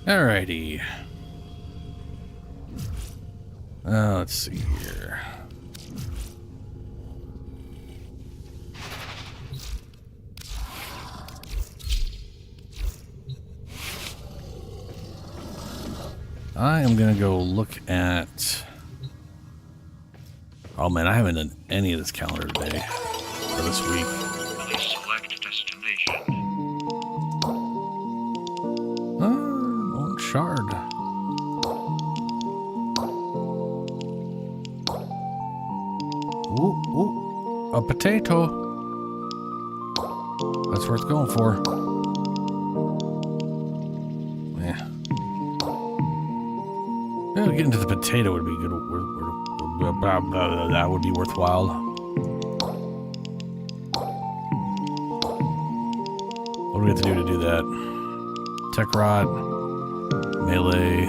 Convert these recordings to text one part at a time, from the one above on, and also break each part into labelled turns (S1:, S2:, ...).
S1: Alrighty. Let's see here. I am gonna go look at... Oh man, I haven't done any of this calendar today, or this week.
S2: Please select destination.
S1: Oh, shard. Ooh, ooh, a potato. That's what it's going for. Yeah. Maybe getting to the potato would be good. That would be worthwhile. What do we have to do that? Tech rod, melee.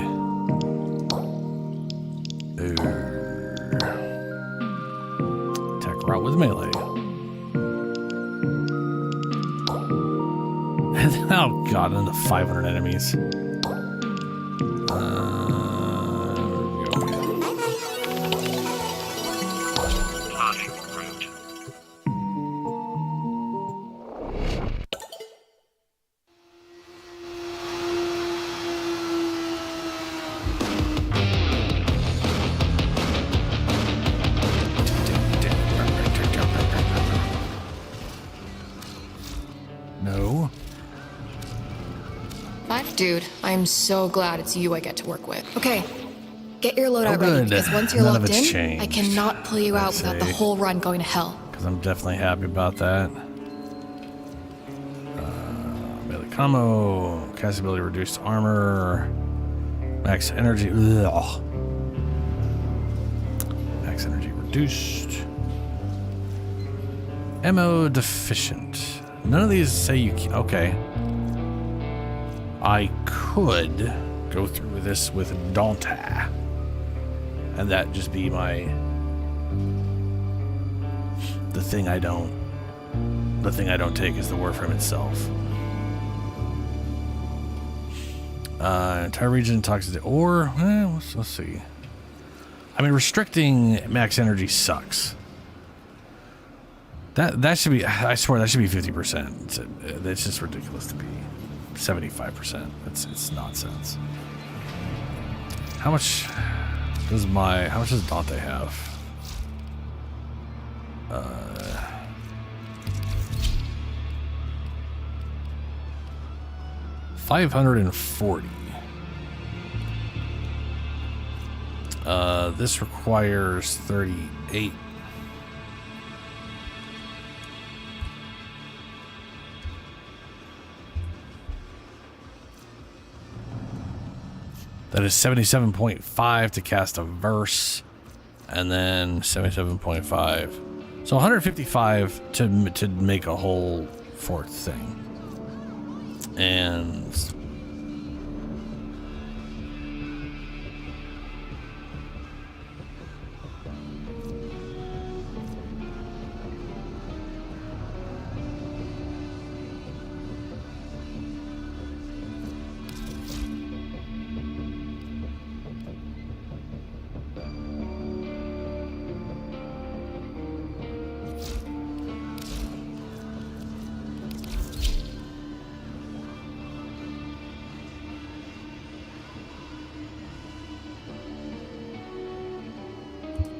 S1: Tech rod with melee. Oh god, and the 500 enemies. No.
S3: Dude, I'm so glad it's you I get to work with. Okay, get your loadout
S1: Oh,
S3: ready,
S1: good.
S3: because once you're
S1: None of
S3: locked
S1: it's
S3: in,
S1: changed,
S3: I cannot pull you out without the whole run going to hell.
S1: Because I'm definitely happy about that. Melee combo, cast ability, reduced armor, max energy. Ugh. Max energy reduced. Ammo deficient. None of these say you can. Okay. I could go through this with Dante, and that just be the thing I don't take is the Warframe itself. Entire region toxic, or let's see. I mean, restricting max energy sucks. That should be. I swear that should be 50%. It's just ridiculous to be 75%. It's nonsense. How much does Dante have? 540. This requires 38. That is 77.5 to cast a verse, and then 77.5. So 155 to make a whole fourth thing. And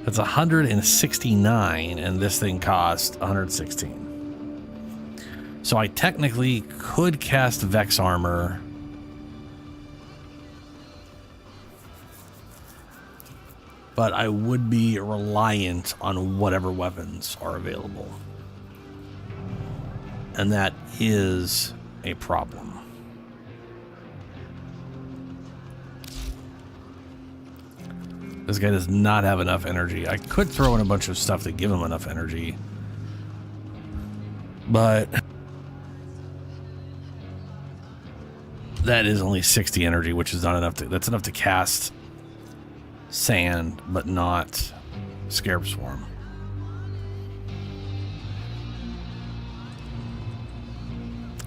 S1: that's 169, and this thing cost 116. So I technically could cast Vex Armor, but I would be reliant on whatever weapons are available. And that is a problem. This guy does not have enough energy. I could throw in a bunch of stuff to give him enough energy, but that is only 60 energy, which is not enough that's enough to cast Sand, but not Scarab Swarm.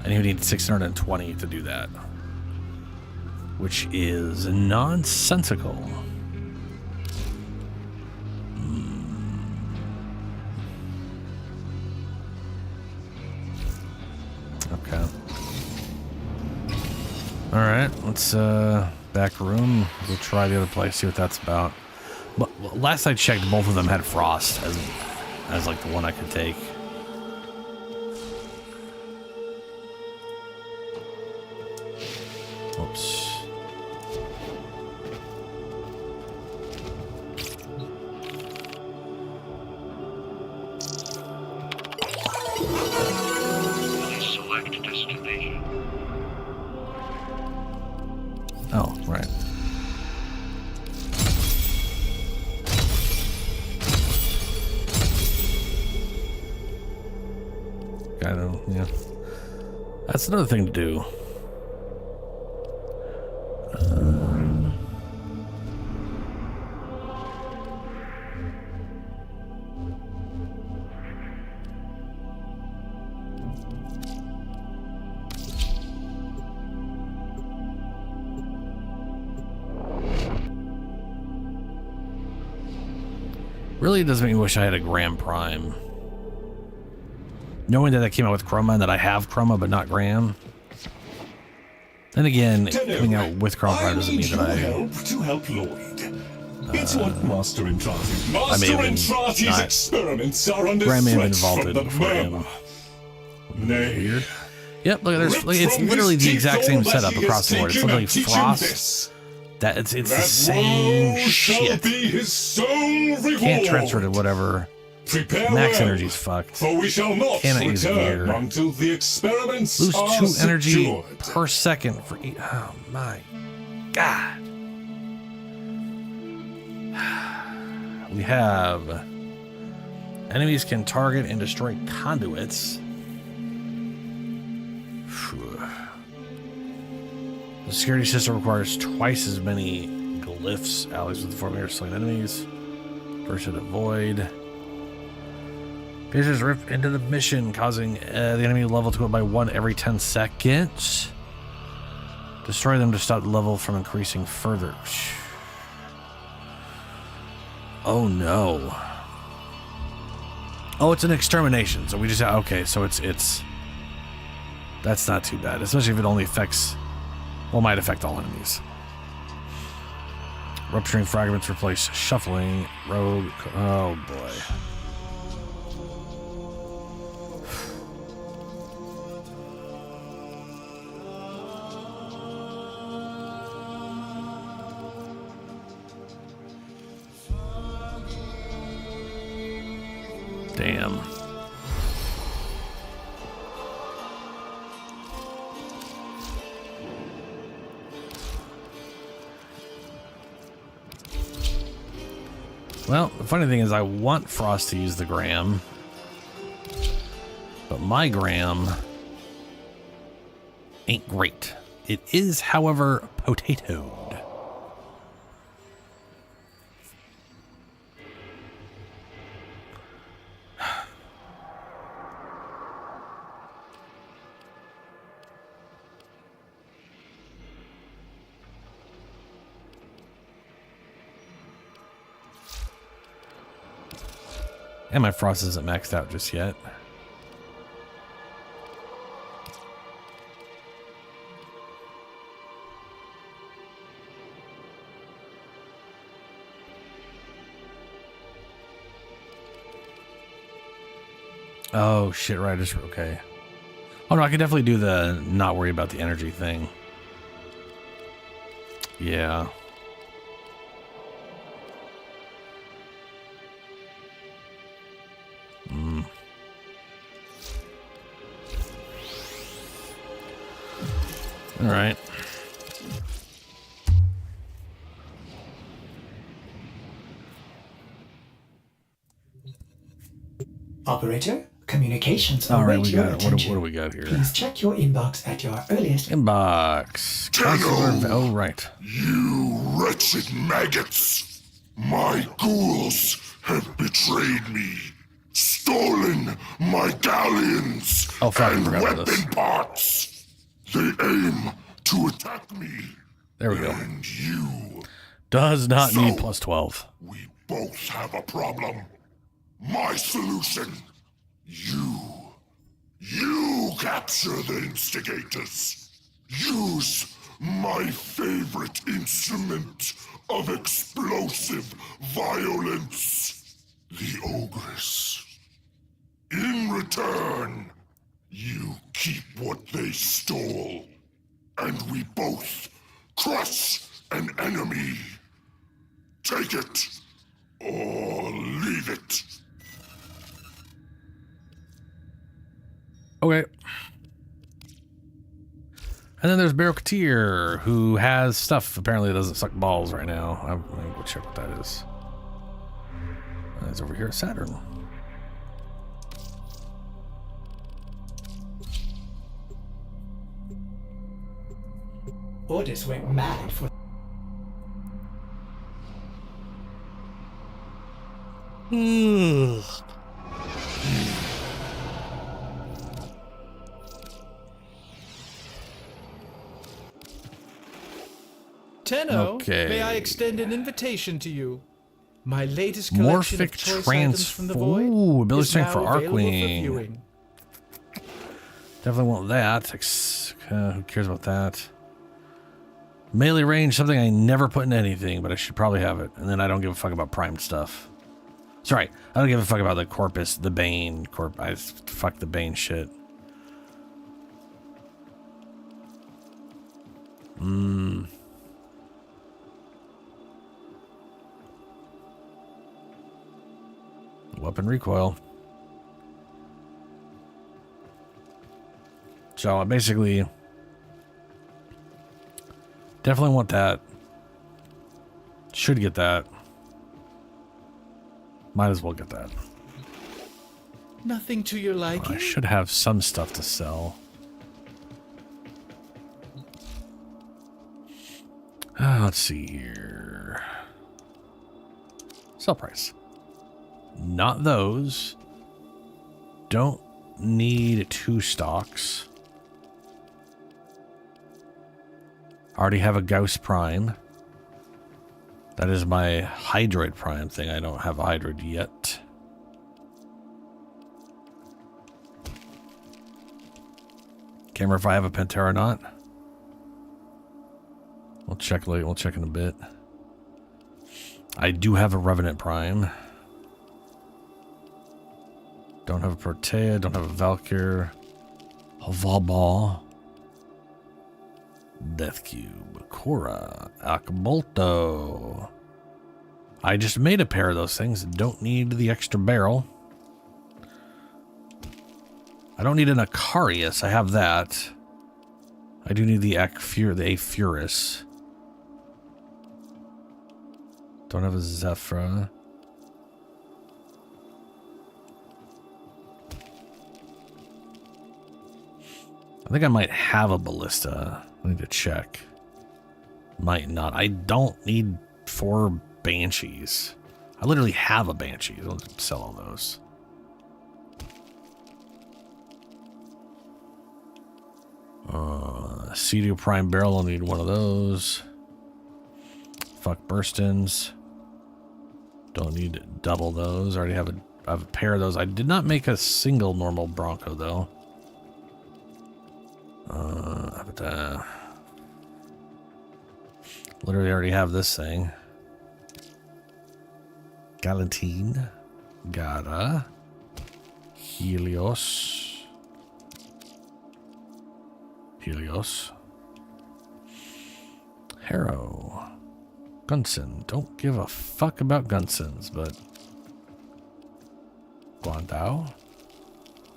S1: And you need 620 to do that, which is nonsensical. Okay. All right, let's back room. We'll try the other place, see what that's about. But last I checked, both of them had frost as like the one I could take. Oops.
S2: Please select destination.
S1: Oh, right. Yeah. That's another thing to do. Really does make me wish I had a Gram Prime. Knowing that I came out with Chroma and that I have Chroma but not Gram. Then again, coming out with Chroma Prime doesn't mean that I
S4: help to help Lloyd. It's what Master Entrati's experiments are under
S1: Gram may have been
S4: threat
S1: involved
S4: from
S1: in
S4: the
S1: before him.
S4: murmur. Nay,
S1: Weird. Yep, look, it's literally the exact same setup across the board. It's literally Frost. It's the same shit. Can't transfer to whatever.
S4: Prepare
S1: Max
S4: well,
S1: energy's fucked.
S4: For we shall not
S1: Cannot use
S4: return
S1: gear.
S4: until the experiments
S1: Lose
S4: are
S1: 2 energy
S4: secured.
S1: per second for each. Oh my god. We have enemies can target and destroy conduits. The security system requires twice as many glyphs. Allies with the formula slain enemies. Burst into void. Phasers rip into the mission, causing the enemy level to go up by 1 every 10 seconds. Destroy them to stop the level from increasing further. Oh no. Oh, it's an extermination. So we just okay. So it's that's not too bad, especially if it only affects. Well, might affect all enemies. Rupturing fragments replace shuffling. Rogue. Oh boy. Damn. Well, the funny thing is I want Frost to use the Gram, but my Gram ain't great. It is, however, potatoed. And my Frost isn't maxed out just yet. Oh shit, right, just okay. Oh no, I can definitely do the not worry about the energy thing. Yeah. All right.
S5: Operator, communications
S1: All right,
S5: await
S1: we
S5: your
S1: got it.
S5: attention.
S1: What do we got here?
S5: Please check your inbox at your earliest.
S1: Inbox. Counselor. Oh, right.
S6: You wretched maggots! My ghouls have betrayed me, stolen my galleons
S1: Oh, fuck, I
S6: and
S1: forgot about
S6: weapon
S1: this.
S6: parts. They aim to attack me.
S1: There we go.
S6: And you,
S1: Does not
S6: So-
S1: need plus 12.
S6: we both have a problem. My solution. You capture the instigators. Use my favorite instrument of explosive violence, the Ogress. In return, you keep what they stole, and we both crush an enemy. Take it, or leave it.
S1: Okay. And then there's Baroketeer, who has stuff. Apparently it doesn't suck balls right now. I'm going to go check what that is. It's over here at Saturn.
S5: Orders went mad for.
S7: Tenno,
S1: Okay.
S7: may I extend an invitation to you? My latest collection of
S1: Morphic
S7: choice items from the void
S1: Ooh, ability
S7: is
S1: strength
S7: now
S1: for
S7: available for
S1: Archwing.
S7: viewing.
S1: Definitely want that. Who cares about that? Melee range, something I never put in anything, but I should probably have it. And then I don't give a fuck about primed stuff. Sorry, I don't give a fuck about the Corpus, the Bane. Fuck the Bane shit. Weapon recoil. So I basically definitely want that. Should get that. Might as well get that.
S7: Nothing to your liking?
S1: I should have some stuff to sell. Let's see here. Sell price. Not those. Don't need 2 stocks. Already have a Gauss Prime. That is my Hydroid Prime thing. I don't have a Hydroid yet. Can't remember if I have a Pantera or not. We'll check later. We'll check in a bit. I do have a Revenant Prime. Don't have a Protea. Don't have a Valkyr. A Valball. Death Cube. Korra. Akabolto. I just made a pair of those things. Don't need the extra barrel. I don't need an Acarius. I have that. I do need the Aphurus. Don't have a Zephyra. I think I might have a Ballista. I need to check. Might not. I don't need 4 Banshees. I literally have a Banshee. I'll sell all those. CD Prime Barrel, I'll need one of those. Fuck Burstins. Don't need double those. I already have a pair of those. I did not make a single normal Bronco though. Literally already have this thing. Galantine. Gara. Helios. Harrow. Gunson. Don't give a fuck about Gunsons, but Guandao.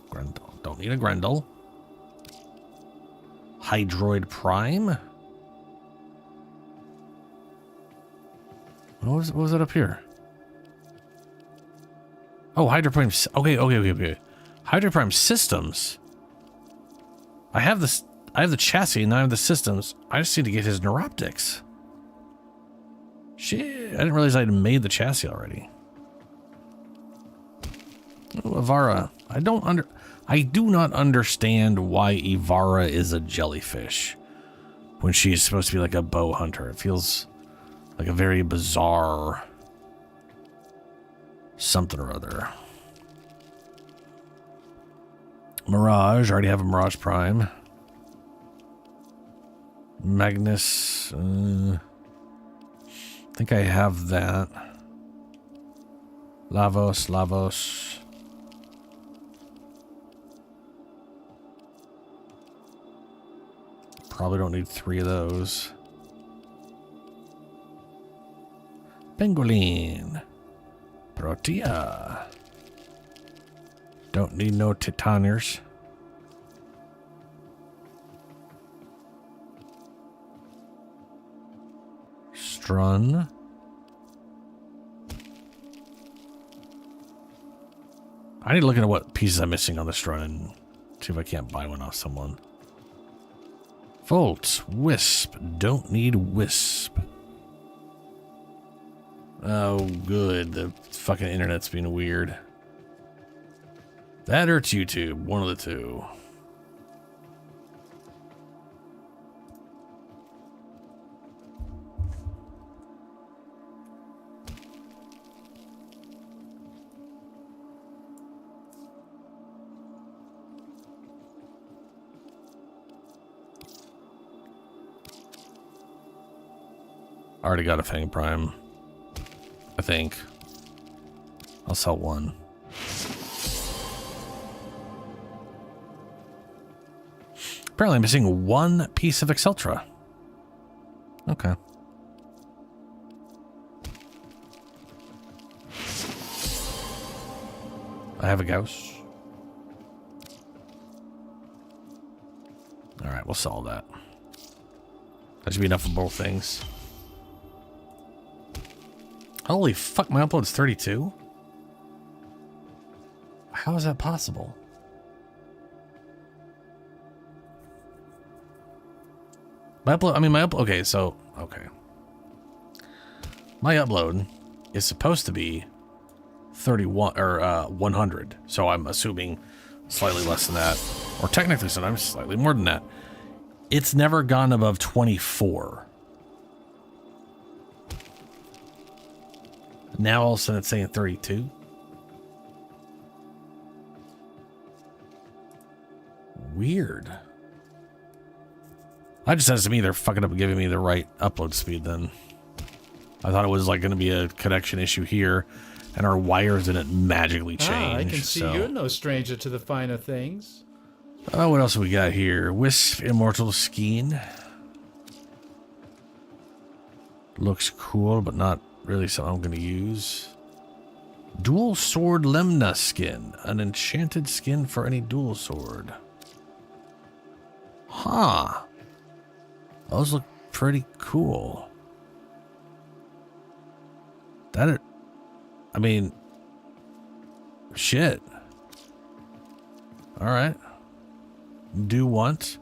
S1: Grendel. Don't need a Grendel. Hydroid Prime. What was it up here? Oh, Hydroid Prime. Okay. Hydroid Prime systems. I have this. I have the chassis and I have the systems. I just need to get his neuroptics. Shit, I didn't realize I'd made the chassis already. Oh, Ivara. I do not understand why Ivara is a jellyfish. when she's supposed to be like a bow hunter. It feels like a very bizarre something or other. Mirage, I already have a Mirage Prime. Magnus, I think I have that. Lavos. Probably don't need 3 of those. Pangolin. Protea. Don't need no Titaniers. Strun. I need to look at what pieces I'm missing on the Strun and see if I can't buy one off someone. Volt. Wisp. Don't need Wisp. Oh, good. The fucking internet's being weird. That or it's YouTube. One of the two. Already got a Fang Prime. I think. I'll sell one. Apparently I'm missing 1 piece of Exceltra. Okay. I have a Gauss. Alright, we'll sell that. That should be enough for both things. Holy fuck, my upload's 32? How is that possible? My upload, okay, so, okay. My upload is supposed to be 31, or 100, so I'm assuming slightly less than that, or technically sometimes slightly more than that. It's never gone above 24. Now all of a sudden it's saying 32. Weird. I just says to me they're fucking up giving me the right upload speed then. I thought it was like going to be a connection issue here and our wires didn't magically change.
S7: I can see you're no stranger to the finer things.
S1: Oh, what else have we got here? Wisp Immortal Skein. Looks cool, but not really something I'm going to use. Dual Sword Lemna Skin. An enchanted skin for any dual sword. Huh. Those look pretty cool. I mean, shit. Alright. Do want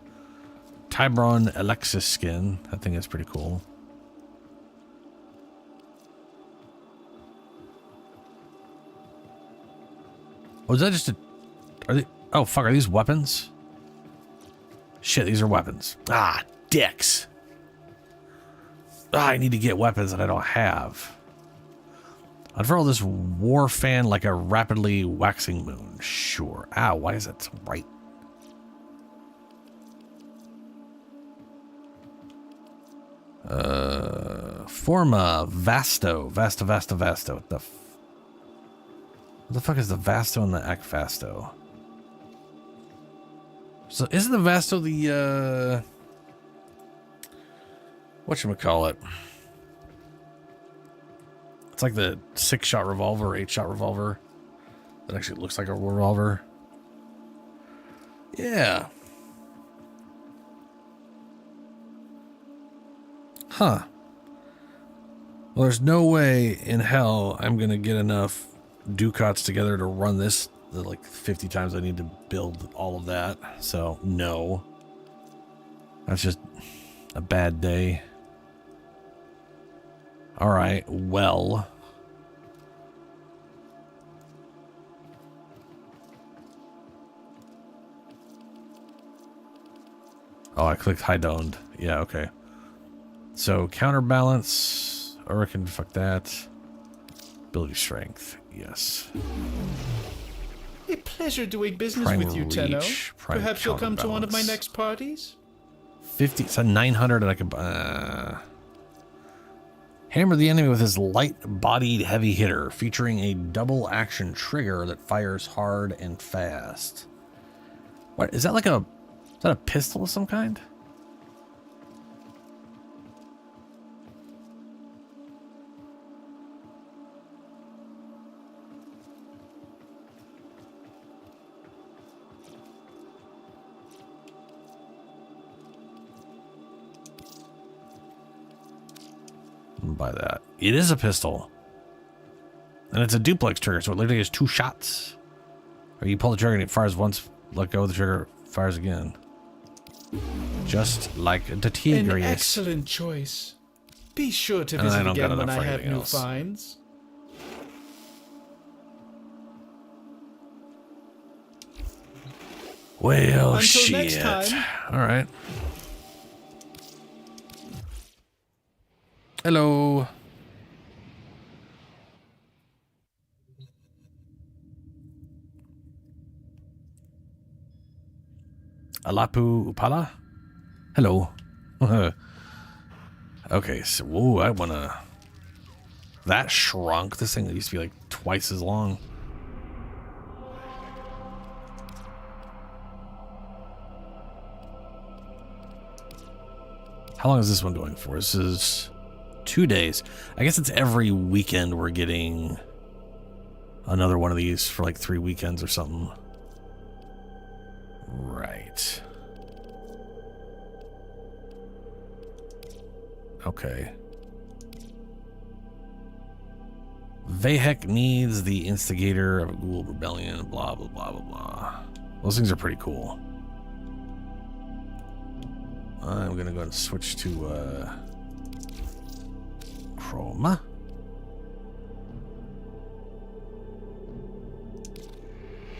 S1: Tybron Alexis skin. I think that's pretty cool. Oh, is that just a... Are they... Oh, fuck, are these weapons? Shit, these are weapons. Ah, dicks. Ah, I need to get weapons that I don't have. Unfurl this war fan like a rapidly waxing moon. Sure. Ow, why is that so bright? Forma Vasto. Vasto. What the fuck is the Vasto and the Ekvasto? So isn't the Vasto the whatchamacallit? It's like the 6-shot revolver, 8-shot revolver. That actually looks like a revolver. Yeah. Huh. Well, there's no way in hell I'm gonna get enough ducats together to run this the like 50 times I need to build all of that. So no, that's just a bad day. All right, well, oh, I clicked high doned. Yeah, okay. So counterbalance, Hurricane, fuck that. Ability strength, yes.
S7: A pleasure doing business
S1: Prime
S7: with you, Tenno.
S1: reach, prime
S7: Perhaps you'll come to one of my
S1: counterbalance.
S7: next parties?
S1: 50, it's a 900 and I could, hammer the enemy with his light-bodied heavy hitter, featuring a double action trigger that fires hard and fast. What, is that like a, is that a pistol of some kind? By that. It is a pistol. And it's a duplex trigger, so it literally has 2 shots. Or you pull the trigger and it fires once, let go of the trigger, fires again. Just like the
S7: An
S1: Tigris.
S7: excellent choice. Be sure to
S1: And I
S7: visit
S1: don't got
S7: again when
S1: enough
S7: I
S1: for
S7: have
S1: anything
S7: new
S1: else.
S7: finds.
S1: Well,
S7: Until
S1: shit.
S7: next time.
S1: Alright. Hello. Alapu Upala? Hello. Okay, so, whoa, I wanna... That shrunk. This thing used to be like twice as long. How long is this one going for? This is 2 days. I guess it's every weekend we're getting another one of these for like 3 weekends or something. Right. Okay. Vahek needs the instigator of a ghoul rebellion, blah, blah, blah, blah, blah. Those things are pretty cool. I'm going to go ahead and switch to Chroma.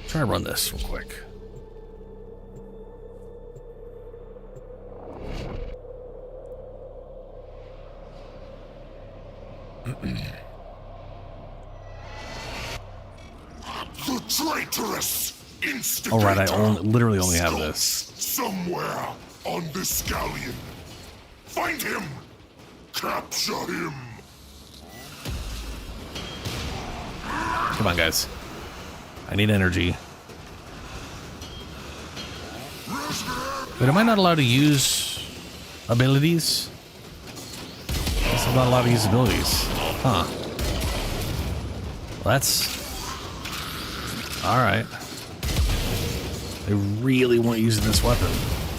S1: Try to run this real quick.
S6: The traitorous instigator.
S1: All right, I literally only have this.
S6: Somewhere on this galleon. Find him. Capture him.
S1: Come on, guys. I need energy. But am I not allowed to use abilities? I guess I'm not allowed to use abilities. Huh. Well, that's... Alright. They really want using this weapon.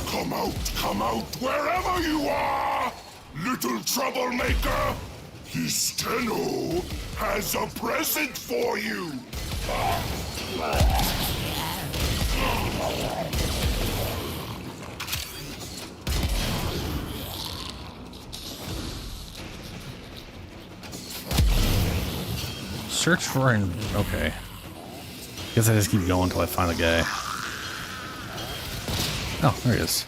S6: Come out, wherever you are, little troublemaker. This Tenno has a present for you.
S1: Search for an... Okay. Guess I just keep going until I find the guy. Oh, there he is.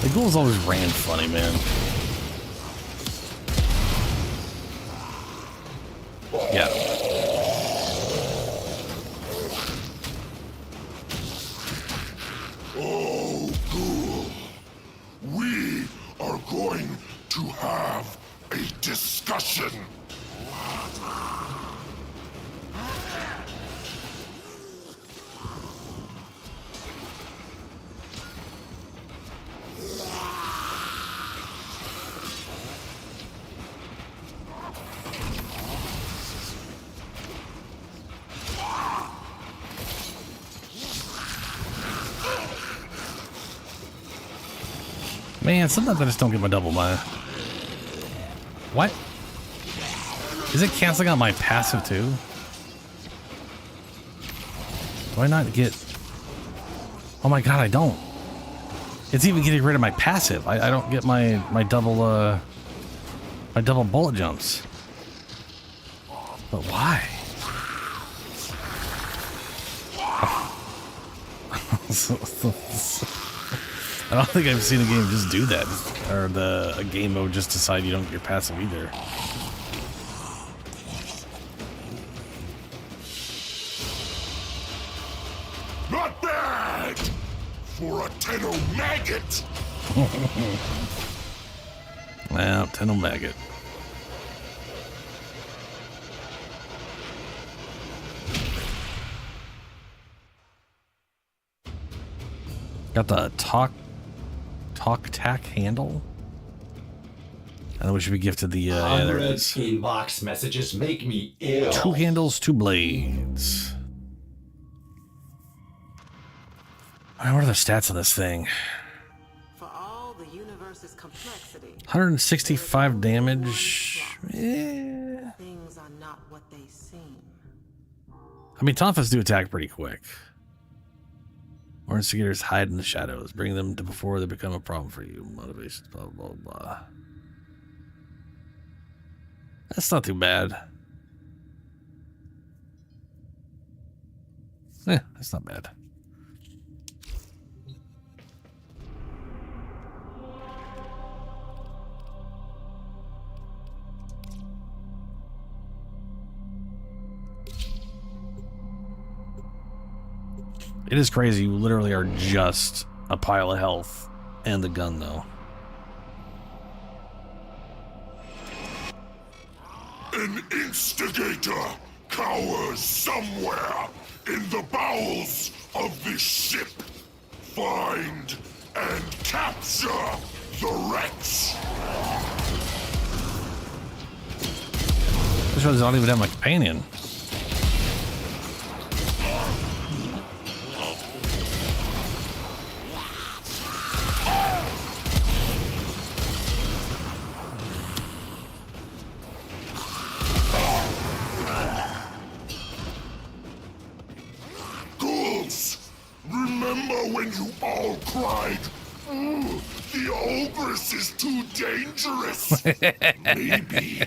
S1: The ghouls always ran funny, man. Yeah.
S6: Oh, ghoul. We are going to have a discussion.
S1: Man, sometimes I just don't get my double my... What? Is it canceling out my passive too? Do I not get... Oh my god, I don't. It's even getting rid of my passive. I don't get my double bullet jumps. But why? I don't think I've seen a game just do that, or a game mode just decide you don't get your passive either.
S6: Not bad! For a Tenno maggot!
S1: Well, Tenno maggot. Got the talk tack handle. And we should be gifted the yeah, there it is.
S5: Inbox messages make me ill.
S1: 2 handles, 2 blades. Alright, what are the stats on this thing?
S8: For all the universe's complexity,
S1: 165 damage. Yeah.
S8: things are not what they seem.
S1: I mean, Tonfas do attack pretty quick. Or instigators hide in the shadows. Bring them to before they become a problem for you. Motivations, blah, blah, blah. That's not too bad. Yeah, that's not bad. It is crazy. You literally are just a pile of health and the gun, though.
S6: An instigator cowers somewhere in the bowels of this ship. Find and capture the wrecks.
S1: This one doesn't even have my companion.
S6: Remember when you all cried, "Ooh, the ogress is too dangerous"? Maybe.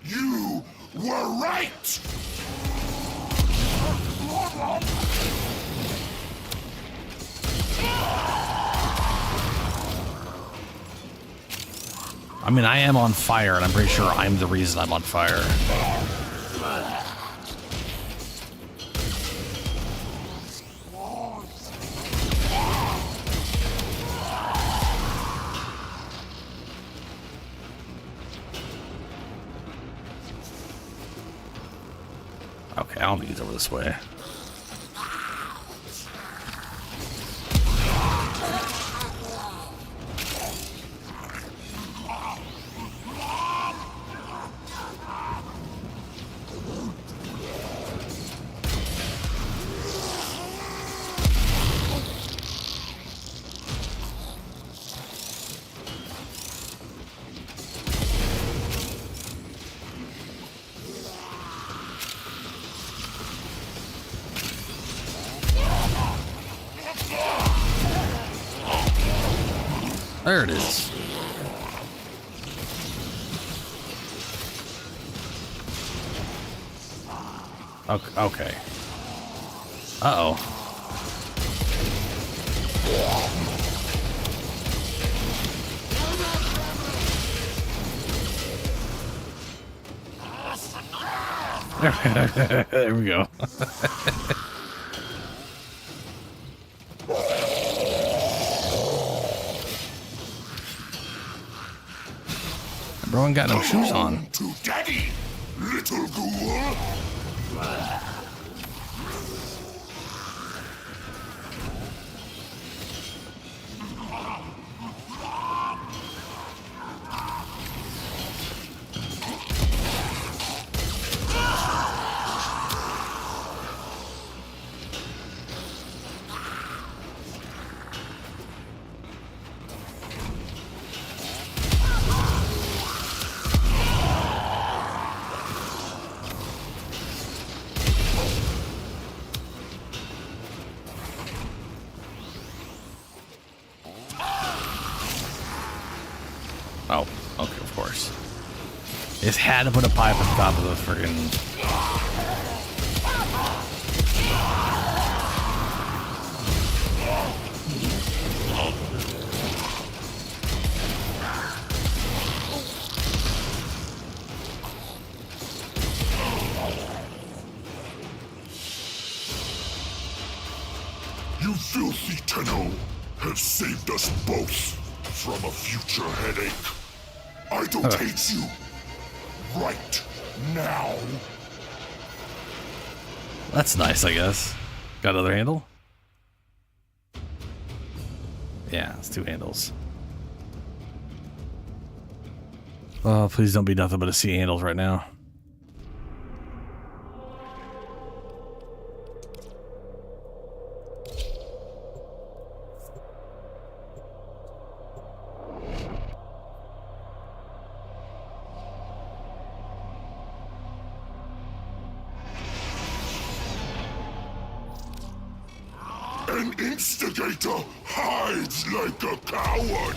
S6: You were right!
S1: I mean, I am on fire, and I'm pretty sure I'm the reason I'm on fire. Okay, I don't think he's over this way. There it is. Okay. Uh-oh. There we go. Bro ain't got no shoes on.
S6: To daddy, little ghoul.
S1: Oh, okay, of course. Just had to put a pipe on top of the friggin'.
S6: You filthy Tenno have saved us both from a future headache. I don't hate you. Right now.
S1: That's nice, I guess. Got another handle? Yeah, it's 2 handles. Oh, please don't be nothing but a C handles right now.
S6: An instigator hides like a coward.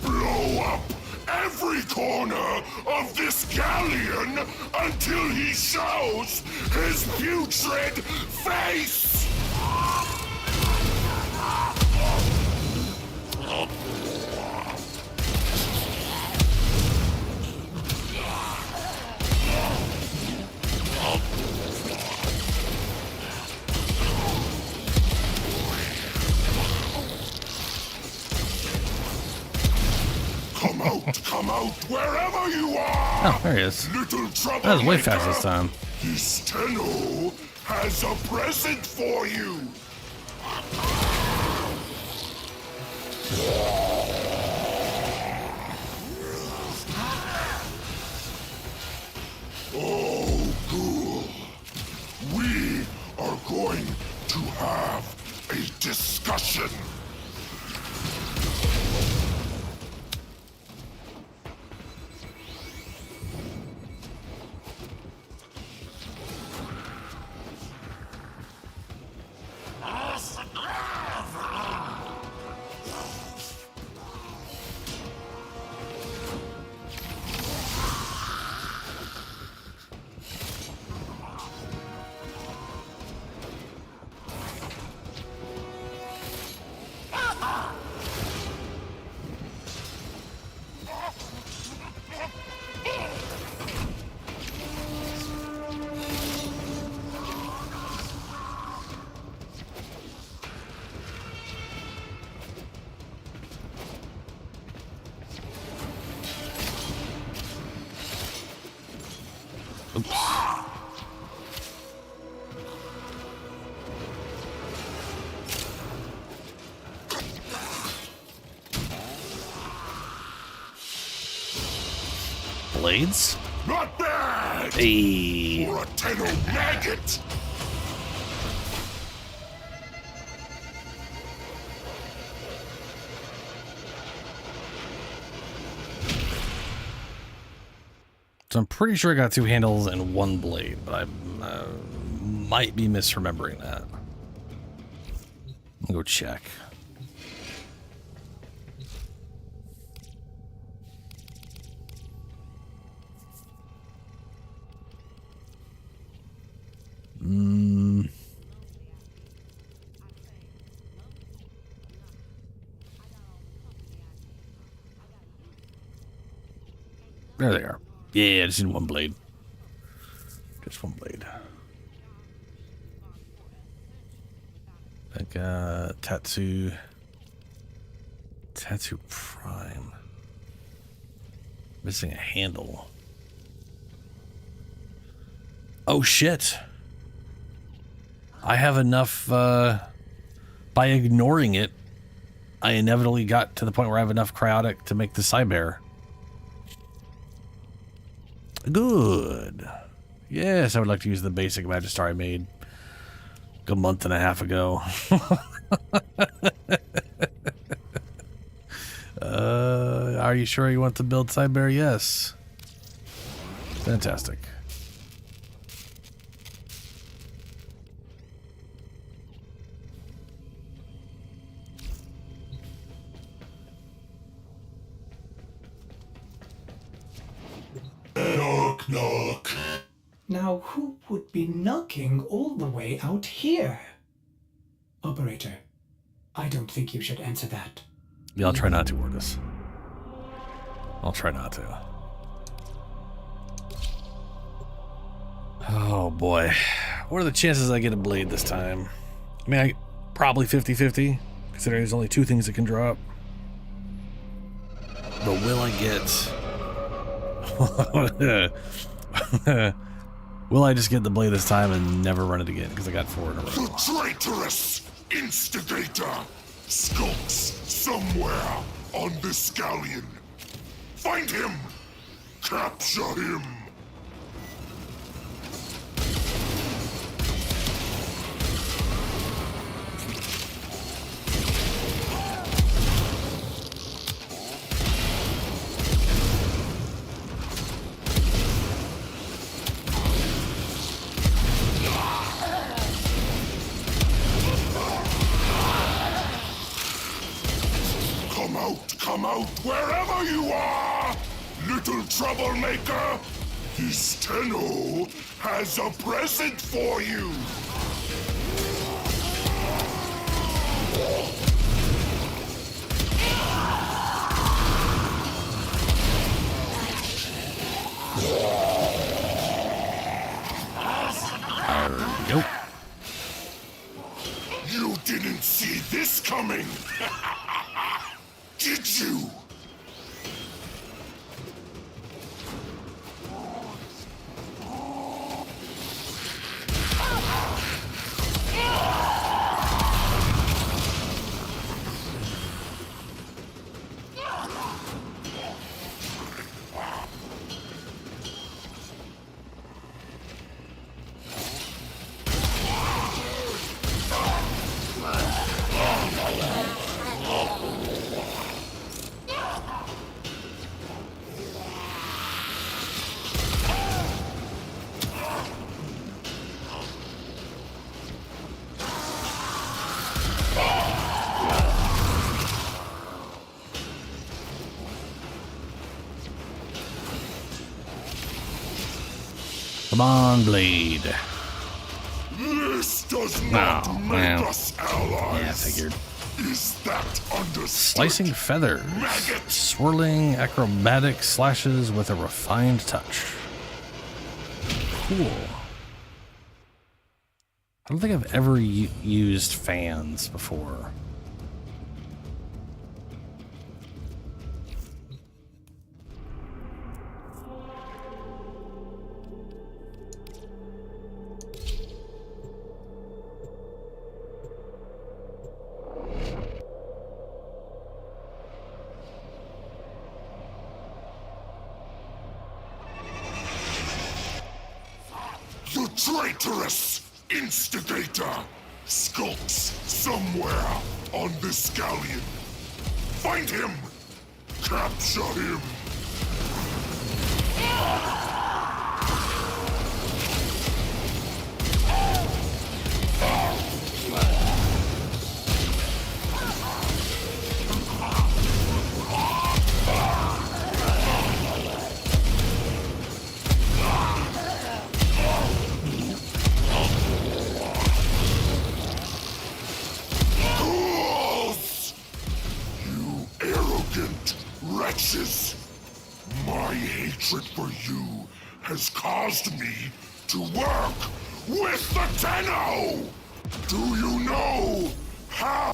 S6: Blow up every corner of this galleon until he shows his putrid face! Come out wherever you are!
S1: Oh, there he is.
S6: Little trouble.
S1: That was way fast this time.
S6: This Tenno has a present for you. Oh, good. We are going to have a discussion.
S1: Blades?
S6: Not bad!
S1: Hey.
S6: For a Tenno maggot!
S1: So I'm pretty sure I got 2 handles and 1 blade, but I might be misremembering that. I'll go check. There they are. Yeah, just in 1 blade. Just 1 blade. Like Tattoo Prime. Missing a handle. Oh shit. I have enough by ignoring it, I inevitably got to the point where I have enough cryotic to make the Cyber. Good. Yes, I would like to use the basic Magistar I made a month and a half ago. Are you sure you want to build Cyber? Yes. Fantastic.
S6: knock.
S9: Now, who would be knocking all the way out here? Operator, I don't think you should answer that.
S1: Yeah, I'll try not to, Ordis. I'll try not to. Oh boy. What are the chances I get a blade this time? I mean, probably 50-50, considering there's only 2 things that can drop. But will I get... Will I just get the blade this time and never run it again? Because I got 4 in a row.
S6: The traitorous instigator skulks somewhere on this galleon. Find him! Capture him! Come out wherever you are, little troublemaker. This Tenno has a present for you.
S1: Nope.
S6: You didn't see this coming. Did you?
S1: Come on, blade.
S6: This does not make
S1: well.
S6: us allies.
S1: Yeah, I figured.
S6: Is that understood?
S1: Slicing feathers.
S6: Maggot.
S1: Swirling acrobatic slashes with a refined touch. Cool. I don't think I've ever used fans before.
S6: The traitorous instigator skulks somewhere on this galleon. Find him! Capture him! Wretches! My hatred for you has caused me to work with the Tenno! Do you know how?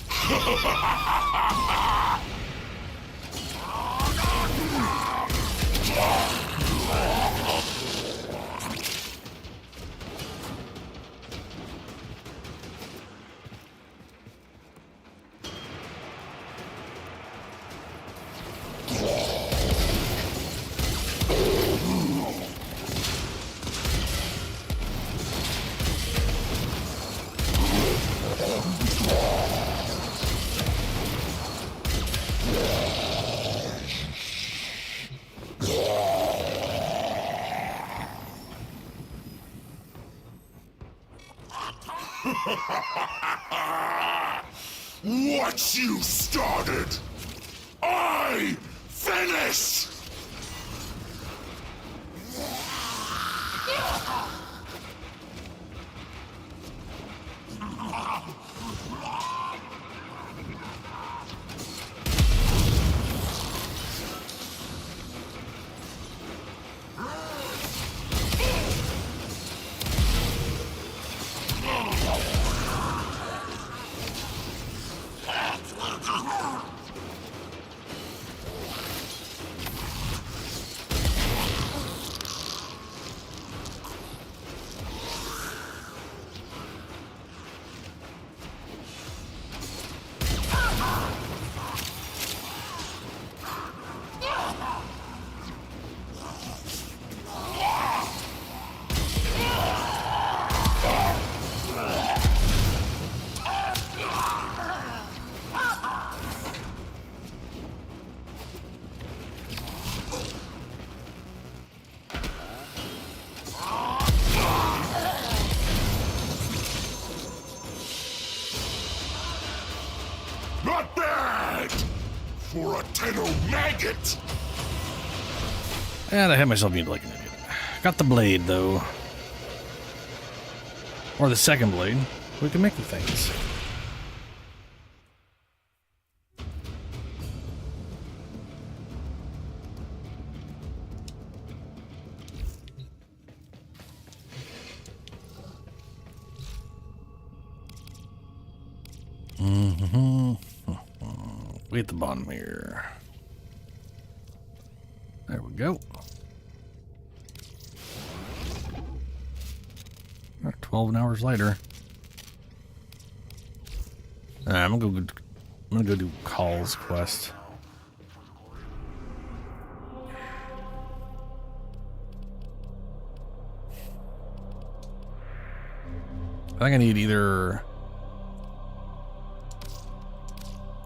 S6: What you started, I finish! it!
S1: And I hit myself being like an idiot. Got the blade, though. Or the second blade. We can make the things. We at the bottom here. There we go. 12 hours later. Alright, I'm gonna go do Kahl's quest. I think I need either.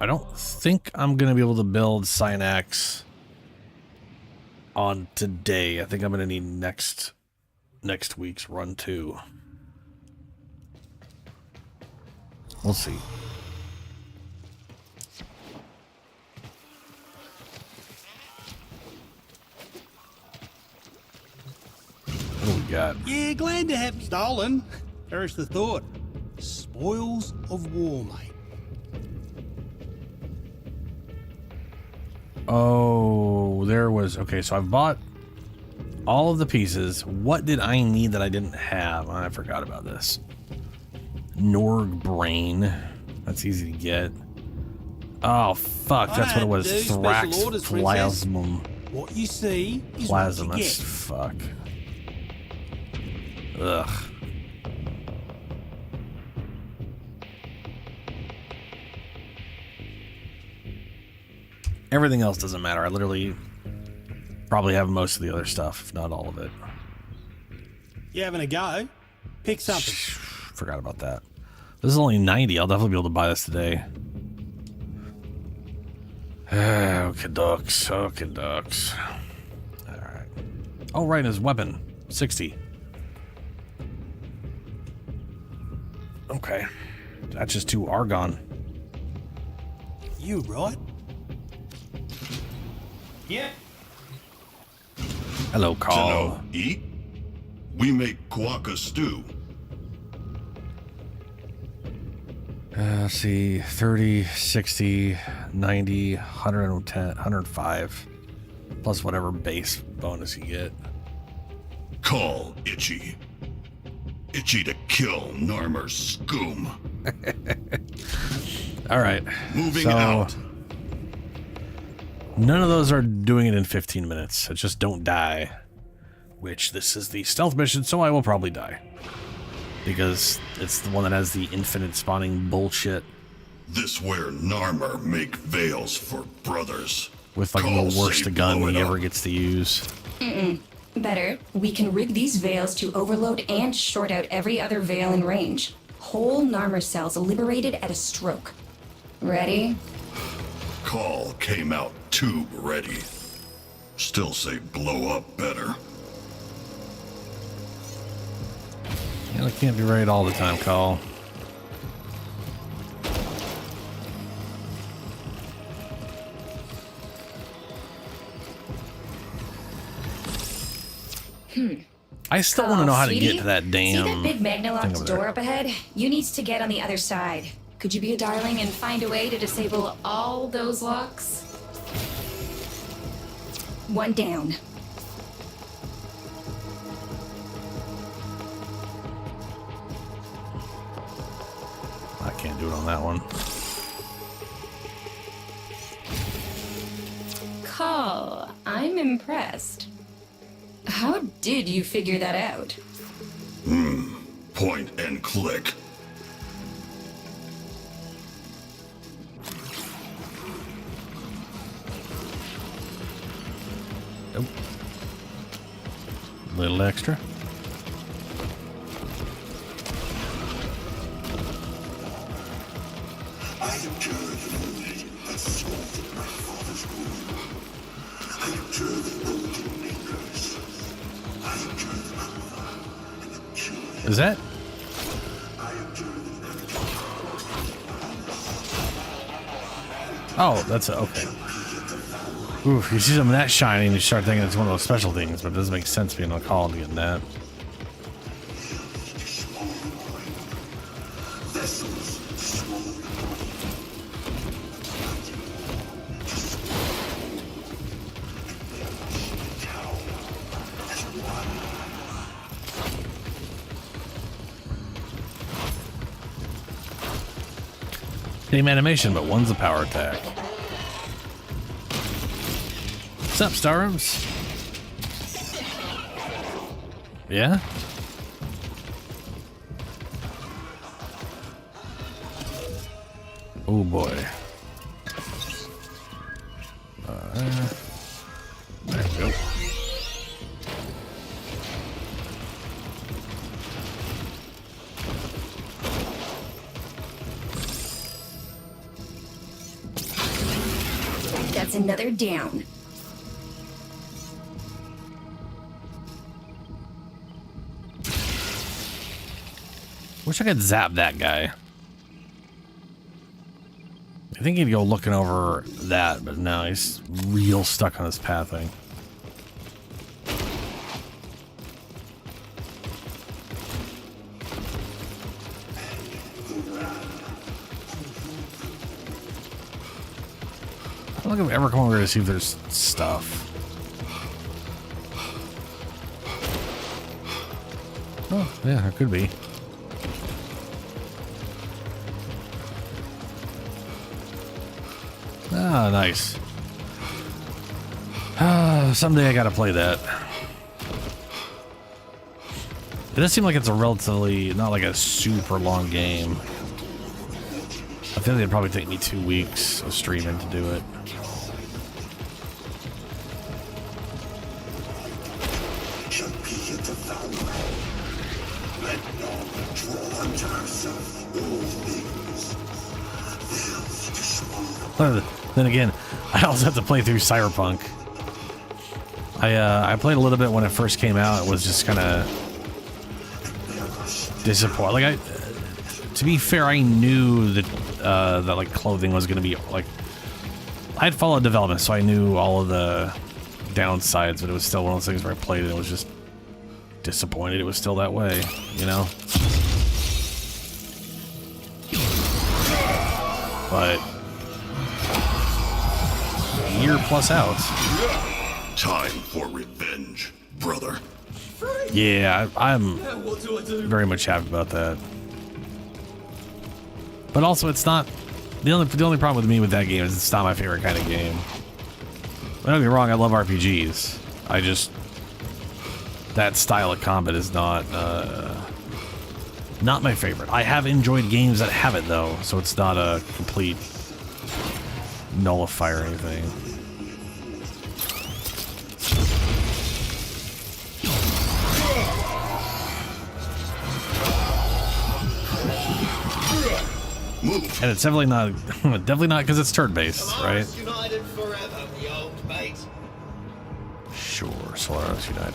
S1: I don't think I'm gonna be able to build Synax on today. I think I'm gonna need next week's run too. We'll see. What do we got?
S10: Yeah, glad to have me stolen. Perish the thought. Spoils of war, mate.
S1: Oh, there was... Okay, so I've bought all of the pieces. What did I need that I didn't have? I forgot about this. Norg brain. That's easy to get. Oh, fuck. That's what it was. Thrax plasmum.
S10: What you see is
S1: Plasma.
S10: what you
S1: That's
S10: get.
S1: fuck. Ugh. Everything else doesn't matter. I literally probably have most of the other stuff, if not all of it.
S10: You having a go? Pick something.
S1: Forgot about that. This is only 90. I'll definitely be able to buy this today. Okay, ducks. Okay, ducks. Alright. Oh, right, his weapon. 60. Okay. That's just 2 Argon.
S10: You right?
S5: Yep.
S1: Hello,
S6: To
S1: Kahl.
S6: know, eat? We make guaca stew.
S1: Let's see. 30, 60, 90, 110, 105. Plus whatever base bonus you get.
S6: Call Itchy. Itchy to kill Narmer's scoom.
S1: Alright.
S6: Moving out.
S1: None of those are doing it in 15 minutes. It's just don't die. Which, this is the stealth mission, so I will probably die. Because it's the one that has the infinite spawning bullshit.
S6: This where Narmer make veils for brothers.
S1: With like
S6: Kahl
S1: the worst
S6: say
S1: gun
S6: blow it
S1: he ever
S6: up.
S1: gets to use.
S11: Better, we can rig these veils to overload and short out every other veil in range. Whole Narmer cells liberated at a stroke. Ready?
S6: Kahl came out tube ready. Still say blow up better.
S1: Yeah, it can't be right all the time, Kahl. I still want to know how to get to that damn
S11: See that big
S1: thing
S11: Magnalocked
S1: over there.
S11: door up ahead? You needs to get on the other side. Could you be a darling and find a way to disable all those locks? One down.
S1: I can't do it on that one.
S11: Kahl, I'm impressed. How did you figure that out?
S6: Point and click.
S1: Nope. Little extra.
S6: I abjure the moon that sculpted my father's womb. I abjure the golden makers. I abjure the Alpha and abjure.
S1: Is that?
S6: I abjure the
S1: Oh, that's okay. Oof, you see something that shiny and you start thinking it's one of those special things, but it doesn't make sense being on Kahl and getting that. Same animation, but one's a power attack. What's up, Starums? Yeah? Oh boy. There we go.
S11: That's another down.
S1: Wish I could zap that guy. I think he'd go looking over that, but no, he's real stuck on his pathing. I don't think I've ever come over here to see if there's stuff. Oh, yeah, there could be. Ah, nice. Someday I gotta play that. It does seem like it's a relatively, not like a super long game. I think it'd probably take me 2 weeks of streaming to do it. Then again, I also have to play through Cyberpunk. I played a little bit when it first came out. It was just kind of disappointing. Like to be fair, I knew that that like clothing was going to be like. I had followed development, so I knew all of the downsides, but it was still one of those things where I played it and was just disappointed it was still that way, you know. But a year plus out.
S6: Time for revenge, brother.
S1: Yeah, I'm very much happy about that. But also, it's not the only problem with me with that game is it's not my favorite kind of game. Don't get me wrong, I love RPGs. I just that style of combat is not my favorite. I have enjoyed games that have it though, so it's not a complete nullifier or anything. And it's definitely not because it's turn-based, right?
S12: United forever, we old mate.
S1: Sure, Solaris United.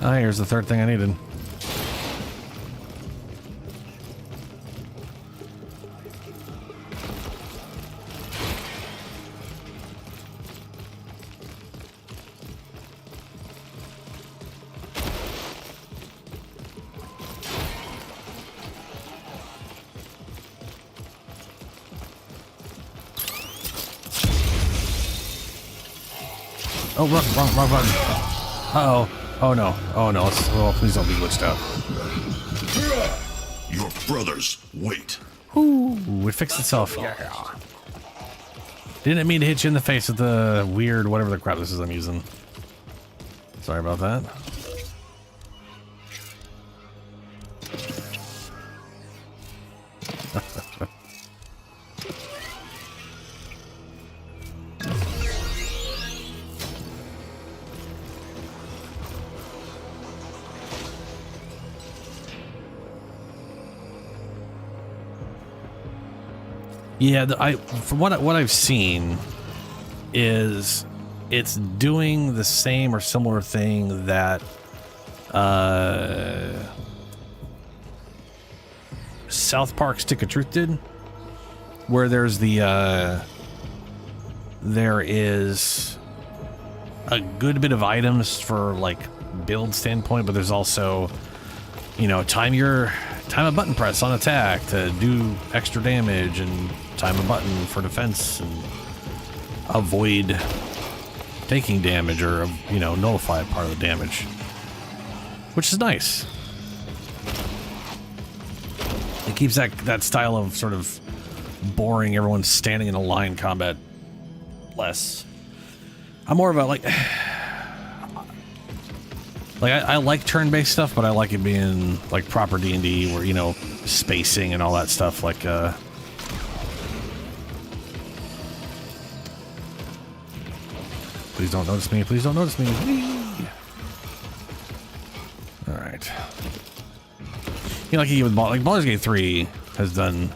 S1: Ah, here's the third thing I needed. Oh, wrong button. Uh-oh. Oh no. Oh no. Oh, please don't be glitched out.
S6: Your brothers wait.
S1: Ooh, it fixed itself. Yeah. Didn't mean to hit you in the face with the weird whatever the crap this is I'm using. Sorry about that. Yeah, from what I've seen is it's doing the same or similar thing that South Park Stick of Truth did, where there's the there is a good bit of items for like build standpoint, but there's also, you know, time a button press on attack to do extra damage, and time a button for defense and avoid taking damage, or, you know, nullify part of the damage, which is nice. It keeps that style of sort of boring, everyone standing in a line combat less. I'm more of a like I like turn-based stuff, but I like it being like proper D&D, where, you know, spacing and all that stuff. Like please don't notice me. Please don't notice me. Whee! All right. You know, like with Baldur's Gate 3 has done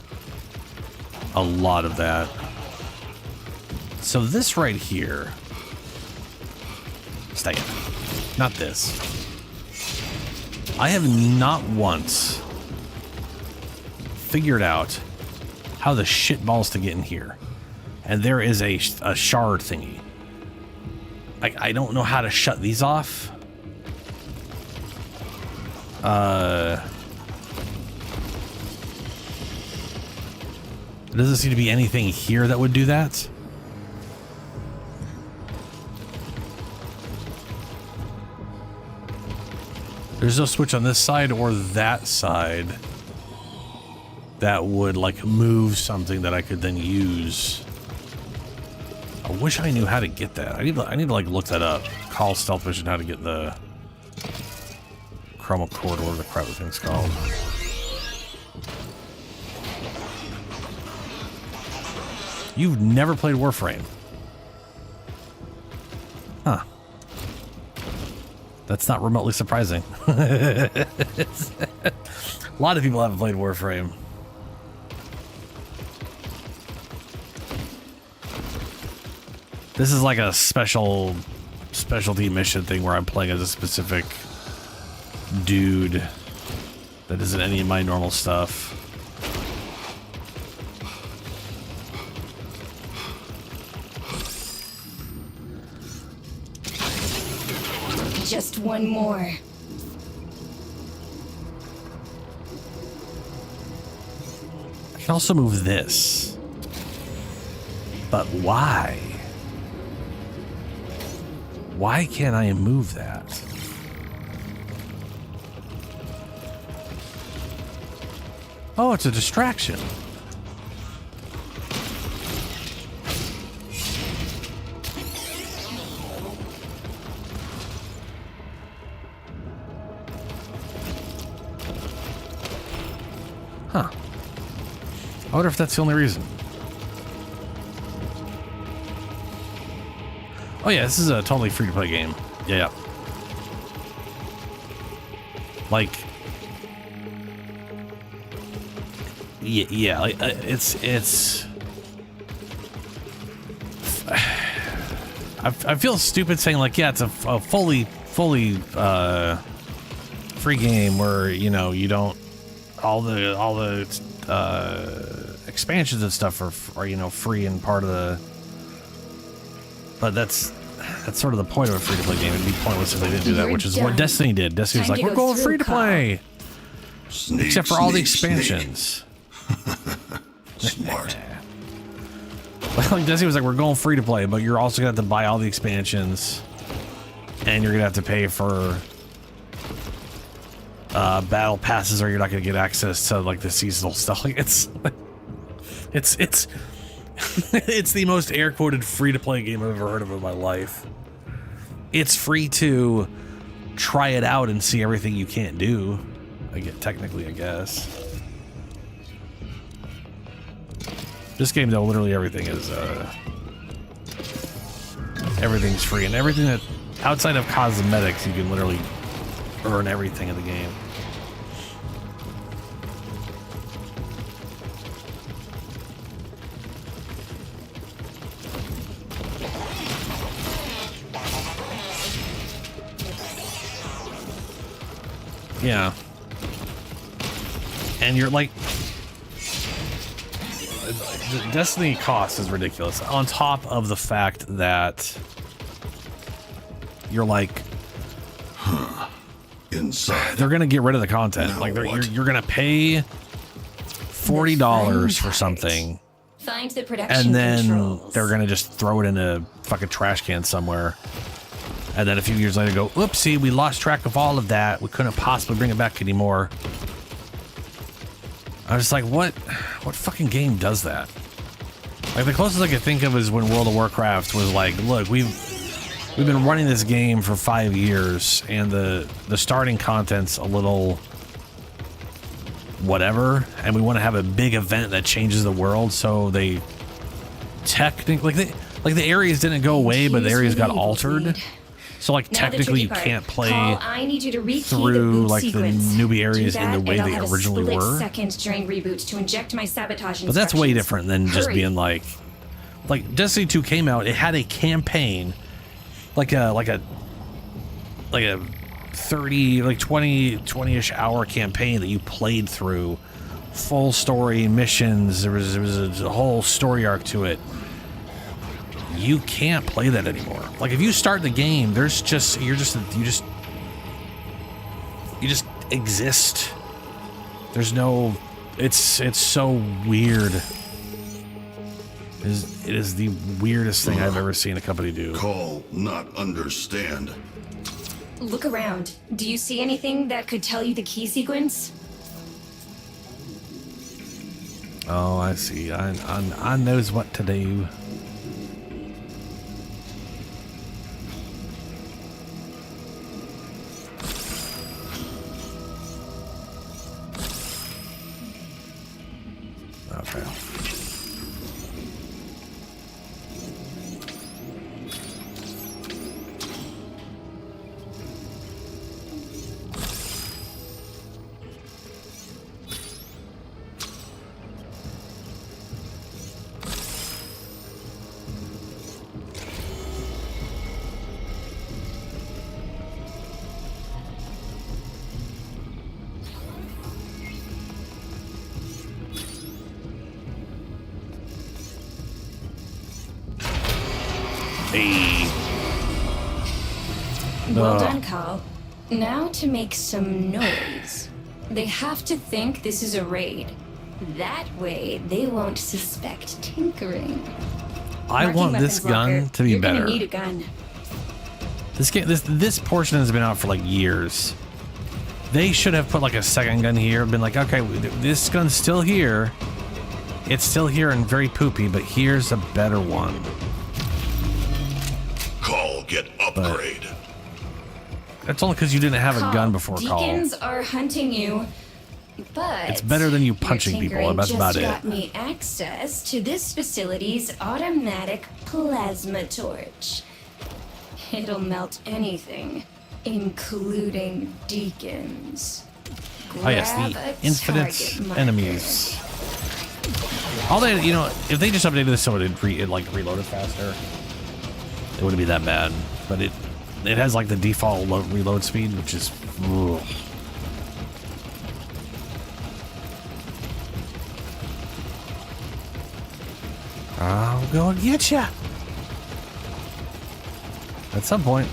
S1: a lot of that. So this right here, stay in. Not this. I have not once figured out how the shit balls to get in here. And there is a shard thingy. I don't know how to shut these off. There doesn't seem to be anything here that would do that. There's no switch on this side or that side that would like move something that I could then use. I wish I knew how to get that. I need to like look that up. Call Stealth Vision how to get the Chroma Cord, or whatever the crap the thing's called. You've never played Warframe? Huh. That's not remotely surprising. A lot of people haven't played Warframe. This is like a specialty mission thing where I'm playing as a specific dude that isn't any of my normal stuff.
S11: Just one more.
S1: I can also move this. But why? Why can't I move that? Oh, it's a distraction. Huh. I wonder if that's the only reason. Oh yeah, this is a totally free-to-play game. Yeah. Like, yeah, like, it's. I feel stupid saying like, yeah, it's a fully free game where, you know, you don't all the expansions and stuff are, you know, free and part of the. But that's sort of the point of a free-to-play game. It'd be pointless if they didn't do that, which is what Destiny did. Destiny was like, we're going free-to-play, except for all the expansions.
S6: Smart.
S1: Like Destiny was like, we're going free-to-play, but you're also gonna have to buy all the expansions, and you're gonna have to pay for battle passes, or you're not gonna get access to like the seasonal stuff. Like it's it's the most air quoted free to play game I've ever heard of in my life. It's free to try it out and see everything you can't do. I guess. This game though, literally everything is everything's free, and everything that outside of cosmetics, you can literally earn everything in the game. Yeah. And you're like, Destiny cost is ridiculous. On top of the fact that you're like,
S6: Inside.
S1: they're gonna get rid of the content.
S6: Now
S1: Like
S6: what?
S1: you're gonna pay $40 for something,
S11: Find the production
S1: and then
S11: controls.
S1: they're gonna just throw it in a fucking trash can somewhere. And then a few years later go, oopsie, we lost track of all of that. We couldn't possibly bring it back anymore. I was just like, what fucking game does that? Like, the closest I could think of is when World of Warcraft was like, look, we've been running this game for 5 years, and the starting content's a little whatever, and we want to have a big event that changes the world, so they technically, like the areas didn't go away, but the areas got altered. So like
S11: Now the
S1: technically
S11: tricky
S1: you
S11: part.
S1: can't play
S11: Kahl, I need you to rekey
S1: through
S11: the boot
S1: like
S11: sequence.
S1: the newbie areas
S11: Do
S1: in the
S11: that,
S1: way
S11: and
S1: they
S11: I'll have
S1: originally
S11: a split
S1: were.
S11: second during reboots to inject my sabotage
S1: But that's way
S11: instructions.
S1: different than just
S11: Hurry.
S1: being like Destiny 2 came out, it had a campaign, like a 30, like 20-ish hour campaign that you played through, full story missions. There was a whole story arc to it. You can't play that anymore. Like, if you start the game, there's just you just exist. There's no. It's so weird. It is the weirdest thing I've ever seen a company do.
S6: Call, not understand.
S11: Look around. Do you see anything that could tell you the key sequence?
S1: Oh, I see. I knows what to do. Okay.
S11: Well done, Kahl. Now to make some noise. They have to think this is a raid. That way, they won't suspect tinkering.
S1: I
S11: Marking
S1: want this
S11: weapons
S1: gun
S11: locker.
S1: to be
S11: You're
S1: better.
S11: Gonna need a gun.
S1: This portion has been out for like years. They should have put like a second gun here. Been like, okay, this gun's still here. It's still here and very poopy, but here's a better one.
S6: Call, get upgrade.
S1: That's only because you didn't have a gun before, Kahl.
S11: Deacons are hunting you, but
S1: It's better than you
S11: your
S1: punching people,
S11: tinkering
S1: that's about
S11: just
S1: it.
S11: got me access to this facility's automatic plasma torch. It'll melt anything, including deacons.
S1: Oh yes,
S11: Grab
S1: the
S11: a
S1: infinite
S11: target marker.
S1: enemies. All they, if they just updated this so it like reloaded faster, it wouldn't be that bad. But it has like the default reload speed, which is. Ugh. I'll go get ya. At some point.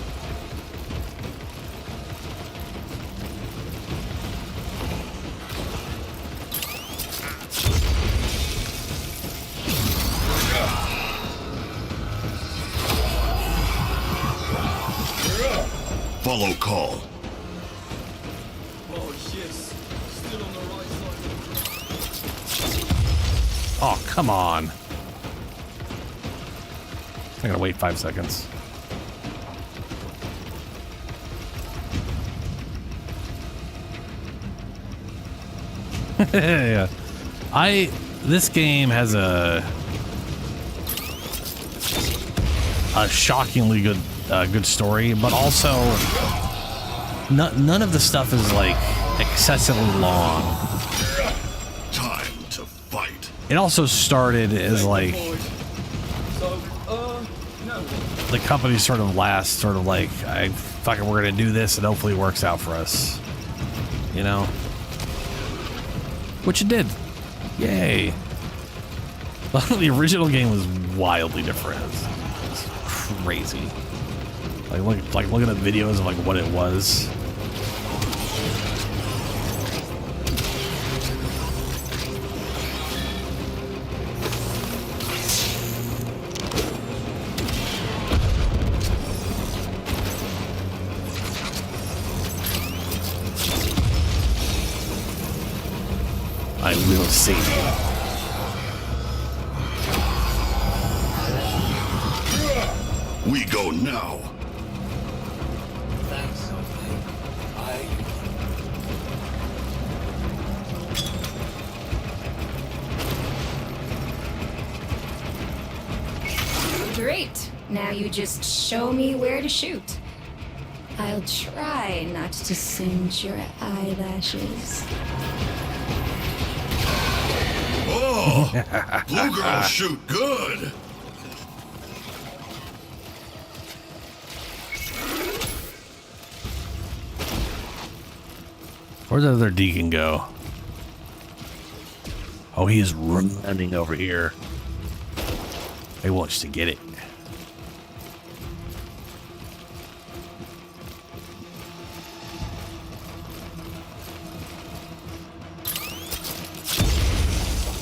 S6: Follow Call.
S12: Oh shit. Still on the right side.
S1: Oh, come on. I'm gonna wait 5 seconds. Yeah. This game has a shockingly good story, but also none of the stuff is like excessively long.
S6: Time to fight.
S1: It also started as like
S12: So, no.
S1: the company's sort of last sort of like, we're gonna do this and hopefully it works out for us, you know, which it did. Yay. The original game was wildly different. It's crazy. Like looking at videos of like what it was. I will save you.
S6: We go now.
S12: Thanks,
S11: Great. Now you just show me where to shoot. I'll try not to singe your eyelashes.
S6: Oh, blue girls shoot good.
S1: Where'd the other deacon go? Oh, he is running over here. He wants to get it.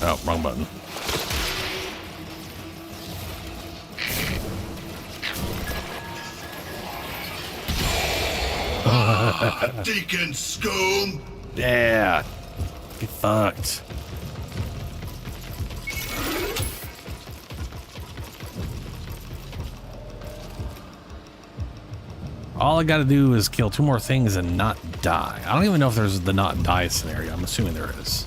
S1: Oh, wrong button.
S6: Deacon scum.
S1: Yeah. Get fucked. All I gotta do is kill 2 more things and not die. I don't even know if there's the not die scenario. I'm assuming there is.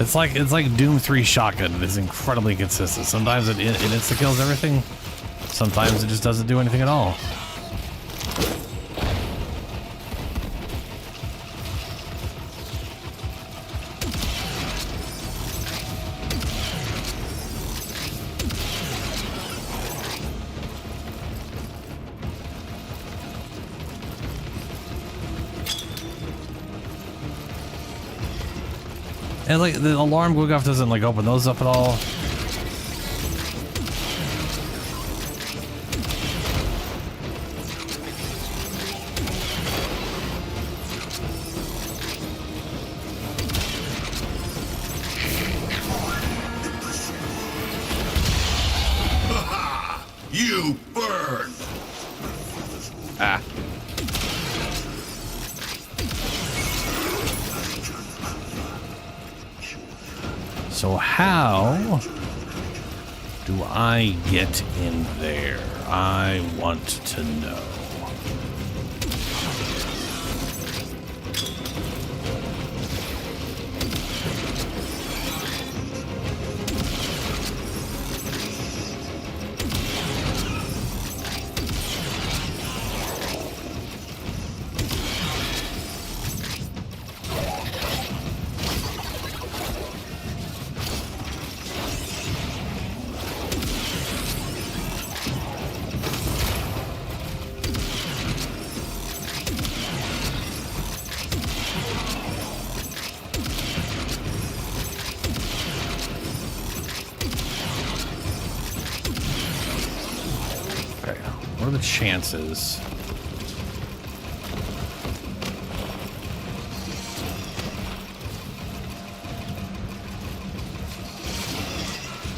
S1: It's like Doom 3 shotgun. It is incredibly consistent. Sometimes it insta kills everything. Sometimes it just doesn't do anything at all. And like the alarm Gwiggoff doesn't like open those up at all.
S6: You burn.
S1: Ah. So how do I get in there? I want to know. What are the chances?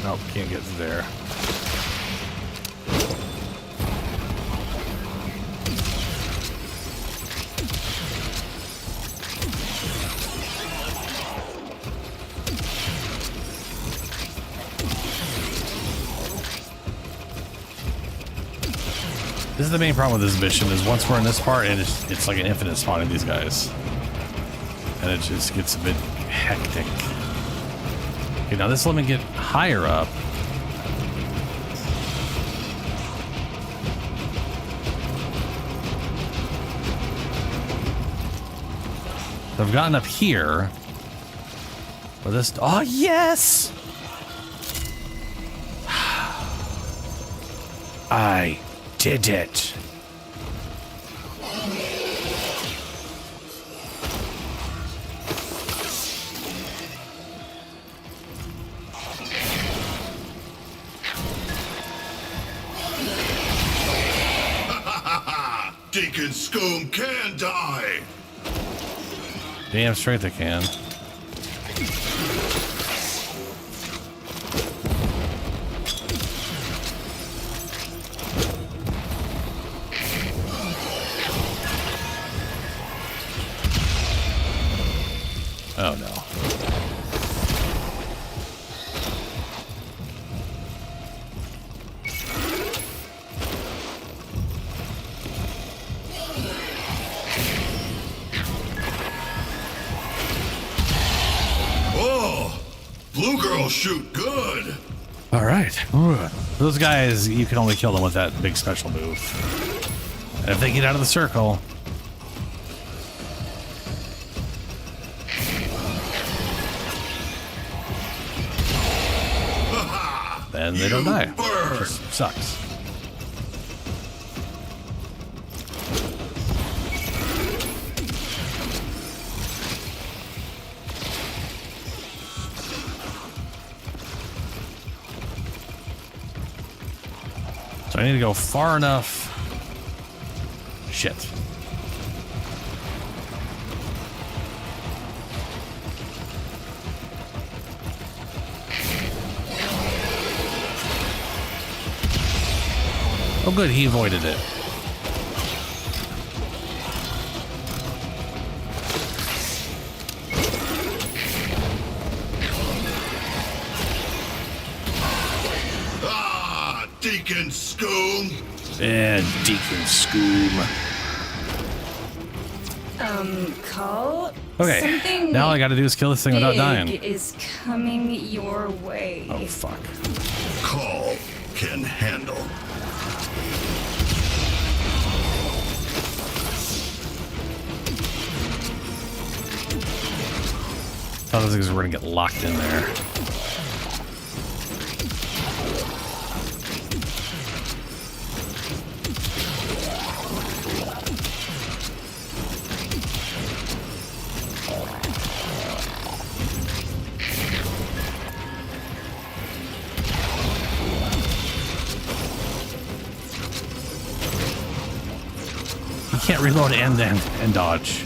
S1: Nope, can't get there. This is the main problem with this mission, is once we're in this part, and it's like an infinite spawning these guys. And it just gets a bit hectic. Okay, now this let me get higher up. So I've gotten up here. But this, oh yes! I did it.
S6: Deacon Scum can die.
S1: Damn straight they can. Oh no.
S6: Oh, blue girls shoot good.
S1: All right. Those guys, you can only kill them with that big special move. And if they get out of the circle, then they don't die. Which just sucks. So I need to go far enough. Shit. Oh good, he avoided it.
S6: Ah, Deacon Scum.
S1: And Deacon Scum.
S11: Kahl?
S1: Okay,
S11: Something
S1: now all I gotta do is kill this thing without dying.
S11: big is coming your way.
S1: Oh fuck.
S6: Kahl can handle.
S1: I thought things were gonna get locked in there. You can't reload and dodge.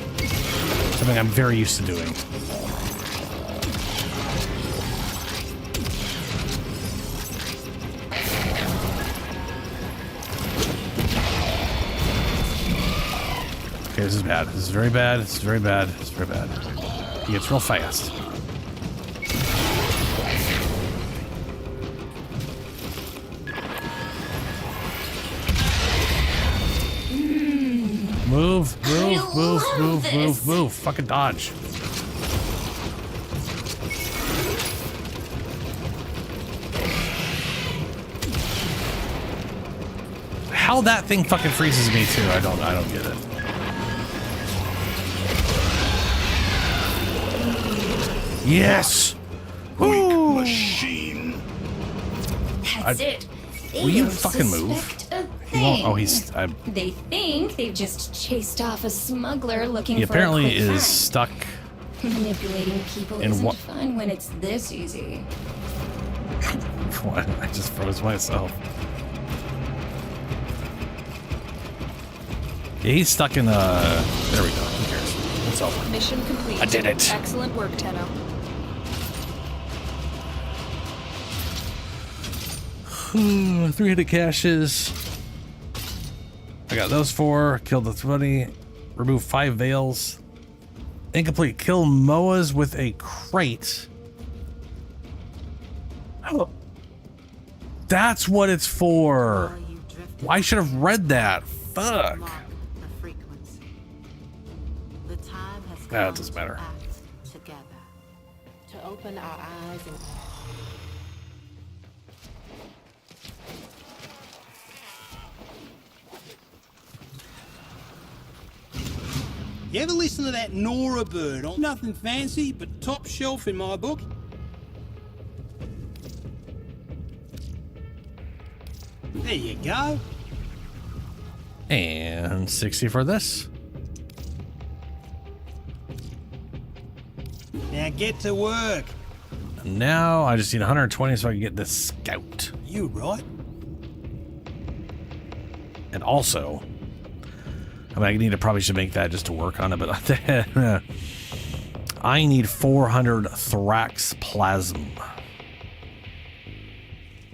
S1: Something I'm very used to doing. Okay, this is bad. This is very bad. This is very bad. This is very bad. He gets real fast. Move, move. Fucking dodge. How that thing fucking freezes me too, I don't get it. Yes!
S6: Weak machine.
S11: That's it. They
S1: Will you
S11: don't
S1: fucking move?
S11: suspect a
S1: He won't.
S11: thing.
S1: Oh, he's.
S11: They think they've just chased off a smuggler looking
S1: He
S11: for
S1: apparently
S11: a quick
S1: is
S11: hack.
S1: stuck.
S11: Manipulating people
S1: in
S11: isn't
S1: what?
S11: fun when it's this easy.
S1: What? I just froze myself. Yeah, he's stuck in there we go. Who cares? It's over.
S13: Mission complete.
S1: I did it.
S13: Excellent work, Tenno.
S1: Three-hit caches. I got those 4. Killed the 20. Remove 5 veils. Incomplete. Kill Moas with a crate. Oh. That's what it's for. Why should I have read that? Fuck.
S8: Mark the frequency. The time has come
S1: That doesn't matter.
S8: to act together. To open our eyes and
S10: You ever listen to that Nora bird? Nothing fancy, but top shelf in my book. There you go.
S1: And 60 for this.
S10: Now get to work.
S1: And now I just need 120 so I can get this scout.
S10: You right?
S1: And also, I mean, I need to probably should make that just to work on it, but I need 400 Thrax Plasm.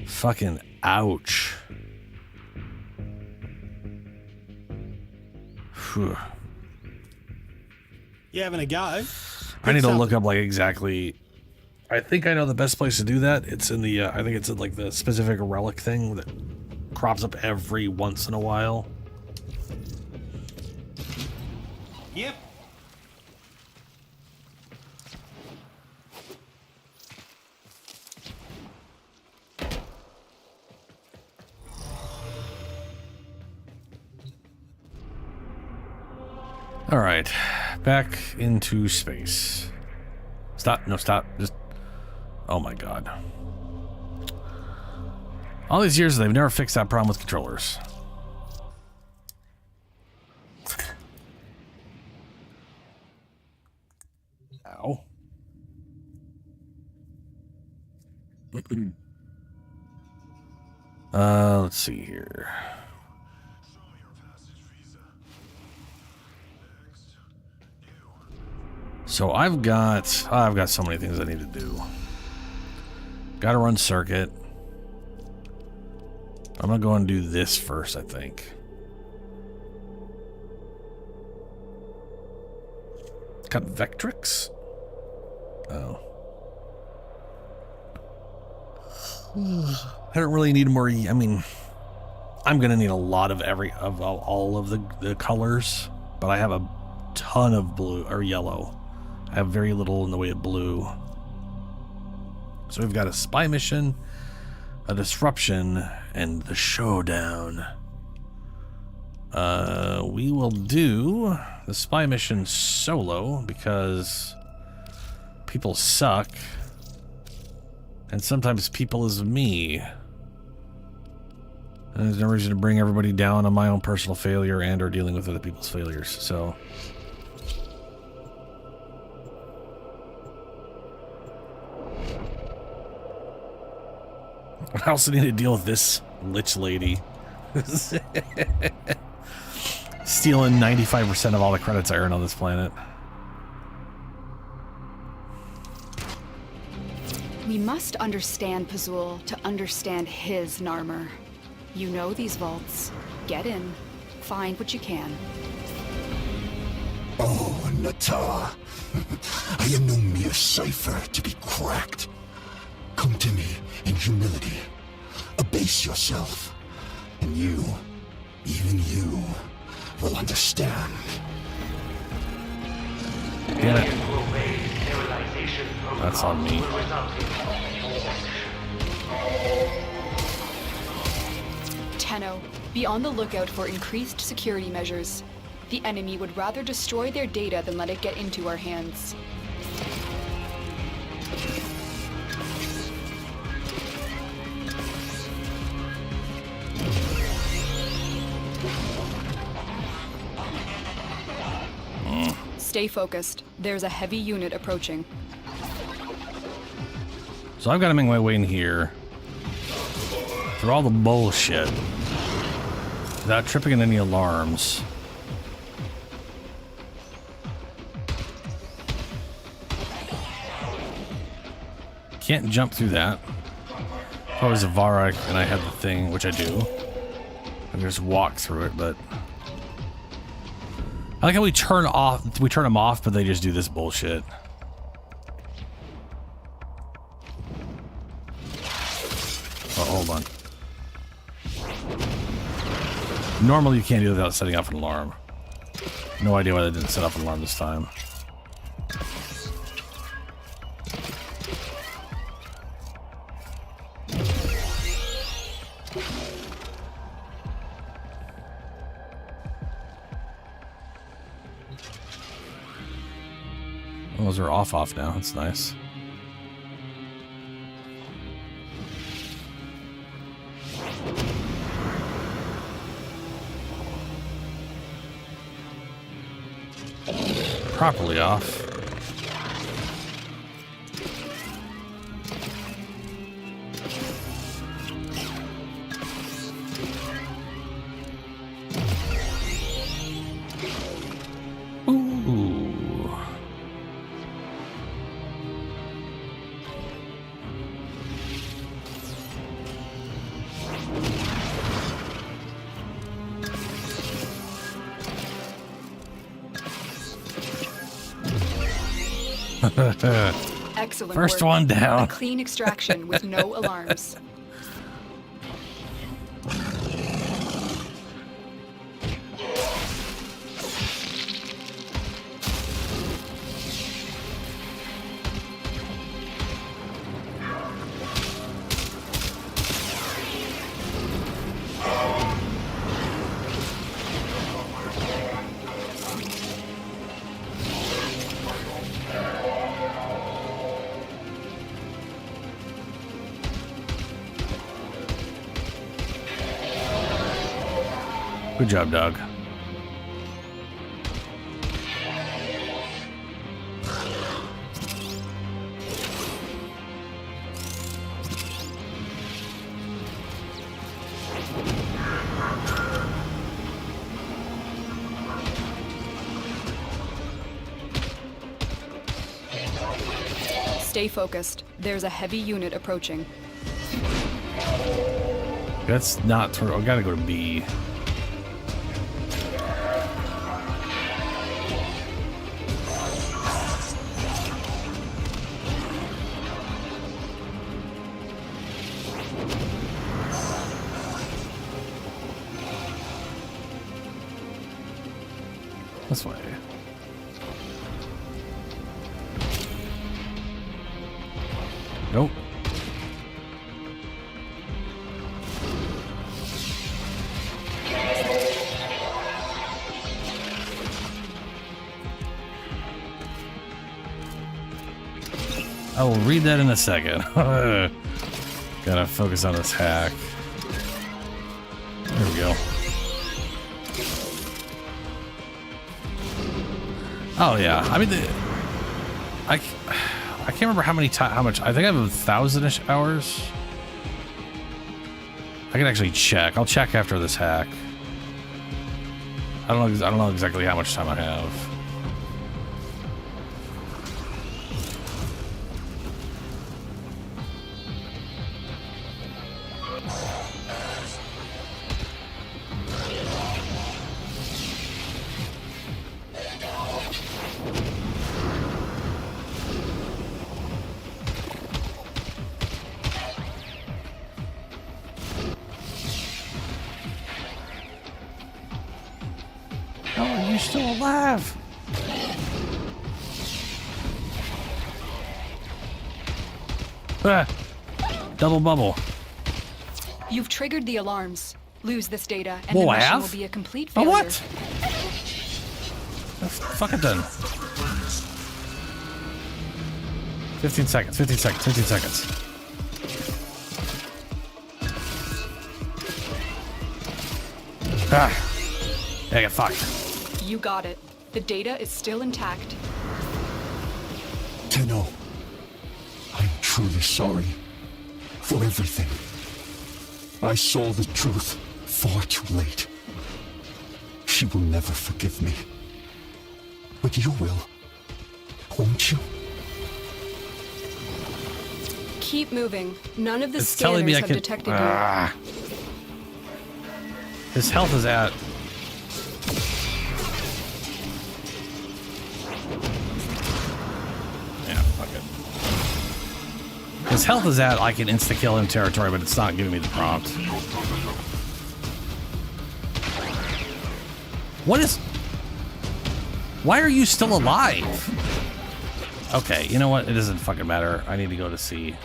S1: Fucking ouch. Whew.
S10: You having a go?
S1: I need to look up like exactly. I think I know the best place to do that. It's in the. I think it's in like the specific relic thing that crops up every once in a while.
S10: Yep.
S1: All right, back into space. Stop! No, stop! Just. Oh my god! All these years, they've never fixed that problem with controllers. Ow. Let's see here. So I've got so many things I need to do. Got to run circuit. I'm gonna go and do this first, I think. Got Vectrix? Oh. I don't really need more. I mean, I'm gonna need a lot of all of the colors, but I have a ton of blue or yellow. I have very little in the way of blue. So we've got a spy mission, a disruption, and the showdown. We will do the spy mission solo because people suck. And sometimes people is me. And there's no reason to bring everybody down on my own personal failure and or dealing with other people's failures. So I also need to deal with this lich lady. Stealing 95% of all the credits I earn on this planet.
S13: We must understand Pazul to understand his Narmer. You know these vaults. Get in. Find what you can.
S6: Oh, Natar. I am no mere cipher to be cracked. Come to me in humility. Abase yourself. And you, even you, will understand.
S1: Damn it. That's on me.
S13: Tenno, be on the lookout for increased security measures. The enemy would rather destroy their data than let it get into our hands. Stay focused. There's a heavy unit approaching.
S1: So I've got to make my way in here through all the bullshit without tripping in any alarms. Can't jump through that. If I was a Varrock and I had the thing, which I do, I can just walk through it, but I like how we turn them off, but they just do this bullshit. Oh, hold on. Normally you can't do it without setting off an alarm. No idea why they didn't set off an alarm this time. Oh, those are off now. That's nice. Properly off. Ooh.
S13: Excellent
S1: First
S13: work.
S1: one down.
S13: A clean extraction with no alarms.
S1: Good job, dog.
S13: Stay focused. There's a heavy unit approaching.
S1: That's not. I gotta go to B. This way. Nope. I will read that in a second. Gotta focus on this hack. There we go. Oh yeah, I mean, I can't remember how much. I think I have 1,000-ish hours. I can actually check. I'll check after this hack. I don't know exactly how much time I have. Still alive. Ah, double bubble.
S13: You've triggered the alarms. Lose this data, and
S1: Whoa,
S13: the
S1: I
S13: mission
S1: have?
S13: will be a complete
S1: Oh,
S13: failure.
S1: what? Fuck it then. 15 seconds, 15 seconds, 15 seconds. Ah. Yeah, I got fucked.
S13: You got it. The data is still intact.
S6: Tenno, I'm truly sorry for everything. I saw the truth far too late. She will never forgive me. But you will, won't you?
S13: Keep moving. None of the
S1: It's telling me
S13: scanners
S1: I
S13: have
S1: can.
S13: detected you.
S1: His health is at. Yeah, fuck it. His health is at I can insta kill him territory, but it's not giving me the prompt. What is... Why are you still alive? Okay, you know what? It doesn't fucking matter. I need to go to sea.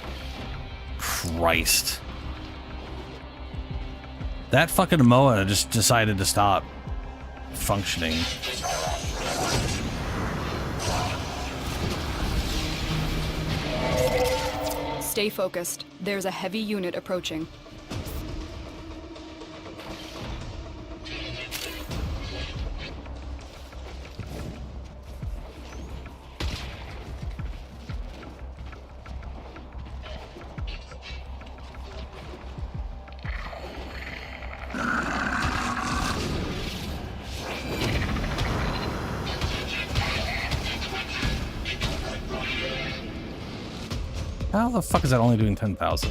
S1: Christ. That fucking Moa just decided to stop functioning.
S13: Stay focused. There's a heavy unit approaching.
S1: How the fuck is that only doing 10,000?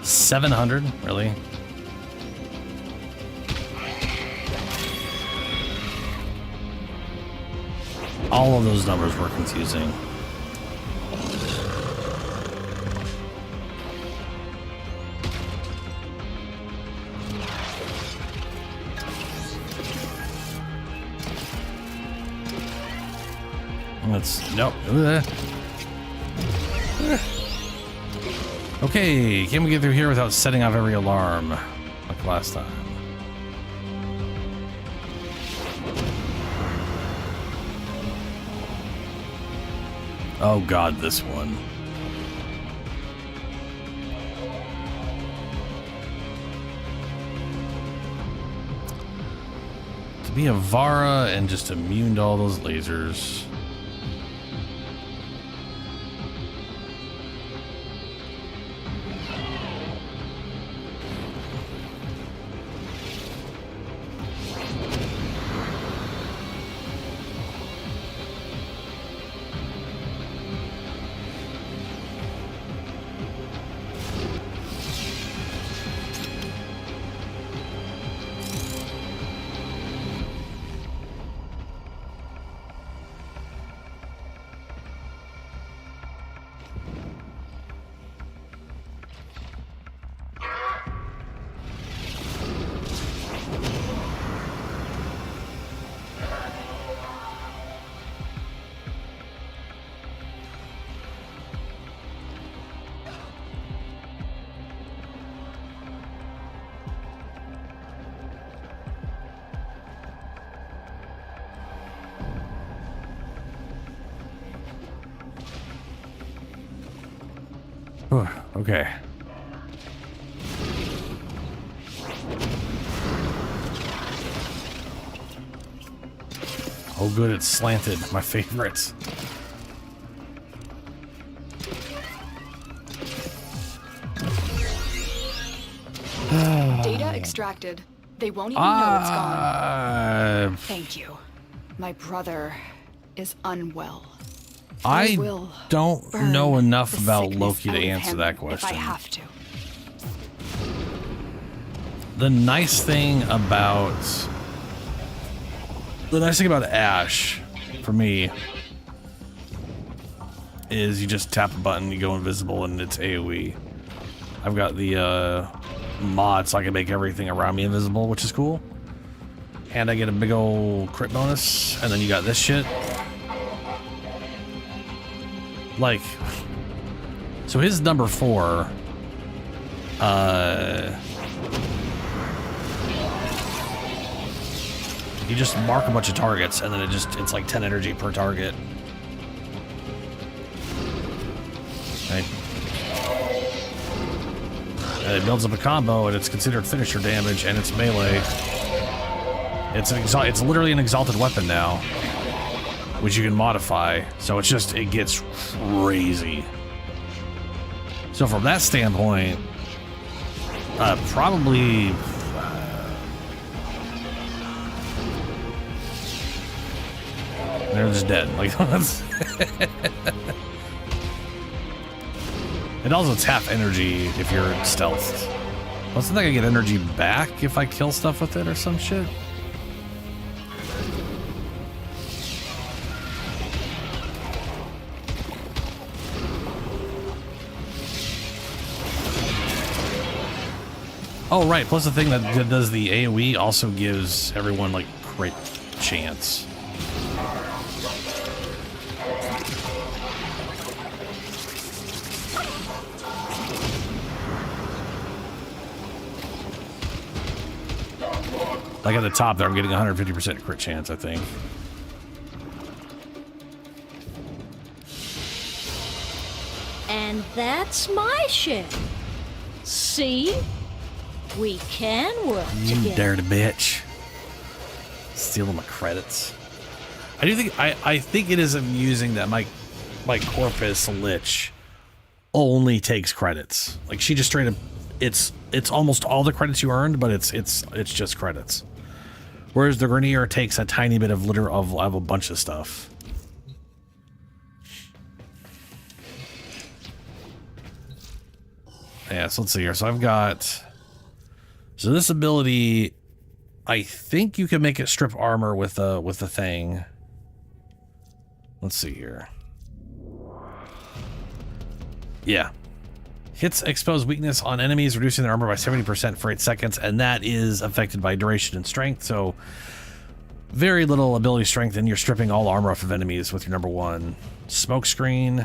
S1: $700? Really? All of those numbers were confusing. Nope. Okay, can we get through here without setting off every alarm like last time? Oh god, this one. To be a Vara and just immune to all those lasers. Okay. Oh good, it's slanted. My favorites.
S13: Data extracted. They won't even know it's gone. Thank you. My brother is unwell.
S1: I don't know enough about
S13: sickness
S1: Loki to
S13: out of
S1: answer
S13: him
S1: that question.
S13: If I have to.
S1: The nice thing about Ash, for me, is you just tap a button, you go invisible, and it's AoE. I've got the mod so I can make everything around me invisible, which is cool. And I get a big old crit bonus, and then you got this shit. Like, so his number 4, you just mark a bunch of targets, and then it's like 10 energy per target. Right? And it builds up a combo, and it's considered finisher damage, and it's melee. It's literally an exalted weapon now, which you can modify. So it gets crazy. So from that standpoint, probably. They're just dead. Like, it also it's half energy if you're stealthed. Plus, I think I get energy back if I kill stuff with it or some shit. Oh, right. Plus the thing that does the AoE also gives everyone, like, crit chance. Like at the top there, I'm getting 150% crit chance, I think.
S14: And that's my share. See? We can work
S1: You
S14: together.
S1: dirty bitch. Stealing my credits. I do think I think it is amusing that my Corpus Lich only takes credits. Like she just straight up it's almost all the credits you earned, but it's just credits. Whereas the Grenier takes a tiny bit of of a bunch of stuff. Yeah, so let's see here. So I've got... So this ability, I think you can make it strip armor with the thing. Let's see here. Yeah. Hits expose weakness on enemies, reducing their armor by 70% for 8 seconds, and that is affected by duration and strength, so very little ability strength, and you're stripping all armor off of enemies with your number 1. Smoke screen.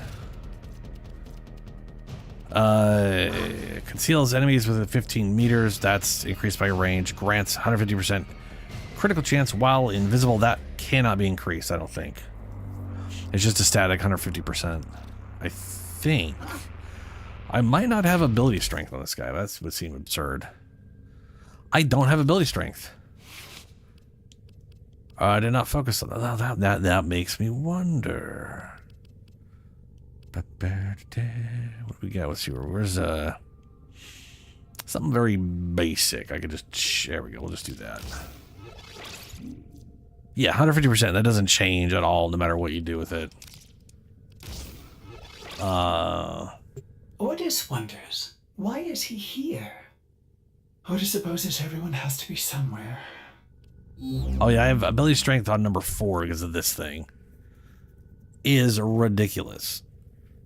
S1: Conceals enemies within 15 meters. That's increased by range. Grants 150% critical chance while invisible. That cannot be increased, I don't think. It's just a static 150%. I think. I might not have ability strength on this guy. That would seem absurd. I don't have ability strength. I did not focus on that. That makes me wonder. What do we got? Let's see. Where's something very basic. I could just... There we go. We'll just do that. Yeah, 150%. That doesn't change at all, no matter what you do with it.
S9: Ordis wonders, why is he here? Ordis supposes everyone has to be somewhere.
S1: Oh yeah, I have ability strength on number 4 because of this thing. Is ridiculous.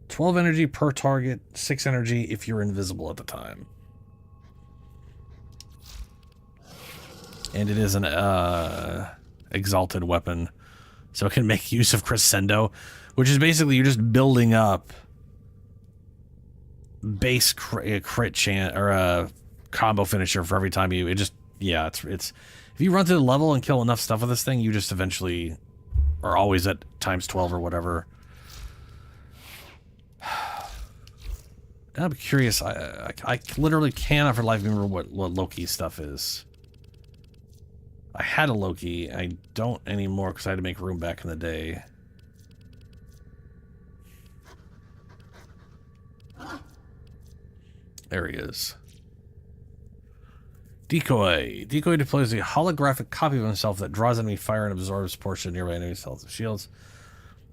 S1: 12 energy per target, 6 energy if you're invisible at the time. And it is an exalted weapon, so it can make use of crescendo, which is basically you're just building up base crit chance or a combo finisher for every time you. It's if you run through the level and kill enough stuff with this thing, you just eventually are always at times 12 or whatever. I'm curious. I literally cannot for life remember what Loki's stuff is. I had a Loki. I don't anymore because I had to make room back in the day. There he is. Decoy. Decoy deploys a holographic copy of himself that draws enemy fire and absorbs portion of nearby enemies' health and shields.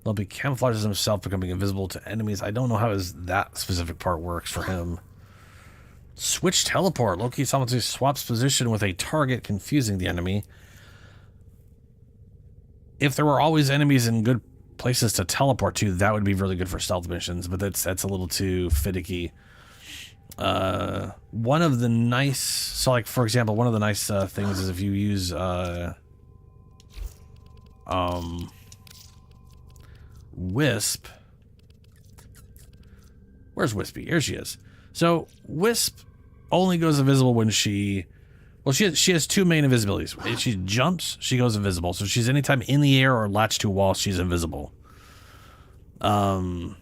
S1: Loki camouflages himself, becoming invisible to enemies. I don't know how that specific part works for him. Switch teleport. Loki simultaneously swaps position with a target, confusing the enemy. If there were always enemies in good places to teleport to, that would be really good for stealth missions, but that's a little too finicky. One of the nice... So, like, for example, one of the nice things is if you use... Wisp. Where's Wispy? Here she is. So Wisp only goes invisible when she... Well, she has 2 main invisibilities. If she jumps, she goes invisible. So she's anytime in the air or latched to a wall, she's invisible. And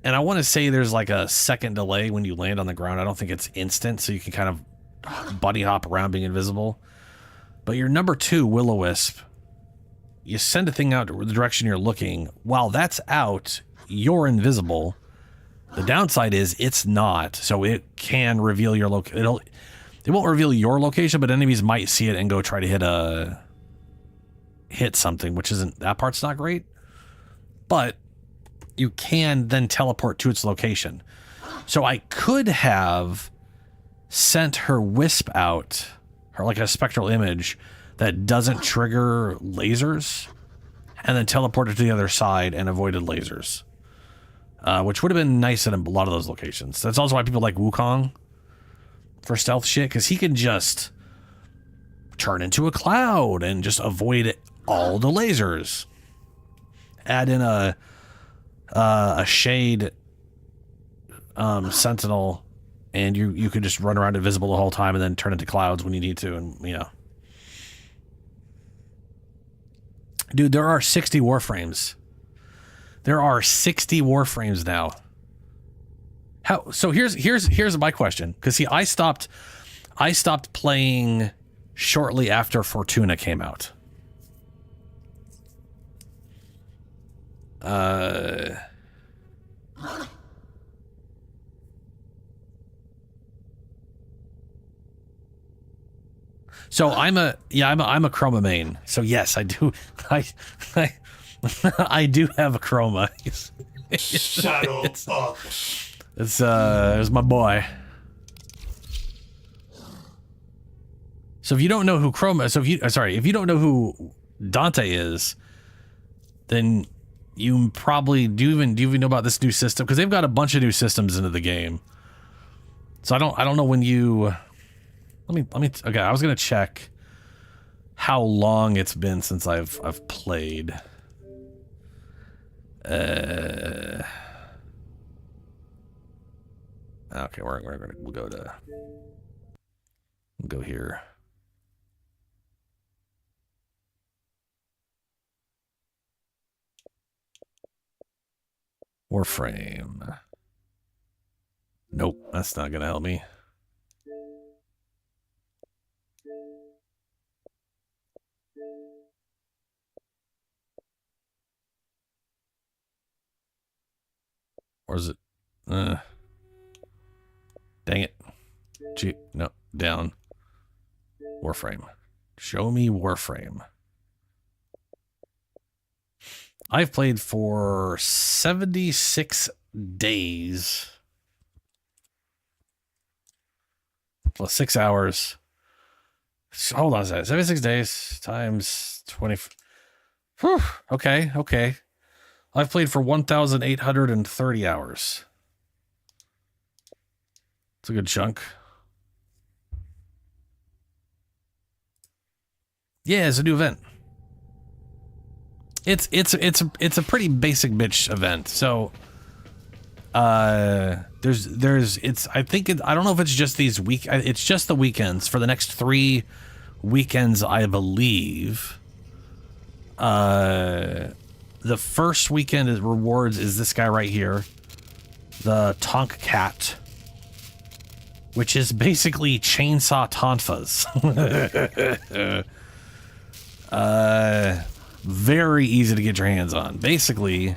S1: I want to say there's like a second delay when you land on the ground. I don't think it's instant, so you can kind of buddy hop around being invisible. But your number 2, Will-O-Wisp, you send a thing out the direction you're looking. While that's out, you're invisible. The downside is it's not, so it can reveal your location. It won't reveal your location, but enemies might see it and go try to hit something, which isn't... That part's not great. But you can then teleport to its location. So I could have sent her Wisp out, or like a spectral image that doesn't trigger lasers, and then teleported to the other side and avoided lasers. Which would have been nice in a lot of those locations. That's also why people like Wukong. for stealth shit because he can just turn into a cloud and just avoid all the lasers. Add in a shade sentinel, and you could just run around invisible the whole time and then turn into clouds when you need to, and you know. Dude, there are 60 Warframes. There are 60 Warframes now. How? So here's my question, because see, I stopped playing shortly after Fortuna came out. So I'm a Chroma main. So yes, I do. I do have a Chroma.
S4: Shadow up.
S1: It's my boy. So if you don't know who Chroma, if you don't know who Dante is, then you probably do you even know about this new system, because they've got a bunch of new systems into the game. So I don't know when you. Let me. Okay, I was gonna check how long it's been since I've played. Okay, we'll go here. Warframe. Nope, that's not gonna help me. Or is it? Dang it. Gee, no, down. Warframe. Show me Warframe. I've played for 76 days. Plus 6 hours. So, hold on a second. 76 days times 20. Whew, okay. I've played for 1,830 hours. It's a good chunk. Yeah, it's a new event. It's a pretty basic bitch event. So I don't know if it's just these it's just the weekends for the next 3 weekends, I believe. The first weekend rewards is this guy right here, the Tonk Cat, which is basically chainsaw tonfas. Very easy to get your hands on. Basically,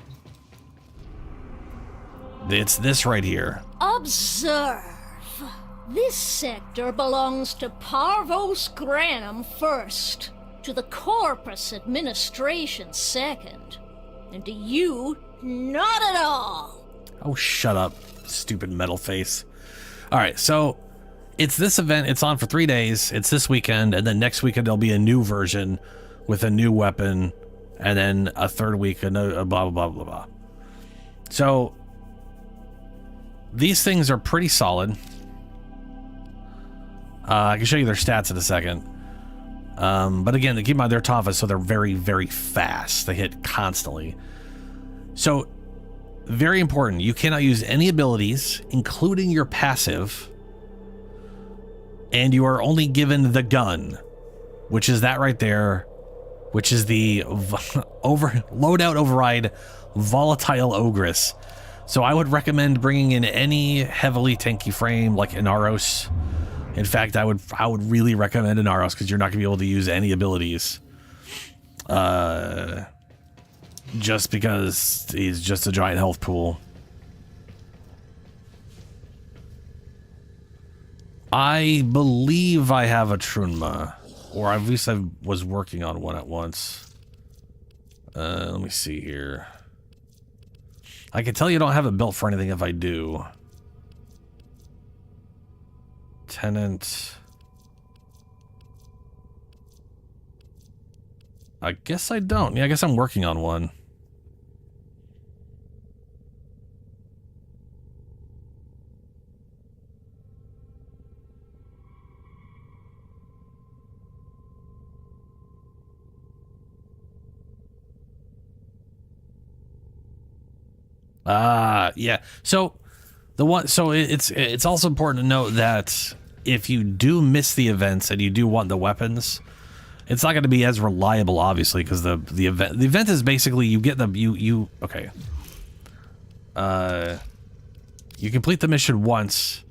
S1: it's this right here.
S14: Observe. This sector belongs to Parvos Granum first, to the Corpus Administration second, and to you, not at all.
S1: Oh, shut up, stupid metal face. All right, so it's this event. It's on for 3 days. It's this weekend, and then next weekend there'll be a new version with a new weapon, and then a third week, blah, blah, blah, blah, blah. So these things are pretty solid. I can show you their stats in a second. But again, keep in mind they're Tonfas, so they're very, very fast. They hit constantly. So, very important. You cannot use any abilities, including your passive. And you are only given the gun, which is that right there, which is the loadout override volatile ogress. So I would recommend bringing in any heavily tanky frame like Inaros. In fact, I would really recommend Inaros because you're not gonna be able to use any abilities. Just because he's just a giant health pool. I believe I have a Trunma, or at least I was working on one at once. Let me see here. I can tell you don't have it built for anything if I do. Tenant. I guess I don't. Yeah, I guess I'm working on one. Yeah. So it's also important to note that if you do miss the events and you do want the weapons, it's not going to be as reliable, obviously, because the event is basically you get the you complete the mission once,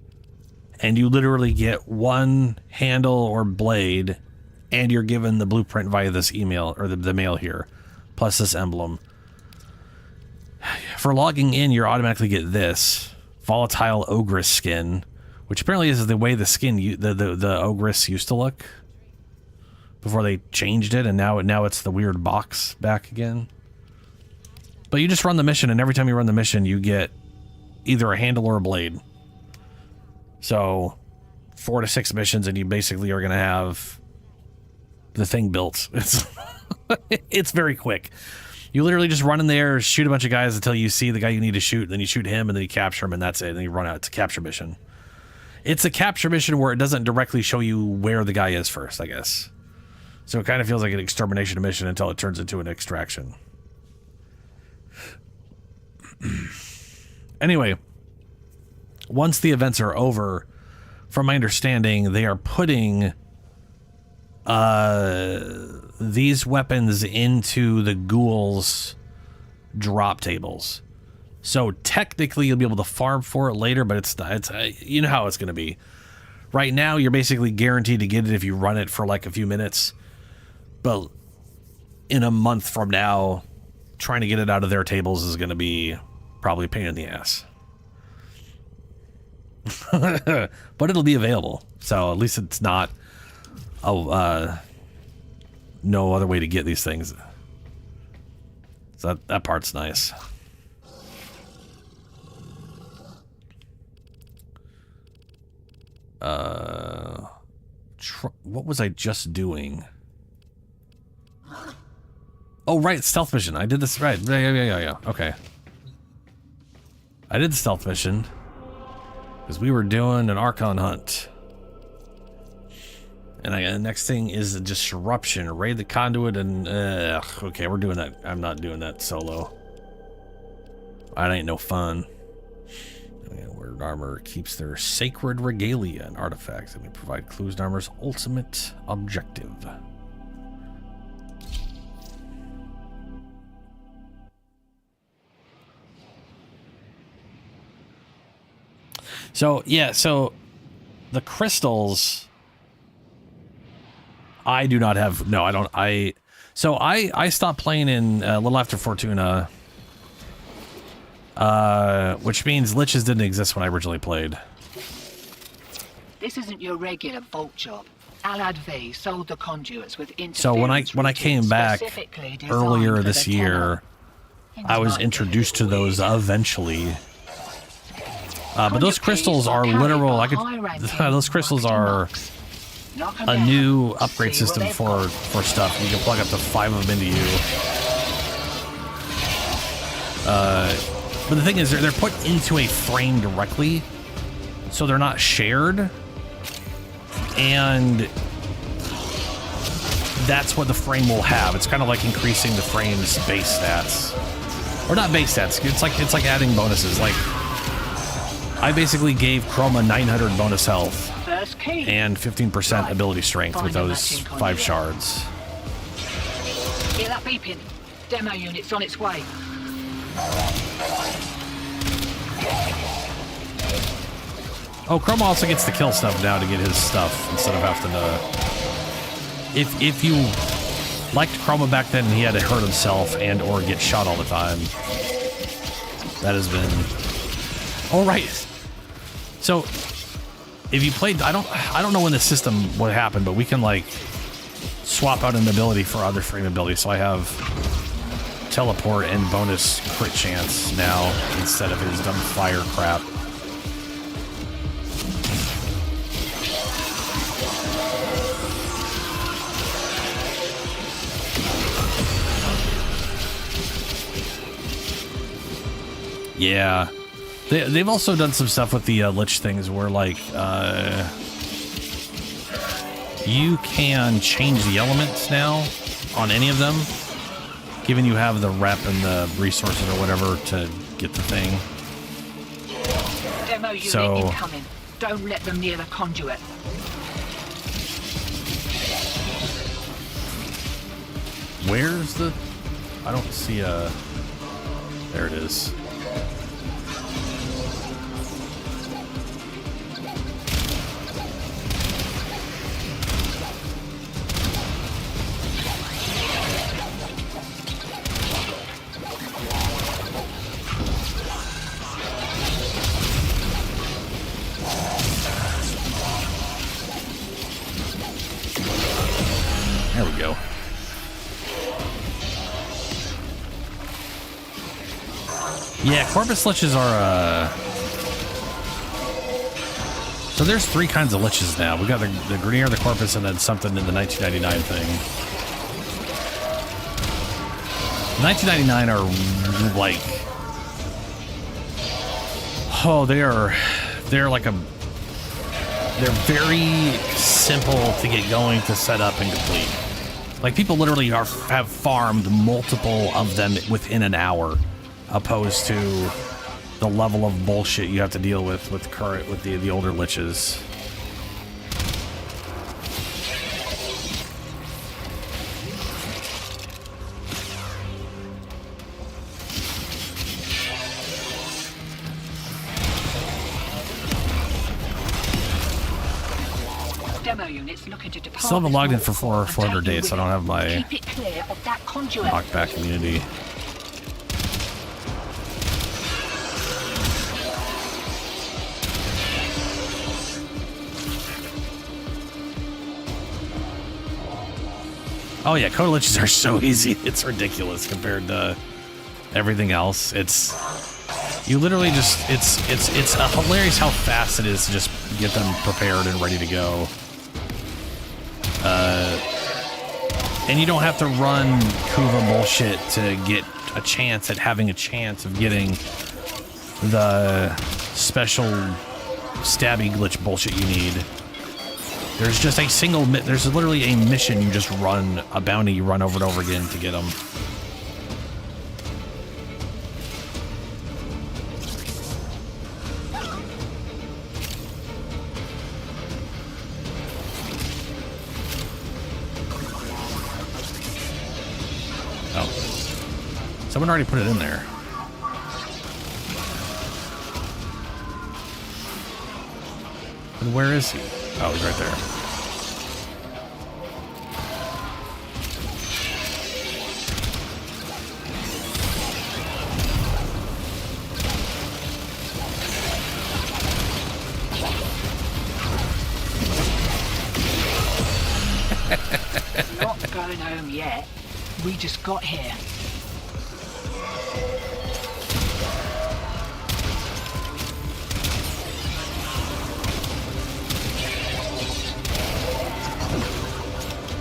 S1: and you literally get one handle or blade, and you're given the blueprint via this email or the mail here, plus this emblem. For logging in, you automatically get this volatile ogress skin, which apparently is the way the skin the ogress used to look before they changed it, and now it's the weird box back again. But you just run the mission, and every time you run the mission, you get either a handle or a blade. So 4 to 6 missions, and you basically are going to have the thing built. It's very quick. You literally just run in there, shoot a bunch of guys until you see the guy you need to shoot, then you shoot him, and then you capture him, and that's it. And then you run out. It's a capture mission. It's a capture mission where it doesn't directly show you where the guy is first, I guess. So it kind of feels like an extermination mission until it turns into an extraction. Anyway, once the events are over, from my understanding, they are putting these weapons into the ghouls' drop tables. So technically you'll be able to farm for it later, but it's not, you know how it's going to be. Right now you're basically guaranteed to get it if you run it for like a few minutes. But in a month from now, trying to get it out of their tables is going to be probably a pain in the ass. But it'll be available. So at least it's not no other way to get these things. So that part's nice. What was I just doing? Oh, right, stealth mission. I did this right. Yeah. Okay. I did the stealth mission because we were doing an Archon hunt. And the next thing is the disruption. Raid the conduit and... okay, we're doing that. I'm not doing that solo. That ain't no fun. Word armor keeps their sacred regalia and artifacts, and they provide clues to armor's ultimate objective. So, yeah, so the crystals... I do not have... No, I don't... So I stopped playing in a little after Fortuna, which means liches didn't exist when I originally played.
S15: This isn't your regular vault job. Alad V sold the conduits with interference.
S1: So when I came back earlier this year, I was introduced to those eventually. But those crystals are literal... those crystals are... a new upgrade system for stuff. You can plug up to 5 of them into you. But the thing is, they're put into a frame directly, so they're not shared. And that's what the frame will have. It's kind of like increasing the frame's base stats. Or not base stats. It's like adding bonuses. Like, I basically gave Chroma 900 bonus health and 15% ability strength with those 5 shards.
S15: Hear that beeping? Demo unit's on its way.
S1: Oh, Chroma also gets to kill stuff now to get his stuff instead of having to... If you liked Chroma back then and he had to hurt himself and or get shot all the time, that has been... Oh, right. So... if you played, I don't know when the system would happen, but we can like swap out an ability for other frame abilities. So I have teleport and bonus crit chance now instead of his dumb fire crap. Yeah. They've also done some stuff with the Lich things where, like, you can change the elements now on any of them, given you have the rep and the resources or whatever to get the thing.
S15: Demo unit
S1: So-
S15: incoming. Don't let them near the conduit.
S1: Where's the... I don't see a... There it is. There we go. Yeah, corpus liches are, So there's 3 kinds of liches now. We got the Grenier, the corpus, and then something in the 1999 thing. 1999 are like... Oh, they're like a... They're very simple to get going, to set up, and complete. Like, people literally have farmed multiple of them within an hour, opposed to the level of bullshit you have to deal with the older liches.
S15: Demo units looking to depart.
S1: Still haven't logged in for 400 days, so I don't have my
S15: Keep it clear of that conduit.
S1: knockback immunity. Oh yeah, Coda liches are so easy. It's ridiculous compared to everything else. It's you literally just it's hilarious how fast it is to just get them prepared and ready to go. And you don't have to run Kuva bullshit to get a chance at having a chance of getting the special stabby glitch bullshit you need. There's just a single, there's literally a mission you just run, a bounty you run over and over again to get them. Oh. Someone already put it in there. And where is he? Oh, he's right there.
S15: Not going home yet. We just got here.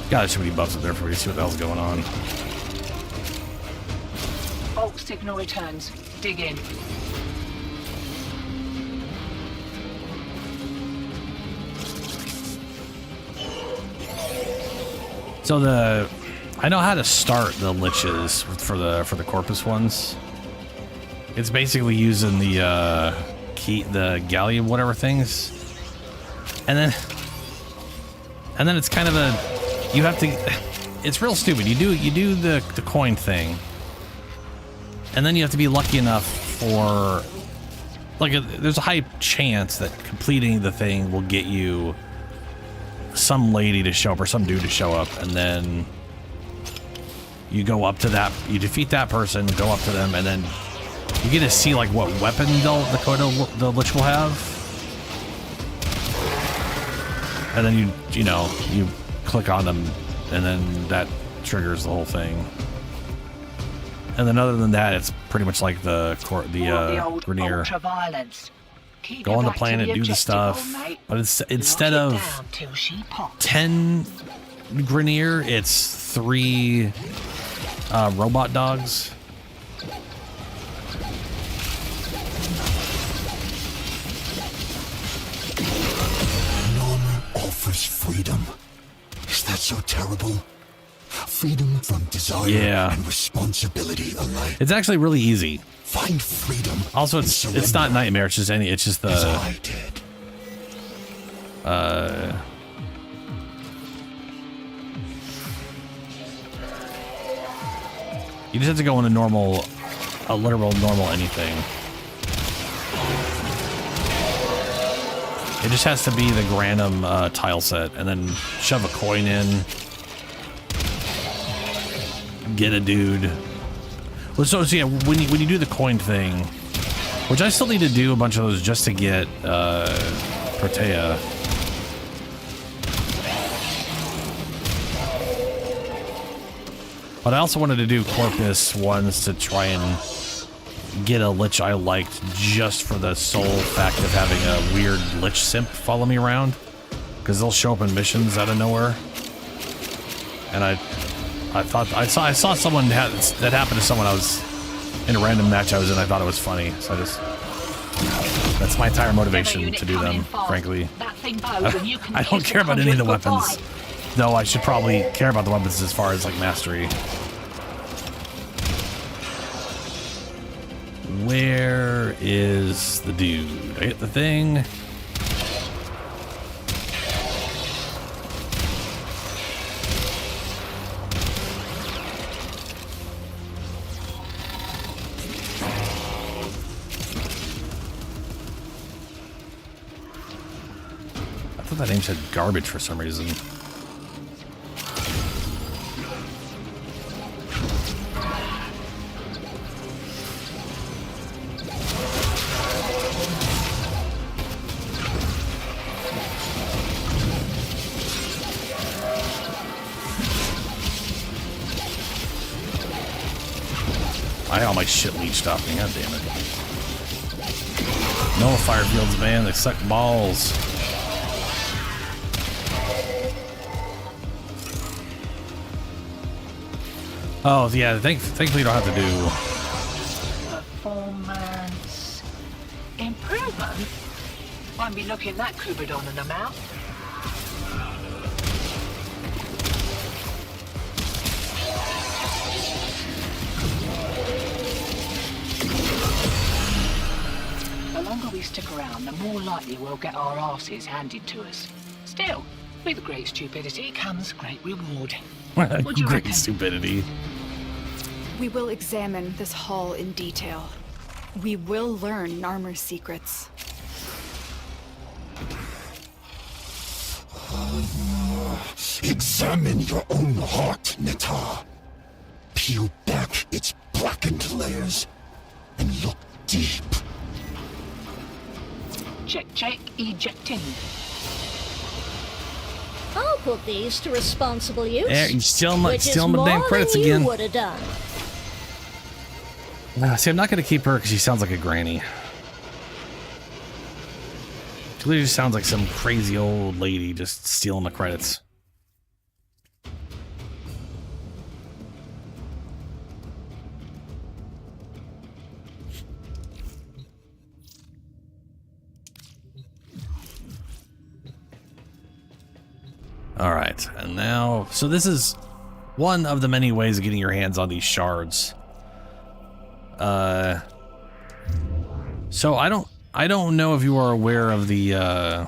S1: God, there's so many buffs up there for me to see what the hell's going on.
S15: Alt signal returns. Dig in.
S1: So I know how to start the liches for the corpus ones. It's basically using the gallium whatever things, and then it's kind of you have to. It's real stupid. You do the coin thing, and then you have to be lucky enough for there's a high chance that completing the thing will get you some lady to show up or some dude to show up, and then you go up to that, you defeat that person, go up to them, and then you get to see like what weapon the lich will have, and then you click on them, and then that triggers the whole thing. And then other than that, it's pretty much like the Grenier. Go on the planet, do the stuff, but instead of 10 Grenier, it's 3 robot dogs.
S6: None offers freedom. Is that so terrible? Freedom from desire and responsibility alike.
S1: It's actually really easy.
S6: Find freedom.
S1: Also, it's not nightmare. It's just it's just the.
S6: As I did.
S1: You just have to go in a literal normal anything. It just has to be the random tile set, and then shove a coin in. Get a dude. Well, so yeah, when you do the coin thing, which I still need to do a bunch of those just to get Protea. But I also wanted to do Corpus ones to try and get a Lich I liked just for the sole fact of having a weird Lich simp follow me around. Because they'll show up in missions out of nowhere. And I thought I saw someone that happened to someone I was in a random match I was in. I thought it was funny, so that's my entire motivation to do them, frankly. I don't care about any of the weapons. Though I should probably care about the weapons as far as like mastery. Where is the dude? I hit the thing. I thought that name said garbage for some reason. I had all my shit leached off me, god damn it. No fire fields, man, they suck balls. Oh, yeah, thankfully you don't have to do...
S15: Performance... improvement? Won't be looking that Cupidon in the mouth. The longer we stick around, the more likely we'll get our asses handed to us. Still, with great stupidity comes great reward. What do you
S1: Great
S15: reckon?
S1: stupidity.
S13: We will examine this hall in detail. We will learn Narmer's secrets.
S6: Examine your own heart, Nita. Peel back its blackened layers and look deep.
S15: Check, ejecting.
S14: I'll put these to responsible use.
S1: Yeah, you steal my
S14: which is
S1: damn
S14: more
S1: credits
S14: than
S1: again.
S14: You would have done.
S1: See, I'm not gonna keep her because she sounds like a granny. She literally just sounds like some crazy old lady just stealing the credits. All right, and now, so this is one of the many ways of getting your hands on these shards. So I don't know if you are aware of the, I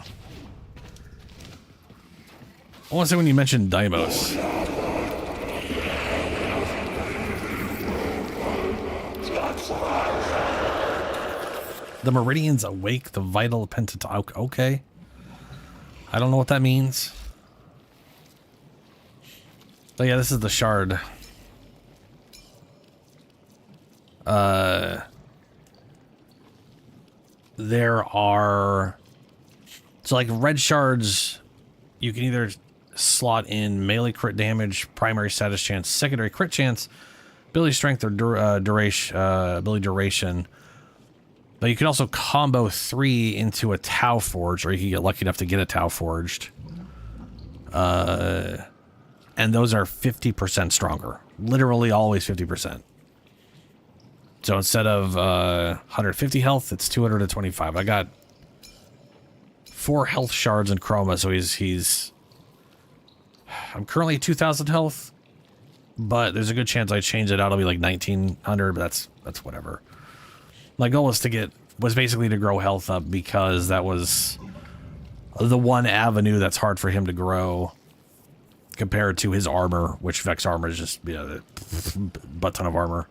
S1: want to say when you mentioned Deimos. The Meridians awake the vital pentatonic. Okay. I don't know what that means. But yeah, this is the shard. There are... So like red shards, you can either slot in melee crit damage, primary status chance, secondary crit chance, ability strength, or ability duration. But you can also combo 3 into a Tau Forged, or you can get lucky enough to get a Tau Forged. And those are 50% stronger. Literally always 50%. So instead of 150 health, it's 225. I got 4 health shards in Chroma, so he's... I'm currently 2,000 health, but there's a good chance I change it out. It'll be like 1,900, but that's whatever. My goal was basically to grow health up because that was the one avenue that's hard for him to grow compared to his armor, which Vex armor is just, you know, a butt ton of armor.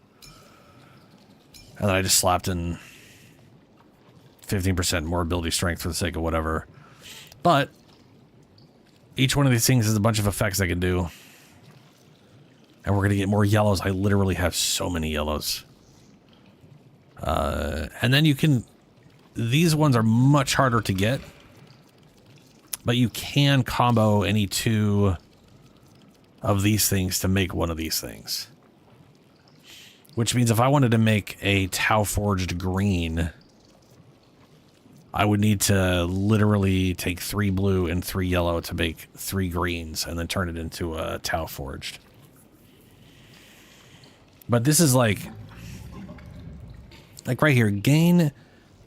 S1: And then I just slapped in 15% more ability strength for the sake of whatever. But each one of these things has a bunch of effects I can do. And we're going to get more yellows. I literally have so many yellows. And then you can... These ones are much harder to get. But you can combo any two of these things to make one of these things. Which means if I wanted to make a Tau Forged green, I would need to literally take 3 blue and 3 yellow to make 3 greens and then turn it into a Tau Forged. But this is like right here, gain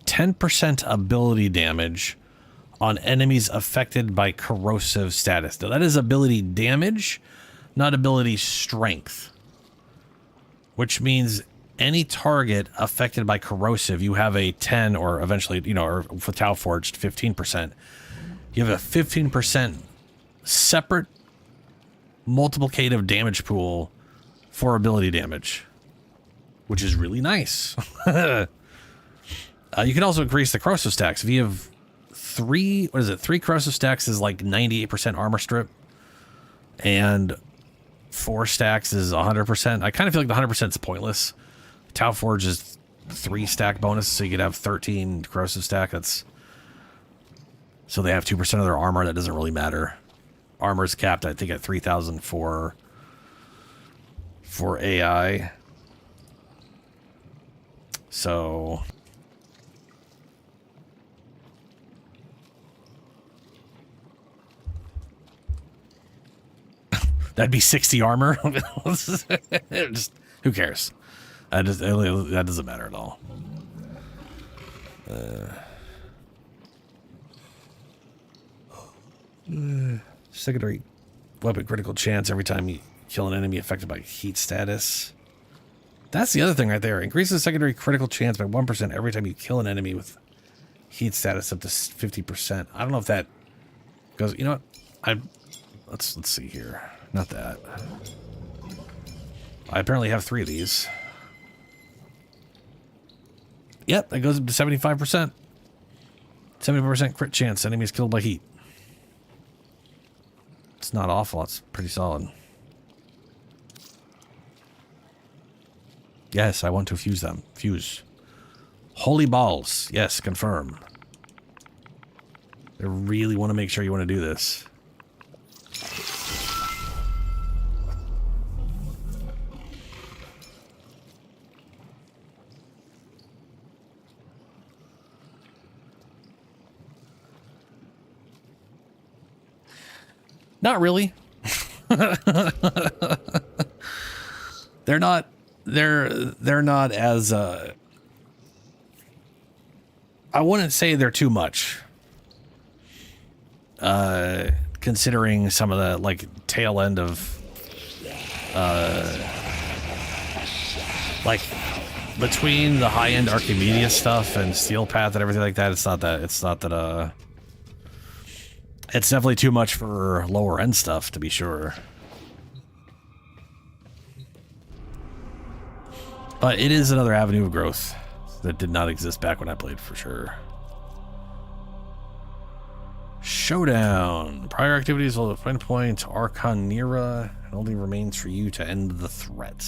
S1: 10% ability damage on enemies affected by corrosive status. Now that is ability damage, not ability strength. Which means any target affected by corrosive, you have a 10 or eventually, you know, or for Tau Forged, 15%. You have a 15% separate multiplicative damage pool for ability damage, which is really nice. You can also increase the corrosive stacks. If you have 3 corrosive stacks is like 98% armor strip, and 4 stacks is 100%. I kind of feel like the 100% is pointless. Tau Forge is 3 stack bonus, so you could have 13 corrosive stack. That's so they have 2% of their armor. That doesn't really matter. Armor is capped, I think, at 3,000 for AI. So that'd be 60 armor. Just who cares? That doesn't matter at all. Secondary weapon critical chance every time you kill an enemy affected by heat status. That's the other thing right there. Increases secondary critical chance by 1% every time you kill an enemy with heat status up to 50%. I don't know if that goes. You know what? Let's see here. Not that. I apparently have 3 of these. Yep, that goes up to 75%. 75% crit chance. Enemy is killed by heat. It's not awful. It's pretty solid. Yes, I want to fuse them. Fuse. Holy balls. Yes, confirm. I really want to make sure you want to do this. Not really. They're not as I wouldn't say they're too much. Considering some of the like tail end of like between the high end Archimedea stuff and Steel Path and everything like that, it's not that it's definitely too much for lower end stuff, to be sure. But it is another avenue of growth that did not exist back when I played, for sure. Showdown. Prior activities will find a point. Archimedea. It only remains for you to end the threat.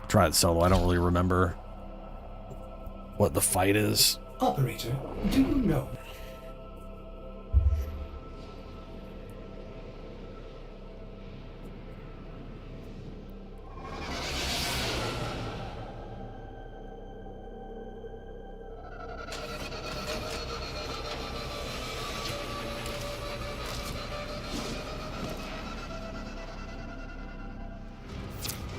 S1: Try it solo. I don't really remember what the fight is.
S9: Operator, do you know?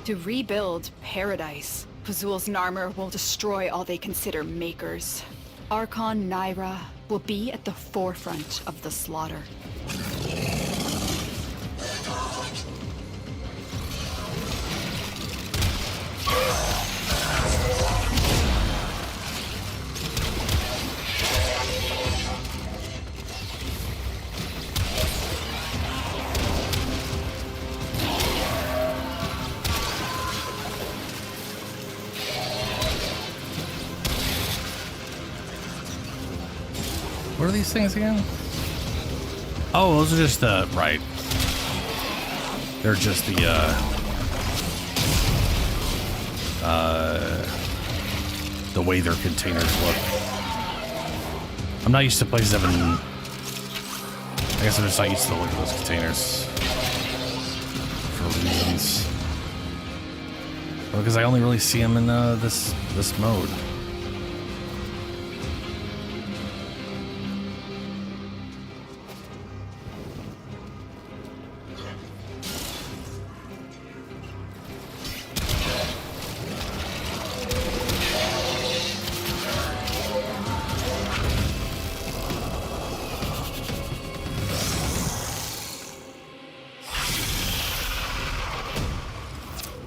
S13: To rebuild Paradise, Pazul's Narmer will destroy all they consider makers. Archon Naira will be at the forefront of the slaughter.
S1: What are these things again? Oh, those are just the right. They're just the way their containers look. I'm not used to places having. I guess I'm just not used to the look of those containers for reasons. Well, because I only really see them in this mode.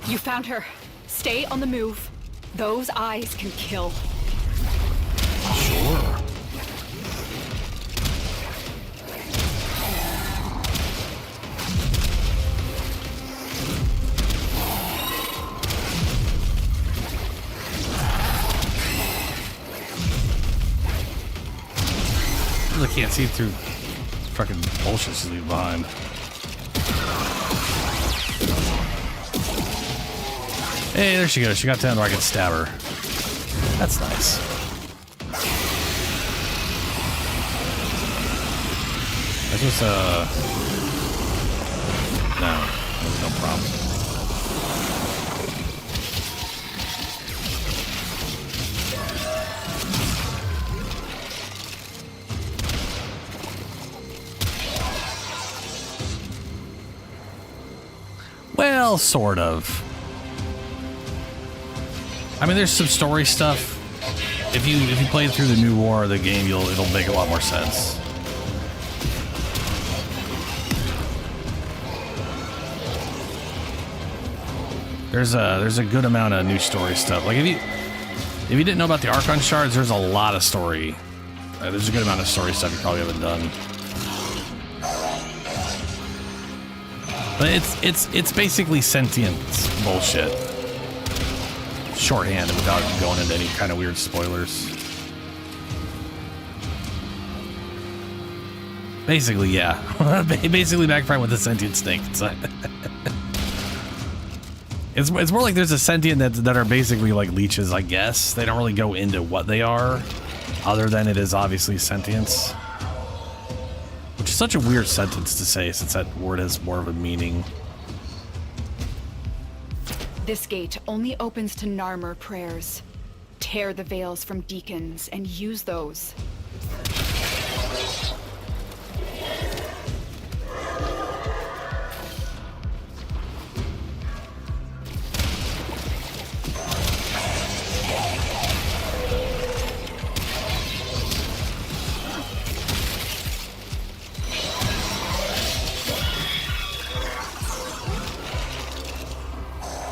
S13: You found her. Stay on the move. Those eyes can kill.
S1: Sure. I can't see through fucking bullshit she's leaving behind. Hey, there she goes. She got down where I can stab her. That's nice. That's just, no problem. Well, sort of. I mean, there's some story stuff. If you play through the new war of the game, it'll make a lot more sense. There's a good amount of new story stuff. Like if you didn't know about the Archon shards, there's a lot of story. There's a good amount of story stuff you probably haven't done. But it's basically sentience bullshit. Shorthand without going into any kind of weird spoilers. Basically, yeah. Basically backfiring with the sentient snake inside. It's more like there's a sentient that are basically like leeches, I guess. They don't really go into what they are, other than it is obviously sentience. Which is such a weird sentence to say, since that word has more of a meaning.
S13: This gate only opens to Narmer prayers. Tear the veils from deacons and use those.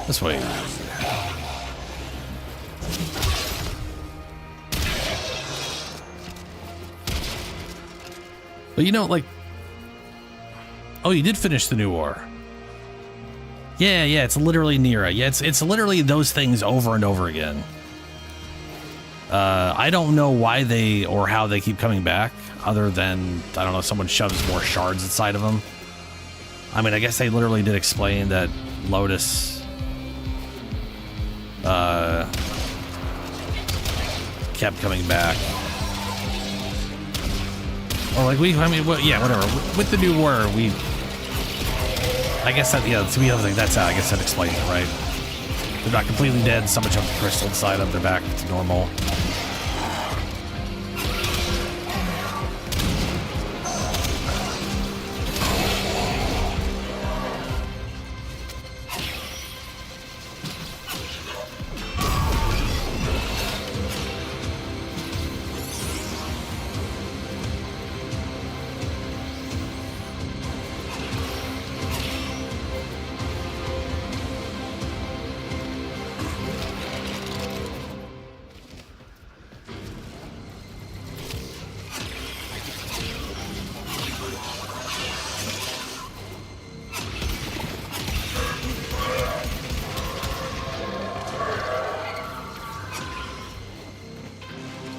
S1: This way. But you know, like... Oh, you did finish the new war. Yeah, it's literally Nira. Yeah, it's literally those things over and over again. I don't know why they or how they keep coming back, other than, I don't know, someone shoves more shards inside of them. I mean, I guess they literally did explain that Lotus... kept coming back. Or like yeah, whatever. With the new war, I guess that, yeah, to be honest, like, that's how, I guess that explains it, right? They're not completely dead, someone jumped the crystal inside them, they're back to normal.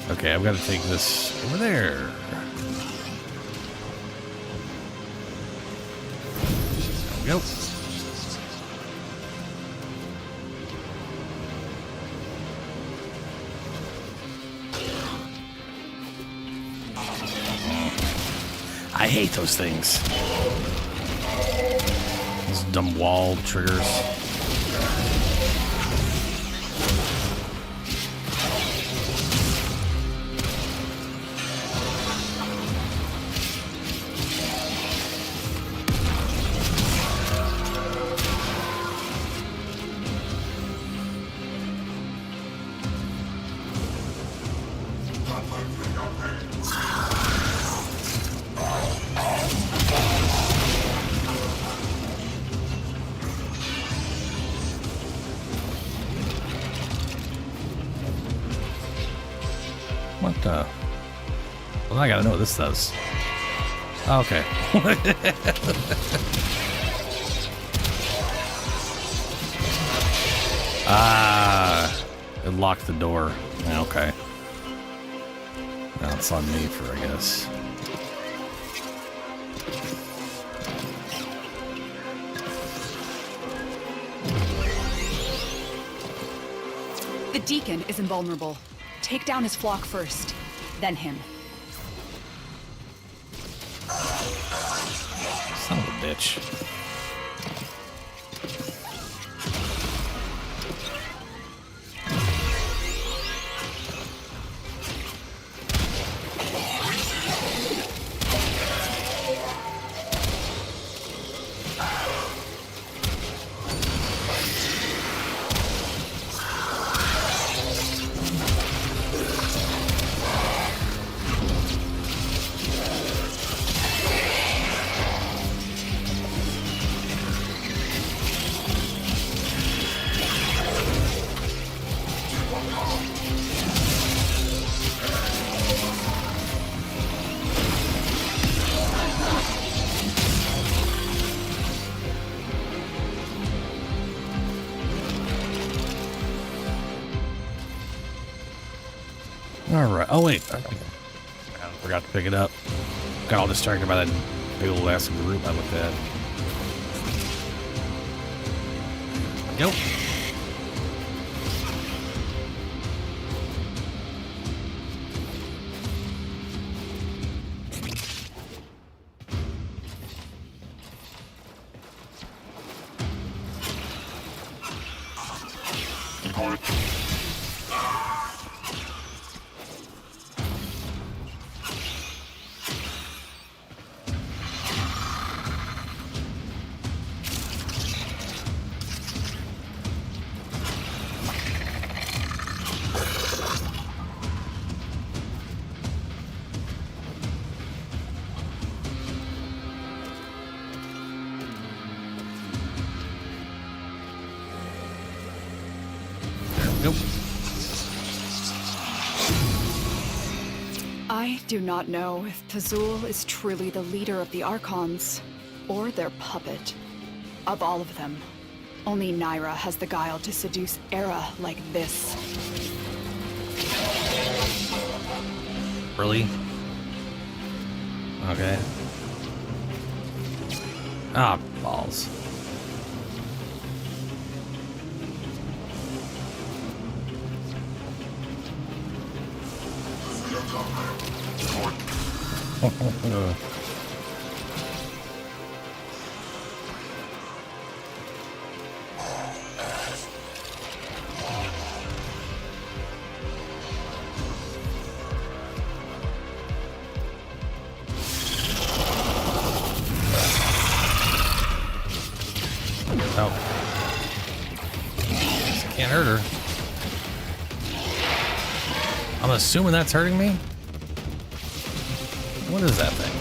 S1: Okay, I've got to take this over there. Go. I hate those things. Those dumb wall triggers. What the? Well, I gotta know what this does. Okay. It locked the door. Okay. Now it's on me for, I guess.
S13: The Deacon is invulnerable. Take down his flock first, then him.
S1: Son of a bitch. Alright. Oh, wait. I forgot to pick it up. Got all distracted by that big old ass group I looked at. Go.
S13: I do not know if Pazul is truly the leader of the Archons, or their puppet. Of all of them, only Naira has the guile to seduce Era like this.
S1: Really? Okay. Ah, balls. Oh. Can't hurt her. I'm assuming that's hurting me? What is that thing?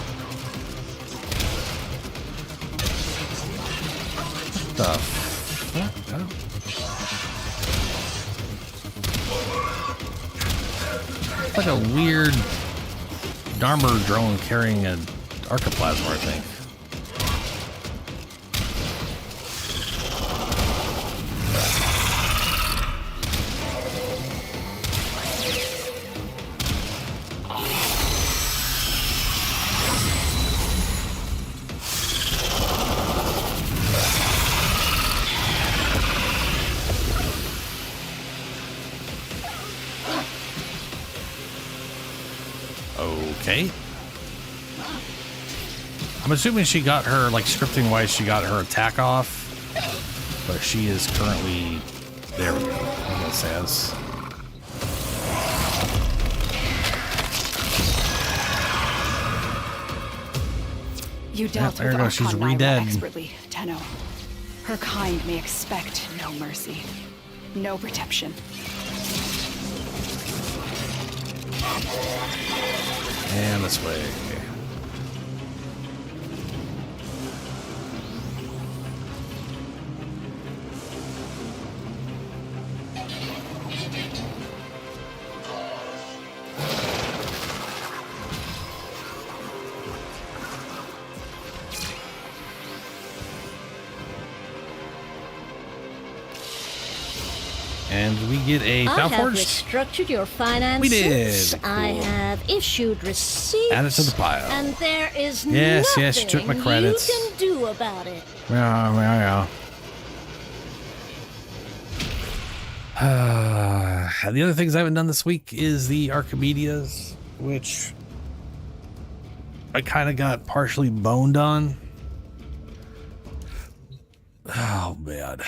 S1: What the fuck? It's like a weird Dharma drone carrying an archiplasma, I think. Okay. I'm assuming she got her, like, scripting-wise, she got her attack off. But she is currently... There we go. I'm gonna say this.
S13: You dealt
S1: there
S13: with
S1: you go. She's
S13: Archon Naira
S1: re-dead.
S13: expertly, Tenno. Her kind may expect no mercy, no redemption.
S1: And this way. And we get a
S14: I have
S1: Forged.
S14: restructured your finances.
S1: We did.
S14: I
S1: Cool.
S14: have issued receipts.
S1: Add it to the pile.
S14: And there is
S1: Yes,
S14: nothing
S1: you took my credits.
S14: you can do about it.
S1: Yeah. The other things I haven't done this week is the Archimedeas, which I kind of got partially boned on. Oh, man.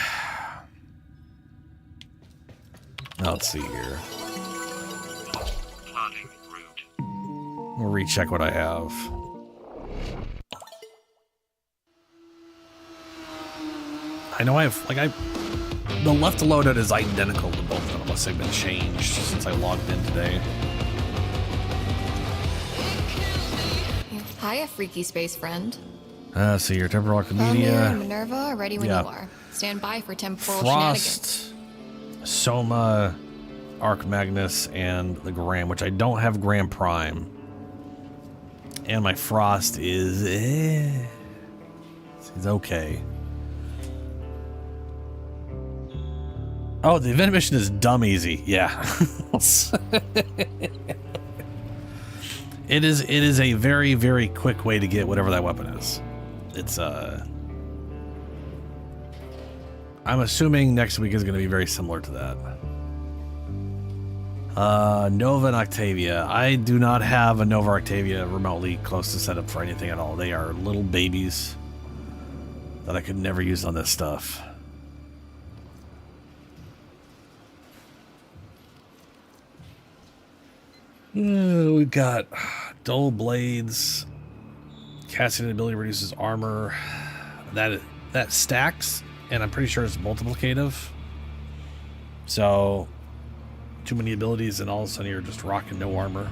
S1: Now, let's see here.
S2: Planting route.
S1: We'll recheck what I have. I know the left loadout is identical to both of them unless they've been changed since I logged in today.
S3: Hiya, freaky space friend.
S1: So your temporal
S3: Palmyra
S1: Archimedia.
S3: and Minerva are ready when
S1: Yeah.
S3: you are. Stand by for temporal shenanigans.
S1: Frost, Soma, Arc Magnus, and the Gram, which I don't have Gram Prime. And my Frost is it's okay. Oh, the event mission is dumb easy. Yeah. It is a very, very quick way to get whatever that weapon is. It's I'm assuming next week is going to be very similar to that. Nova and Octavia. I do not have a Nova Octavia remotely close to set up for anything at all. They are little babies that I could never use on this stuff. We've got dull blades. Casting ability reduces armor. That stacks, and I'm pretty sure it's multiplicative. So, too many abilities, and all of a sudden you're just rocking no armor.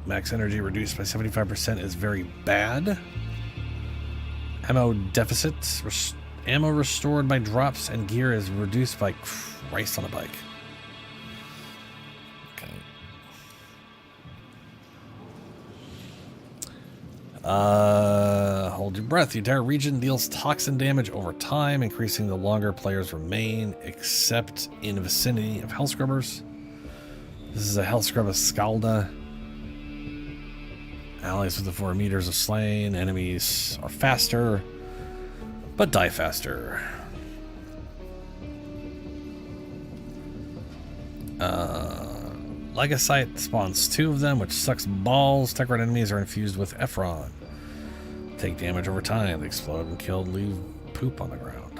S1: Max energy reduced by 75% is very bad. Ammo deficit. Ammo restored by drops and gear is reduced by Christ on a bike. Hold your breath. The entire region deals toxin damage over time, increasing the longer players remain, except in the vicinity of Hell Scrubbers. This is a Hell Scrubber Scalda. Allies with the 4 meters of slain. Enemies are faster, but die faster. Legasite spawns 2 of them, which sucks balls. Techrat enemies are infused with Ephron. Take damage over time. They explode and kill, leave poop on the ground.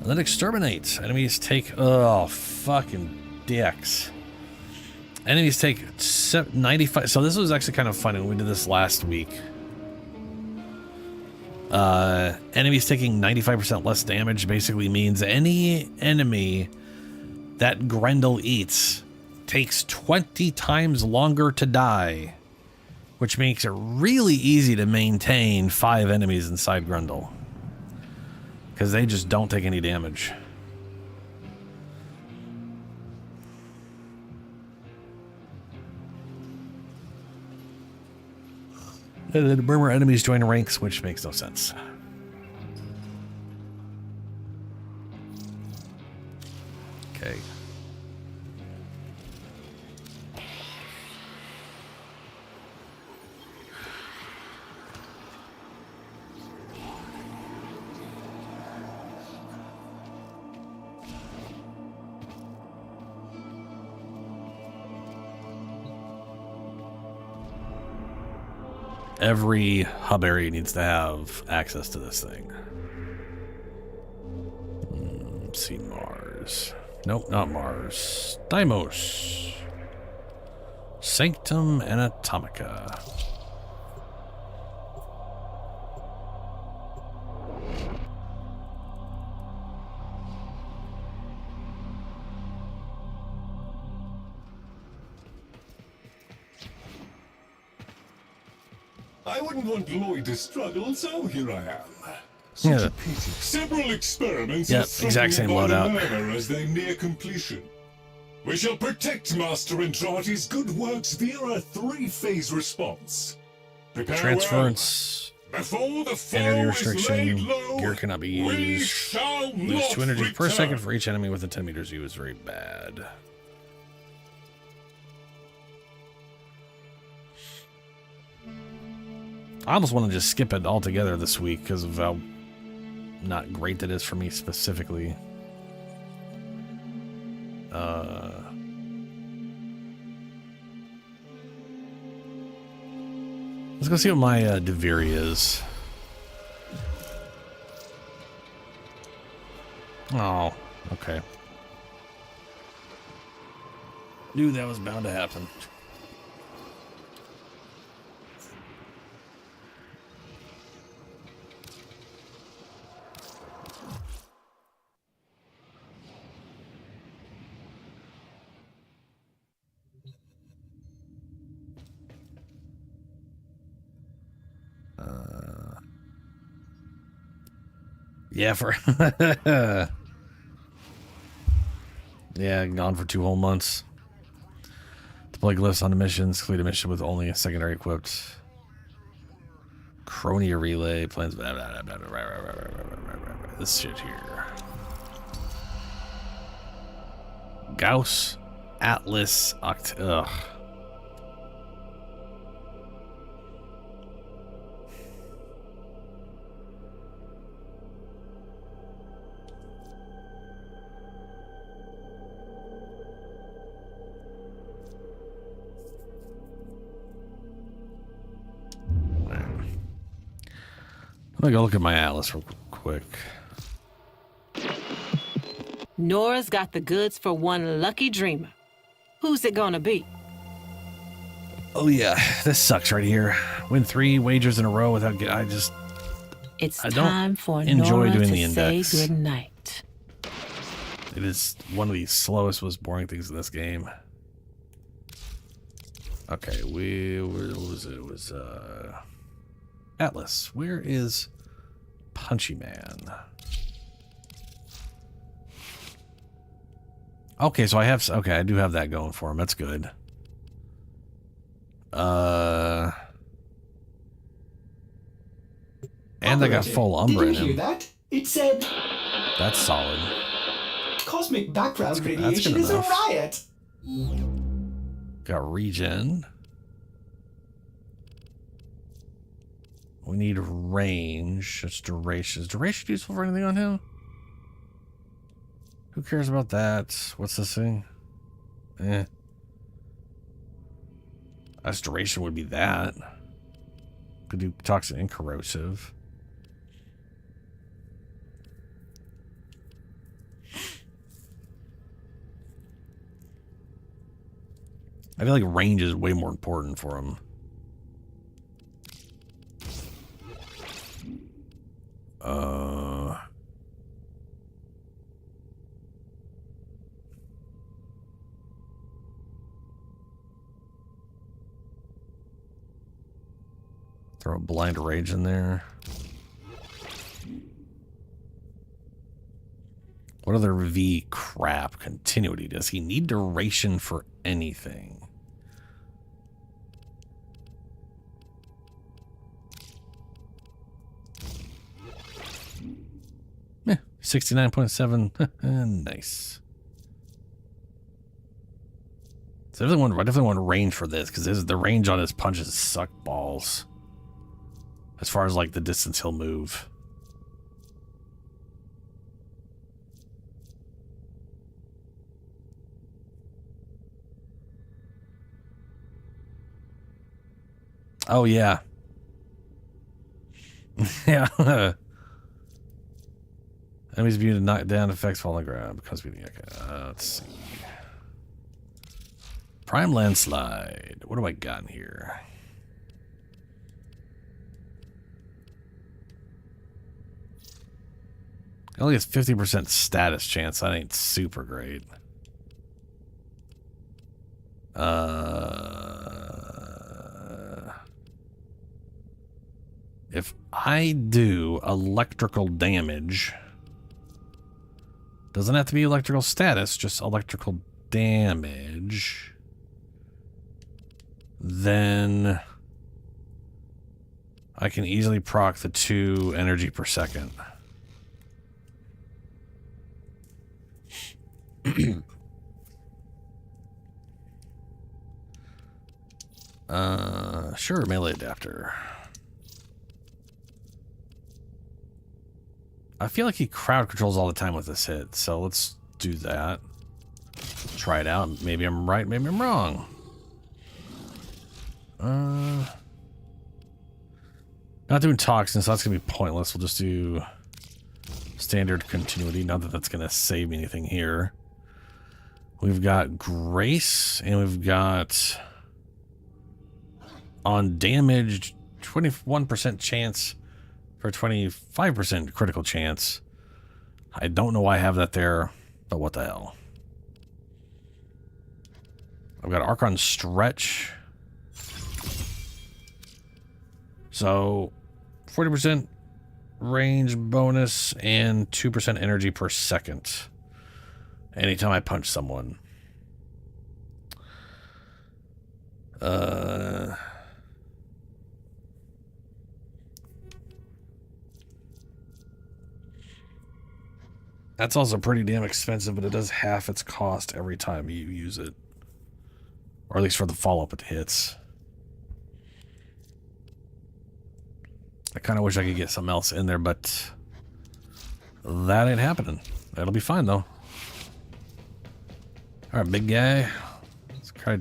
S1: And then exterminate. Enemies take... Oh, fucking dicks. Enemies take 95... So this was actually kind of funny when we did this last week. Enemies taking 95% less damage basically means any enemy that Grendel eats takes 20 times longer to die, which makes it really easy to maintain 5 enemies inside Grendel because they just don't take any damage. And then Murmur enemies join ranks, which makes no sense. Okay. Every hub area needs to have access to this thing. Let's see, Mars. Nope, not Mars. Deimos. Sanctum Anatomica.
S4: I wouldn't want Lloyd to struggle, so here I am.
S1: Yeah.
S4: Such a pity. Several experiments
S1: Yep,
S4: are suffering
S1: exact same
S4: by the
S1: loadout.
S4: murmur as they near completion. We shall protect Master Entrati's good works via a 3-phase response. Prepare
S1: Transference.
S4: well. Before the foe
S1: Energy
S4: is laid
S1: restriction.
S4: low,
S1: Gear cannot be
S4: we
S1: used.
S4: shall
S1: Lose
S4: not
S1: 2 energy per
S4: return.
S1: second for each enemy within 10 meters of you is very bad. I almost want to just skip it altogether this week because of how not great that is for me specifically. Let's go see what my Deviri is. Oh, okay. Knew that was bound to happen. Yeah, for yeah, gone for 2 whole months. Deploy glyphs on the missions. Complete a mission with only a secondary equipped. Chronia relay plans. Blah, blah, blah, blah, blah, blah, blah, blah, blah, blah. This shit here. Gauss, Atlas, ugh. I'm gonna go look at my Atlas real quick.
S8: Nora's got the goods for one lucky dreamer. Who's it gonna be?
S1: Oh yeah, this sucks right here. Win 3 wagers in a row without getting.
S8: It's
S1: I
S8: time
S1: don't
S8: for
S1: enjoy
S8: Nora
S1: doing
S8: to
S1: the index.
S8: say goodnight.
S1: It is one of the slowest, most boring things in this game. Okay, what was it? It was Atlas. Where is Punchy Man? Okay, so I do have that going for him. That's good. And I got full Umbra in
S9: Did you hear
S1: him.
S9: that? It said
S1: That's solid.
S9: cosmic background
S1: That's good
S9: radiation is a
S1: enough.
S9: riot.
S1: Got regen. We need range. That's duration. Is duration useful for anything on him? Who cares about that? What's this thing? That's duration would be that. Could do toxic and corrosive. I feel like range is way more important for him. Throw a blind rage in there. What other V crap continuity? Does he need duration for anything? 69.7. Nice. So I definitely want range for this because the range on his punches suck balls. As far as like the distance he'll move. Oh yeah. Yeah. Enemies immune to knock down effects fall on the ground because we. Okay, let's see. Prime landslide. What do I got in here? It only has 50% status chance. That ain't super great. If I do electrical damage, doesn't have to be electrical status, just electrical damage, then I can easily proc the 2 energy per second. Sure, melee adapter. I feel like he crowd controls all the time with this hit, so let's do that. Try it out. Maybe I'm right, maybe I'm wrong. Not doing toxins, so that's gonna be pointless. We'll just do standard continuity. Not that that's gonna save me anything here. We've got grace, and we've got on damage 21% chance for 25% critical chance. I don't know why I have that there, but what the hell. I've got Archon stretch. So 40% range bonus and 2% energy per second anytime I punch someone. That's also pretty damn expensive, but it does half its cost every time you use it. Or at least for the follow-up it hits. I kind of wish I could get something else in there, but that ain't happening. That'll be fine, though. Alright, big guy. Let's try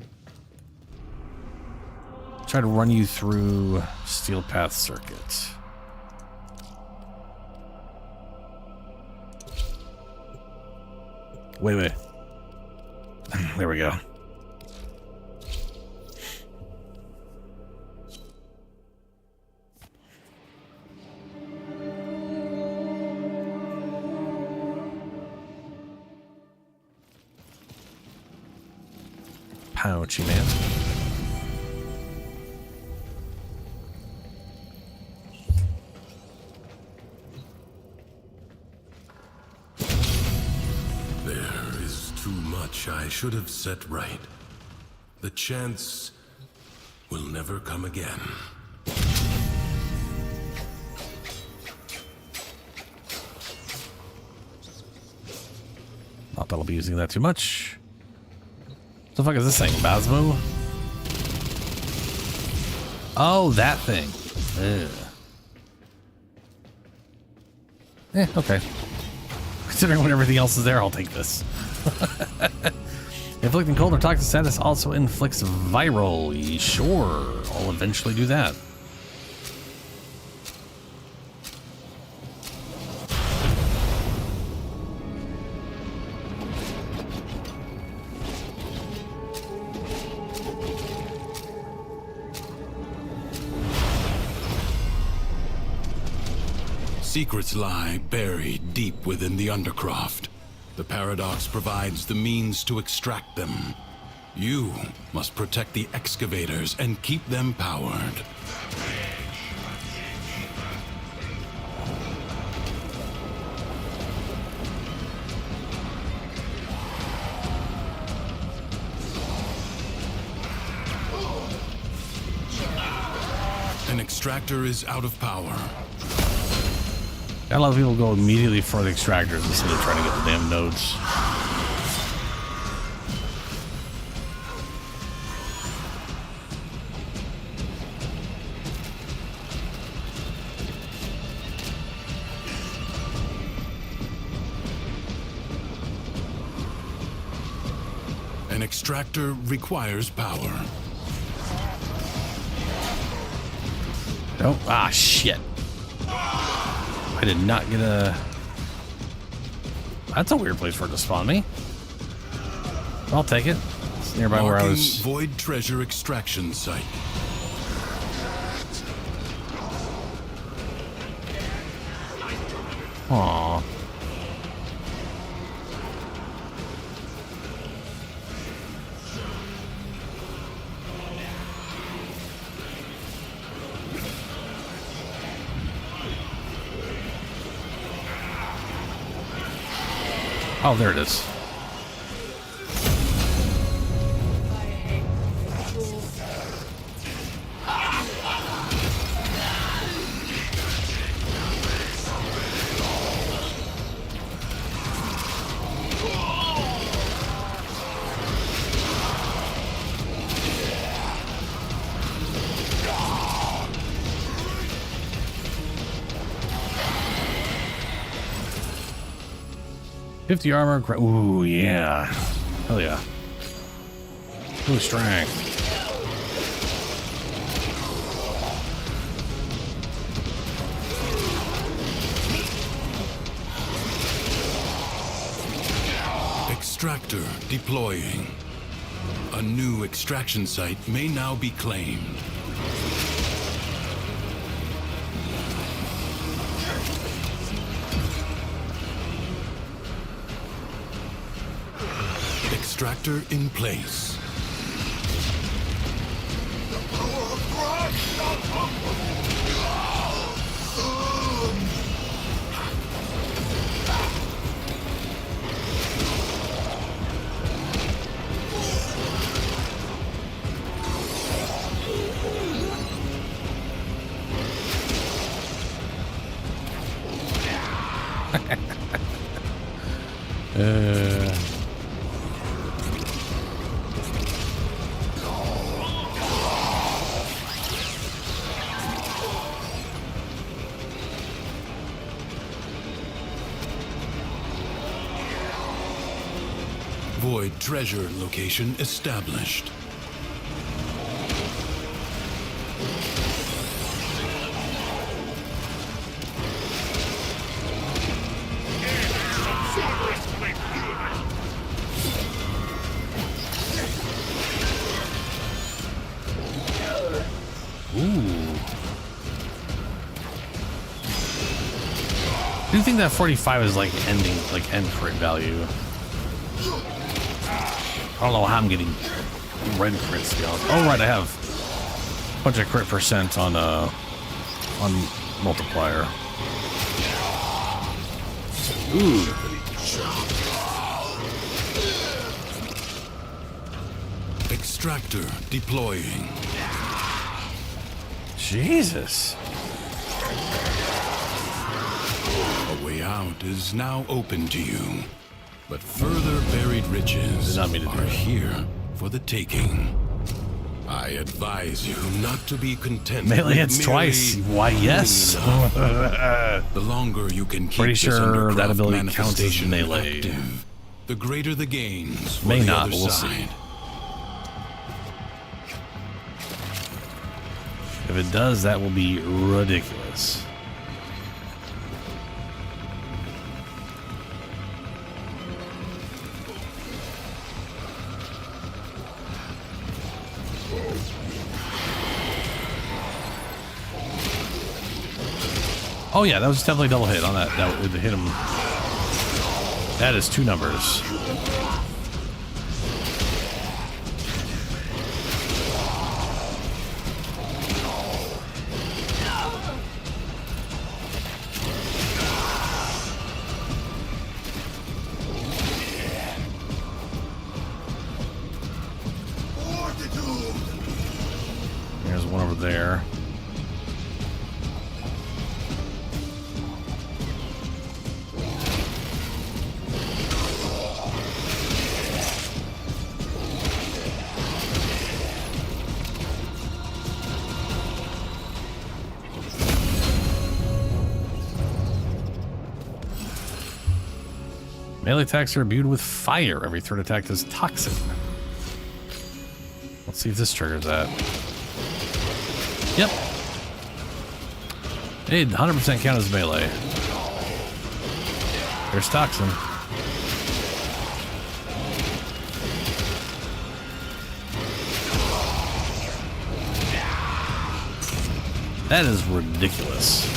S1: to run you through Steel Path Circuit. Wait. There we go. Pouchy man.
S16: I should have set right. The chance will never come again.
S1: Not that I'll be using that too much. What the fuck is this thing? Basmo? Oh, that thing. Okay. Considering when everything else is there, I'll take this. Inflicting cold or toxic status also inflicts viral. Sure, I'll eventually do that.
S16: Secrets lie buried deep within the Undercroft. The paradox provides the means to extract them. You must protect the excavators and keep them powered. An extractor is out of power.
S1: Got a lot of people go immediately for the extractors instead of trying to get the damn nodes.
S16: An extractor requires power.
S1: Oh, shit. I did not get a... That's a weird place for it to spawn me. I'll take it. It's nearby where I was...
S16: Void treasure extraction site.
S1: Aww. Oh, there it is. $50 armor. Ooh, yeah. Hell yeah. Ooh, strength.
S16: Extractor deploying. A new extraction site may now be claimed. Extractor in place. Void treasure location established.
S1: I do think that 45 is like ending, like end crit value. I don't know how I'm getting red crits, to be honest. Oh, right, I have a bunch of crit percent on multiplier. Ooh.
S16: Extractor deploying.
S1: Jesus.
S16: A way out is now open to you. But further buried riches are here for the taking. I advise you not to be content.
S1: Melee hits twice. Why, yes.
S16: The longer you can keep
S1: Pretty
S16: this
S1: sure that
S16: Undercroft
S1: ability counts as
S16: manifestation
S1: melee.
S16: active, the greater the gains for
S1: May
S16: the
S1: not,
S16: other
S1: but we'll
S16: side.
S1: see. If it does, that will be ridiculous. Oh yeah, that was definitely double hit on that. That would hit him. That is 2 numbers. There's one over there. Melee attacks are imbued with fire. Every third attack is toxic. Let's see if this triggers that. Yep. Hey, 100% count as melee. There's toxin. That is ridiculous.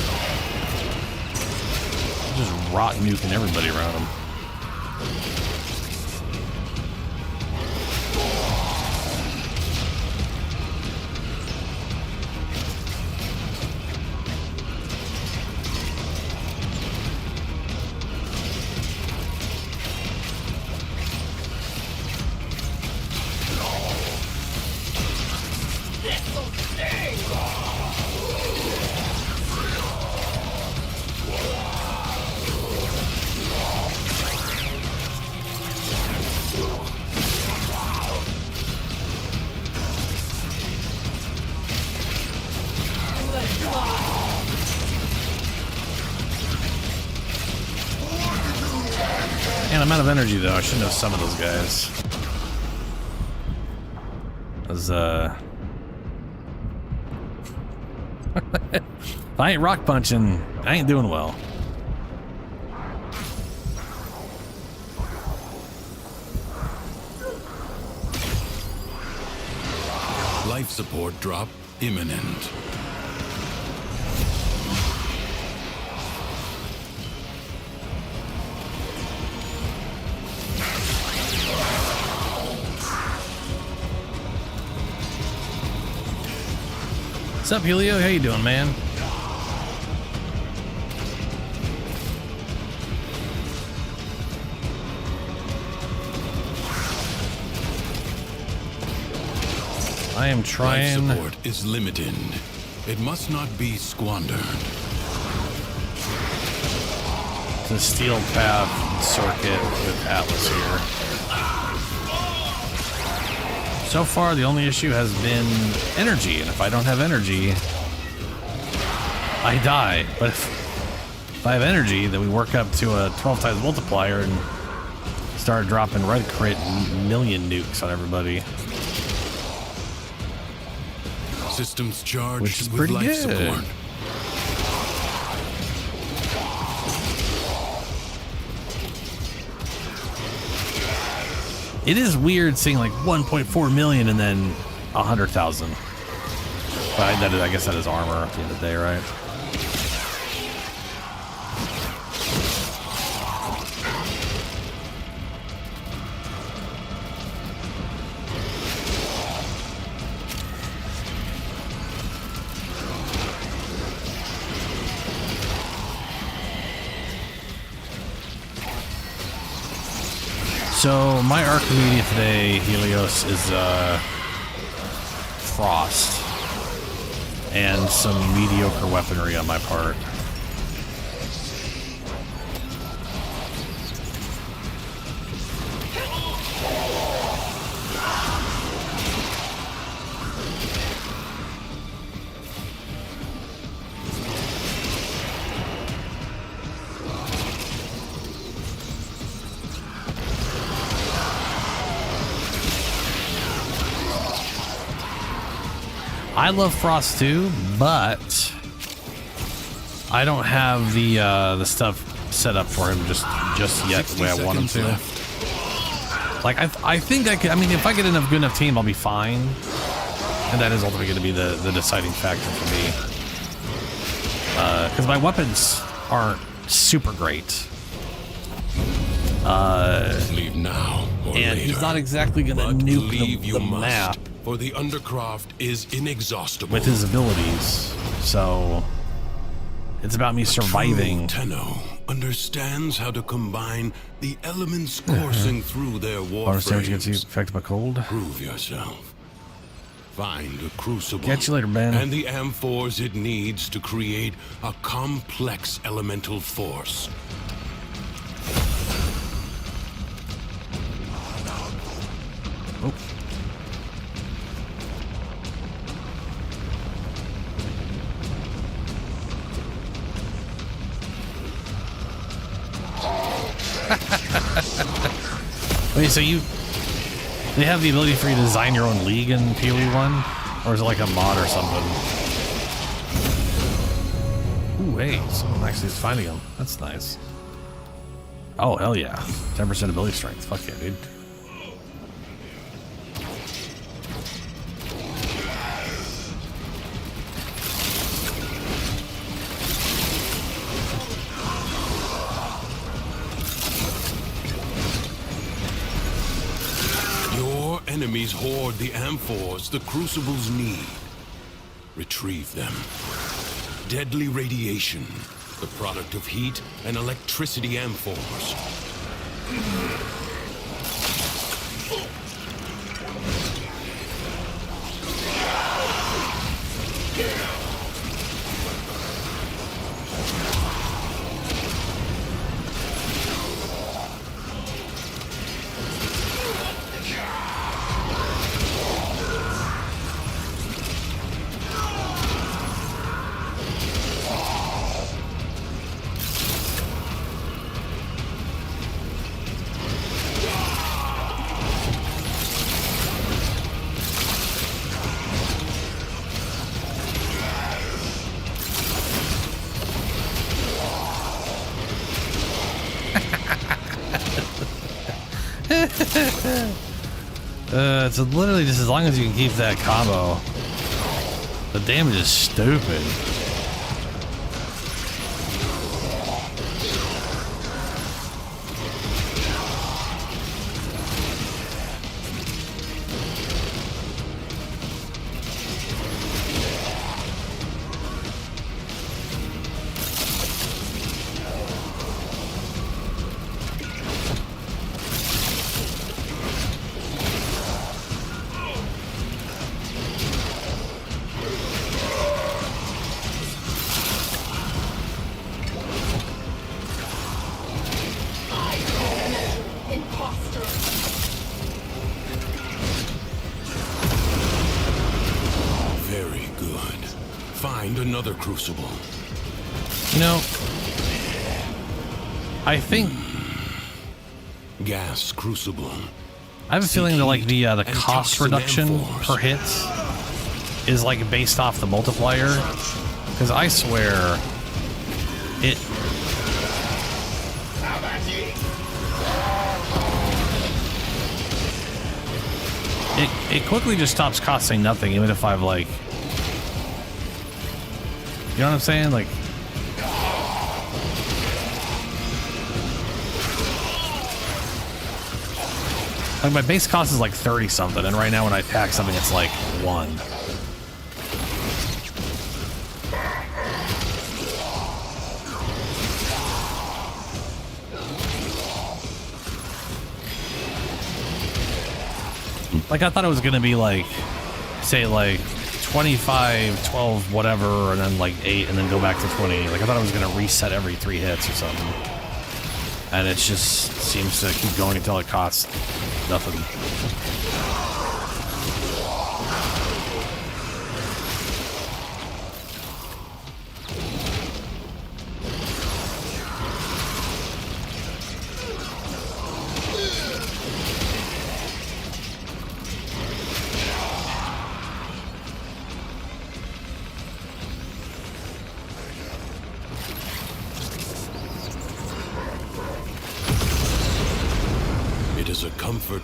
S1: Just rot nuking everybody around him. And I'm out of energy though. I shouldn't have summoned those guys. As if I ain't rock punching, I ain't doing well.
S16: Life support drop imminent.
S1: What's up, Helio? How you doing, man? I am trying.
S16: Life support is limited. It must not be squandered.
S1: The steel path circuit with Atlas here. So far, the only issue has been energy, and if I don't have energy, I die. But if I have energy, then we work up to a 12 times multiplier and start dropping red crit million nukes on everybody.
S16: Systems charged
S1: which is
S16: with
S1: pretty
S16: life
S1: good.
S16: support.
S1: It is weird seeing like 1.4 million and then 100,000. But I guess that is armor at the end of the day, right? So my Archimedea today, Helios, is Frost and some mediocre weaponry on my part. I love Frost too, but I don't have the stuff set up for him just yet the way I want him to. Like I think I could. I mean, if I get enough good enough team, I'll be fine. And that is ultimately going to be the deciding factor for me, because my weapons aren't super great.
S16: Leave now or
S1: and
S16: later.
S1: he's not exactly going to nuke the map.
S16: For the Undercroft is inexhaustible.
S1: With his abilities, so it's about me surviving.
S16: Tenno understands how to combine the elements coursing through their
S1: Damage gets you
S16: warframes.
S1: affected by cold.
S16: Prove yourself. Find a crucible.
S1: Catch you later, Ben.
S16: And the amphors it needs to create a complex elemental force.
S1: Oh. Wait, so they have the ability for you to design your own league in PoE 1? Or is it like a mod or something? Ooh, ways. I'm actually just finding them. That's nice. Oh, hell yeah. 10% ability strength. Fuck yeah, dude.
S16: Your enemies hoard the amphors the crucibles need. Retrieve them. Deadly radiation, the product of heat and electricity amphors.
S1: It's literally just as long as you can keep that combo. The damage is stupid.
S16: Very good. Find another crucible.
S1: You know, I think
S16: gas crucible.
S1: I have a feeling that like the cost reduction per hit is like based off the multiplier, because I swear it quickly just stops costing nothing, even if I've like, you know what I'm saying, like. Like my base cost is like 30 something, and right now when I pack something, it's like 1. Like I thought it was gonna be like, say like 25, 12, whatever, and then like 8, and then go back to 20. Like I thought it was gonna reset every 3 hits or something. And it just seems to keep going until it costs nothing.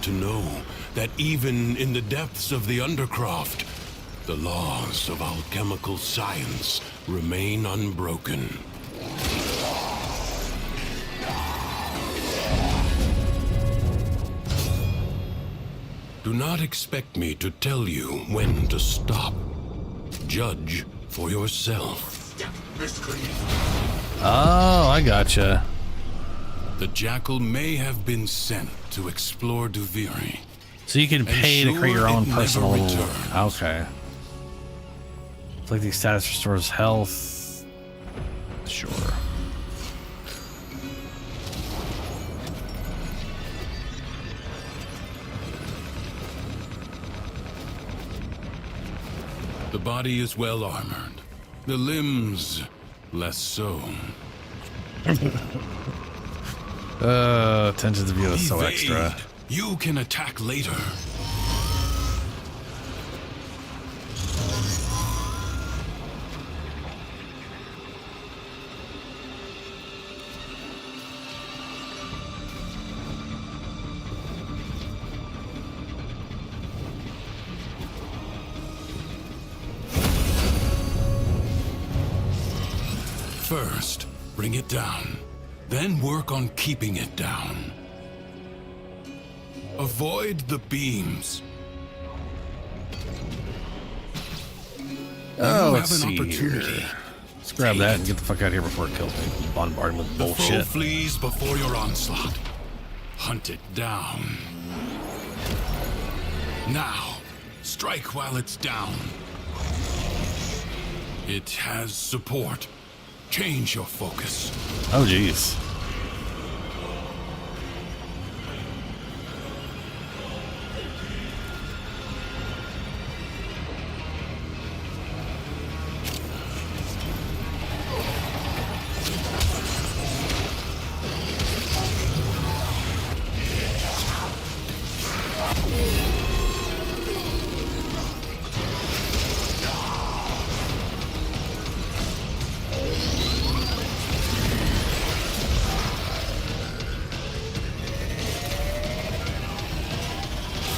S16: To know that even in the depths of the Undercroft, the laws of alchemical science remain unbroken. Do not expect me to tell you when to stop. Judge for yourself.
S1: Oh, I gotcha.
S16: The Jackal may have been sent to explore Duviri.
S1: So you can pay to create your own personal... Okay. Like the status restores health. Sure.
S16: The body is well armored. The limbs, less so.
S1: Attention to view is so extra.
S16: You can attack later. First, bring it down. Then work on keeping it down. Avoid the beams.
S1: Oh,
S16: You
S1: let's
S16: have an
S1: see
S16: opportunity.
S1: here. Let's grab that and get the fuck out of here before it kills me. Bombard him with
S16: The
S1: bullshit.
S16: foe flees before your onslaught. Hunt it down. Now, strike while it's down. It has support. Change your focus.
S1: Oh, jeez.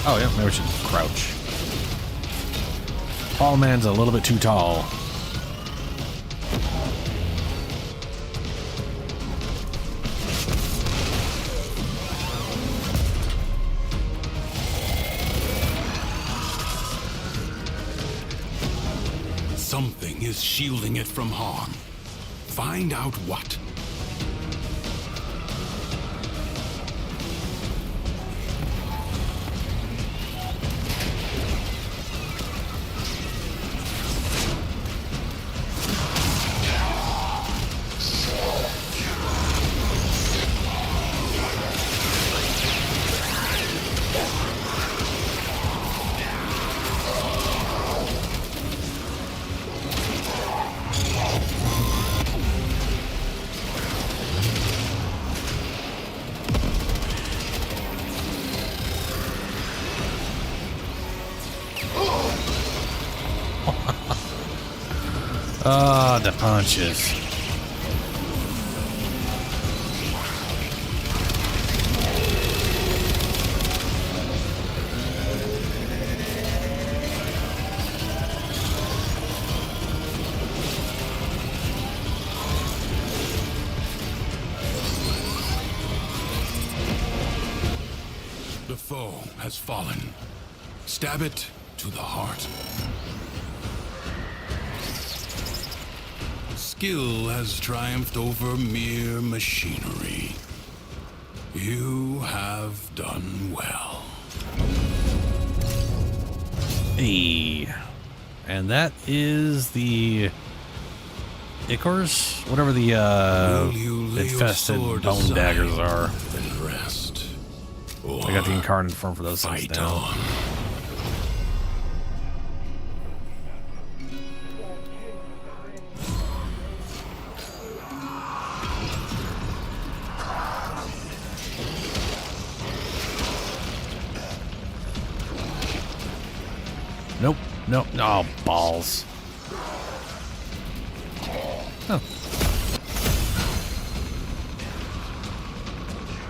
S1: Oh, yeah, maybe we should crouch. Tall man's a little bit too tall.
S16: Something is shielding it from harm. Find out what. Ah, the punches. The foe has fallen. Stab it to the heart. Skill has triumphed over mere machinery. You have done well.
S1: Hey. And that is the Ichors? Whatever the infested bone daggers are.
S16: And rest.
S1: I got the incarnate form for those things now.
S16: On.
S1: Nope. Nope. Oh, balls. Oh.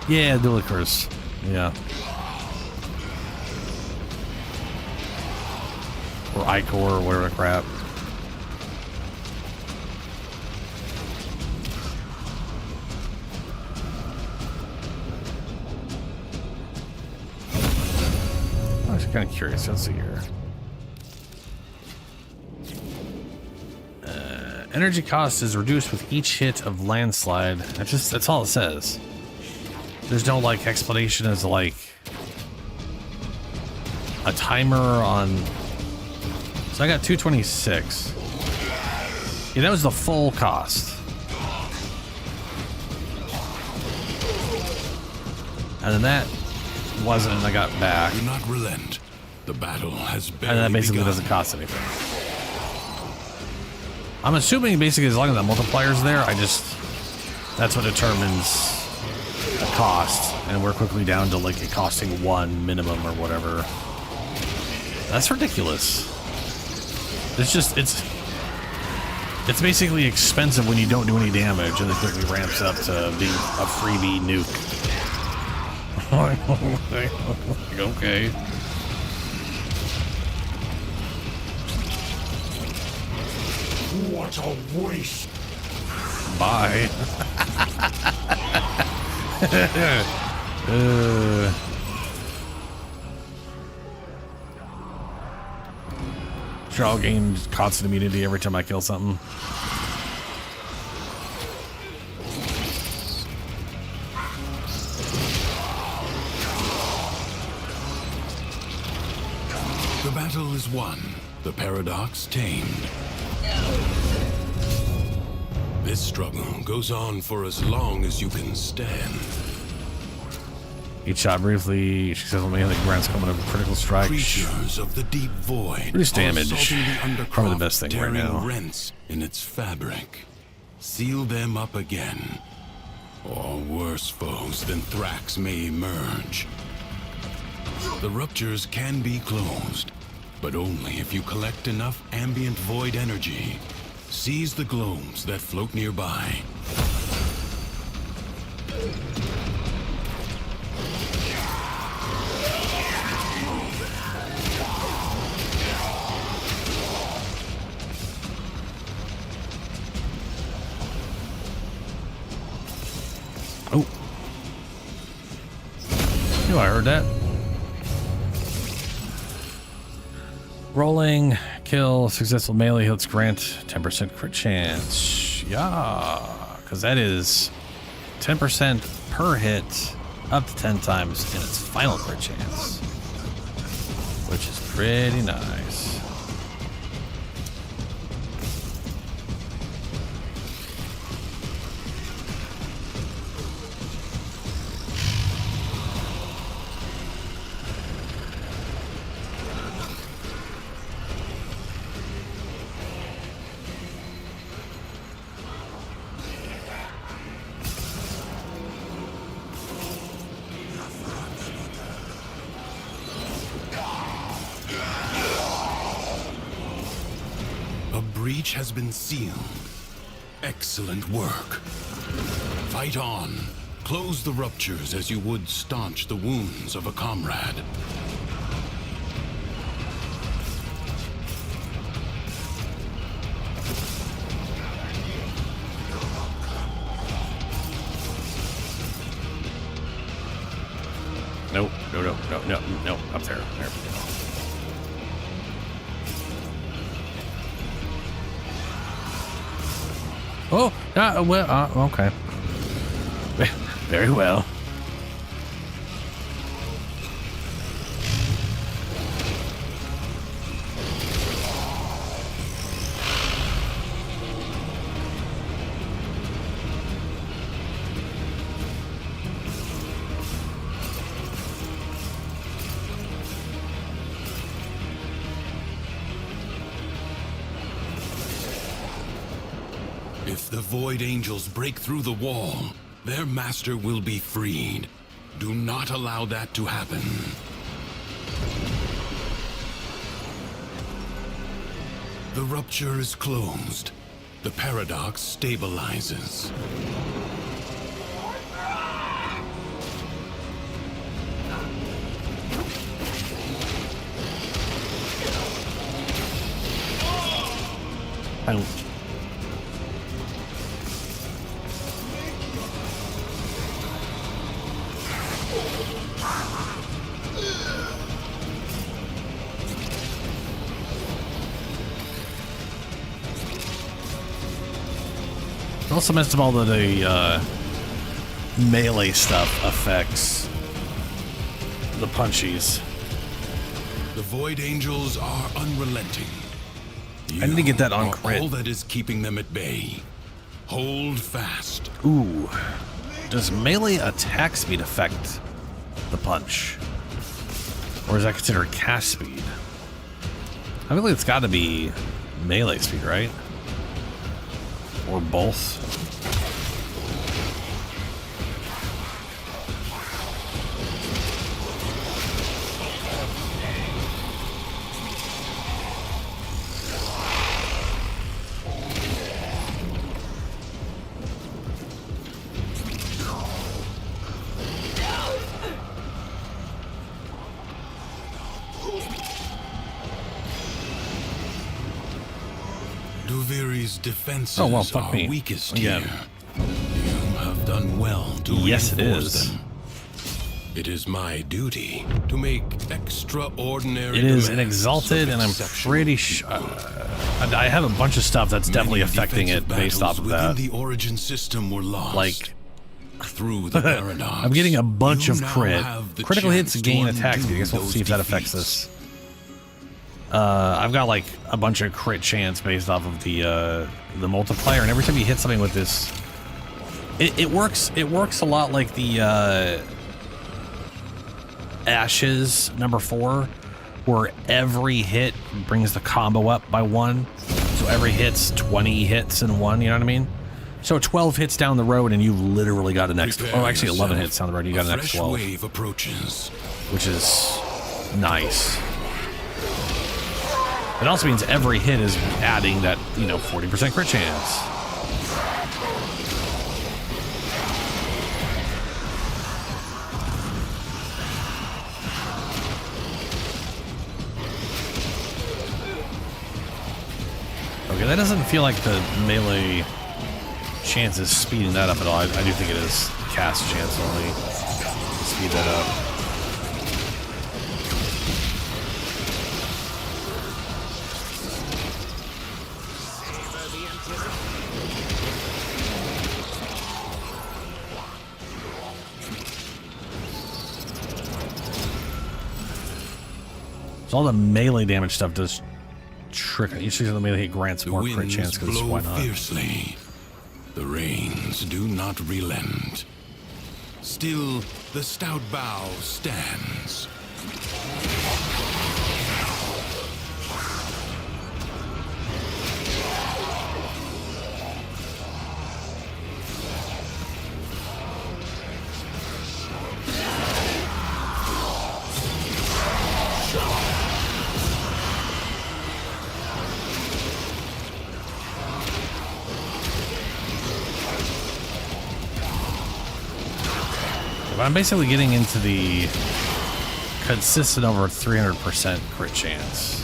S1: Yeah, Duelikers. Yeah. Or Icor or whatever the crap. I'm actually kind of curious. Let's see here. Energy cost is reduced with each hit of landslide. That's all it says. There's no like explanation as like a timer on. So I got 226. Yeah, that was the full cost. And then that wasn't, and I got back.
S16: Do not relent. The battle has barely
S1: And that basically
S16: begun.
S1: doesn't cost anything. I'm assuming basically as long as that multiplier's there, that's what determines the cost. And we're quickly down to like it costing 1 minimum or whatever. That's ridiculous. It's basically expensive when you don't do any damage and it quickly ramps up to being a freebie nuke. Okay.
S4: What a waste!
S1: Bye. I'll gain constant immunity every time I kill something.
S16: The battle is won, the paradox tamed. This struggle goes on for as long as you can stand.
S1: Each shot briefly, successful melee grants coming of critical strike.
S16: Creatures of the deep void.
S1: Reduce damage.
S16: The
S1: Probably the best thing right now.
S16: Rents in its fabric. Seal them up again. Or worse foes than Thrax may emerge. The ruptures can be closed, but only if you collect enough ambient void energy. Seize the globes that float nearby.
S1: Oh. Knew I heard that. Rolling, kill, successful melee hits grant 10% crit chance. Yeah, because that is 10% per hit, up to 10 times in its final crit chance, which is pretty nice.
S16: Breach has been sealed. Excellent work. Fight on. Close the ruptures as you would staunch the wounds of a comrade.
S1: Nope, no, up there. There we go. Oh, well, okay. Very well.
S16: If the Void Angels break through the wall, their master will be freed. Do not allow that to happen. The rupture is closed. The paradox stabilizes.
S1: Also messed up all the melee stuff affects the punchies.
S16: The Void Angels are unrelenting.
S1: I need to get that on crit.
S16: All that is keeping them at bay. Hold fast.
S1: Ooh. Does melee attack speed affect the punch? Or is that considered cast speed? I feel like it's got to be melee speed, right? Or both.
S16: Duviri's defenses
S1: Oh, well, fuck
S16: are
S1: me.
S16: weakest
S1: Yeah.
S16: here. You have done well to
S1: Yes, it
S16: reinforce
S1: is.
S16: them. It is my duty to make extraordinary.
S1: It is an
S16: demands
S1: exalted,
S16: of
S1: and I'm
S16: exceptional
S1: pretty sure I have a bunch of stuff that's definitely
S16: Many
S1: affecting it
S16: defensive
S1: based off of
S16: battles
S1: that.
S16: within the origin system were lost.
S1: Like,
S16: through the paradox.
S1: I'm getting a bunch
S16: you
S1: of
S16: now
S1: crit.
S16: have the
S1: Critical hits
S16: chance
S1: gain
S16: to
S1: attack speed. I guess we'll
S16: undo
S1: see if that
S16: those
S1: affects
S16: defeats.
S1: this. I've got like a bunch of crit chance based off of the multiplier, and every time you hit something with this, it works. It works a lot like the Ashes #4, where every hit brings the combo up by 1. So every hit's 20 hits in 1. You know what I mean? So 12 hits down the road, and you've literally got an extra.
S16: Prepare
S1: Oh, actually, 11
S16: yourself.
S1: hits down the road, you got an
S16: A
S1: extra
S16: fresh
S1: 12,
S16: wave approaches.
S1: which is nice. It also means every hit is adding that 40% crit chance. Okay, that doesn't feel like the melee chance is speeding that up at all. I do think it is cast chance only. Speed that up. So all the melee damage stuff does trick. Usually the melee hit grants more crit chance because why not?
S16: Fiercely. The rains do not relent. Still, the stout bow stands.
S1: I'm basically getting into the consistent over 300% crit chance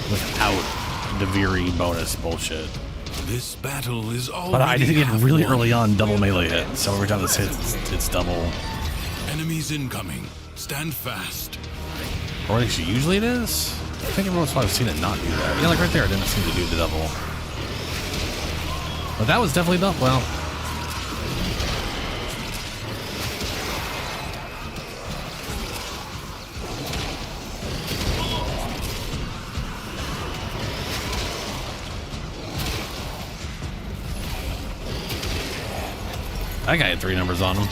S1: without Deviri bonus bullshit.
S16: This battle is already
S1: But I did get really
S16: half won.
S1: early on double melee hit, so every time this hits, it's double.
S16: Enemies incoming. Stand fast.
S1: Or actually, usually it is. I think every once in a while I've seen it not do that. Yeah, like right there, it didn't seem to do the double. But that was definitely double. Well, that guy had 3 numbers on him.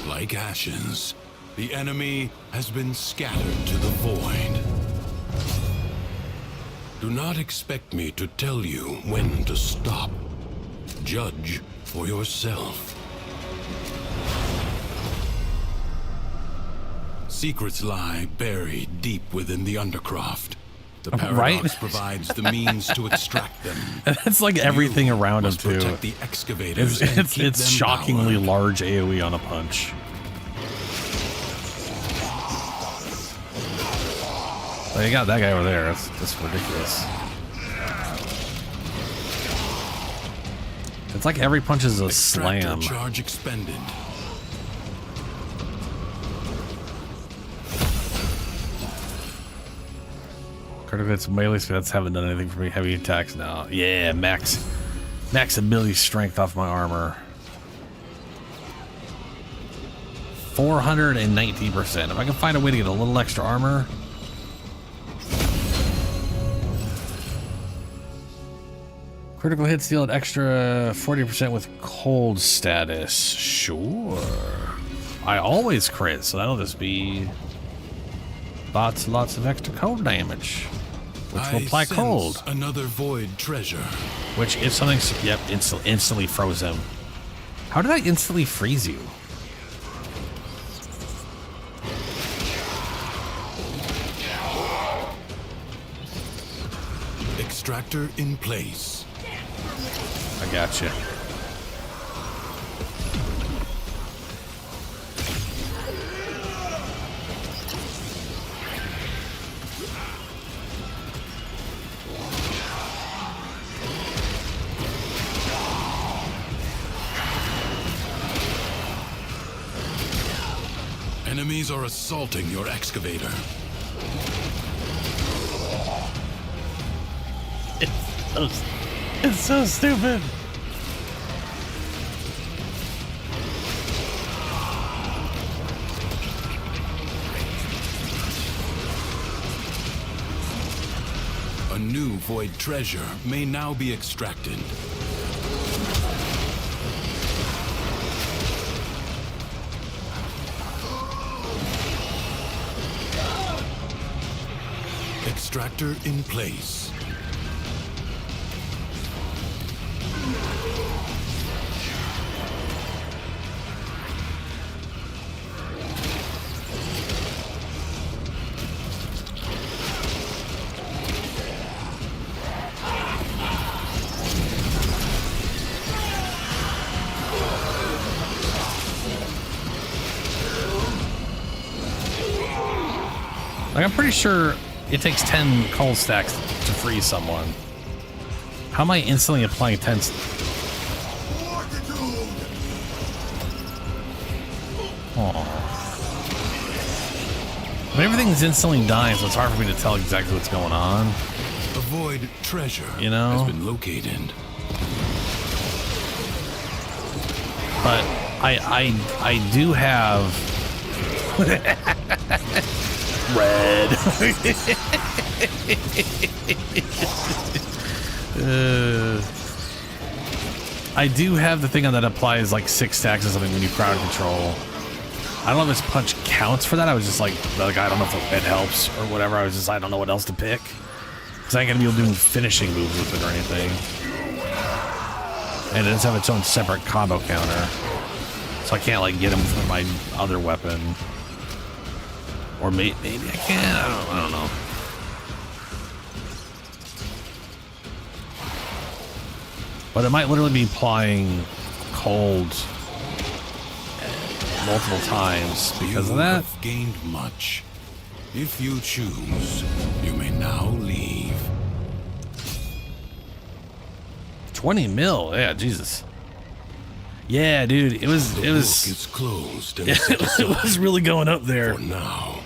S16: Like ashes, the enemy has been scattered to the void. Do not expect me to tell you when to stop. Judge for yourself. Secrets lie buried deep within the undercroft. The paradox
S1: Right?
S16: provides the means to extract them.
S1: It's like everything around him
S16: must
S1: too.
S16: protect the excavators and
S1: It's
S16: keep them
S1: shockingly
S16: powered.
S1: large AoE on a punch. Oh, you got that guy over there. That's ridiculous. It's like every punch is a
S16: Extractor
S1: slam.
S16: charge expended.
S1: Critical hits melee speed. That's haven't done anything for me. Heavy attacks now. Yeah, max ability strength off my armor. 419%. If I can find a way to get a little extra armor. Critical hits deal an extra 40% with cold status. Sure. I always crit, so that'll just be lots and lots of extra cold damage. Which will apply
S16: sense
S1: cold.
S16: Another void treasure.
S1: Which, if something's... Yep, instantly froze him. How did I instantly freeze you?
S16: Extractor in place.
S1: I gotcha.
S16: Enemies are assaulting your excavator.
S1: It's so stupid.
S16: A new void treasure may now be extracted. Extractor in place.
S1: Like, I'm pretty sure it takes 10 coal stacks to freeze someone. How am I instantly applying 10? But everything's instantly dying, so it's hard for me to tell exactly what's going on.
S16: A void treasure,
S1: you know,
S16: has been located.
S1: But I do have red. I do have the thing on that applies like 6 stacks or something when you crowd control. I don't know if this punch counts for that. I was just like I don't know if it helps or whatever. I don't know what else to pick. Because I ain't gonna be able to do finishing moves with it or anything. And it does have its own separate combo counter. So I can't like get him with my other weapon. Or maybe I can. I don't know. But it might literally be applying cold multiple times because of that.
S16: Have gained much. If you choose, you may now leave.
S1: 20 mil, yeah, Jesus. Yeah, dude, it was
S16: It's closed. And
S1: it was really going up there.
S16: For now.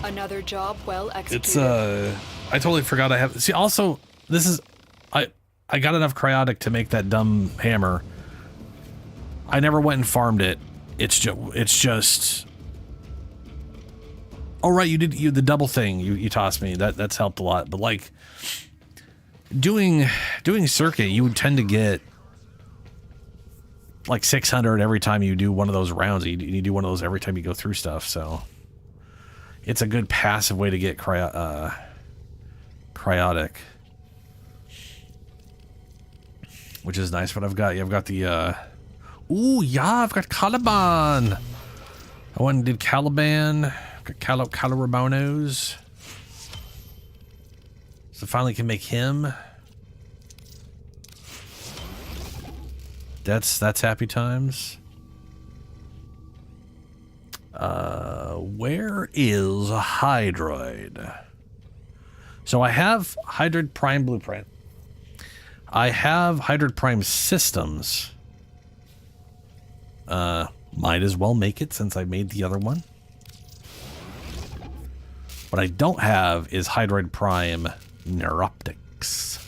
S13: Another job well executed.
S1: It's I totally forgot I have. See, also this is I got enough cryotic to make that dumb hammer. I never went and farmed it. It's just. Oh right, you did the double thing. You tossed me. That's helped a lot. But like doing circuit, you would tend to get like 600 every time you do one of those rounds. You do one of those every time you go through stuff. So it's a good passive way to get cryotic. Which is nice. What I've got the ooh, yeah, I've got Caliban. I went and did Caliban. Got Calibanos. So finally can make him. That's happy times. Where is Hydroid? So I have Hydroid Prime Blueprint. I have Hydroid Prime Systems. Might as well make it since I made the other one. What I don't have is Hydroid Prime Neuroptics.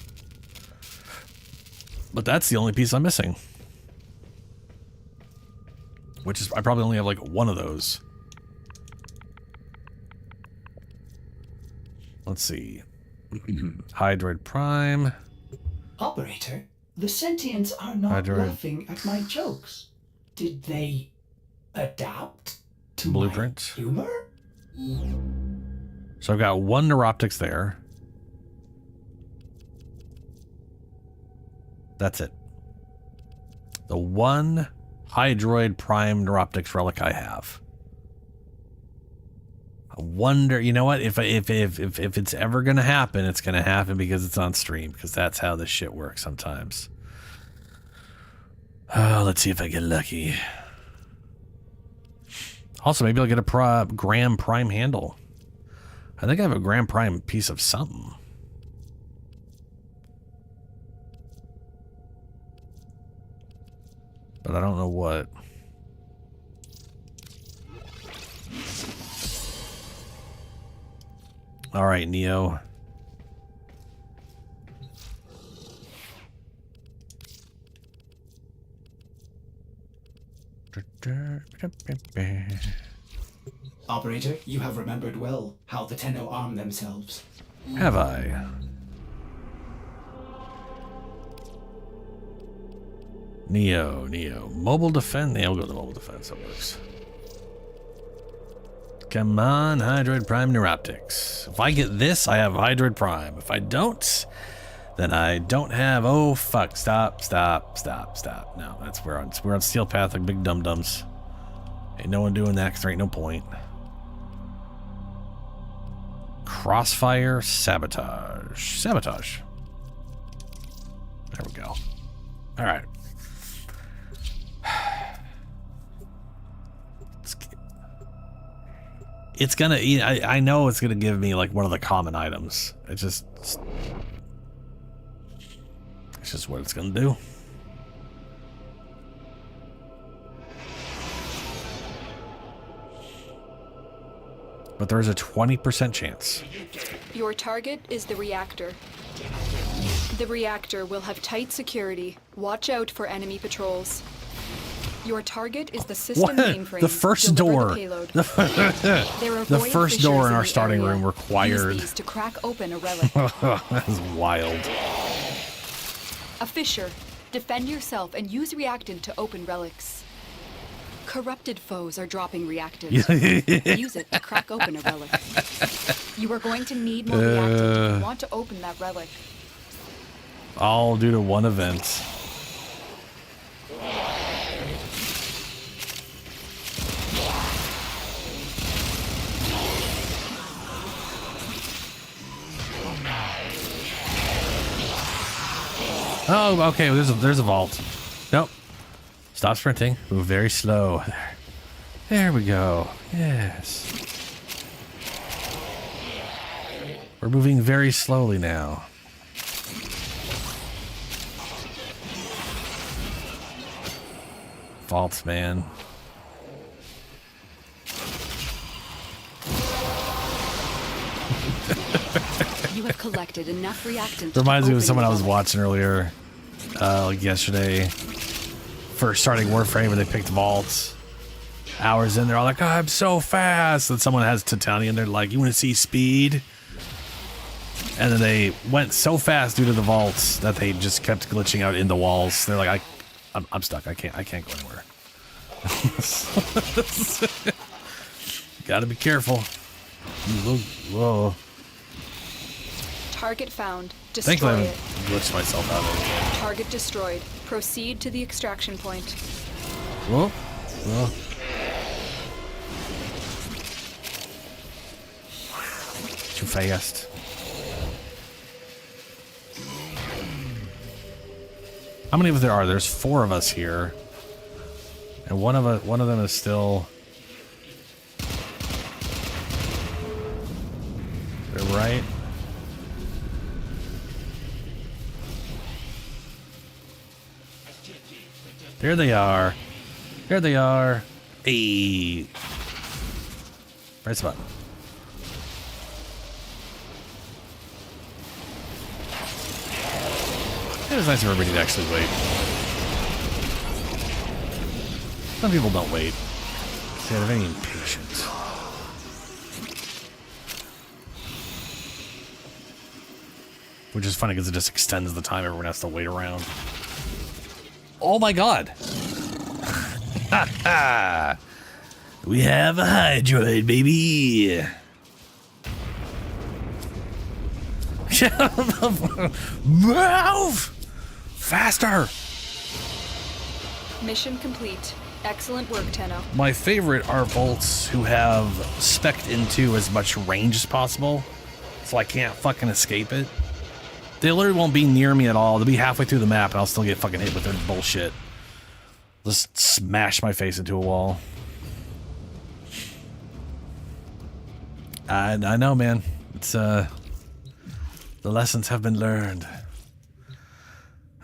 S1: But that's the only piece I'm missing. Which is, I probably only have like one of those. Let's see. Hydroid Prime.
S9: Operator, the sentients are not laughing at my jokes. Did they adapt to
S1: Blueprint.
S9: my humor?
S1: So I've got one Neuroptics there. That's it. The one Hydroid Prime Neuroptics relic I have. I wonder, you know what? If it's ever gonna happen, it's gonna happen because it's on stream, because that's how this shit works sometimes. Oh, let's see if I get lucky. Also, maybe I'll get a Gram Prime handle. I think I have a Gram Prime piece of something. But I don't know what. All right, Neo.
S9: Operator, you have remembered well how the Tenno arm themselves.
S1: Have I? Neo. Mobile defense. Yeah, we'll go to the mobile defense. That works. Come on, Hydroid Prime Neuroptics. If I get this, I have Hydroid Prime. If I don't, then I don't have. Oh fuck! Stop! No, we're on Steel Path like big dum dums. Ain't no one doing that because there ain't no point. Crossfire sabotage. There we go. All right. It's gonna. I know it's gonna give me like one of the common items. It's just what it's gonna do. But there's a 20% chance.
S13: Your target is the reactor. The reactor will have tight security. Watch out for enemy patrols. Your target is the system mainframe.
S1: The first door.
S13: The
S1: first door in our starting room required.
S13: Use these to crack open a relic.
S1: That is wild.
S13: A fissure. Defend yourself and use reactant to open relics. Corrupted foes are dropping reactants. Use it to crack open a relic. You are going to need more reactant if you want to open that relic.
S1: All due to one event. Oh, okay. There's a vault. Nope. Stop sprinting. Move very slow. There we go. Yes. We're moving very slowly now. Vaults, man.
S13: You have collected enough reactant.
S1: Reminds me of someone I was watching earlier, like yesterday. First starting Warframe and they picked vaults. Hours in, they're all like, oh, I'm so fast. And someone has Titanium, they're like, you want to see speed? And then they went so fast due to the vaults that they just kept glitching out in the walls. They're like, I'm stuck. I can't go anywhere. Gotta be careful. Whoa.
S13: Target found. Destroy
S1: Thankfully, I
S13: it.
S1: haven't glitched myself out of it.
S13: Target destroyed. Proceed to the extraction point.
S1: Whoa. Too fast. How many of there are? There's 4 of us here, and one of them is still. They're right. There they are. There they are. Hey. Right spot. It was nice of everybody to actually wait. Some people don't wait. They're very impatient. Which is funny because it just extends the time everyone has to wait around. Oh my god! We have a Hydroid, baby! Move! Faster!
S13: Mission complete. Excellent work, Tenno.
S1: My favorite are bolts who have spec'd into as much range as possible, so I can't fucking escape it. They literally won't be near me at all. They'll be halfway through the map and I'll still get fucking hit with their bullshit. Just smash my face into a wall. I know, man. It's, the lessons have been learned.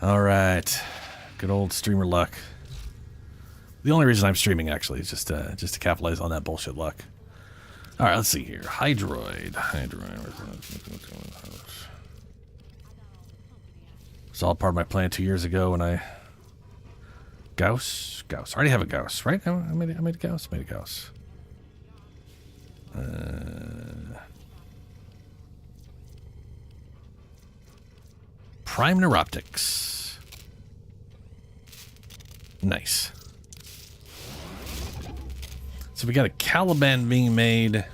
S1: Alright. Good old streamer luck. The only reason I'm streaming, actually, is just to capitalize on that bullshit luck. Alright, let's see here. Hydroid. It's all part of my plan 2 years ago when I... Gauss? Gauss. I already have a Gauss, right? I made a Gauss? Made a Gauss. Prime Neuroptics. Nice. So we got a Caliban being made.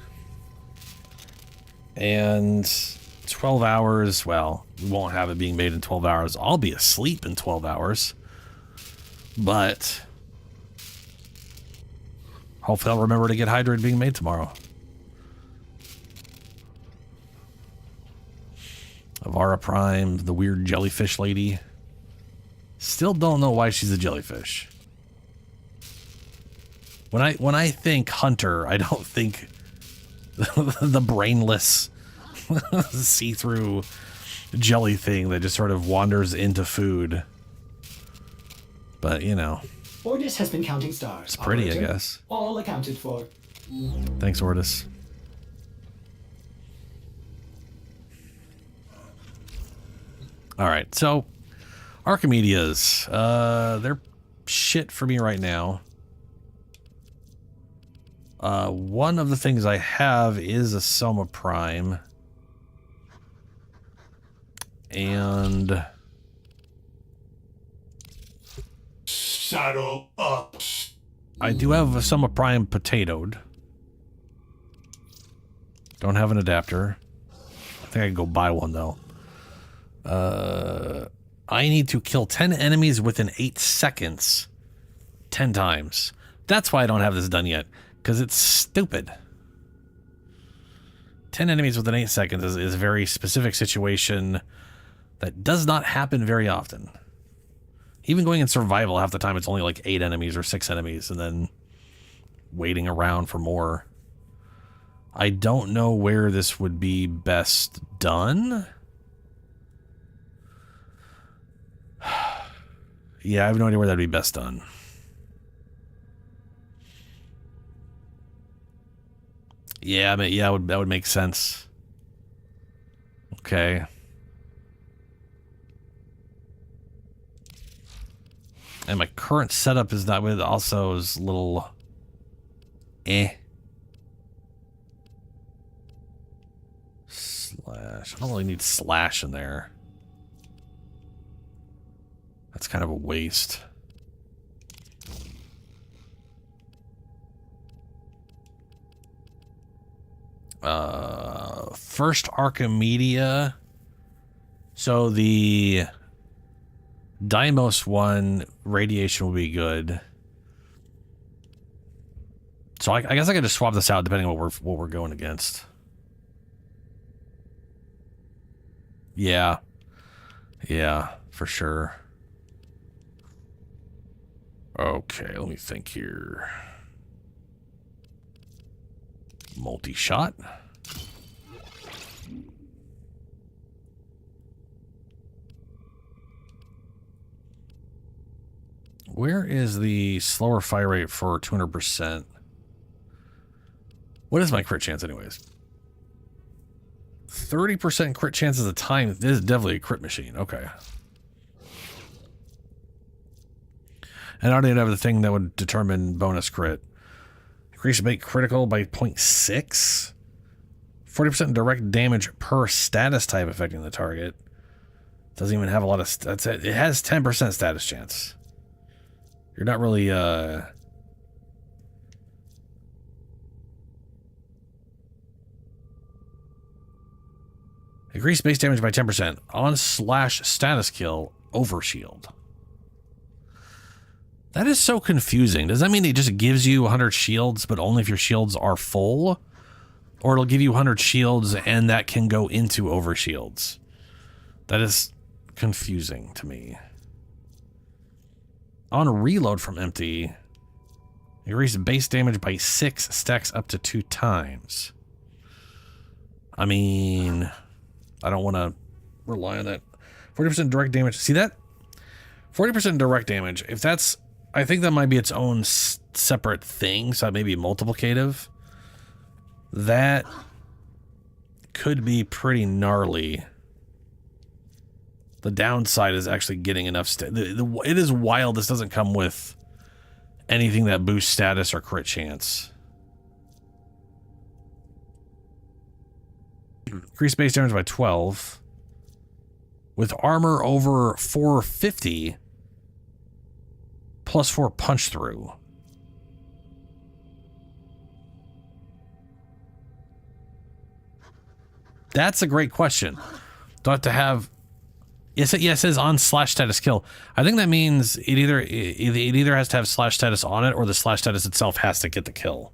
S1: And 12 hours. Well, we won't have it being made in 12 hours. I'll be asleep in 12 hours. But hopefully I'll remember to get Hydroid being made tomorrow. Avara Prime, the weird jellyfish lady. Still don't know why she's a jellyfish. When I think hunter, I don't think the brainless see-through jelly thing that just sort of wanders into food. But, you know.
S9: Ordis has been counting stars.
S1: It's pretty,
S9: Operator.
S1: I guess.
S9: All accounted for.
S1: Thanks, Ordis. Alright, so Archimedeas. They're shit for me right now. One of the things I have is a Soma Prime. And
S6: saddle up.
S1: I do have a Soma Prime potatoed. Don't have an adapter. I think I can go buy one though. I need to kill 10 enemies within 8 seconds 10 times. That's why I don't have this done yet, because it's stupid. 10 enemies within 8 seconds is a very specific situation that does not happen very often. Even going in survival, half the time it's only like 8 enemies or 6 enemies, and then waiting around for more. I don't know where this would be best done. Yeah, I have no idea where that'd be best done. Yeah, that would make sense. Okay. And my current setup is not with also is a little slash. I don't really need slash in there. That's kind of a waste. First Archimedea. So the Deimos one, radiation will be good. So I guess I could just swap this out depending on what we're going against. Yeah, for sure. Okay, let me think here. Multi-shot. Where is the slower fire rate for 200%? What is my crit chance anyways? 30% crit chance at a time. This is definitely a crit machine. Okay. And I already have the thing that would determine bonus crit. Increase make critical by 0.6. 40% direct damage per status type affecting the target. Doesn't even have a lot of... That's it. It has 10% status chance. You're not really... Increase base damage by 10%. On/status kill, overshield. That is so confusing. Does that mean it just gives you 100 shields, but only if your shields are full? Or it'll give you 100 shields and that can go into overshields? That is confusing to me. On a reload from empty, increase base damage by 6, stacks up to 2 times. I mean, I don't want to rely on that. 40% direct damage. See that? 40% direct damage. If that's, I think that might be its own separate thing. So that may be multiplicative. That could be pretty gnarly. The downside is actually getting enough. It is wild. This doesn't come with anything that boosts status or crit chance. Increase base damage by 12. With armor over 450, plus 4 punch through. That's a great question. Do I have to have... Yes, it says on slash status kill. I think that means it either has to have slash status on it or the slash status itself has to get the kill.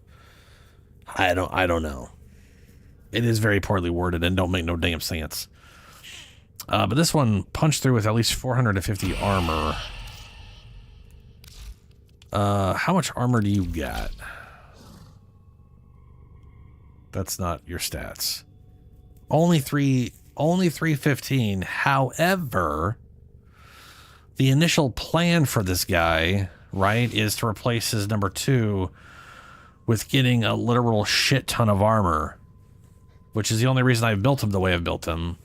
S1: I don't know. It is very poorly worded and don't make no damn sense. But this one, punch through with at least 450 armor. How much armor do you got? That's not your stats. Only 315. However, the initial plan for this guy, right, is to replace his number 2 with getting a literal shit ton of armor, which is the only reason I've built him the way I've built him.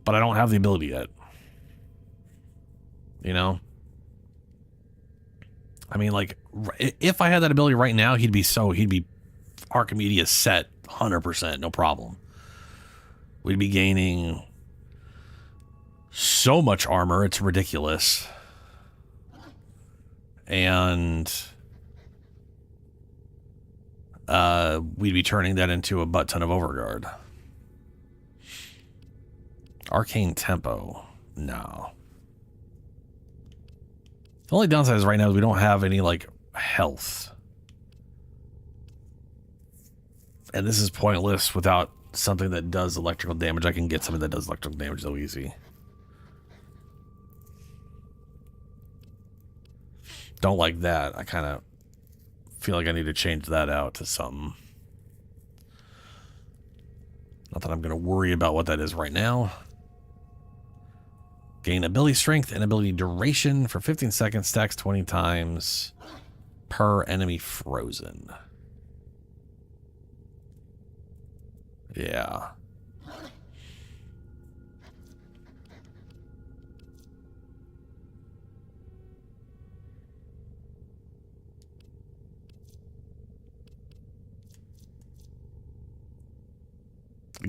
S1: But I don't have the ability yet. You know? I mean, like, if I had that ability right now, he'd be Archimedea set 100%, no problem. We'd be gaining so much armor, it's ridiculous. And we'd be turning that into a butt ton of overguard. Arcane tempo. No. The only downside is right now is we don't have any, like, health. And this is pointless without something that does electrical damage. I can get something that does electrical damage so easy. Don't like that. I kind of feel like I need to change that out to something. Not that I'm going to worry about what that is right now. Gain ability strength and ability duration for 15 seconds, stacks 20 times per enemy frozen. Yeah.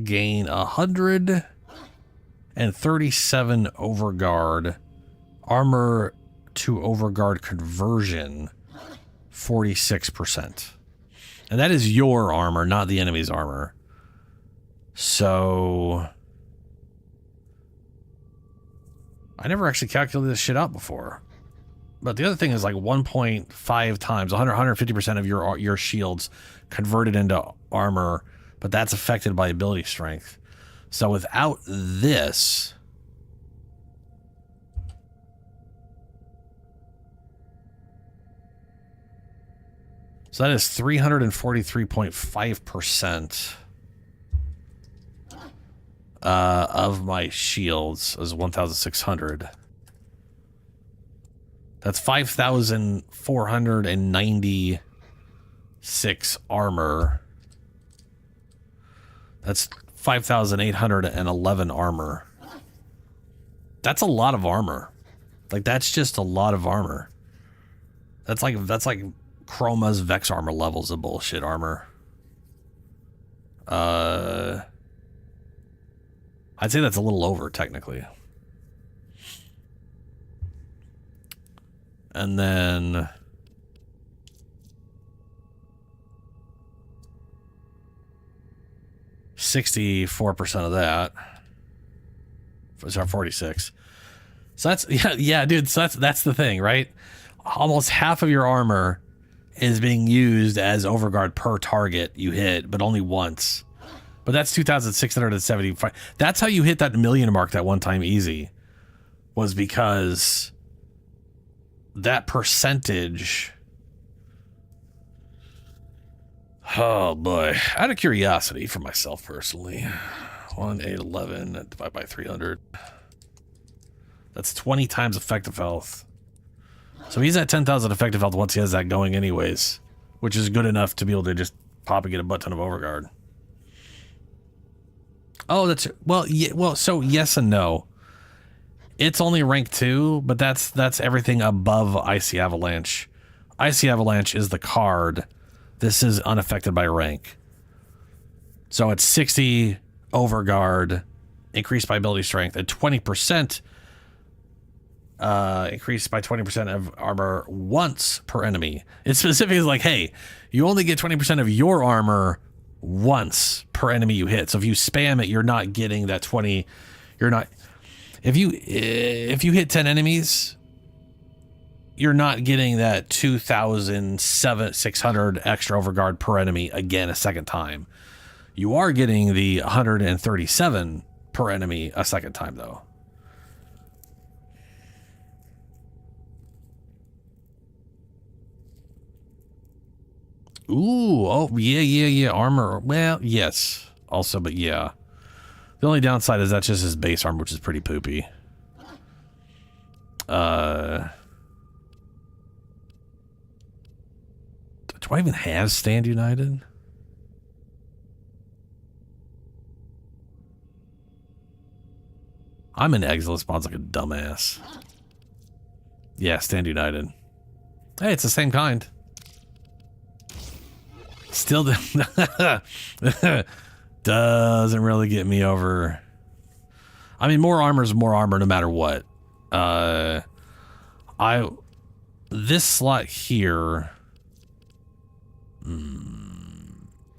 S1: Gain 137 overguard. Armor to overguard conversion 46%. And that is your armor, not the enemy's armor. So I never actually calculated this shit out before. But the other thing is like 1.5 times 150% of your shields converted into armor, but that's affected by ability strength. So without this, so that is 343.5% of my shields is 1,600. That's 5,496 armor. That's 5,811 armor. That's a lot of armor. Like, that's just a lot of armor. That's like Chroma's Vex armor levels of bullshit armor. I'd say that's a little over, technically. And then 64% of that. Sorry, 46. So that's, yeah, dude. So that's the thing, right? almost half of your armor is being used as overguard per target you hit, but only once. But that's 2,675. That's how you hit that million mark that one time easy, was because that percentage. Oh boy. Out of curiosity for myself personally, 1, 8, 11, divided by 300. That's 20 times effective health. So he's at 10,000 effective health once he has that going anyways, which is good enough to be able to just pop and get a butt ton of overguard. Oh, that's, well, yeah, well, so yes and no. It's only rank 2, but that's everything above Icy Avalanche. Icy Avalanche is the card. This is unaffected by rank. So it's 60 overguard, increased by ability strength, and 20%. Increased by 20% of armor once per enemy. It specifically is like, hey, you only get 20% of your armor once per enemy you hit. So if you spam it, you're not getting that 20. You're not. If you hit 10 enemies, you're not getting that 2,600 extra overguard per enemy again a second time. You are getting the 137 per enemy a second time though. Ooh, oh, yeah. Armor, well, yes. Also, but yeah. The only downside is that's just his base armor, which is pretty poopy. Do I even have Stand United? I'm in Exilus mods like a dumbass. Yeah, Stand United. Hey, it's the same kind. Still doesn't really get me over. I mean, more armor is more armor no matter what. This slot here.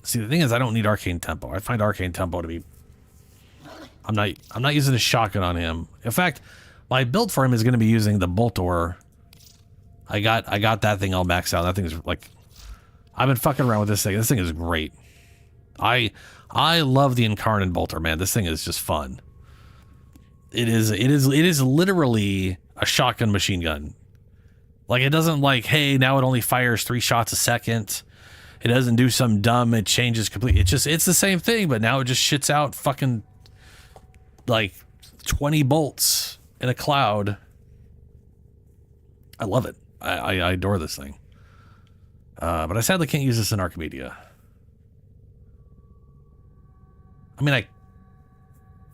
S1: See, the thing is, I don't need Arcane Tempo. I find Arcane Tempo to be. I'm not using a shotgun on him. In fact, my build for him is going to be using the Boltor. I got that thing all maxed out. That thing is like. I've been fucking around with this thing. This thing is great. I love the Incarnate Bolter, man. This thing is just fun. It is literally a shotgun machine gun. Like, it doesn't like, hey, now it only fires 3 shots a second. It doesn't do some dumb, it changes completely. It's the same thing, but now it just shits out fucking like 20 bolts in a cloud. I love it. I adore this thing. But I sadly can't use this in Archimedea. I mean,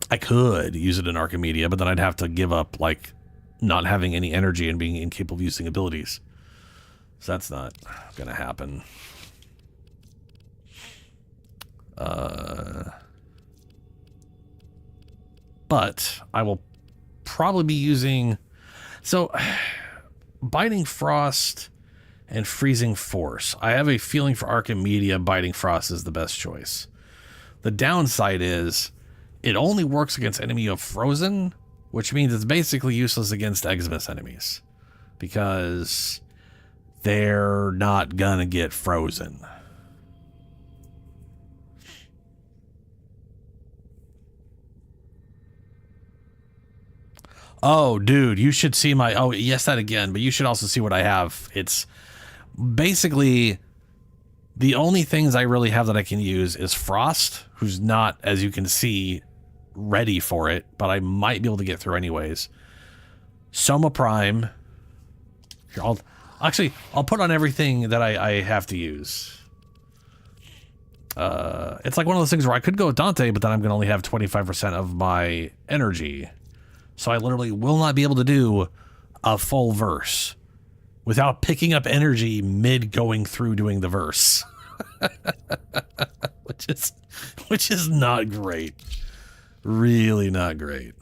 S1: I could use it in Archimedea, but then I'd have to give up, like, not having any energy and being incapable of using abilities. So that's not gonna happen. But I will probably be using... So, Biting Frost... and Freezing Force. I have a feeling for Archimedea, Biting Frost is the best choice. The downside is it only works against enemy of Frozen, which means it's basically useless against Eximus enemies because they're not gonna get frozen. Oh, dude, you should see my... Oh, yes, that again, but you should also see what I have. It's... Basically, the only things I really have that I can use is Frost, who's not, as you can see, ready for it, but I might be able to get through anyways. Soma Prime. Here, I'll put on everything that I have to use. It's like one of those things where I could go with Dante, but then I'm going to only have 25% of my energy. So I literally will not be able to do a full verse without picking up energy mid going through doing the verse. which is not great. Really not great.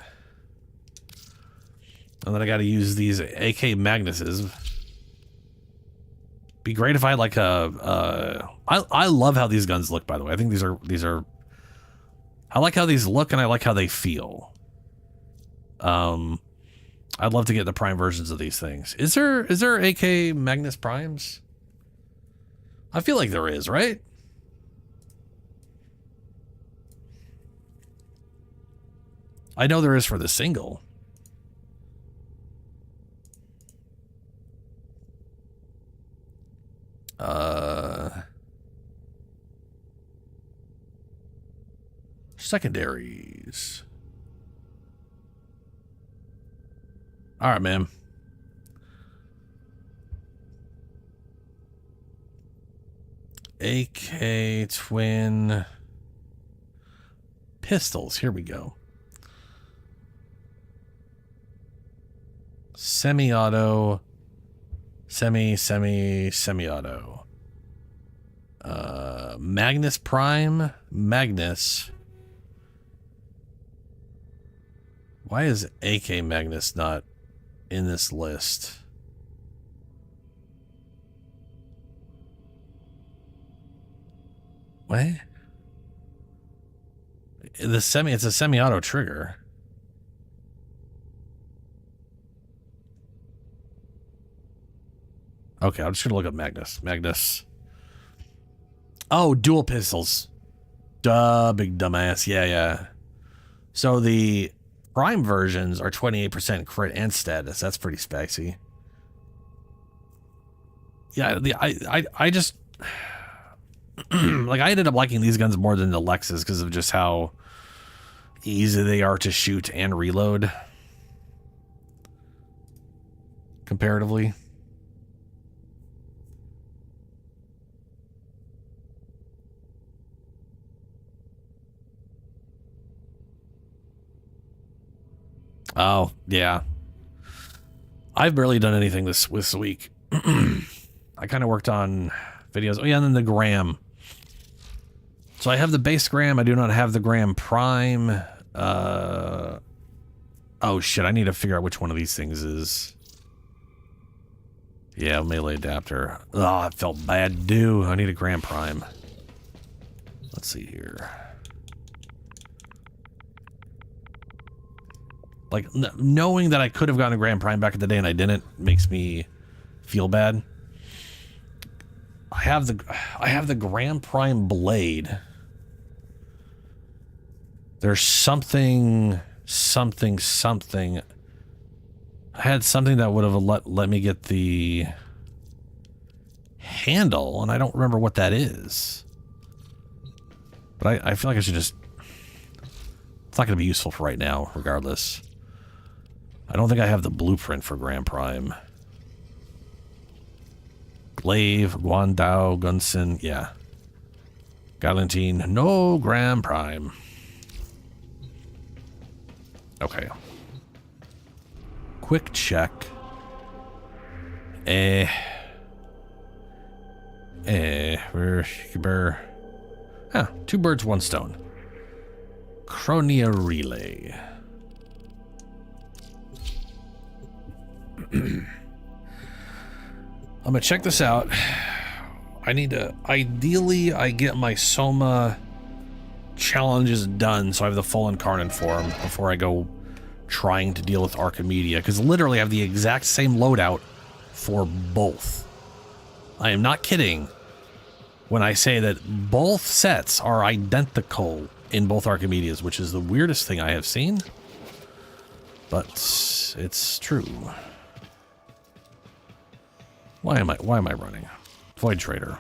S1: And then I got to use these AK Magnuses. Be great if I had like I love how these guns look, by the way. I think these are I like how these look and I like how they feel. I'd love to get the Prime versions of these things. Is there AK Magnus Primes? I feel like there is, right? I know there is for the single. Secondaries. All right, man. AK twin pistols. Here we go. Semi-auto. Semi-auto. Magnus Prime. Magnus. Why is AK Magnus not in this list? What? It's a semi-auto trigger. Okay, I'm just gonna look up Magnus. Magnus. Oh, dual pistols. Duh, big dumbass. Yeah. So the Prime versions are 28% crit and status. That's pretty spicy. Yeah, I just like I ended up liking these guns more than the Lexus because of just how easy they are to shoot and reload comparatively. Oh, yeah. I've barely done anything this week. I kind of worked on videos. Oh, yeah, and then the Gram. So I have the base Gram. I do not have the Gram Prime. Oh, shit. I need to figure out which one of these things is. Yeah, melee adapter. Oh, it felt bad, dude. I need a Gram Prime. Let's see here. Like, knowing that I could have gotten a Grand Prime back in the day and I didn't makes me feel bad. I have the Grand Prime blade. There's something. I had something that would have let me get the handle, and I don't remember what that is. But I feel like I should just... It's not going to be useful for right now, regardless. I don't think I have the blueprint for Grand Prime. Glaive, Guandao, Gunson, yeah. Galantine, no Grand Prime. Okay. Quick check. Two birds, one stone. Chronia Relay. I'm gonna check this out. I need to, ideally, I get my Soma challenges done so I have the full Incarnate form before I go trying to deal with Archimedea, because literally I have the exact same loadout for both. I am not kidding when I say that both sets are identical in both Archimedeas, which is the weirdest thing I have seen, but it's true. Why am I running? Void Trader.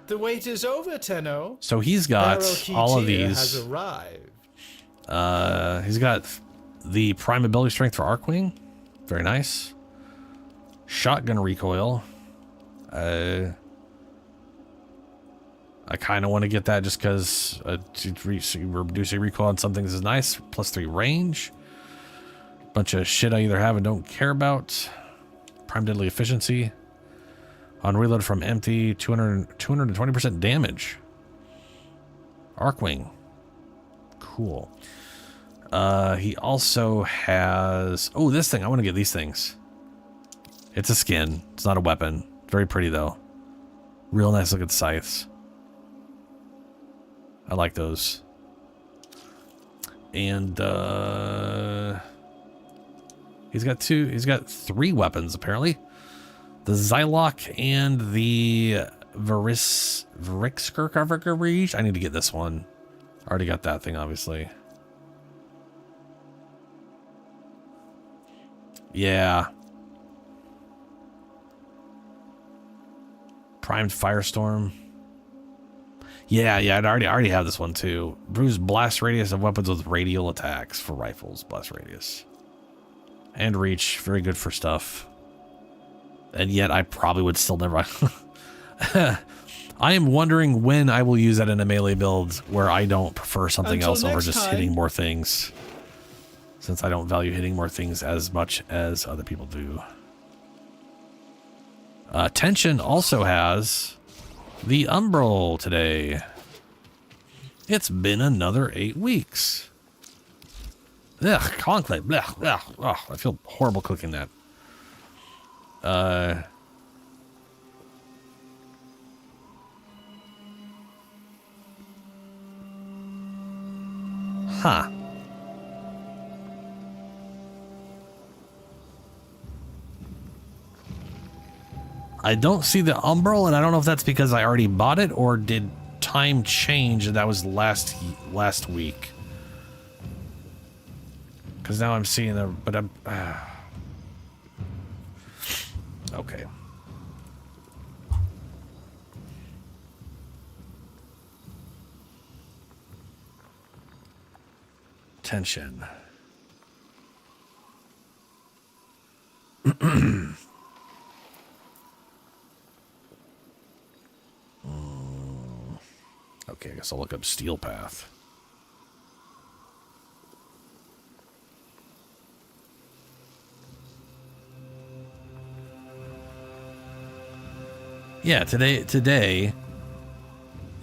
S7: The wait is over, Tenno.
S1: So he's got all of these.
S7: Has arrived.
S1: He's got the Prime ability strength for Arcwing. Very nice. Shotgun recoil. I kind of want to get that just because reducing recoil on some things is nice. +3 range. Bunch of shit I either have and don't care about. Prime deadly efficiency. On reload from empty, 220% damage. Arcwing. Cool. He also has... Oh, this thing. I want to get these things. It's a skin. It's not a weapon. Very pretty, though. Real nice looking scythes. I like those. And, He's got 3 weapons, apparently. The Zylok and the Varixker. I need to get this one. I already got that thing, obviously. Yeah. Primed Firestorm. Yeah, I already have this one too. Bruised blast radius of weapons with radial attacks for rifles. Blast radius. And reach. Very good for stuff. And yet I probably would still never... I am wondering when I will use that in a melee build where I don't prefer something else over just hitting more things. Since I don't value hitting more things as much as other people do. Tension also has the Umbral today. It's been another 8 weeks. Ugh, conclave. Blech, blech. Oh, I feel horrible cooking that. Huh. I don't see the Umbral, and I don't know if that's because I already bought it or did time change and that was last week. Because now I'm seeing the, but I'm okay. Tension. Okay, I guess I'll look up Steel Path. Yeah, today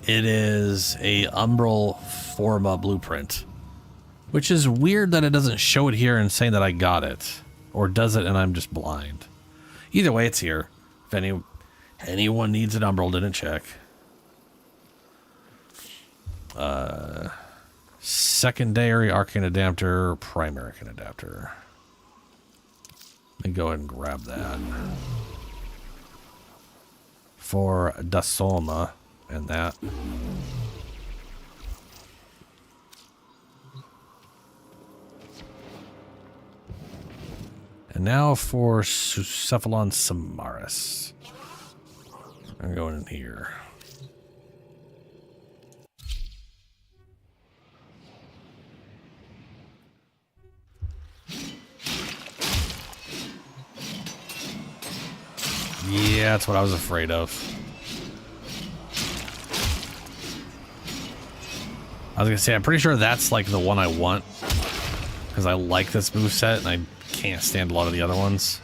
S1: it is a Umbral Forma blueprint, which is weird that it doesn't show it here and saying that I got it, or does it and I'm just blind. Either way, it's here. If anyone needs an Umbral, didn't check. Secondary arcane adapter, primary arcane adapter. Let me go ahead and grab that. For Dasoma and that. And now for Cephalon Samaris. I'm going in here. Yeah, that's what I was afraid of. I was gonna say, I'm pretty sure that's like the one I want. Because I like this moveset and I can't stand a lot of the other ones.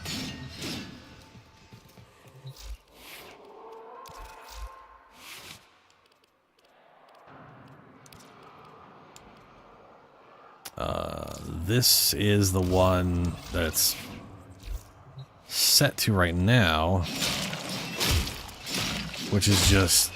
S1: This is the one that's set to right now, which is just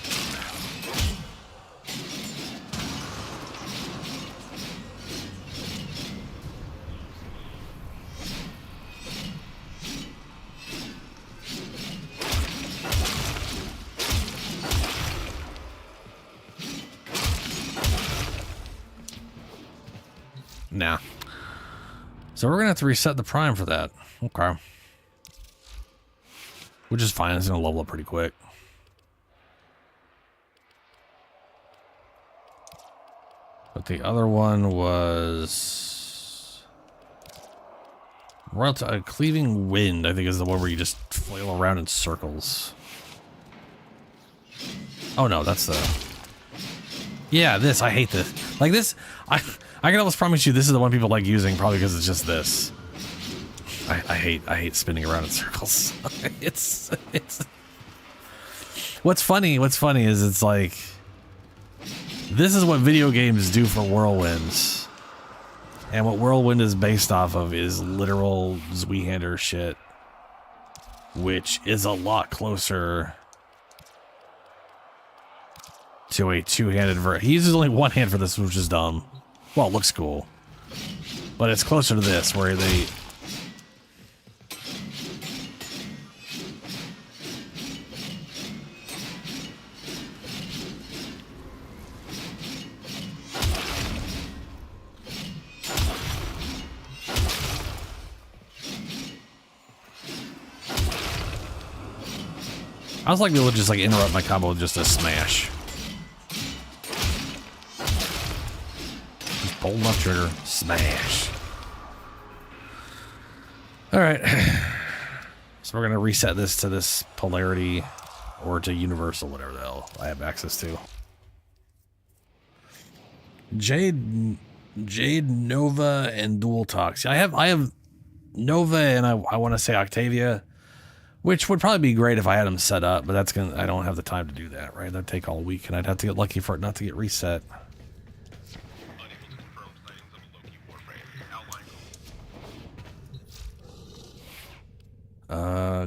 S1: nah. So we're gonna have to reset the prime for that. Okay. Which is fine, it's gonna level up pretty quick. But the other one was Cleaving Wind, I think is the one where you just flail around in circles. Oh no, that's the... Yeah, this, I hate this. Like this, I can almost promise you this is the one people like using, probably because it's just this. I hate spinning around in circles. it's what's funny is it's like this is what video games do for whirlwinds. And what Whirlwind is based off of is literal Zweihander shit, which is a lot closer to a two-handed version. He uses only one hand for this, which is dumb. Well, it looks cool. But it's closer to this, where they I was like able to just like interrupt my combo with just a smash. Just pull left trigger, smash. All right. So we're gonna reset this to this polarity or to universal, whatever the hell I have access to. Jade, Nova, and Dual Talks. I have Nova and I want to say Octavia, which would probably be great if I had them set up, but I don't have the time to do that, right? That'd take all week, and I'd have to get lucky for it not to get reset.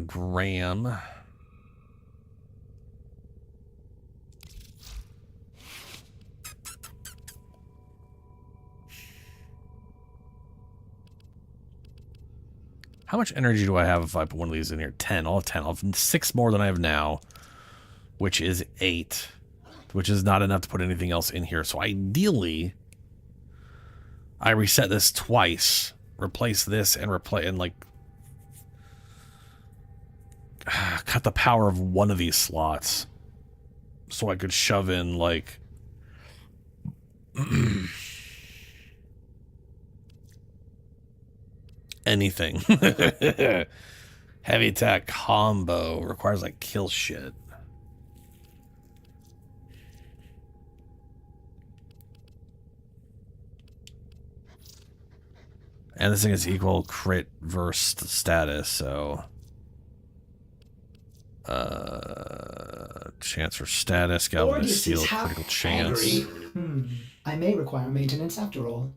S1: Graham. How much energy do I have if I put one of these in here? 10. I'll have 10. I'll have 6 more than I have now, which is 8, which is not enough to put anything else in here. So ideally, I reset this twice, replace this, and like cut the power of one of these slots so I could shove in like anything. Heavy attack combo requires like kill shit. And this thing is equal crit versus status, so chance for status, galvanized steel, critical chance.
S9: I may require maintenance after all.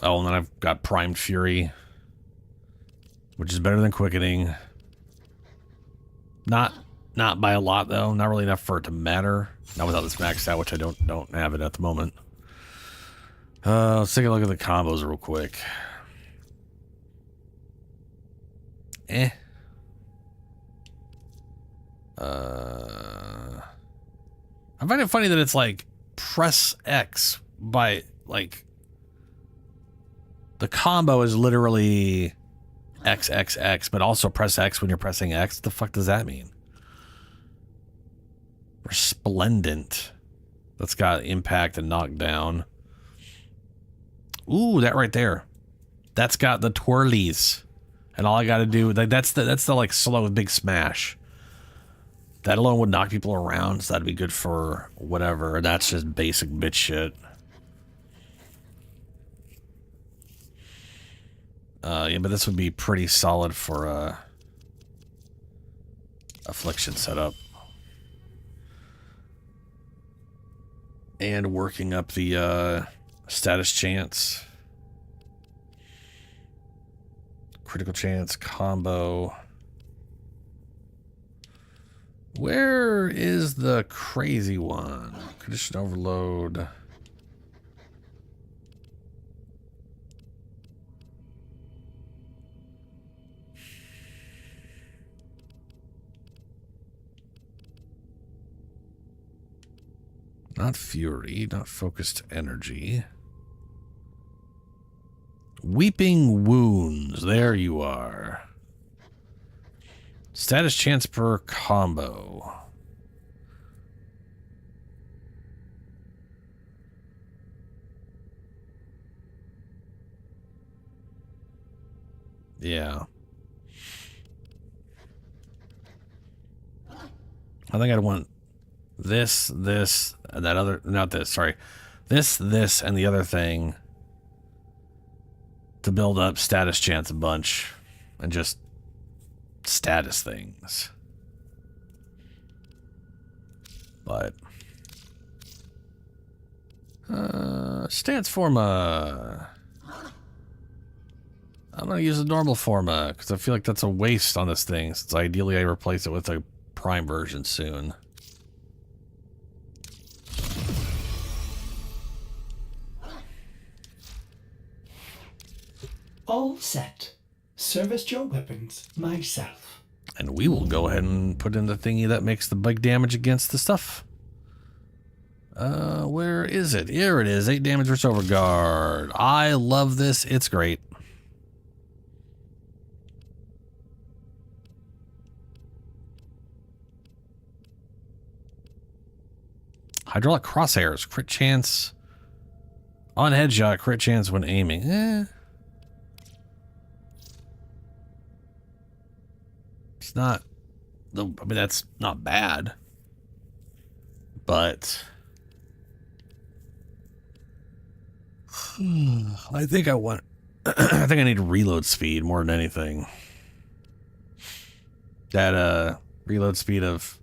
S1: Oh, and then I've got Primed Fury, which is better than Quickening. Not by a lot though. Not really enough for it to matter. Not without this maxed out, which I don't have it at the moment. Let's take a look at the combos real quick. I find it funny that it's like press X by like the combo is literally XXX, but also press X when you're pressing X. What the fuck does that mean? Resplendent. That's got impact and knockdown. Ooh, that right there. That's got the twirlies. And all I gotta do, like, that's the like slow big smash. That alone would knock people around, so that'd be good for whatever. That's just basic bitch shit. Yeah, but this would be pretty solid for affliction setup. And working up the status chance. Critical chance combo. Where is the crazy one? Condition overload. Not fury, not focused energy. Weeping wounds. There you are. Status chance per combo. Yeah. I think I'd want this, and that other, not this, sorry. This, and the other thing to build up status chance a bunch and just status things. But stance forma. I'm gonna use the normal forma because I feel like that's a waste on this thing, since ideally I replace it with a prime version soon.
S9: All set. Service your weapons myself.
S1: And we will go ahead and put in the thingy that makes the big damage against the stuff. Where is it? Here it is. 8 damage versus Overguard. I love this. It's great. Hydraulic crosshairs. Crit chance on headshot. Crit chance when aiming. It's not... I mean, that's not bad. But... I think I want... I think I need reload speed more than anything. That, reload speed of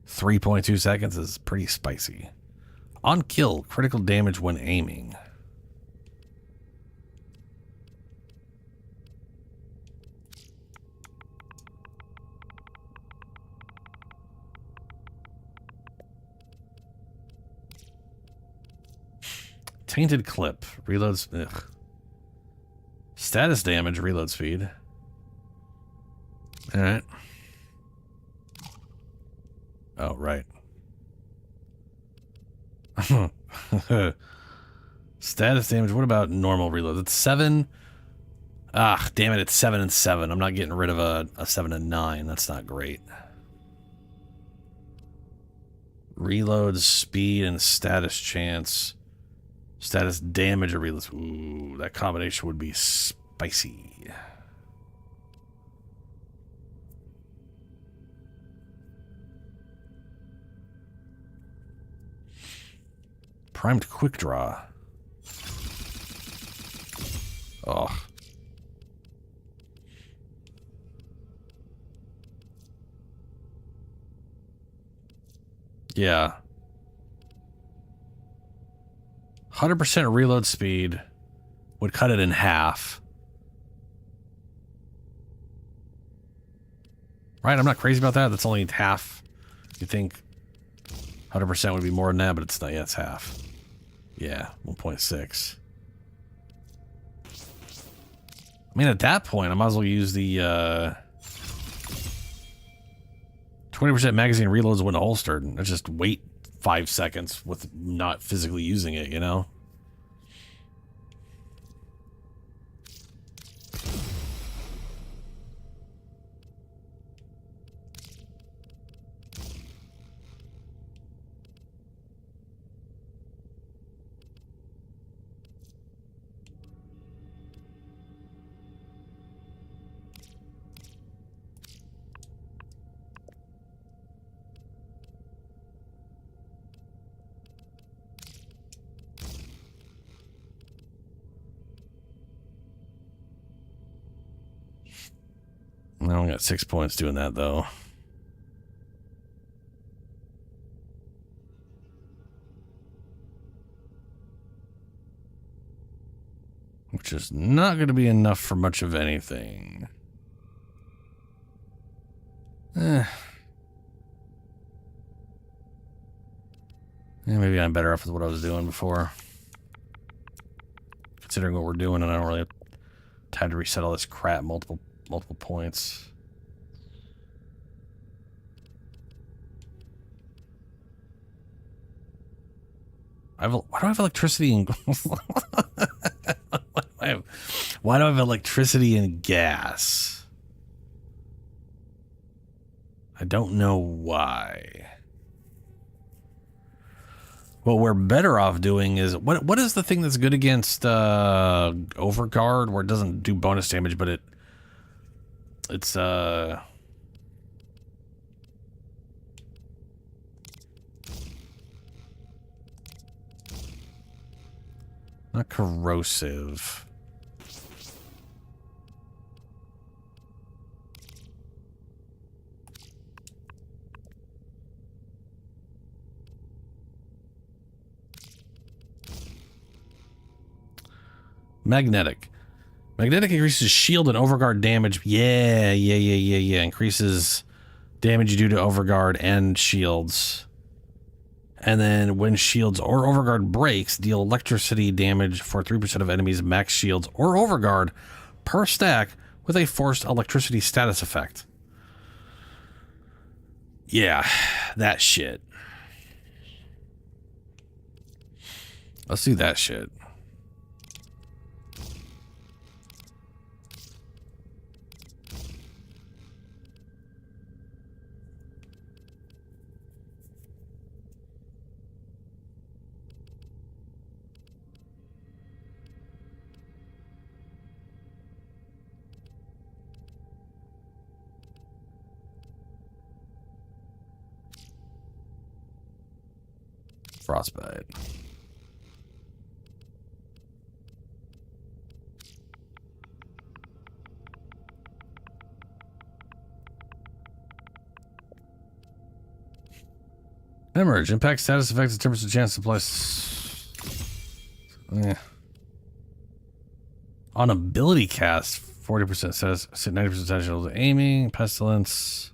S1: 3.2 seconds is pretty spicy. On kill, critical damage when aiming. Tainted clip, reloads. Ugh. Status damage, reload speed. All right. Oh, right. Status damage. What about normal reload? It's 7. Ah, damn it! It's 7 and 7. I'm not getting rid of a 7 and 9. That's not great. Reload speed and status chance. Status damage or reload. Ooh, that combination would be spicy. Primed quick draw. Oh. Yeah. 100% reload speed would cut it in half. Right? I'm not crazy about that. That's only half. You think 100% would be more than that, but it's not. Yeah, it's half. Yeah, 1.6. I mean, at that point, I might as well use the 20% magazine reloads when holstered. And just wait 5 seconds with not physically using it, you know? I only got 6 points doing that, though. Which is not going to be enough for much of anything. Yeah, maybe I'm better off with what I was doing before. Considering what we're doing, and I don't really have time to reset all this crap multiple points. Why do I have electricity and why do I have electricity and gas? I don't know why. What we're better off doing is what is the thing that's good against Overguard, where it doesn't do bonus damage, but it's not corrosive. Magnetic. Magnetic increases shield and overguard damage. Yeah. Increases damage you do to overguard and shields. And then when shields or overguard breaks, deal electricity damage for 3% of enemies' max shields or overguard per stack with a forced electricity status effect. Yeah, that shit. Let's do that shit. Frostbite. Emerge. Impact status affects the 10% chance to place. On ability cast, 40% status, 90% potential to aiming, pestilence,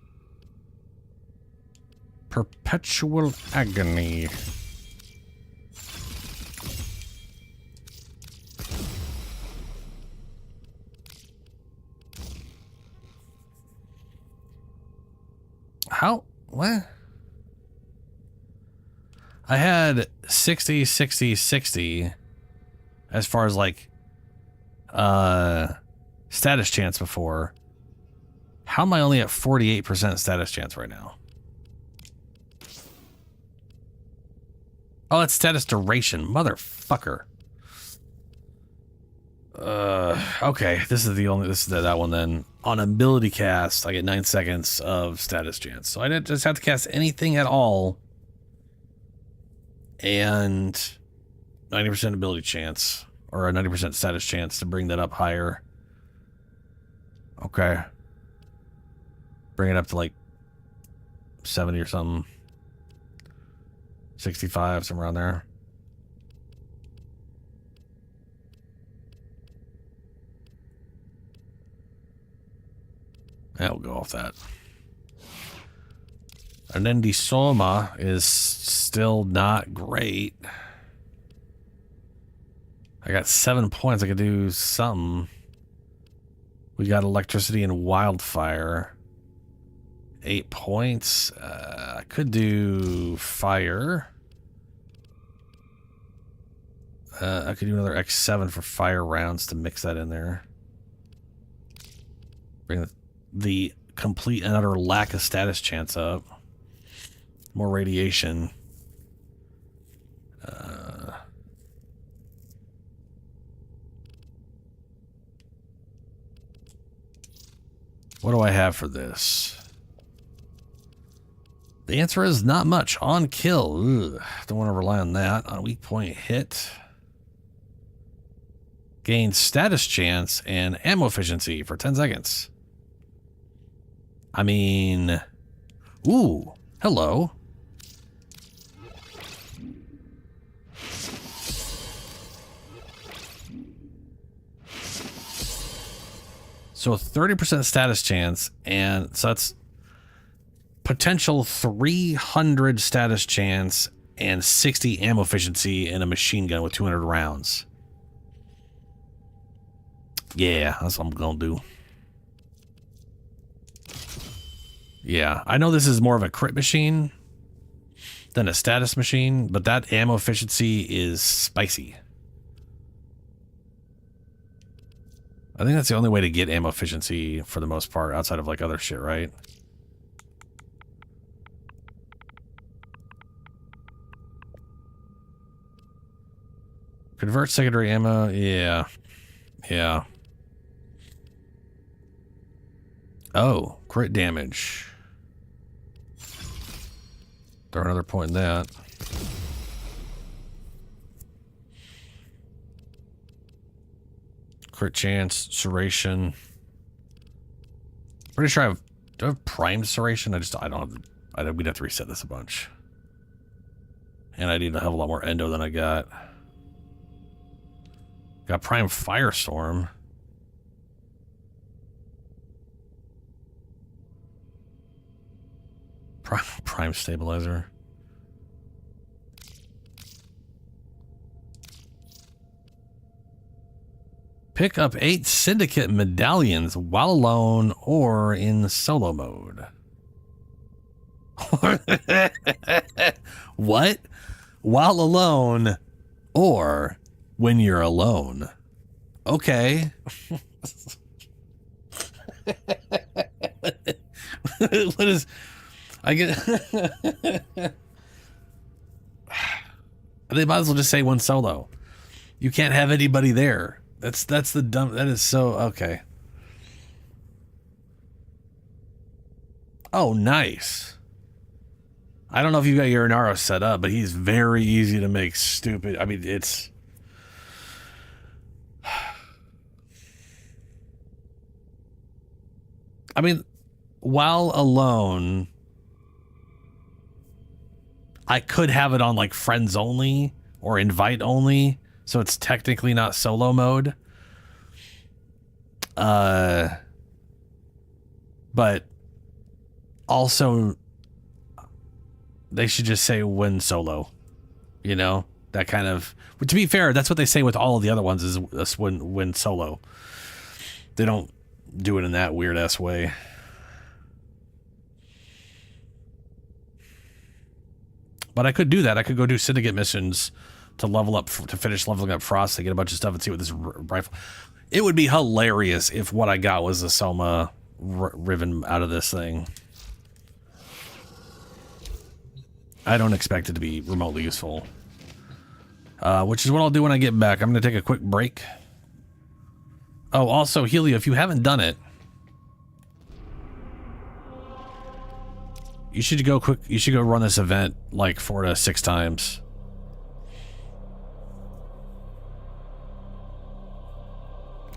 S1: perpetual agony. How? What? I had 60, 60, 60 as far as like status chance before. How am I only at 48% status chance right now? Oh, it's status duration. Motherfucker. Okay, this is that one then. On ability cast, I get 9 seconds of status chance. So I didn't just have to cast anything at all. And 90% ability chance, or a 90% status chance to bring that up higher. Okay. Bring it up to like 70 or something. 65, somewhere around there. Yeah, we'll go off that. And then the Soma is still not great. I got 7 points. I could do something. We got electricity and wildfire. 8 points. I could do fire. I could do another X7 for fire rounds to mix that in there. Bring the complete and utter lack of status chance up. More radiation. What do I have for this? The answer is not much. On kill. Ugh, don't want to rely on that. On weak point hit. Gain status chance and ammo efficiency for 10 seconds. I mean... Ooh, hello. So 30% status chance, and so that's potential 300 status chance and 60 ammo efficiency in a machine gun with 200 rounds. Yeah, that's what I'm gonna do. Yeah, I know this is more of a crit machine than a status machine, but that ammo efficiency is spicy. I think that's the only way to get ammo efficiency for the most part, outside of like other shit, right? Convert secondary ammo, yeah. Yeah. Oh, crit damage. Throw another point in that. Crit chance, serration. Pretty sure do I have primed serration? I don't have, we'd have to reset this a bunch. And I need to have a lot more endo than I got. Got prime firestorm. Prime stabilizer. Pick up 8 syndicate medallions while alone or in solo mode. What? While alone or when you're alone? Okay. What is... I get... They might as well just say one solo. You can't have anybody there. That's the dumb... That is so... Okay. Oh, nice. I don't know if you got your Inaro set up, but he's very easy to make stupid. I mean, it's... I mean, while alone, I could have it on like friends only or invite only, so it's technically not solo mode. But also, they should just say when solo, you know, that kind of. But to be fair, that's what they say with all of the other ones is when solo. They don't do it in that weird ass way. But I could do that. I could go do syndicate missions to level up, to finish leveling up Frost, to get a bunch of stuff and see what this rifle. It would be hilarious if what I got was a Soma riven out of this thing. I don't expect it to be remotely useful. Which is what I'll do when I get back. I'm going to take a quick break. Oh, also, Helio, if you haven't done it, you should go run this event like 4 to 6 times.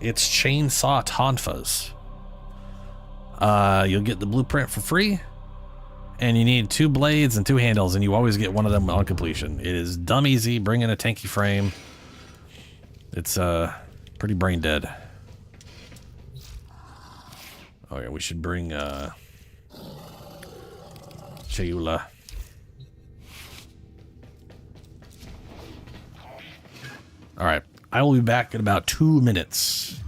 S1: It's Chainsaw Tonfas. You'll get the blueprint for free, and you need 2 blades and 2 handles, and you always get one of them on completion. It is dumb easy. Bring in a tanky frame. It's pretty brain dead. Oh yeah, we should bring Shayula. All right, I will be back in about 2 minutes.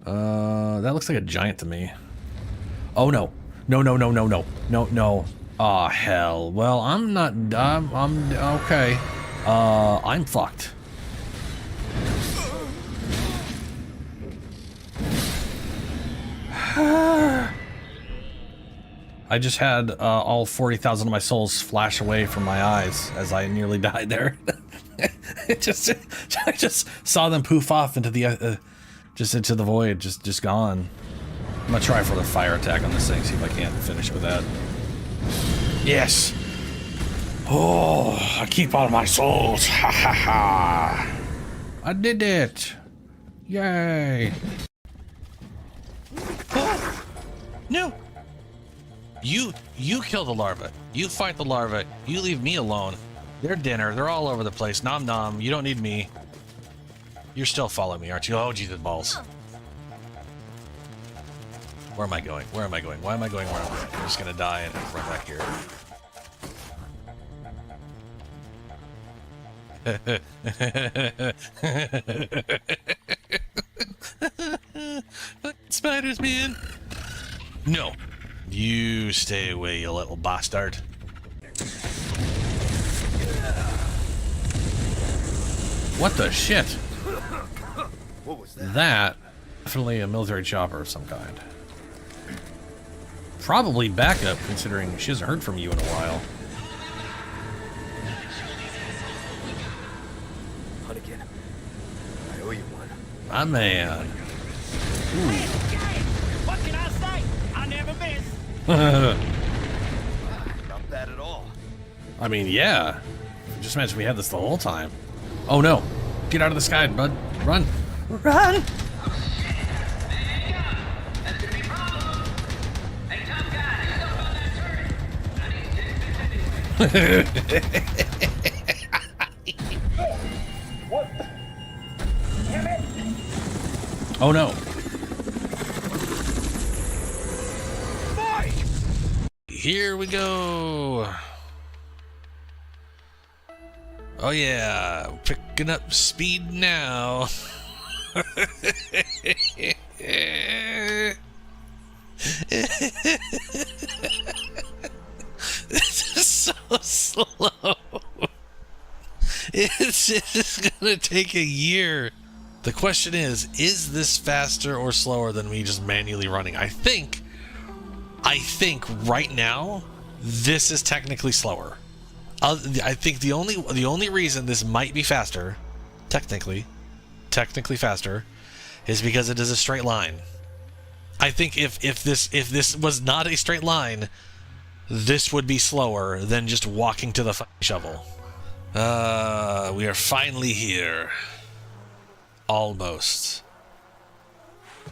S1: That looks like a giant to me. Oh no. No. Aw, hell. Well, I'm not, I'm okay. I'm fucked. I just had all 40,000 of my souls flash away from my eyes as I nearly died there. I just saw them poof off into the into the void, just gone. I'm gonna try for the fire attack on this thing, see if I can't finish with that. Yes. Oh, I keep all my souls. Ha ha ha. I did it. Yay.
S17: Oh, no. You kill the larva. You fight the larva. You leave me alone. They're dinner. They're all over the place. Nom nom. You don't need me. You're still following me, aren't you? Oh, Jesus balls. Where am I going? Where am I going? Why am I going where I'm going? I'm just gonna die and run back here. Spiders, man. No. You stay away, you little bastard.
S1: What the shit?
S12: What was that?
S1: That, definitely a military chopper of some kind. Probably backup, considering she hasn't heard from you in a while.
S12: Hunnigan, I owe you one.
S1: My man.
S12: What can I say? I never miss. Not bad at all.
S1: I mean, yeah. Just imagine we had this the whole time. Oh no. Get out of the sky, bud. Run. Run!
S12: What? Damn it!
S1: Oh no.
S17: Here we go. Oh yeah, picking up speed now. This is so slow. It's just gonna take a year. The question is this faster or slower than me just manually running? I think right now, this is technically slower. I think the only reason this might be faster, technically faster, is because it is a straight line. I think if this was not a straight line, this would be slower than just walking to the shovel. We are finally here. Almost.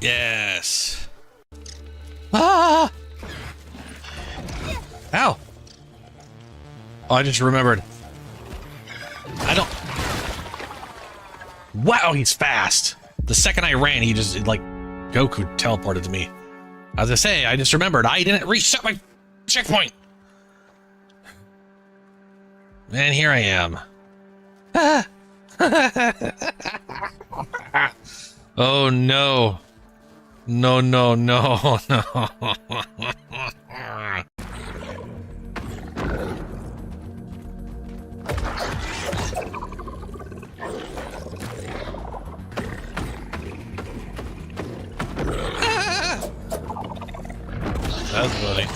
S17: Yes. Ah! Ow! Oh, I just remembered. I don't... Wow, he's fast! The second I ran, he just, like, Goku teleported to me. As I say, I just remembered, I didn't reset my checkpoint! And here I am. Ah! Oh no. No, no, no, no. That's funny.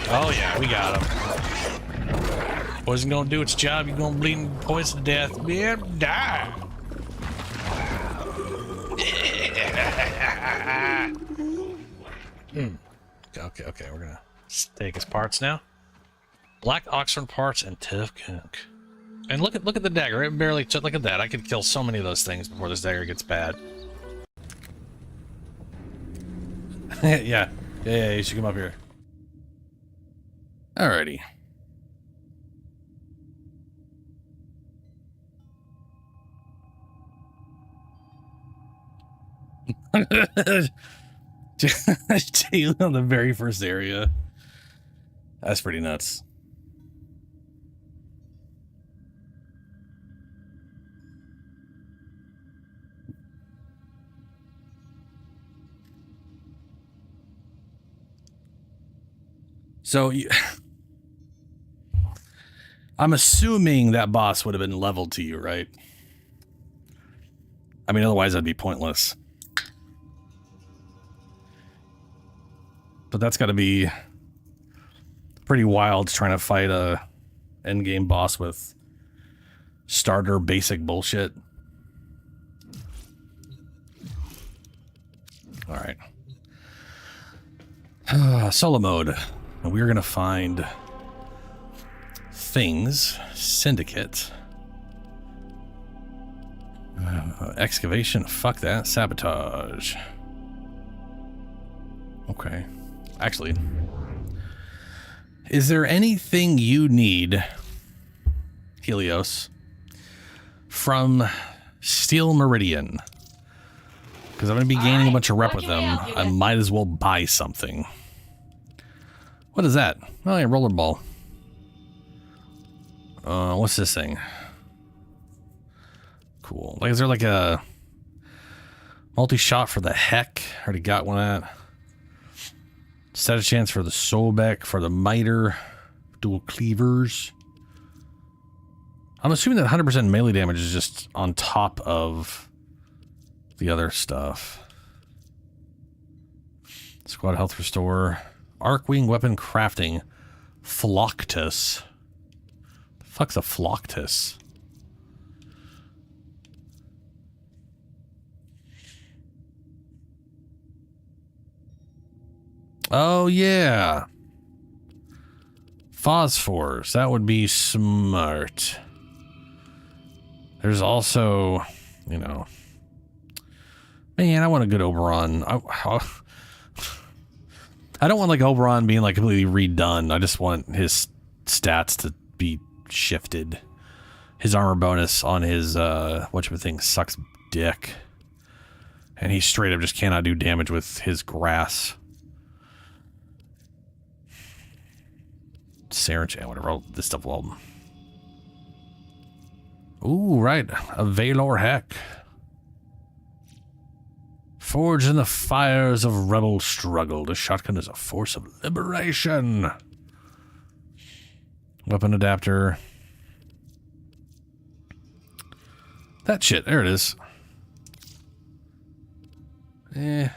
S17: Oh yeah, we got him. Poison gonna do its job. You're gonna bleed and poison to death. Yeah, die. Okay. We're gonna take his parts now. Black Oxford parts and tough gunk. And look at the dagger. It barely. Look at that. I could kill so many of those things before this dagger gets bad. Yeah. You should come up here. Alrighty. Taylor on the very first area. That's pretty nuts. So I'm assuming that boss would have been leveled to you, right? I mean, otherwise that'd be pointless. But that's got to be pretty wild trying to fight a endgame boss with starter basic bullshit. All right. Solo mode. And we're going to find things. Syndicate. Excavation. Fuck that. Sabotage. Okay. Actually, is there anything you need, Helios, from Steel Meridian? Because I'm going to be gaining a bunch of rep with them. I might as well buy something. What is that? Oh, yeah, rollerball. What's this thing? Cool. Like, is there like a multi-shot for the heck? Already got one of that. Set a chance for the Sobek, for the Miter, dual cleavers. I'm assuming that 100% melee damage is just on top of the other stuff. Squad health restore. Arcwing weapon crafting. Floctus. The fuck's a Floctus? Oh, yeah. Phosphors. That would be smart. There's also, you know... Man, I want a good Oberon. I don't want, like, Oberon being, like, completely redone. I just want his stats to be shifted. His armor bonus on his, whatchamacallit sucks dick. And he straight up just cannot do damage with his grass. Sarich, whatever, this stuff will. Ooh, right. A Valor Heck.
S1: Forged in the fires of rebel struggle, the shotgun is a force of liberation. Weapon adapter. That shit, there it is. There.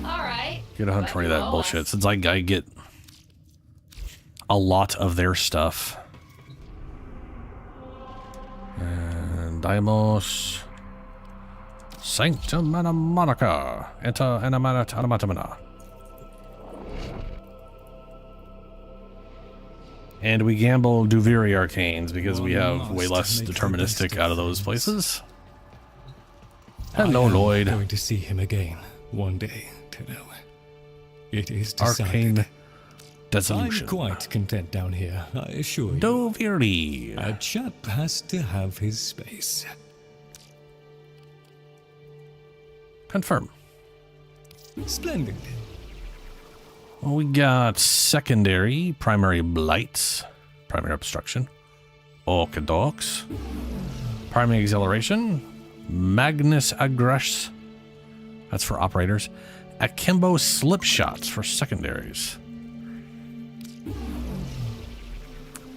S11: Alright.
S1: Get 120 of that bullshit, since I get a lot of their stuff. And Daimos Sanctum Monica Enter Animata Animatamina. And we gamble Duviri Arcanes because we have way less deterministic out of those places. Hello, Lloyd.
S18: I'm going to see him again one day, Tenno. It is decided.
S1: Arcane Dissolution.
S18: I'm quite content down here, I assure you.
S1: Duviri.
S18: A chap has to have his space.
S1: Confirm.
S18: Splendid.
S1: Well, we got secondary, primary blights, primary obstruction, orthodox, primary acceleration, Magnus Aggress, that's for operators, Akimbo slip shots for secondaries,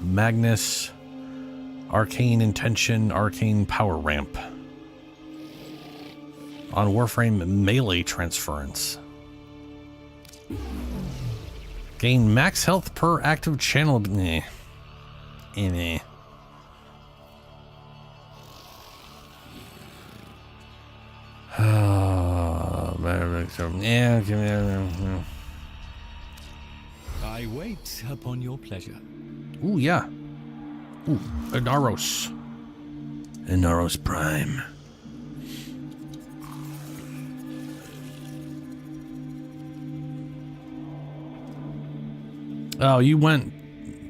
S1: Magnus, arcane intention, arcane power ramp, on Warframe melee transference. Gain max health per active channel. Yeah.
S18: I wait upon your pleasure.
S1: Ooh, yeah. Ooh, Inaros. Inaros Prime. Oh, you went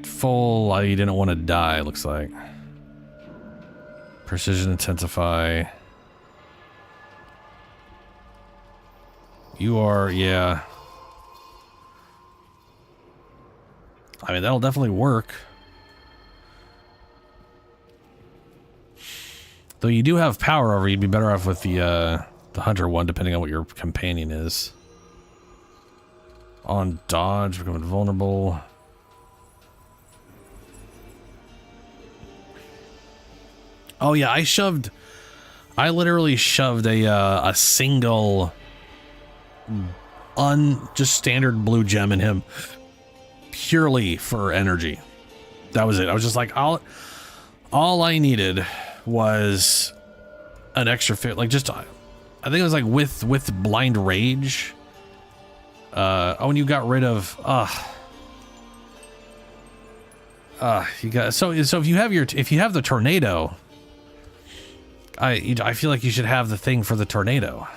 S1: full, you didn't want to die, looks like. Precision intensify. You are, yeah. I mean, that'll definitely work. Though you do have power over, you'd be better off with the hunter one, depending on what your companion is. On dodge, become invulnerable. Oh yeah, I literally shoved a single just standard blue gem in him purely for energy. That was it. I was just like, all I needed was an extra fit, like just, I think it was like with blind rage. Oh, and you got rid of, you got, so if you have the tornado, I feel like you should have the thing for the tornado.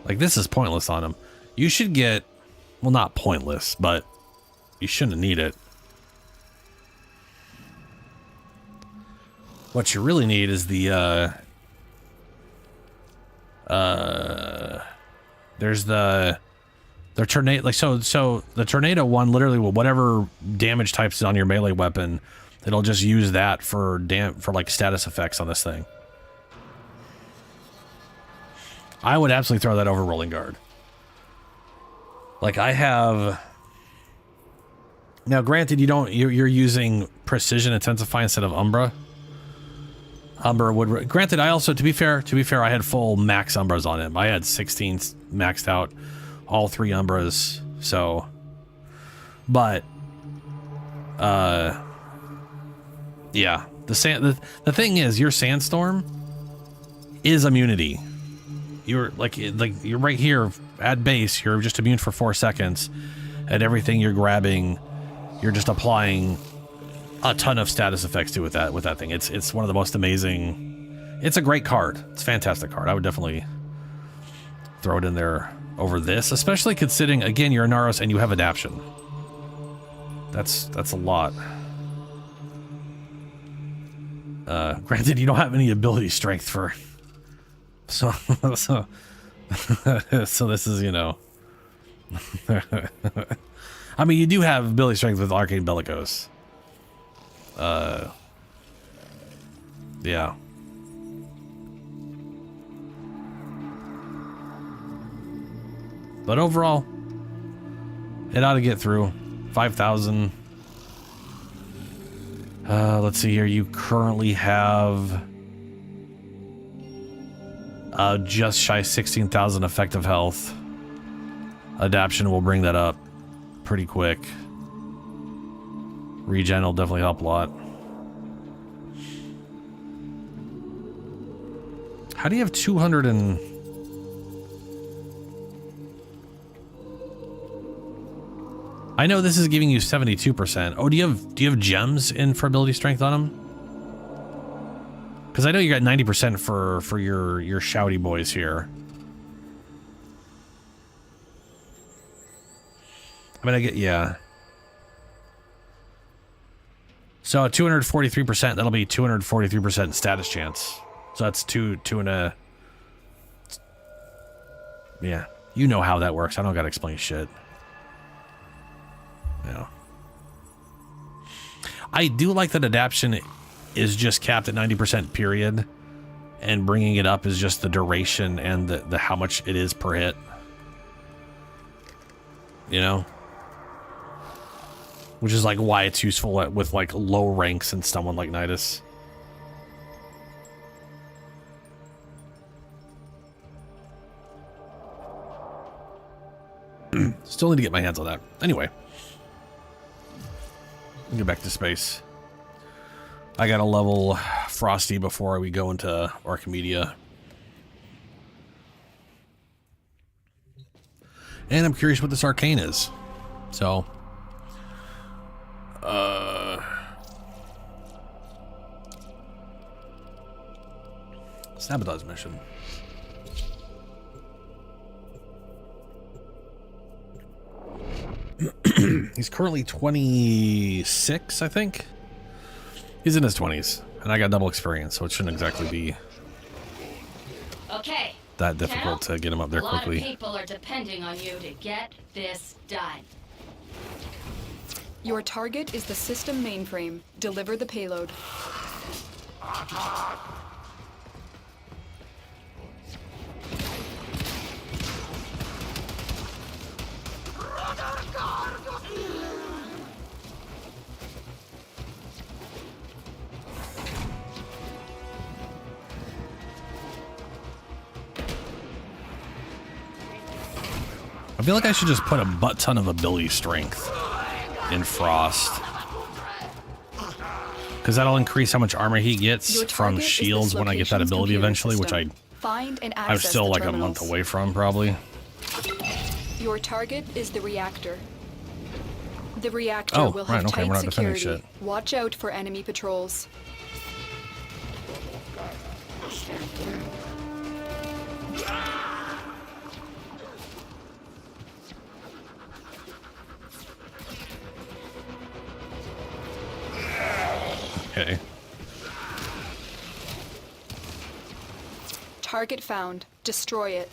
S1: Like, this is pointless on him. You should get, well, not pointless, but you shouldn't need it. What you really need is the, there's the tornado, like, so the tornado one, literally, whatever damage types is on your melee weapon, it'll just use that for like status effects on this thing. I would absolutely throw that over Rolling Guard. Like, I have, now granted, you're using Precision Intensify instead of Umbra. Umbra would, granted, I also, to be fair, I had full max Umbras on him. I had 16 maxed out, all 3 Umbras, so, but, yeah, the thing is, your Sandstorm is immunity. You're like you're right here at base, you're just immune for 4 seconds, and everything you're grabbing, you're just applying a ton of status effects to with that thing. It's one of the most amazing. It's a great card. It's a fantastic card. I would definitely throw it in there over this, especially considering, again, you're a Naros and you have adaption. That's a lot. Granted, you don't have any ability strength for, so this is, you know, I mean, you do have ability strength with Arcane Bellicose. Yeah. But overall, it ought to get through. 5,000. Let's see here. You currently have just shy 16,000 effective health. Adaption will bring that up pretty quick. Regen will definitely help a lot. How do you have 200 and... I know this is giving you 72%. Oh, do you have gems in for ability strength on them? Because I know you got 90% for your shouty boys here. I mean, I get, yeah. So 243%, that'll be 243% status chance. So that's two and a... Yeah, you know how that works. I don't gotta explain shit. Yeah. I do like that adaption is just capped at 90% period, and bringing it up is just the duration and the how much it is per hit. You know? Which is like why it's useful with like low ranks and someone like Nidus. Still need to get my hands on that. Anyway. Get back to space. I gotta level Frosty before we go into Archimedea. And I'm curious what this arcane is. So... Sabotage mission. He's currently 26, I think. He's in his 20s, and I got double experience, so it shouldn't exactly be that difficult to get him up there quickly.
S11: A lot of people are depending on you to get this done.
S13: Your target is the system mainframe. Deliver the payload.
S1: I feel like I should just put a butt ton of ability strength in Frost, because that'll increase how much armor he gets from shields when I get that ability eventually, which I'm still like a month away from probably.
S13: Your target is the reactor. The reactor will have tight security. Watch out for enemy patrols.
S1: Okay.
S13: Target found. Destroy it.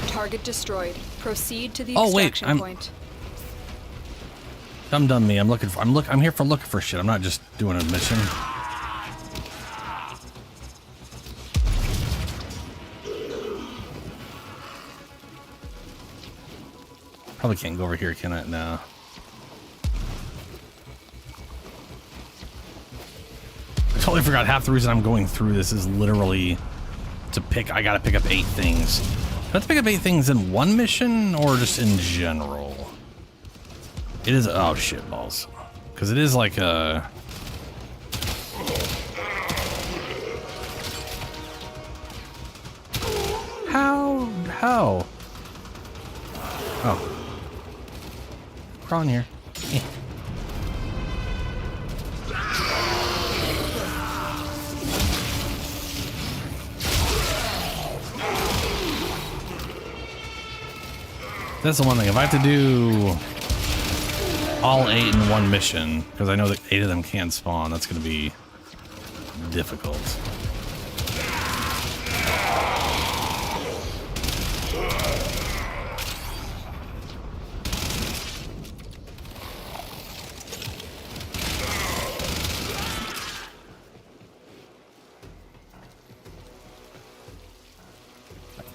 S13: Target destroyed. Proceed to the extraction point.
S1: Dumb me. I'm here for looking for shit. I'm not just doing a mission. Probably can't go over here, can I? No. I totally forgot half the reason I'm going through this is literally to pick. I gotta pick up 8 things. Do I have to pick up 8 things in one mission or just in general? It is. Oh shit balls. Because it is like a. How? Oh. Crawl in here. Eh. That's the one thing. If I have to do all 8 in one mission, because I know that 8 of them can't spawn, that's going to be difficult.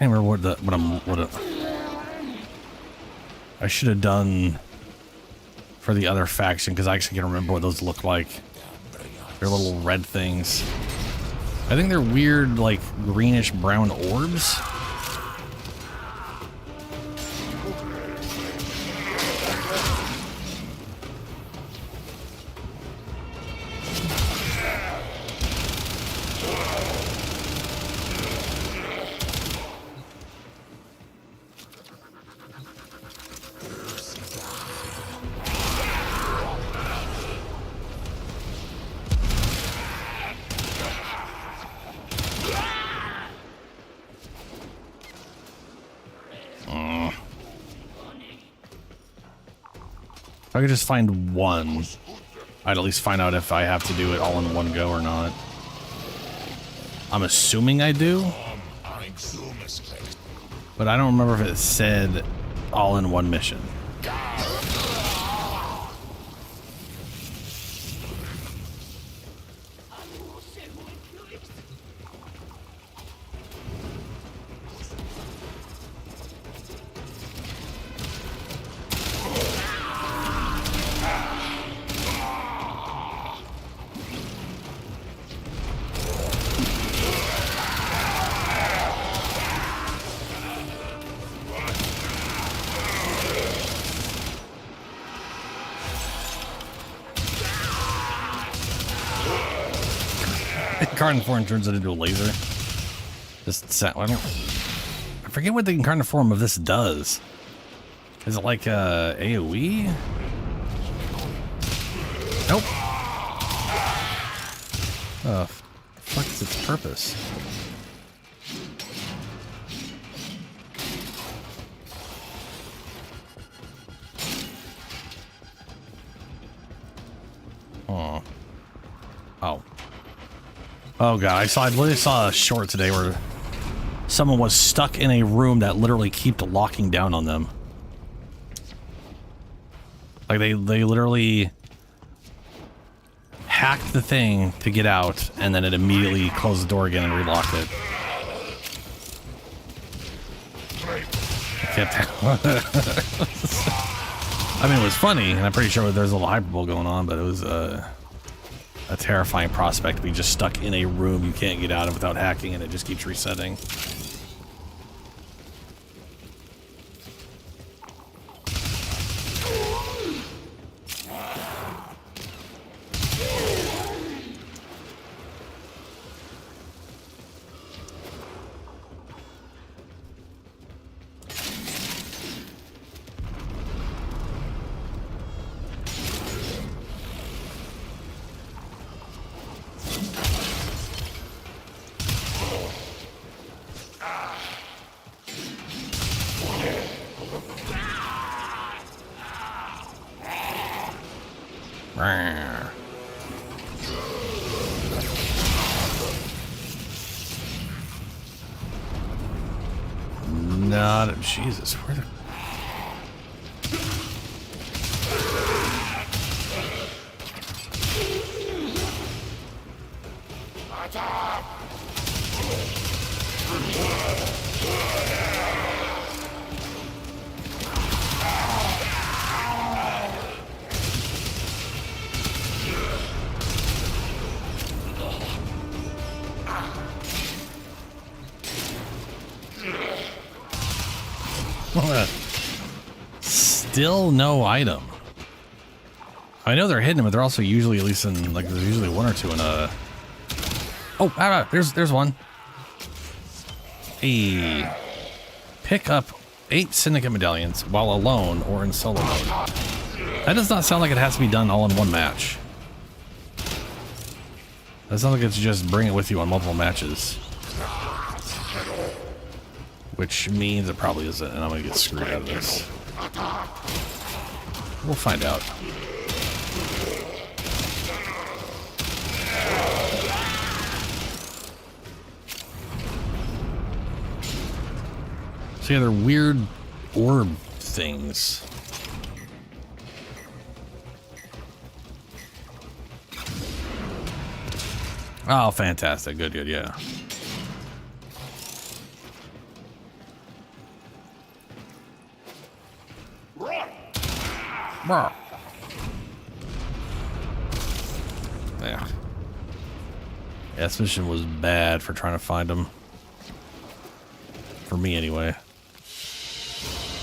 S1: can't remember I should have done for the other faction, because I actually can't remember what those look like. They're little red things. I think they're weird, like greenish brown orbs. If I could just find one, I'd at least find out if I have to do it all in one go or not. I'm assuming I do, but I don't remember if it said all in one mission. Incarniform turns it into a laser. I forget what the Incarniform of this does. Is it like AoE? Nope. Fuck is its purpose? Oh. Oh. Oh god, I literally saw a short today where someone was stuck in a room that literally kept locking down on them. Like they literally hacked the thing to get out, and then it immediately closed the door again and relocked it. I mean, it was funny, and I'm pretty sure there's a little hyperbole going on, but it was a terrifying prospect to be just stuck in a room you can't get out of without hacking, and it just keeps resetting. Not Jesus. Where the Still no item. I know they're hidden, but they're also usually at least in, like, there's usually one or two in a... Oh, there's one. Hey. Pick up 8 Syndicate medallions while alone or in solo mode. That does not sound like it has to be done all in one match. That sounds like it's just bring it with you on multiple matches. Which means it probably isn't, and I'm gonna get screwed out of this. We'll find out. So yeah, they're weird orb things. Oh, fantastic. Good, yeah. Bruh. Yeah. This mission was bad for trying to find him. For me, anyway.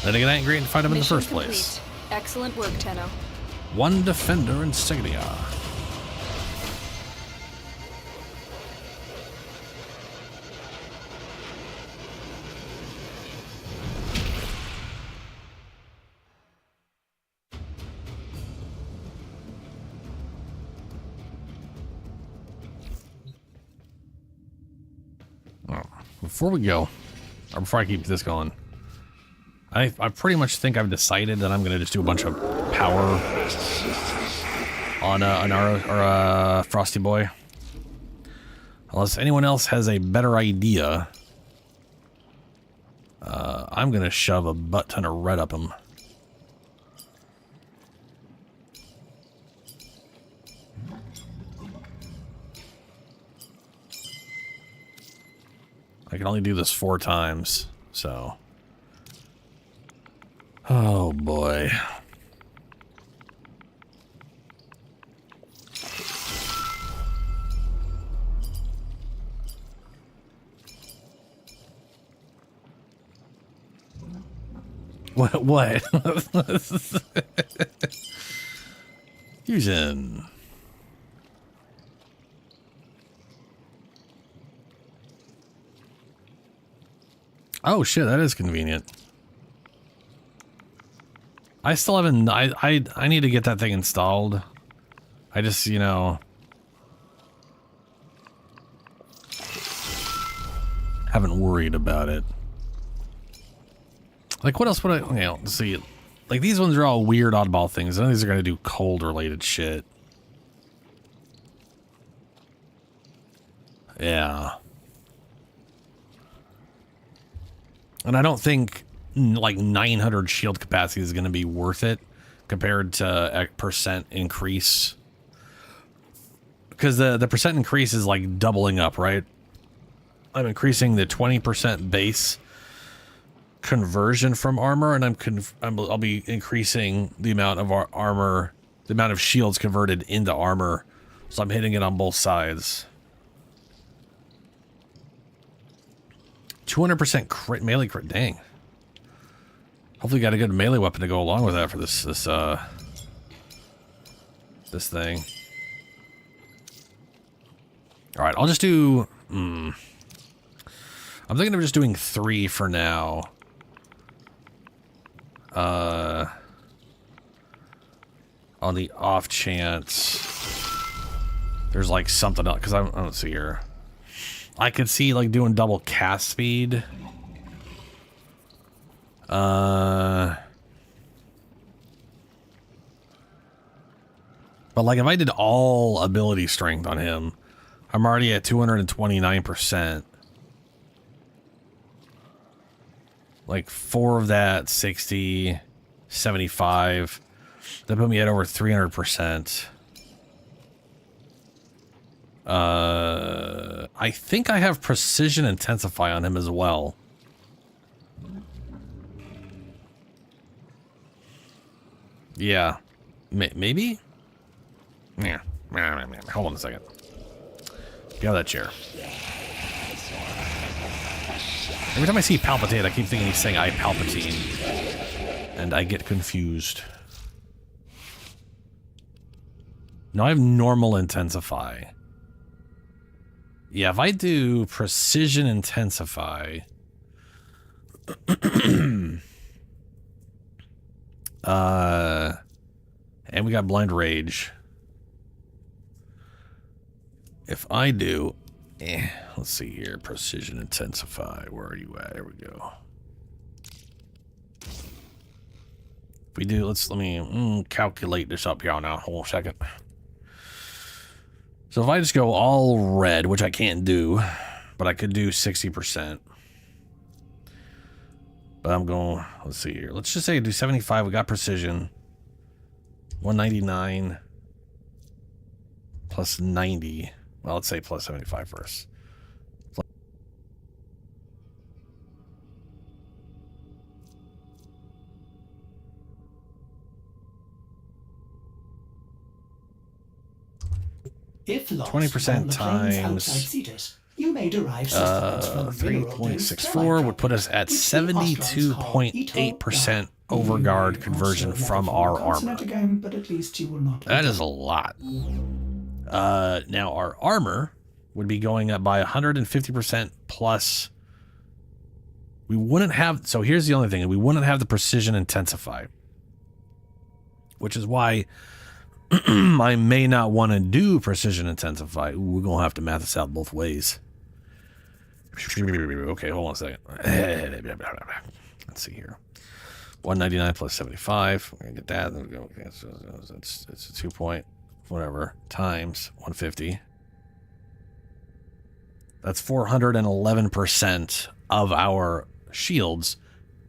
S1: Then again, I ain't great to find him in the first place.
S13: Excellent work, Tenno.
S1: One defender insignia. Before we go, or before I keep this going, I pretty much think I've decided that I'm gonna just do a bunch of power on Frosty Boy. Unless anyone else has a better idea, I'm gonna shove a butt ton of red up him. I can only do this 4 times, so. Oh boy. What? Fusion. Oh shit, that is convenient. I still haven't, I need to get that thing installed. I just, you know, haven't worried about it. Like, what else would I, you know, see, like, these ones are all weird oddball things. None of these are going to do cold related shit. Yeah. And I don't think like 900 shield capacity is going to be worth it compared to a percent increase. Because the percent increase is like doubling up, right? I'm increasing the 20% base conversion from armor, and I'll be increasing the amount of armor, the amount of shields converted into armor. So I'm hitting it on both sides. 200% crit, melee crit, dang. Hopefully got a good melee weapon to go along with that for this thing. Alright, I'll just do... I'm thinking of just doing 3 for now. On the off chance there's like something else, because I don't see here. I could see like doing double cast speed. But like if I did all ability strength on him, I'm already at 229%. Like 4 of that, 60, 75. That put me at over 300%. I think I have precision intensify on him as well. Yeah. Maybe? Yeah. Hold on a second. Get out of that chair. Every time I see Palpatine, I keep thinking he's saying I Palpatine. And I get confused. No, I have normal intensify. Yeah, if I do precision intensify... and we got blind rage. If I do... let's see here. Precision intensify. Where are you at? There we go. If we do... let me calculate this up here now. Hold on a second. So if I just go all red, which I can't do, but I could do 60%. But I'm going, let's see here. Let's just say I do 75. We got precision. 199 plus 90. Well, let's say plus 75 first.
S9: If lost
S1: 20%
S9: on the plains outside
S1: times
S9: Cetus, you may derive sustenance from mineral based
S1: 3.64 would put us at 72.8% overguard conversion from our armor.
S9: Again, but at least you will not.
S1: That is a lot. Now our armor would be going up by 150% plus. We wouldn't have, so here's the only thing, we wouldn't have the precision intensify, which is why I may not want to do precision intensify. Ooh, we're going to have to math this out both ways. Okay, hold on a second. Let's see here. 199 plus 75. We're going to get that. There we go. Okay, so it's a 2 point, whatever, times 150. That's 411% of our shields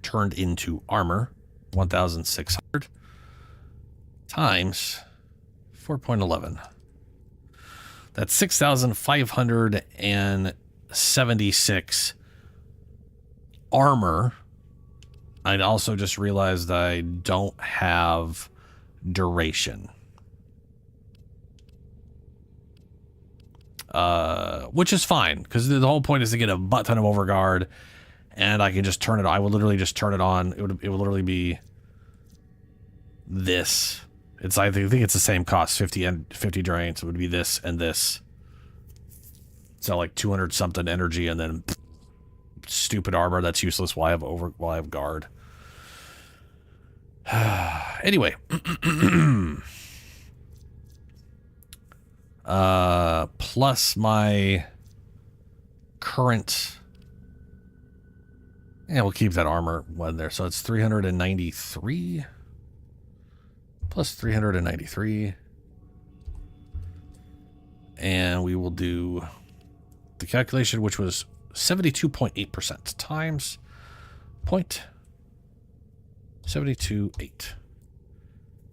S1: turned into armor. 1,600 times 4.11. That's 6,576 armor. I'd also just realized I don't have duration. Which is fine, because the whole point is to get a butt ton of overguard, and I can just turn it on. I will literally just turn it on. It would literally be this. I think it's the same cost, 50 and 50 drain, so it would be this and this. So like 200 something energy, and then stupid armor that's useless while I have guard. Anyway. Plus my current, yeah, we'll keep that armor one there. So it's 393 plus 393, and we will do the calculation, which was 72.8% times 0.728.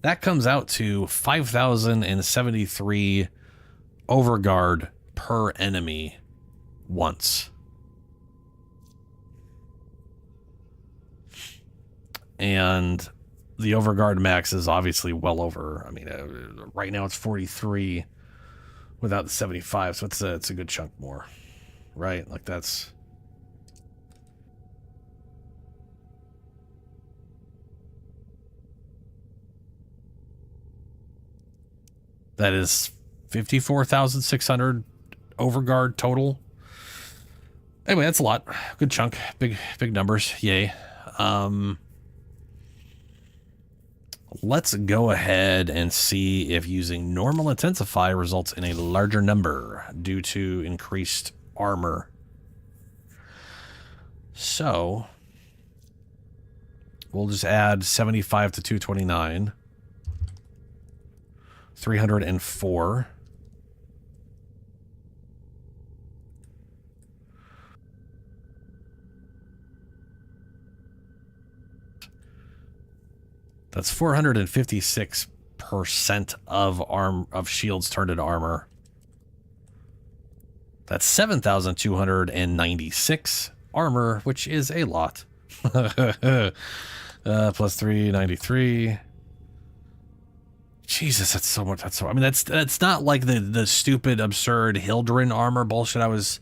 S1: That comes out to 5,073 overguard per enemy once. And the overguard max is obviously well over. I mean, right now it's 43 without the 75, so it's a good chunk more, right? Like that's. That is 54,600 overguard total. Anyway, that's a lot. Good chunk. Big numbers. Yay. Let's go ahead and see if using normal intensify results in a larger number due to increased armor. So we'll just add 75 to 229. 304. That's 456% of shields turned into armor. That's 7,296 armor, which is a lot. Plus 393. Jesus, that's so much. I mean, that's not like the stupid, absurd Hildren armor bullshit I was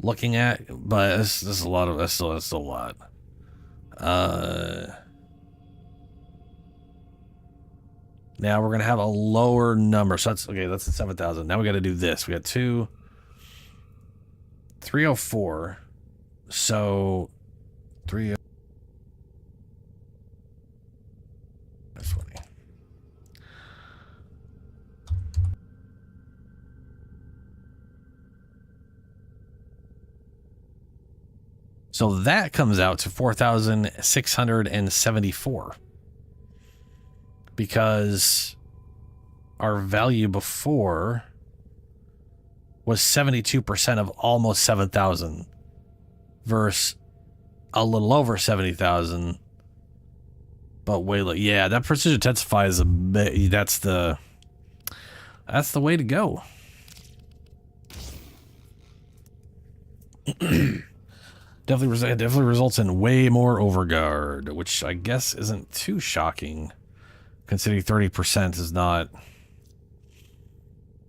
S1: looking at, but this is a lot of. That's still a lot. Now we're gonna have a lower number, so that's okay. That's 7,000. Now we got to do this. We got 304. So 3. That's funny. So that comes out to 4,674. Because our value before was 72% of almost 7,000 versus a little over 70,000, but way low. Yeah, that precision intensify is a bit, that's the way to go. Definitely results in way more overguard, which I guess isn't too shocking, considering 30% is not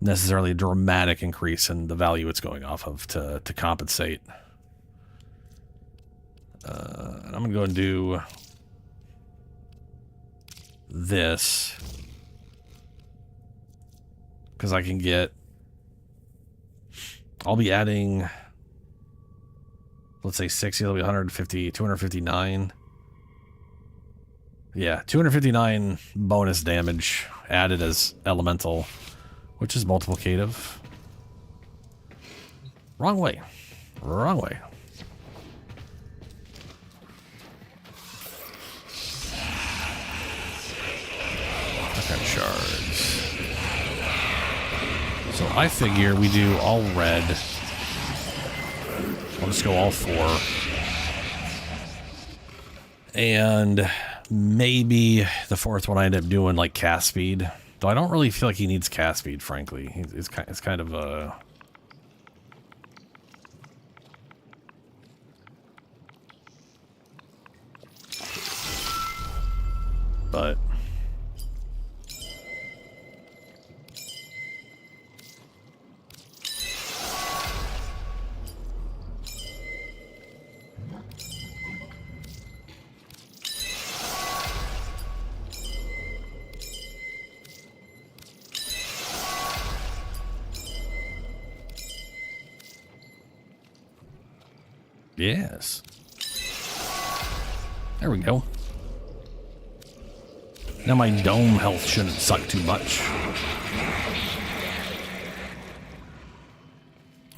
S1: necessarily a dramatic increase in the value it's going off of to compensate. And I'm going to go and do this because I can get, I'll be adding, let's say 60, it'll be 150, 259. Yeah, 259 bonus damage added as elemental, which is multiplicative. Wrong way. Wrong way. Okay, shards. So I figure we do all red. I'll just go all 4. And maybe the 4th one I end up doing like cast speed. Though I don't really feel like he needs cast speed, frankly. It's kind of a... But... Yes. There we go. Now my dome health shouldn't suck too much.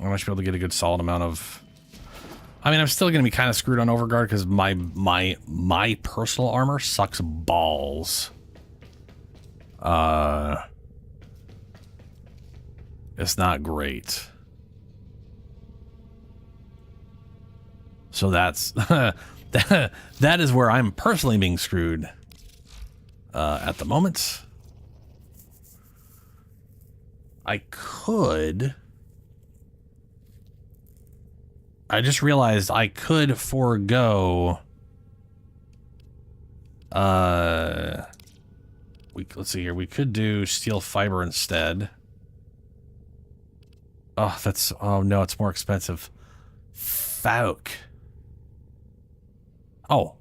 S1: I should be able to get a good solid amount of... I mean, I'm still going to be kind of screwed on Overguard because my personal armor sucks balls. It's not great. So that's that is where I'm personally being screwed at the moment. I just realized I could forego let's see here. We could do steel fiber instead. Oh no, it's more expensive. Fuck. Oh,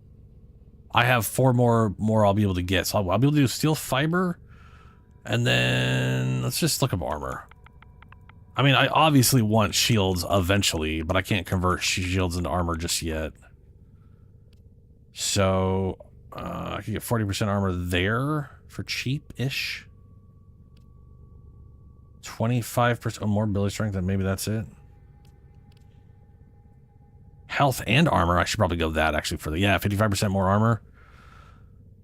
S1: I have 4 more I'll be able to get. So I'll be able to do steel fiber, and then let's just look up armor. I mean, I obviously want shields eventually, but I can't convert shields into armor just yet. So I can get 40% armor there for cheap-ish. 25% more ability strength, and maybe that's it. Health and armor, I should probably go that actually for the, 55% more armor.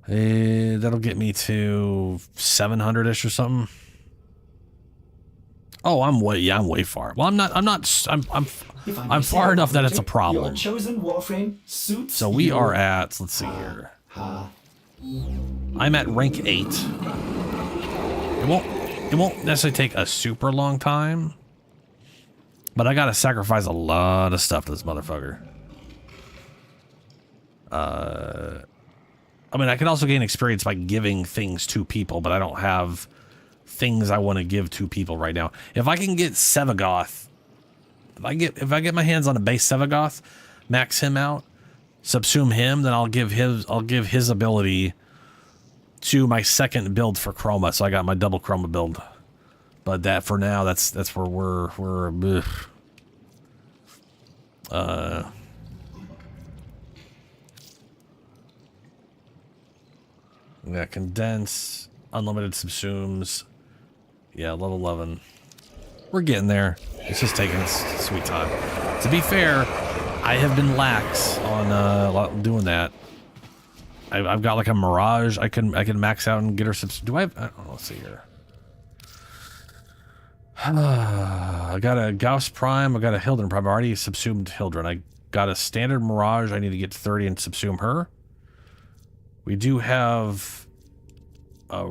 S1: That'll get me to 700-ish or something. Oh, I'm way far. Well, I'm far enough that it's a problem.
S9: Your chosen Warframe suits
S1: so we are at, let's see here. I'm at rank 8. It won't necessarily take a super long time. But I gotta sacrifice a lot of stuff to this motherfucker. I mean, I can also gain experience by giving things to people, but I don't have things I want to give to people right now. If I can get Sevagoth, if I get my hands on a base Sevagoth, max him out, subsume him, then I'll give his ability to my second build for Chroma. So I got my double Chroma build. But that for now, that's where we're yeah, condense, unlimited subsumes. Yeah, level 11. We're getting there. It's just taking its sweet time. To be fair, I have been lax on doing that. I've got like a Mirage. I can max out and get her subs. Do I have? I don't know. Let's see here. I got a Gauss Prime. I got a Hildren Prime. I already subsumed Hildren. I got a standard Mirage. I need to get to 30 and subsume her. We do have a...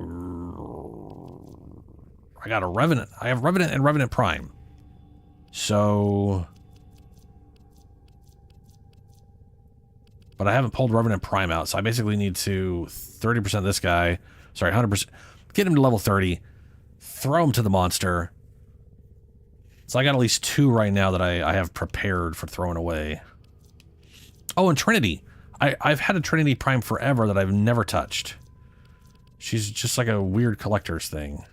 S1: I got a Revenant. I have Revenant and Revenant Prime. So... But I haven't pulled Revenant Prime out, so I basically need to 30% this guy. Sorry, 100%. Get him to level 30. Throw him to the monster. So I got at least 2 right now that I have prepared for throwing away. Oh, and Trinity. I've had a Trinity Prime forever that I've never touched. She's just like a weird collector's thing.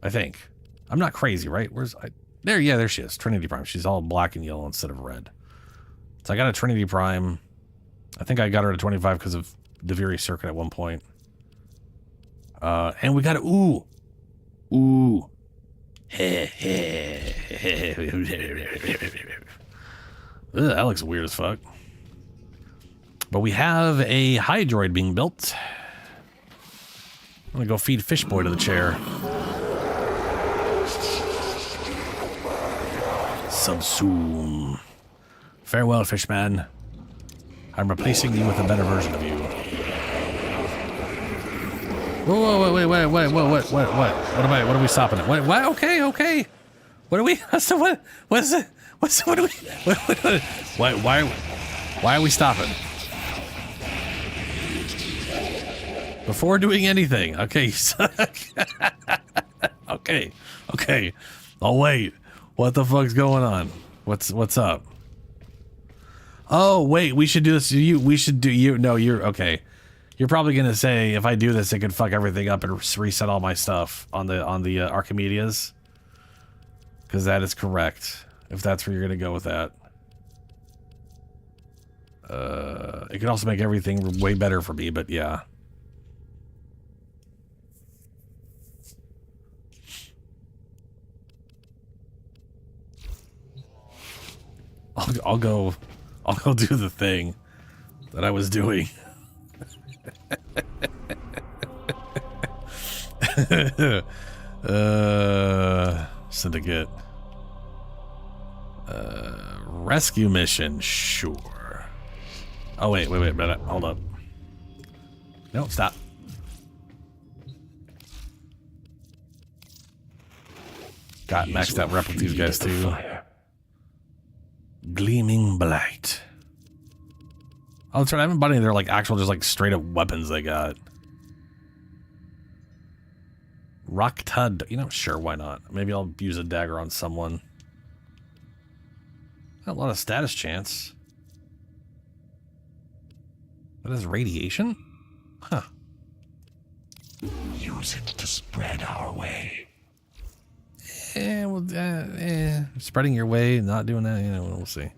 S1: I think. I'm not crazy, right? There, yeah, there she is. Trinity Prime. She's all black and yellow instead of red. So I got a Trinity Prime. I think I got her to 25 because of the Viri Circuit at one point. And we got a... Ooh. Ooh. Ugh, that looks weird as fuck. But we have a Hydroid being built. I'm gonna go feed Fishboy to the chair. Subsume. Farewell, Fishman. I'm replacing you with a better version of you. Whoa, wait, what? What are we stopping at? What? Okay. What are we? So what is it? What are we? Why are we stopping? Before doing anything. Okay, you suck. Okay. I'll wait. What the fuck's going on? What's up? Oh, wait, we should do this. No, you're okay. You're probably gonna say if I do this, it could fuck everything up and reset all my stuff on the Archimedeas. Because that is correct. If that's where you're gonna go with that. It could also make everything way better for me, but yeah. I'll go do the thing that I was doing. Syndicate. Rescue mission, sure. Oh wait, hold up. No, stop. Got maxed out rep with these guys too. Gleaming Blight. Oh, that's right. I haven't bought any of their like actual, just like straight up weapons they got. Rock Tud. You know, sure, why not? Maybe I'll use a dagger on someone. Got a lot of status chance. That is radiation? Huh.
S6: Use it to spread our way.
S1: Spreading your way, not doing that, you know, we'll see.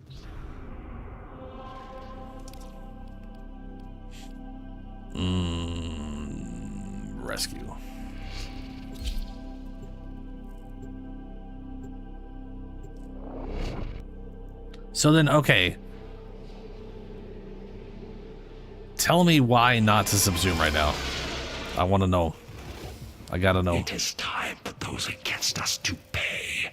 S1: Rescue. So then, okay. Tell me why not to subsume right now. I want to know. I gotta know.
S6: It is time for those against us to pay.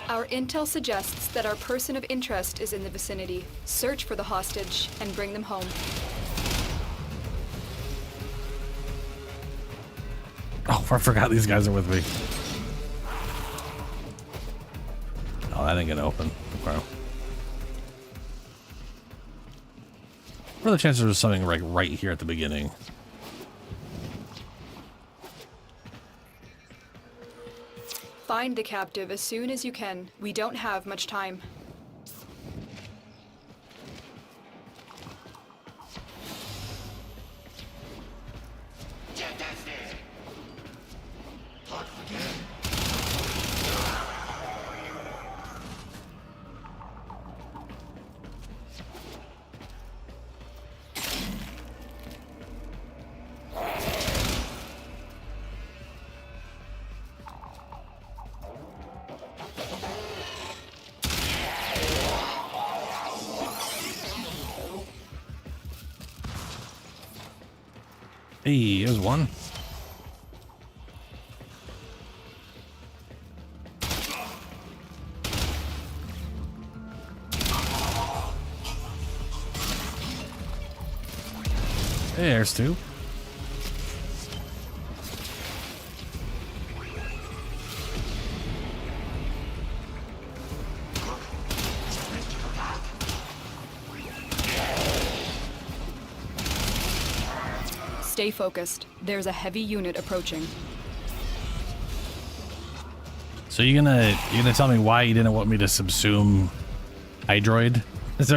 S13: Our intel suggests that our person of interest is in the vicinity. Search for the hostage and bring them home.
S1: Oh, I forgot these guys are with me. Oh, that ain't gonna open. Okay. What are the chances of something like right here at the beginning?
S13: Find the captive as soon as you can. We don't have much time.
S1: Hey, there's one. Hey, there's two.
S13: Stay focused. There's a heavy unit approaching.
S1: So you gonna tell me why you didn't want me to subsume Hydroid? Is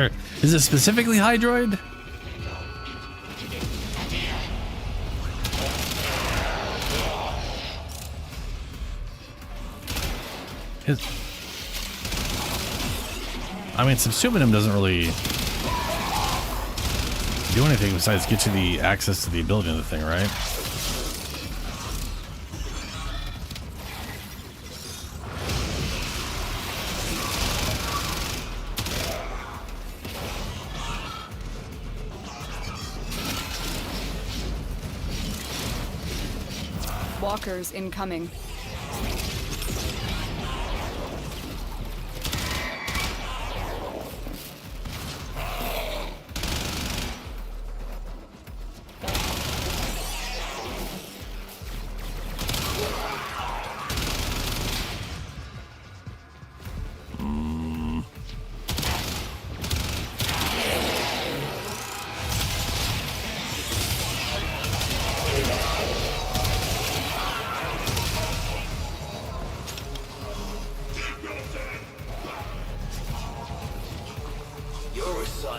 S1: it specifically Hydroid? I mean, subsuming him doesn't really do anything besides get you the access to the ability of the thing, right?
S13: Walkers incoming.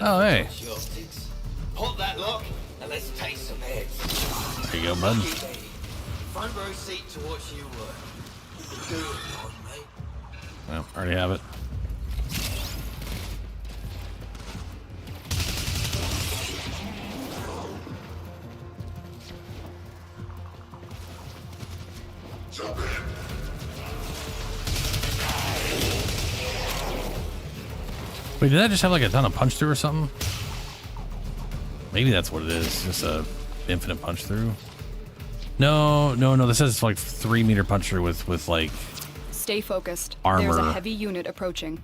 S1: Oh, hey.
S12: Pop that lock and let's take some heads.
S1: There you go, bud.
S12: Front row seat to watch you work. Do it, on, mate.
S1: Well, already have it. Wait, did that just have like a ton of punch through or something? Maybe that's what it is. Just a infinite punch through. No. This says it's like 3 meter punch through with like.
S13: Stay focused.
S1: Armor.
S13: There's a heavy unit approaching.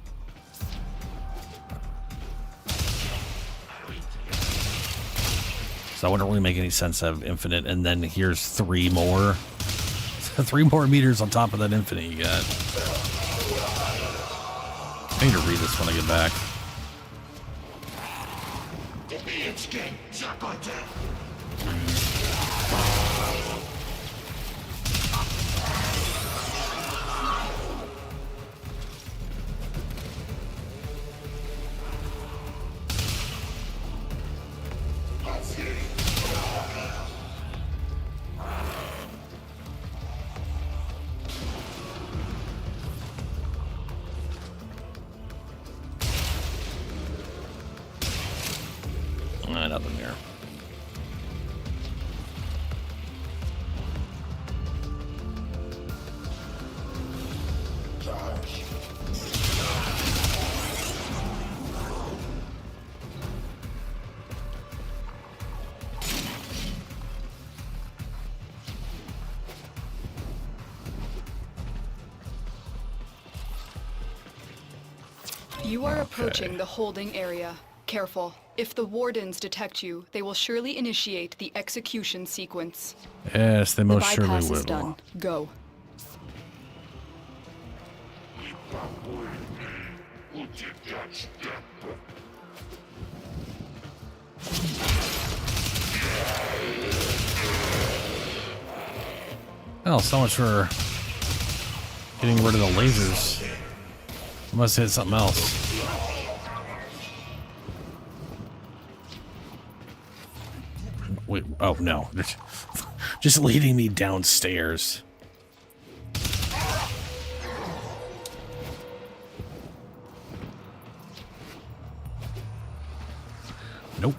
S1: So that wouldn't really make any sense to have infinite, and then here's 3 more. 3 more meters on top of that infinite you got. I need to read this when I get back. Nothing here.
S13: You are approaching the holding area. Careful. If the wardens detect you, they will surely initiate the execution sequence.
S1: Yes, they most surely
S13: bypass
S1: will.
S13: is done. Go.
S1: Well, so much for getting rid of the lasers. I must hit something else. Wait, oh no. Just leading me downstairs. Nope.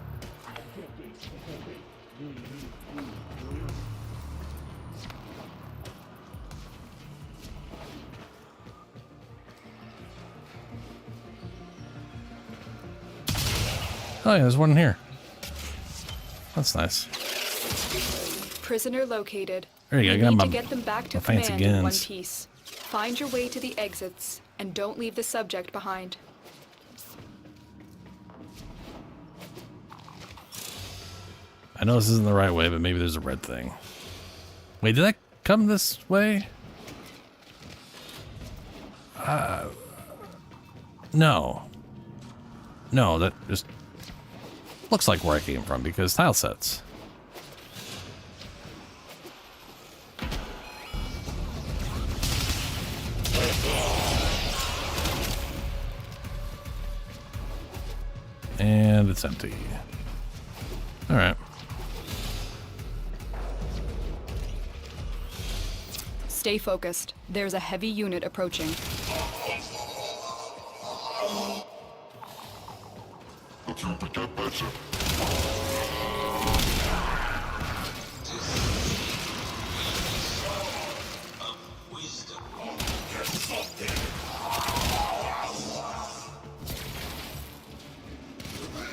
S1: Oh yeah, there's one in here. That's nice.
S13: Prisoner located.
S1: There you go.
S13: You need
S1: Got
S13: to get them back to
S1: fancy
S13: command in one
S1: guns.
S13: piece. Find your way to the exits, and don't leave the subject behind.
S1: I know this isn't the right way, but maybe there's a red thing. Wait, did that come this way? No. No, that just looks like where I came from because tile sets. It's empty. All right.
S13: Stay focused. There's a heavy unit approaching.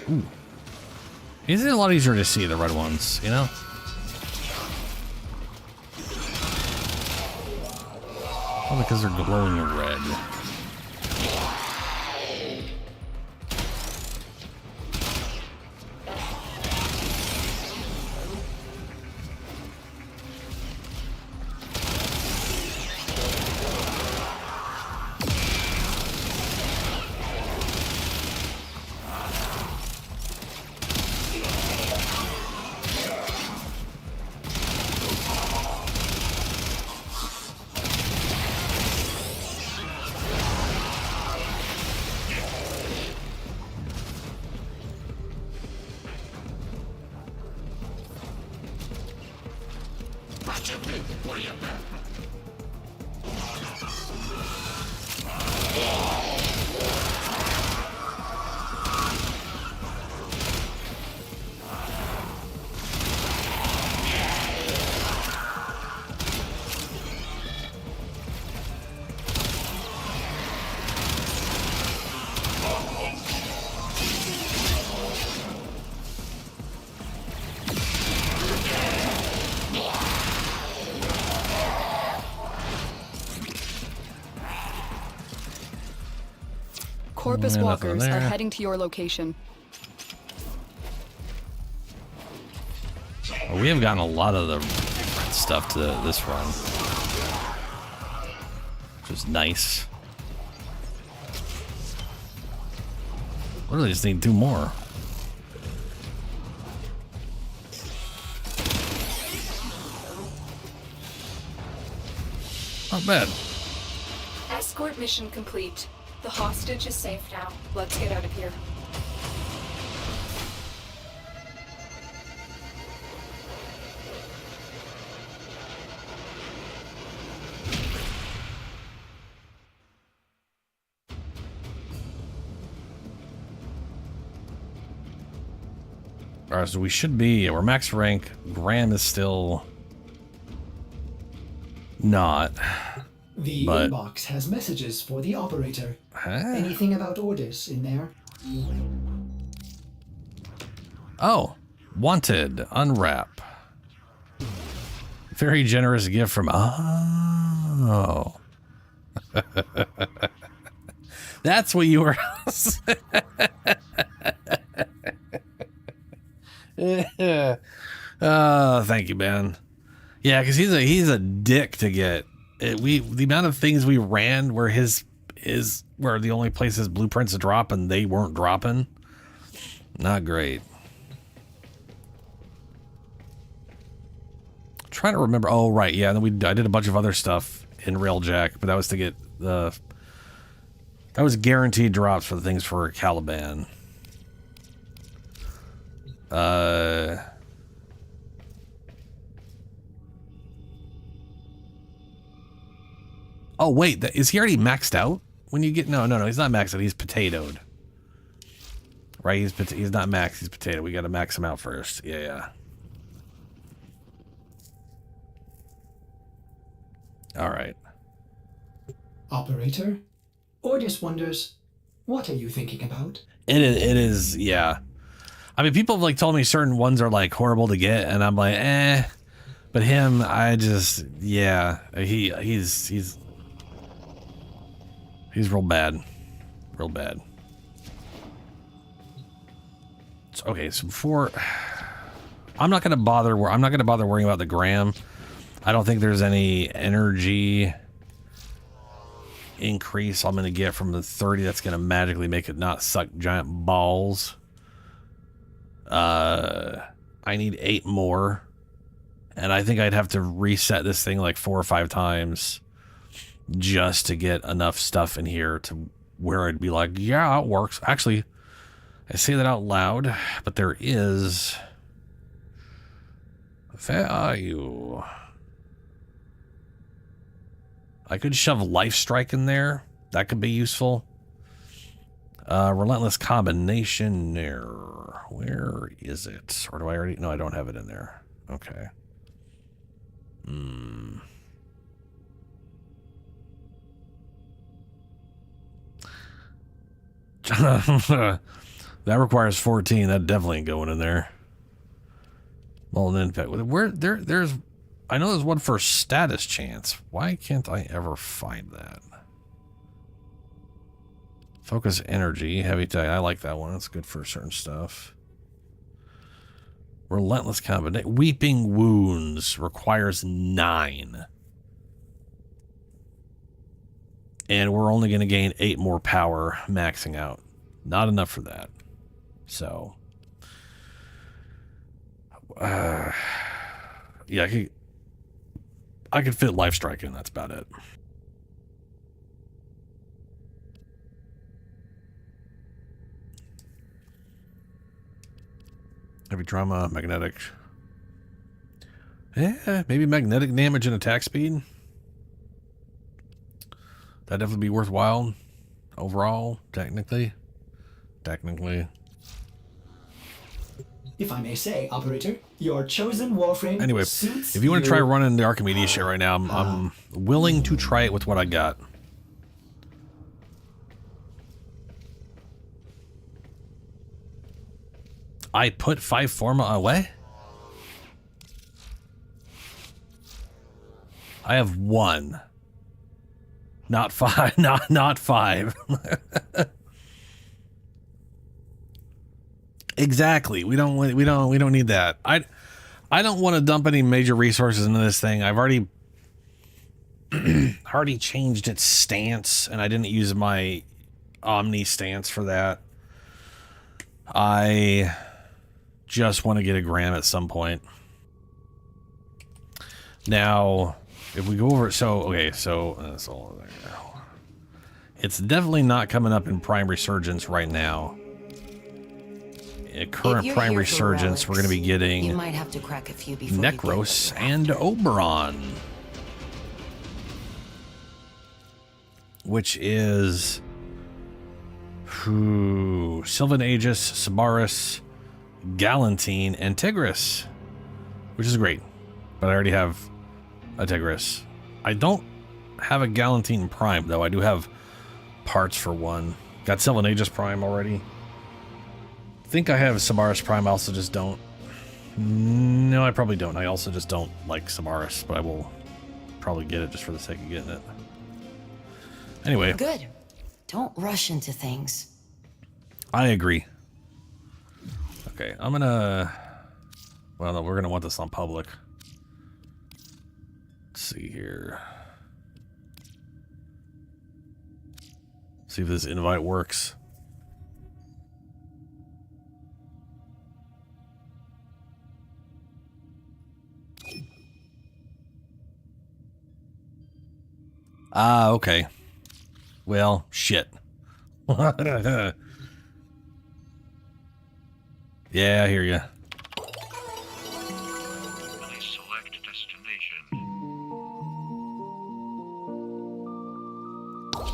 S1: Ooh. These are a lot easier to see, the red ones, you know? Probably because they're glowing red.
S13: Corpus
S1: Nothing
S13: walkers
S1: there.
S13: are heading to your location.
S1: Well, we have gotten a lot of the red stuff to this run, which is nice. Literally just need 2 more. Not bad.
S13: Escort mission complete. The hostage is safe now. Let's get out of here.
S1: Alright, so we should be, we're max rank. Graham is still not.
S9: The
S1: but
S9: inbox has messages for the operator.
S1: Huh?
S9: Anything about orders in there?
S1: Oh, wanted, unwrap. Very generous gift from, oh. That's what you were. Oh, thank you, man. Yeah, because he's a dick to get. The amount of things we ran where where the only place his blueprints drop and they weren't dropping. Not great. Trying to remember. Oh, right, yeah. And then I did a bunch of other stuff in Railjack, but that was to get that was guaranteed drops for the things for Caliban. Oh wait, is he already maxed out? When you get no, he's not maxed out. He's potatoed, right? He's not maxed. He's potato. We got to max him out first. Yeah. All right.
S9: Operator? Ordis wonders, what are you thinking about?
S1: It is. Yeah. I mean, people have like told me certain ones are like horrible to get, and I'm like, eh. But him, I just, yeah. He's real bad. Real bad. So, okay, so before I'm not gonna bother worrying about the Graham. I don't think there's any energy increase I'm gonna get from the 30 that's gonna magically make it not suck giant balls. I need 8 more. And I think I'd have to reset this thing like 4 or 5 times just to get enough stuff in here to where I'd be like, yeah, it works. Actually, I say that out loud, but there is value. I could shove Life Strike in there. That could be useful. Relentless Combination there. Where is it? Or do I already? No, I don't have it in there. Okay. That requires 14. That definitely ain't going in there. Molten Impact. There's I know there's one for status chance. Why can't I ever find that? Focus Energy, Heavy Tag. I like that one. It's good for certain stuff. Relentless Combination. Weeping Wounds requires 9. And we're only going to gain 8 more power maxing out. Not enough for that. So. Yeah, I could fit Life Strike in. That's about it. Heavy trauma, magnetic. Yeah, maybe magnetic damage and attack speed. That'd definitely be worthwhile overall, technically.
S9: If I may say, Operator, your chosen Warframe
S1: Anyway,
S9: suits
S1: if you want to try running the Archimedea shit right now, I'm willing to try it with what I got. I put 5 Forma away? I have 1. Not 5. Not 5. Exactly. We don't need that. I don't want to dump any major resources into this thing. I've already changed its stance, and I didn't use my Omni stance for that. I just want to get a gram at some point. Now, if we go over it, that's all there. It's definitely not coming up in Prime Resurgence right now. At current Prime Resurgence, we're going to be getting
S19: you might have to crack a few before
S1: Necros and Oberon, which is Sylvan Aegis, Sabaris, Galantine, and Tigris, which is great, but I already have a Tigris. I don't have a Galantine Prime, though. I do have parts for one. Got Sylvan Aegis Prime already. Think I have Sabaris Prime. I also just don't. No, I probably don't. I also just don't like Sabaris, but I will probably get it just for the sake of getting it. Anyway.
S19: Good. Don't rush into things.
S1: I agree. Okay, I'm gonna... Well, no, we're gonna want this on public. Let's see here. See if this invite works. Ah, okay. Well, shit. Yeah, I hear ya.
S2: Select destination.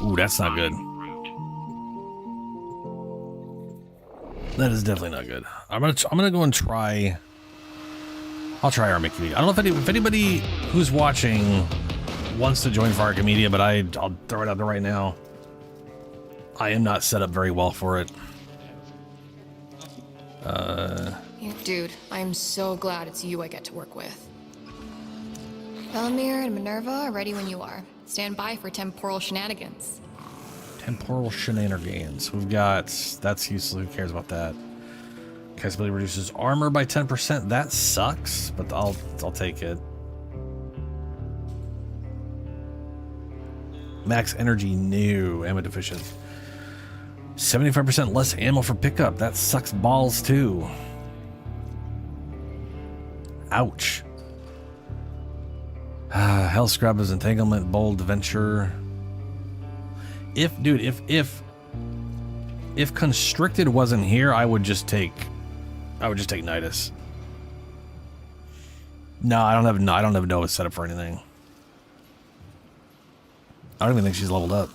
S1: Ooh, that's not good. That is definitely not good. I'm gonna go and try. I'll try Archimedea. I don't know if anybody who's watching wants to join for Archimedea, but I'll throw it out there right now. I am not set up very well for it.
S3: Yeah, dude, I'm so glad it's you I get to work with. Belmir and Minerva are ready when you are. Stand by for temporal shenanigans.
S1: Temporal shenanigans. We've got... That's useless. Who cares about that? Castability reduces armor by 10%. That sucks, but I'll take it. Max energy, new. Ammo deficient. 75% less ammo for pickup. That sucks balls too. Ouch. Hell Scrub is entanglement, bold venture. If If Constricted wasn't here, I would just take Nidus. No, I don't have Nova set up for anything. I don't even think she's leveled up.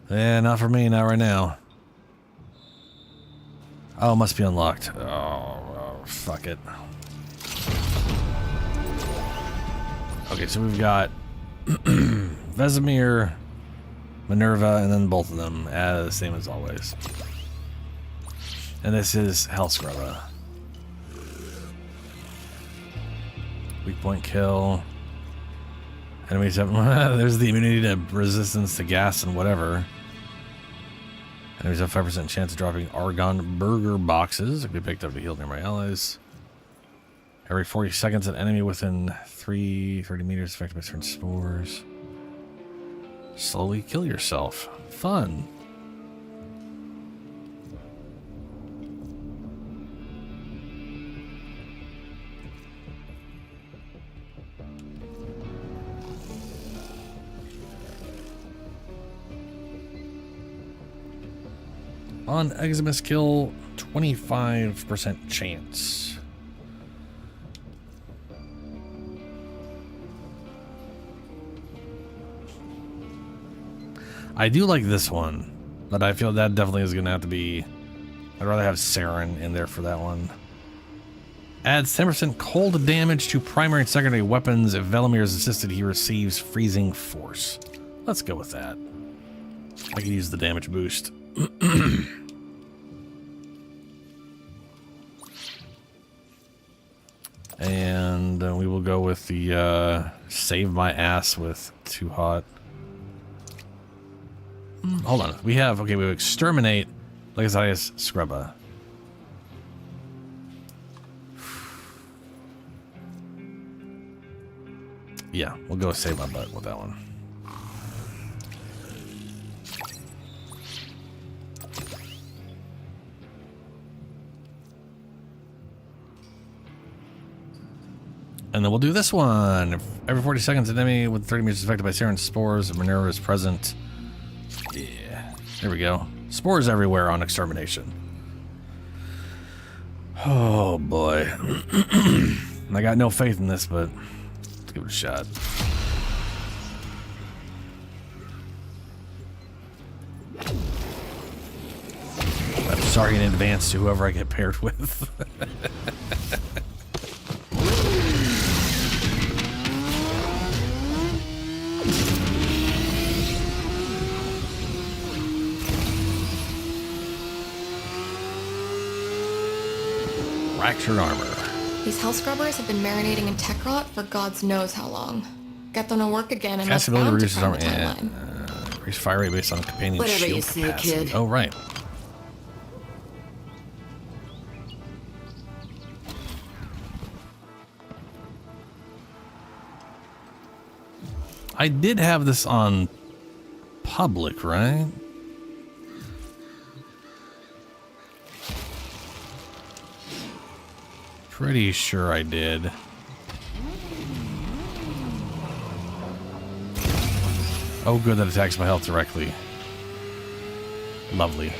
S1: Yeah, not for me, not right now. Oh, it must be unlocked. Oh, fuck it. Okay, so we've got Vesemir, Minerva, and then both of them, as same as always. And this is Hellscrubba. Weak point kill. Enemies have there's the immunity to resistance to gas and whatever. Enemies have 5% chance of dropping Argon burger boxes. It can be picked up to heal nearby allies. Every 40 seconds, an enemy within 30 meters affected by certain spores. Slowly kill yourself. Fun. On Eximus kill, 25% chance. I do like this one, but I feel that definitely is going to have to be... I'd rather have Saren in there for that one. Adds 10% cold damage to primary and secondary weapons. If Velemir is assisted, he receives freezing force. Let's go with that. I can use the damage boost. And we will go with the save my ass with Too Hot. Hold on. We have Exterminate, Legacius, Scrubba. Yeah, we'll go save my butt with that one. And then we'll do this one. If every 40 seconds, an enemy with 30 meters is affected by Saren spores. Minerva is present. Yeah, there we go. Spores everywhere on Extermination. Oh boy. I got no faith in this, but let's give it a shot. I'm sorry in advance to whoever I get paired with. Fractured armor.
S3: These Hellscrubbers have been marinating in tech rot for gods knows how long. Get them to work again and
S1: Cast
S3: that's
S1: ability
S3: bound to
S1: reduces
S3: prime
S1: armor
S3: the
S1: and
S3: timeline.
S1: increase fire rate based on companion
S19: Whatever
S1: shield
S19: you say,
S1: capacity.
S19: kid.
S1: Oh, right. I did have this on public, right? Pretty sure I did. Oh, good, that attacks my health directly. Lovely.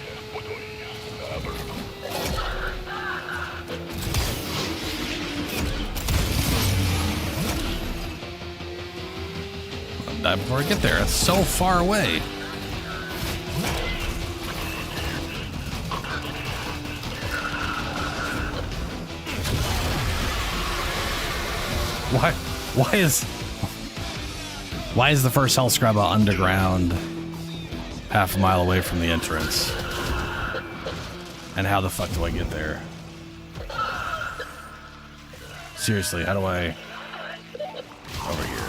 S1: I'll die before I get there. It's so far away. Why is the first Hellscrubba underground half a mile away from the entrance? And how the fuck do I get there? Seriously, how do I... Over here.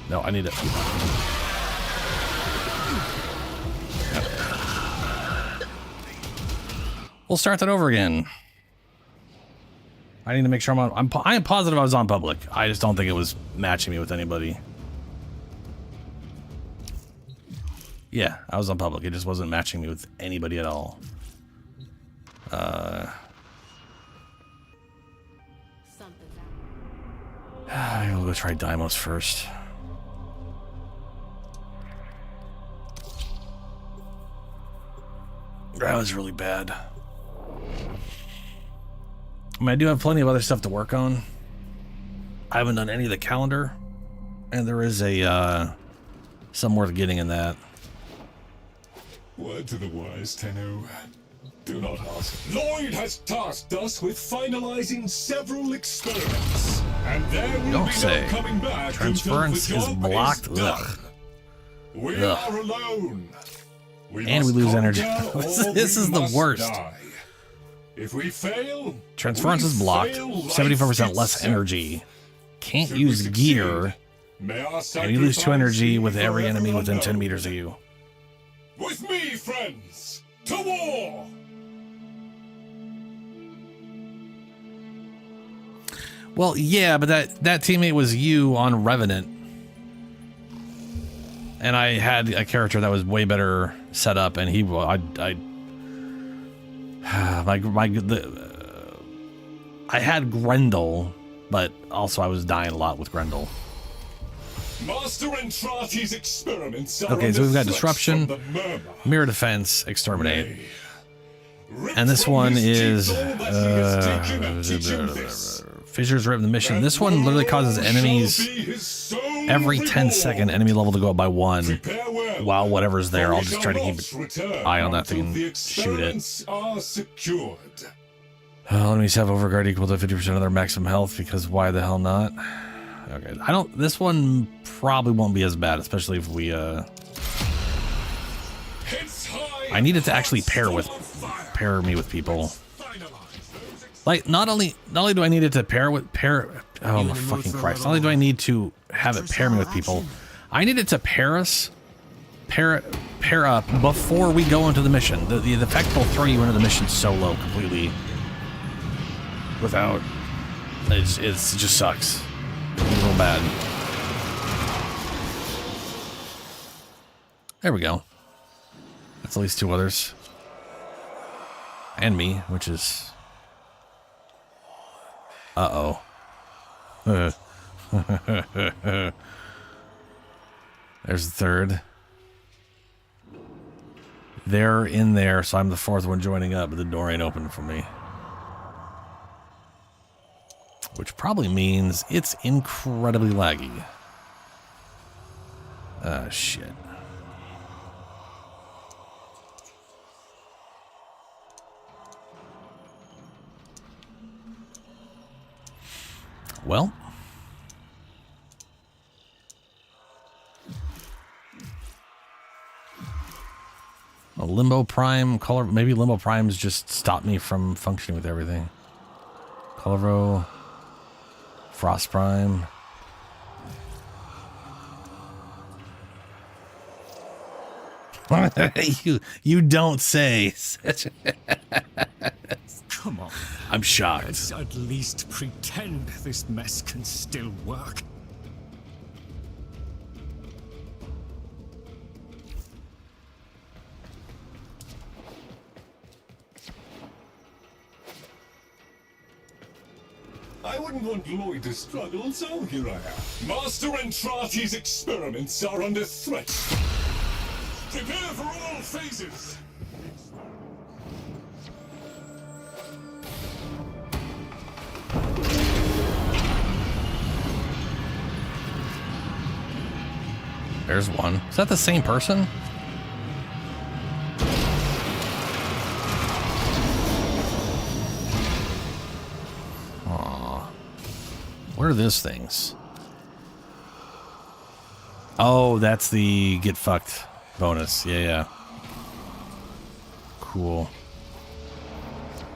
S1: No, I need it. We'll start that over again. I need to make sure I am positive I was on public. I just don't think it was matching me with anybody. Yeah, I was on public. It just wasn't matching me with anybody at all. I'll go try Deimos first. That was really bad. I mean, I do have plenty of other stuff to work on. I haven't done any of the calendar, and there is a some worth getting in that.
S4: Word to the wise, Tenno. Do not ask. Lloyd has tasked us with finalizing several experiments, and there will be no coming back.
S1: Transference is blocked. Ugh.
S4: We
S1: Ugh.
S4: are alone.
S1: And we lose energy. This is the worst.
S4: Die. If we fail,
S1: Transference is blocked. 75% less energy. Can't use gear. And you lose 2 energy with every enemy within 10 meters of you.
S4: With me, friends, to war!
S1: Well, yeah, but that teammate was you on Revenant. And I had a character that was way better set up, and I had Grendel, but also I was dying a lot with Grendel.
S4: Master Entrati's experiments are
S1: Okay, so we've got
S4: under threat
S1: Disruption,
S4: from the Murmur.
S1: Mirror Defense, Exterminate. And this one is Fissures Rip the Mission. This one literally causes enemies every 10-second enemy level to go up by 1 while whatever's there. I'll just try to keep an eye on that thing and shoot it. Enemies have Overguard equal to 50% of their maximum health, because why the hell not? Okay, this one probably won't be as bad, especially if we I need it to actually pair me with people. Like, not only do I need it to pair. Oh my fucking Christ! Not only do I need to have it pair me with people, I need it to pair up before we go into the mission. The effect will throw you into the mission solo completely. Without, it just sucks. It's real bad. There we go. That's at least 2 others. And me, which is... Uh-oh. There's the 3rd. They're in there, so I'm the 4th one joining up, but the door ain't open for me. Which probably means it's incredibly laggy. Shit. Well. A Limbo Prime color. Maybe Limbo Primes just stopped me from functioning with everything. Coloro. Frost Prime. you don't say.
S6: Come on.
S1: I'm shocked.
S6: Let's at least pretend this mess can still work.
S4: I wouldn't want Lloyd to struggle, so here I am. Master Entrati's experiments are under threat. Prepare for all phases.
S1: There's one. Is that the same person? What are those things? Oh, that's the get fucked bonus. Yeah. Cool.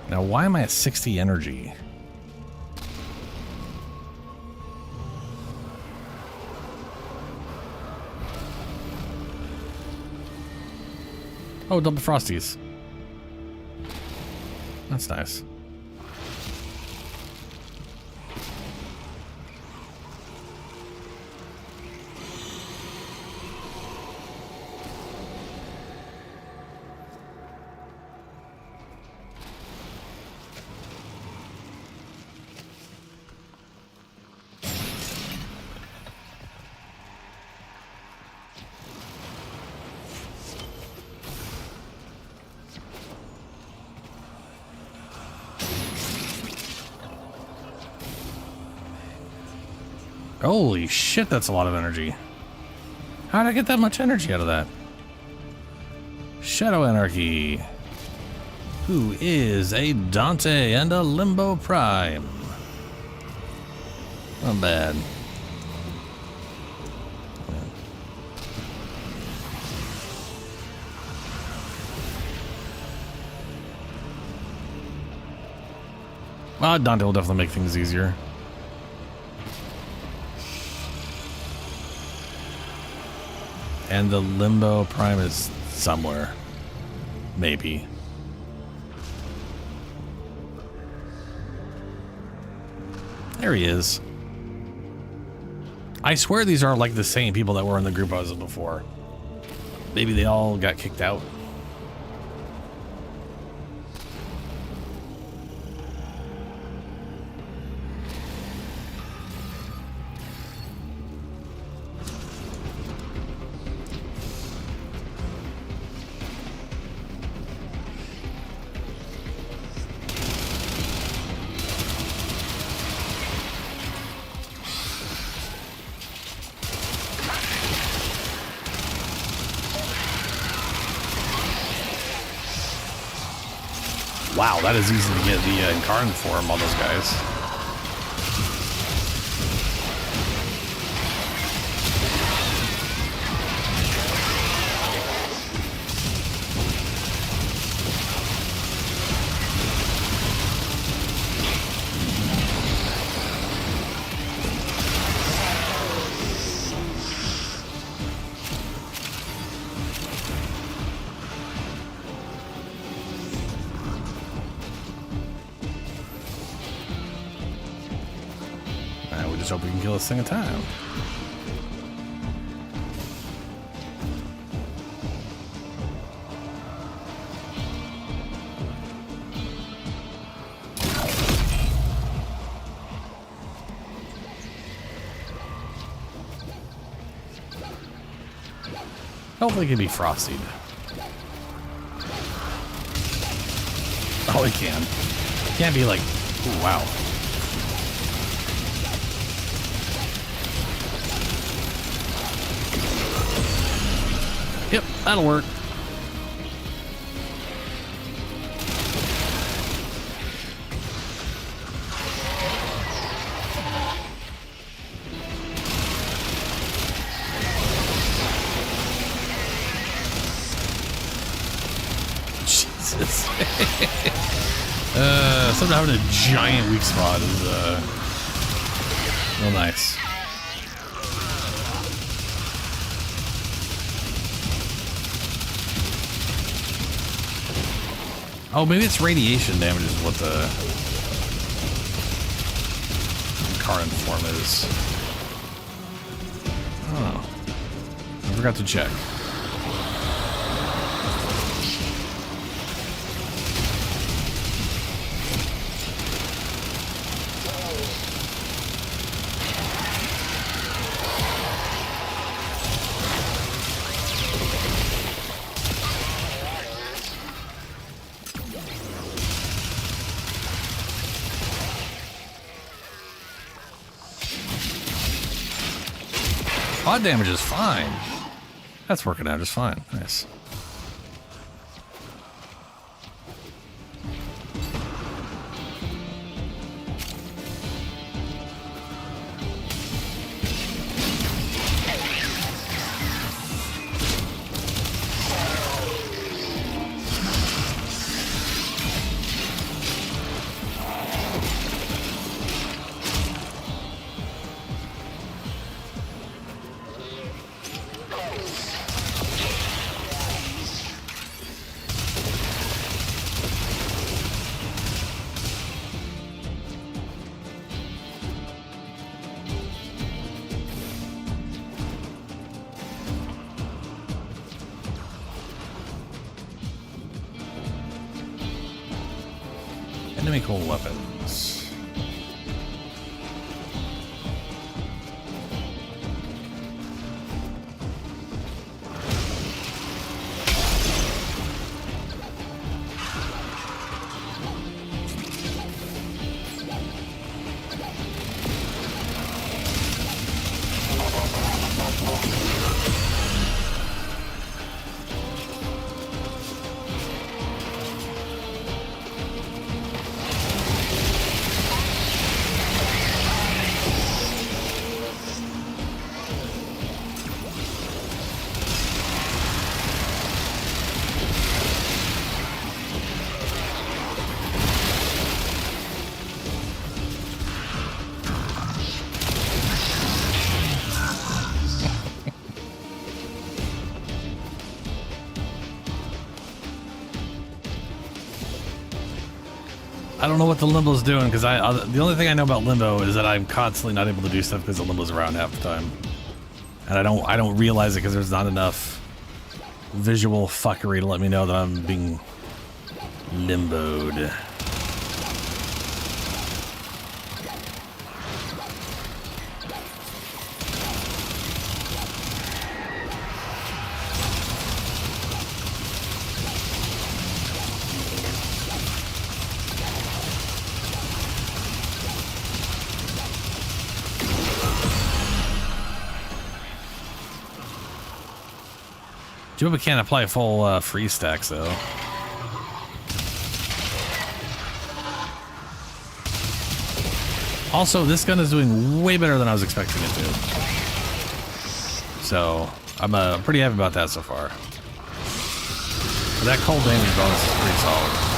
S1: Now, why am I at 60 energy? Oh, double Frosties. That's nice. Holy shit, that's a lot of energy. How did I get that much energy out of that? Shadow Anarchy. Who is a Dante and a Limbo Prime. Not bad. Well, Dante will definitely make things easier. And the Limbo Prime is somewhere. Maybe. There he is. I swear these are like the same people that were in the group I was in before. Maybe they all got kicked out. Wow, that is easy to get the incarnate form on those guys. Just hope we can kill this thing in time. Hopefully it can be frosted. Oh, it can. It can't be like, ooh, wow. Yep, that'll work. Jesus. Something having a giant weak spot is real nice. Oh, maybe it's radiation damage is what the current form is. Oh, I forgot to check. Pod damage is fine. That's working out just fine. Nice. Inimical weapons. I don't know what the limbo's doing because the only thing I know about limbo is that I'm constantly not able to do stuff because the limbo's around half the time, and I don't realize it because there's not enough visual fuckery to let me know that I'm being limboed. Juba can't apply full freeze stacks though. Also, this gun is doing way better than I was expecting it to. So, I'm pretty happy about that so far. But that cold damage bonus is pretty solid.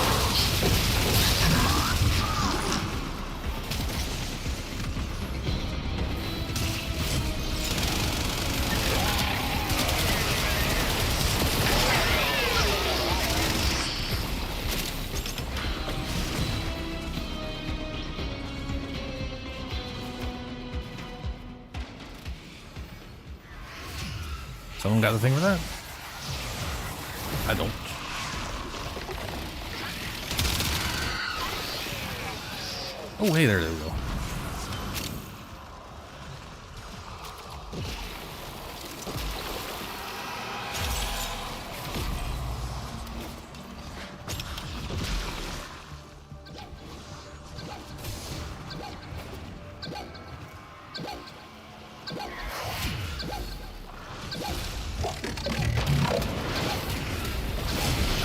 S1: Someone got the thing for that? I don't. Oh, hey, there we go.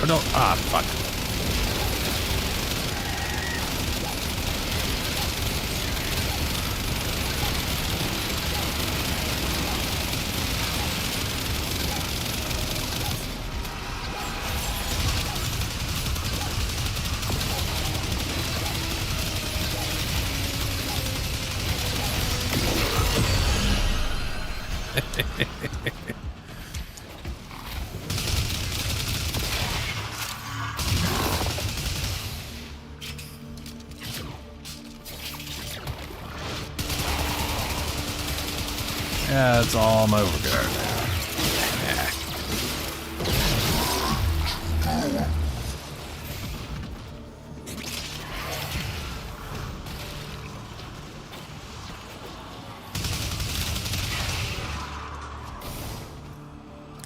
S1: Oh no, ah, fuck. Yeah, it's all my overguard now. Yeah.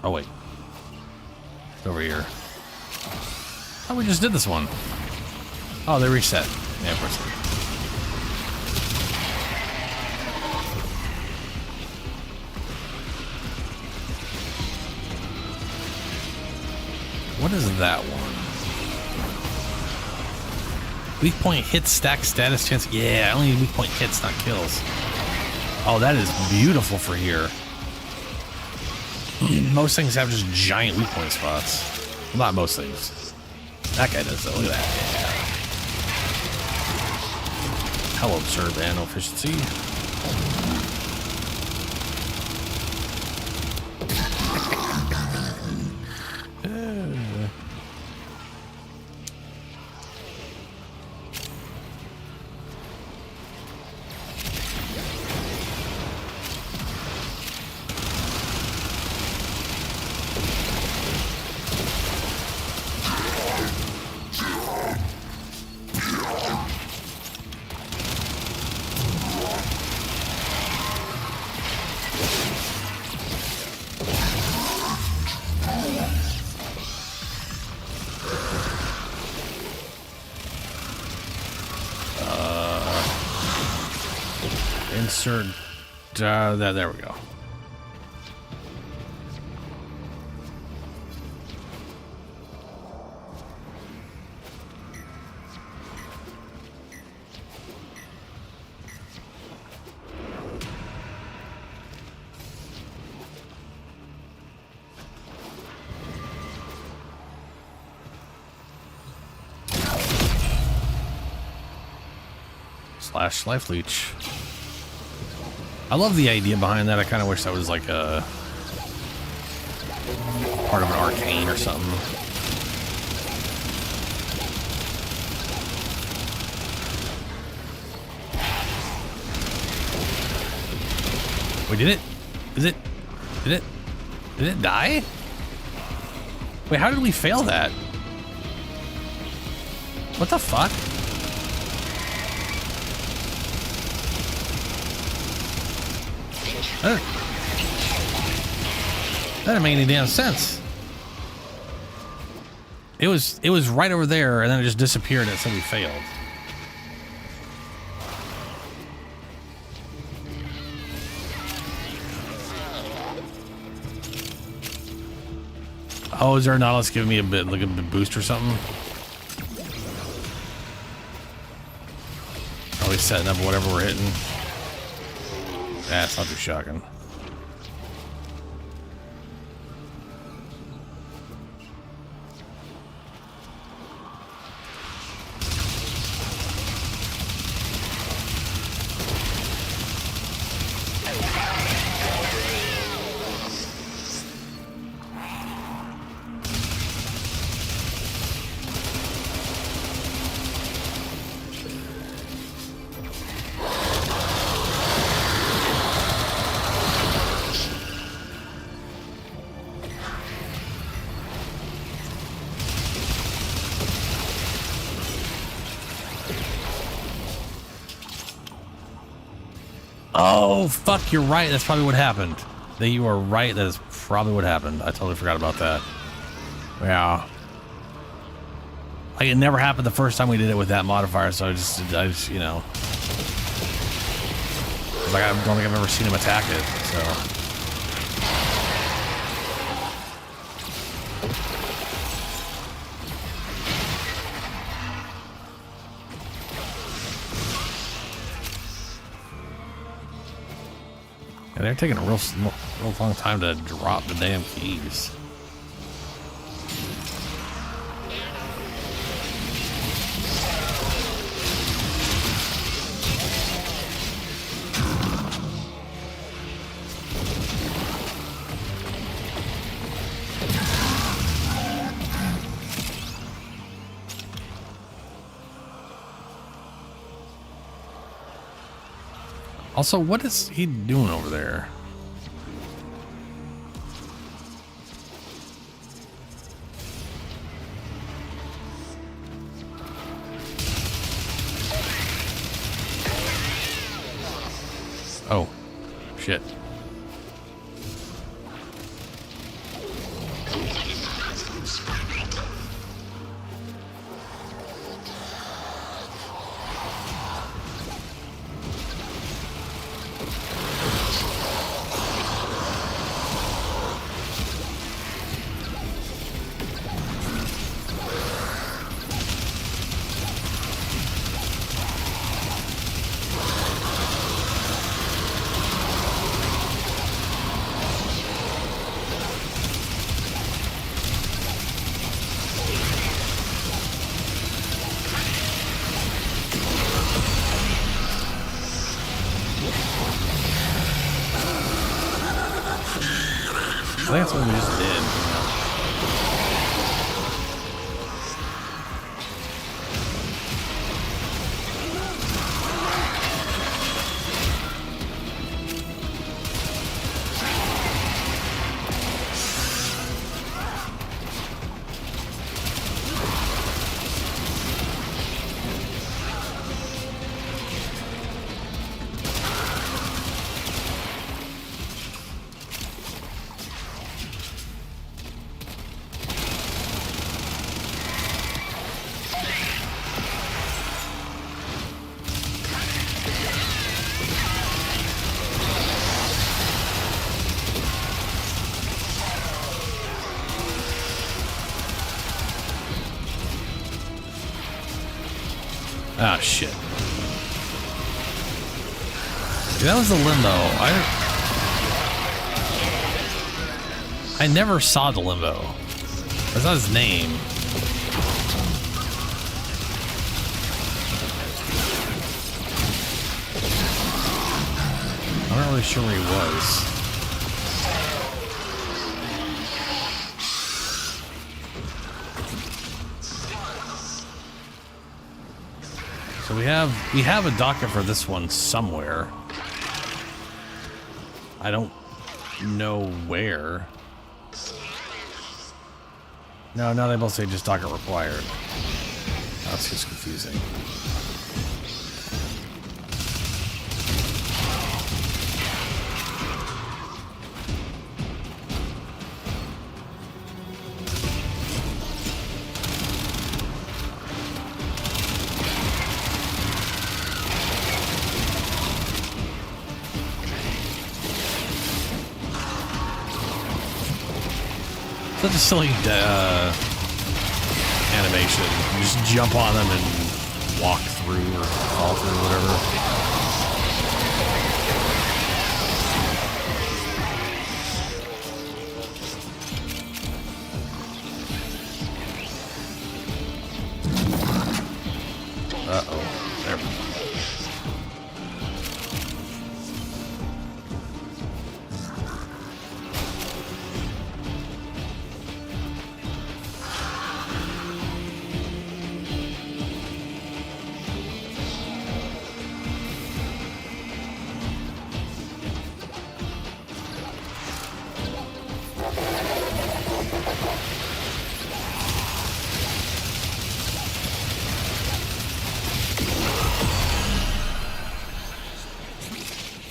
S1: Oh wait, it's over here. Oh, we just did this one. Oh, they reset. Yeah, of course. What is that one? Weak point hits, stack status chance. Yeah, I only need weak point hits, not kills. Oh, that is beautiful for here. Most things have just giant weak point spots. Well, not most things. That guy does though. Look at that. Yeah. Hello, sir, man. Efficiency. Insert, there we go. Slash life leech. I love the idea behind that. I kind of wish that was like a part of an arcane or something. Wait, did it? Did it die? Wait, how did we fail that? What the fuck? That didn't make any damn sense. It was right over there, and then it just disappeared, and it said we failed. Oh, is there a Nautilus giving me a bit, like a boost or something? Always setting up whatever we're hitting. That's not too shocking. Oh, fuck, you're right. That's probably what happened. That you are right. That is probably what happened. I totally forgot about that. Yeah. Like, it never happened the first time we did it with that modifier, so I just you know. Like, I don't think I've ever seen him attack it, so. Yeah, they're taking a real long time to drop the damn keys. Also, what is he doing over there? Oh, shit. I think that's what we just did. Ah, shit. That was the limbo. I never saw the limbo. That's not his name. I'm not really sure where he was. So we have a docket for this one somewhere. I don't know where. No, now they both say just docket required. That's just confusing. Such a silly animation. You just jump on them and walk through or fall through, whatever. Uh-oh. There we go.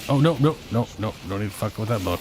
S1: Oh, no, no, no, no. Don't even fuck with that book.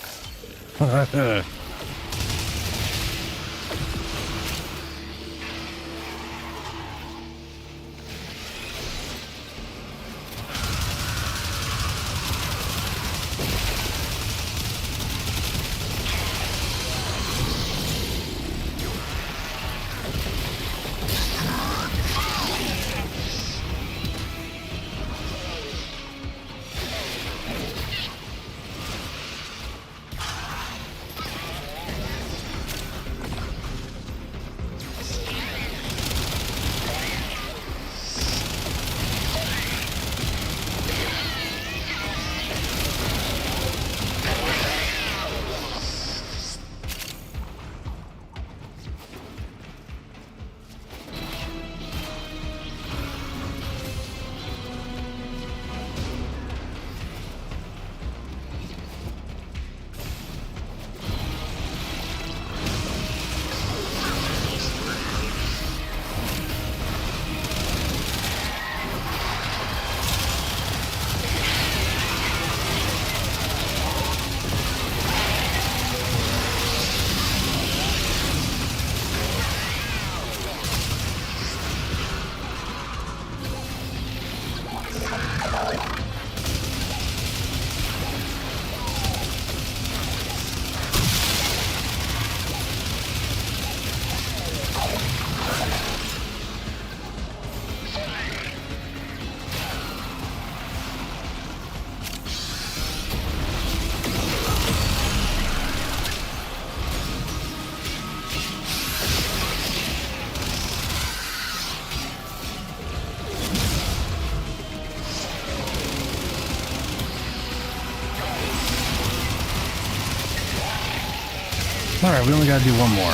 S1: Alright, we only gotta do one more.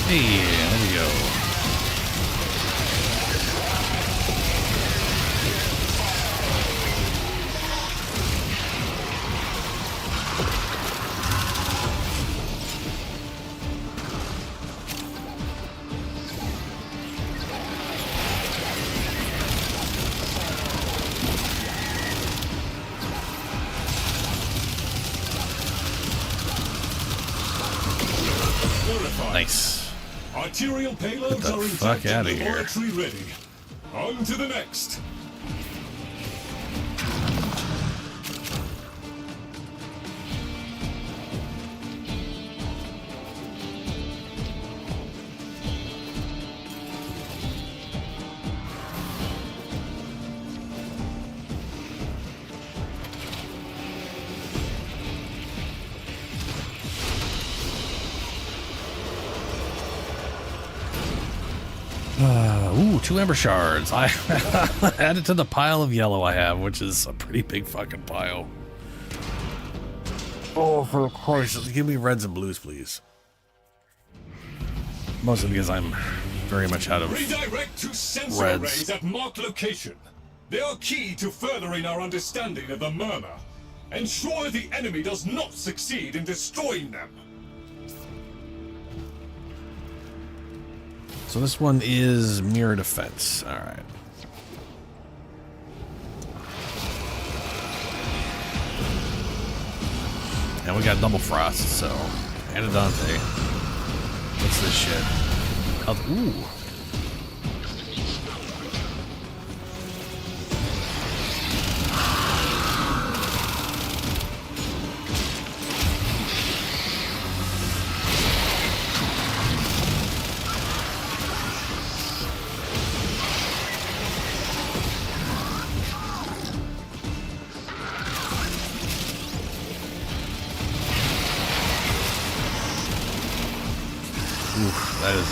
S1: Hey, there we go. Nice.
S4: Arterial payloads
S1: Get the
S4: are
S1: fuck
S4: intact
S1: outta
S4: and
S1: here.
S4: laboratory ready. On to the next.
S1: Ooh, 2 ember shards. I add it to the pile of yellow I have, which is a pretty big fucking pile. Oh, for Christ, give me reds and blues, please. Mostly because I'm very much out of
S4: Redirect to sensor
S1: reds.
S4: arrays at marked location. They are key to furthering our understanding of the murmur. Ensure the enemy does not succeed in destroying them.
S1: So this one is mirror defense. All right. And we got double frost, so Anadante. What's this shit? Ooh. Oof, that is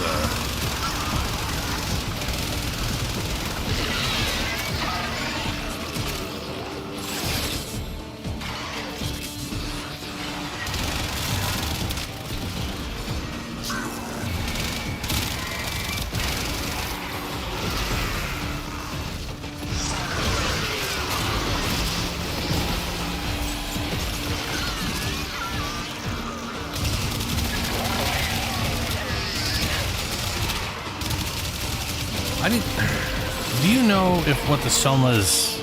S1: do you know if what the Soma's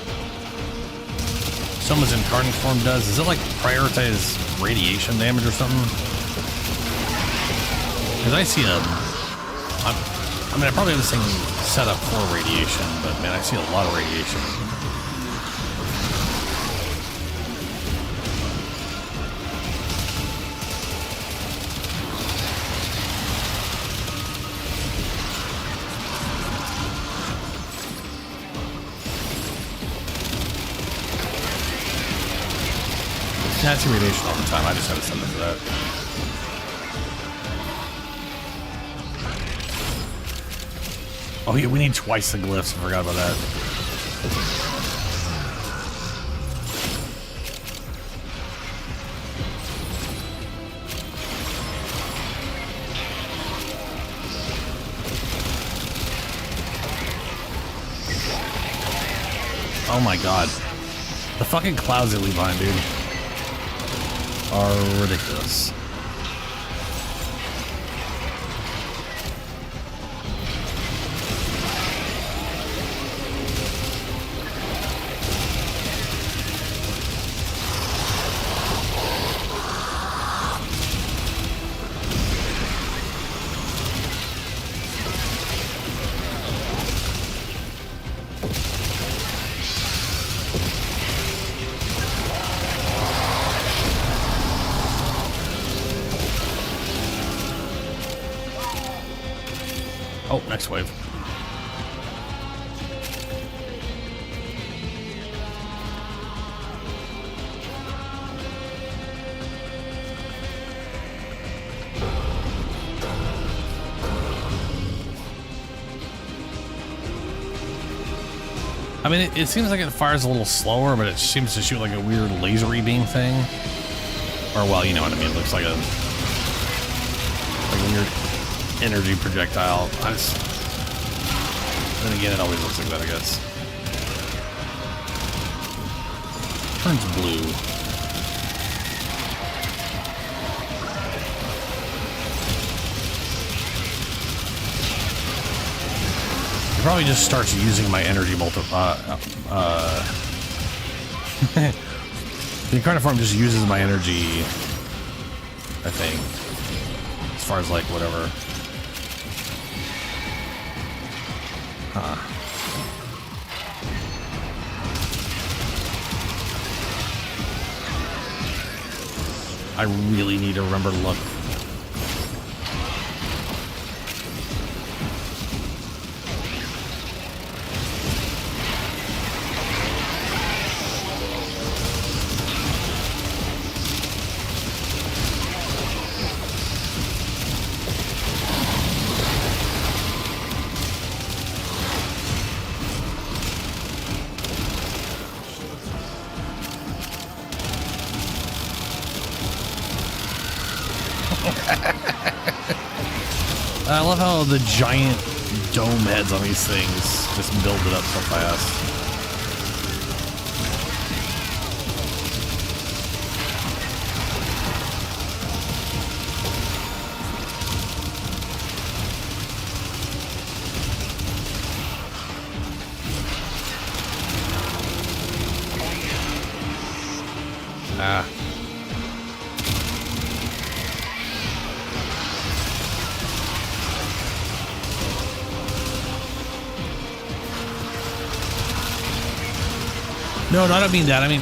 S1: incarnate form does? Is it like prioritize radiation damage or something? Because I see I mean, I probably have this thing set up for radiation, but man, I see a lot of radiation. Yeah, I see radiation all the time. I just had to set it for that. Oh yeah, we need twice the glyphs. I forgot about that. Oh my god. The fucking clouds they leave behind, dude, are ridiculous. Oh, next wave. I mean, it seems like it fires a little slower, but it seems to shoot like a weird lasery beam thing. Or, well, you know what I mean. It looks like a weird energy projectile. Then again, it always looks like that, I guess. Turns blue. It probably just starts using my energy the incarnate form just uses my energy, I think. As far as like whatever. I really need to remember to look. I love how the giant dome heads on these things just build it up so fast. Ah. No, I don't mean that. I mean,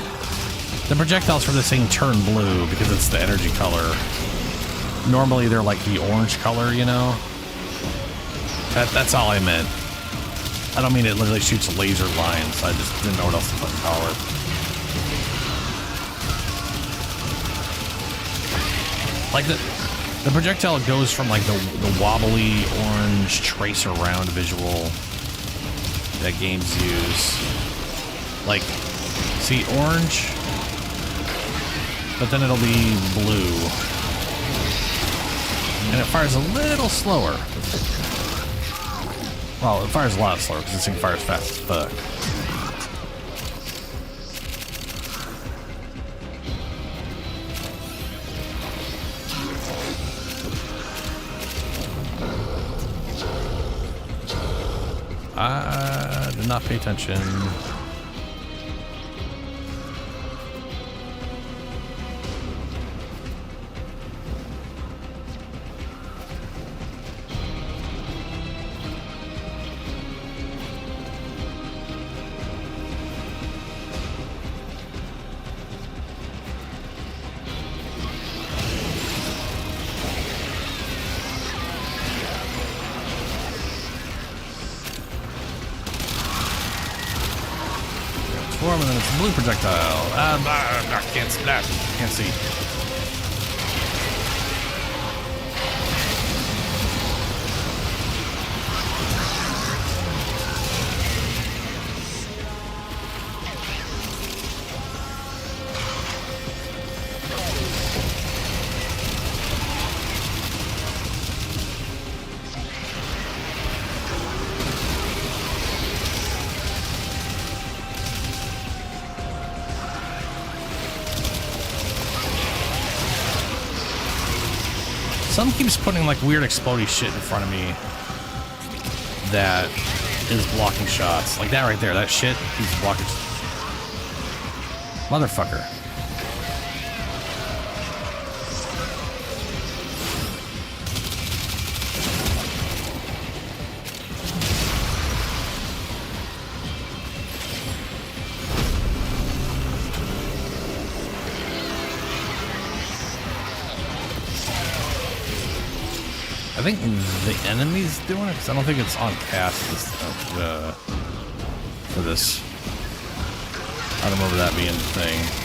S1: the projectiles for this thing turn blue because it's the energy color. Normally they're like the orange color, you know? That's all I meant. I don't mean it literally shoots laser lines. I just didn't know what else to fucking call it. Like the projectile goes from like the wobbly orange tracer round visual that games use. Like, see, orange, but then it'll be blue. And it fires a little slower. Well, it fires a lot slower because this thing fires fast as fuck. I did not pay attention. And then it's a blue projectile. Can't see. Some keeps putting like weird explodey shit in front of me that is blocking shots. Like that right there, that shit keeps blocking. Motherfucker. I think the enemy's doing it because I don't think it's on cast for this. I don't remember that being the thing.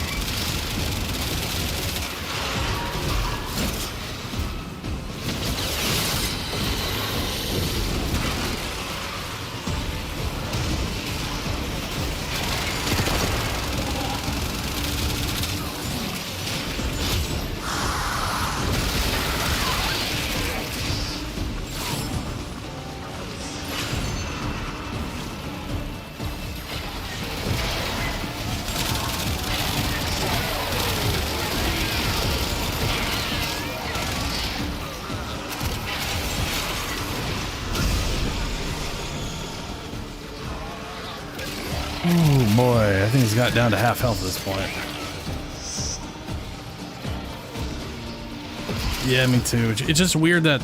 S1: Oh boy, I think he's got down to half health at this point. Yeah, me too. It's just weird that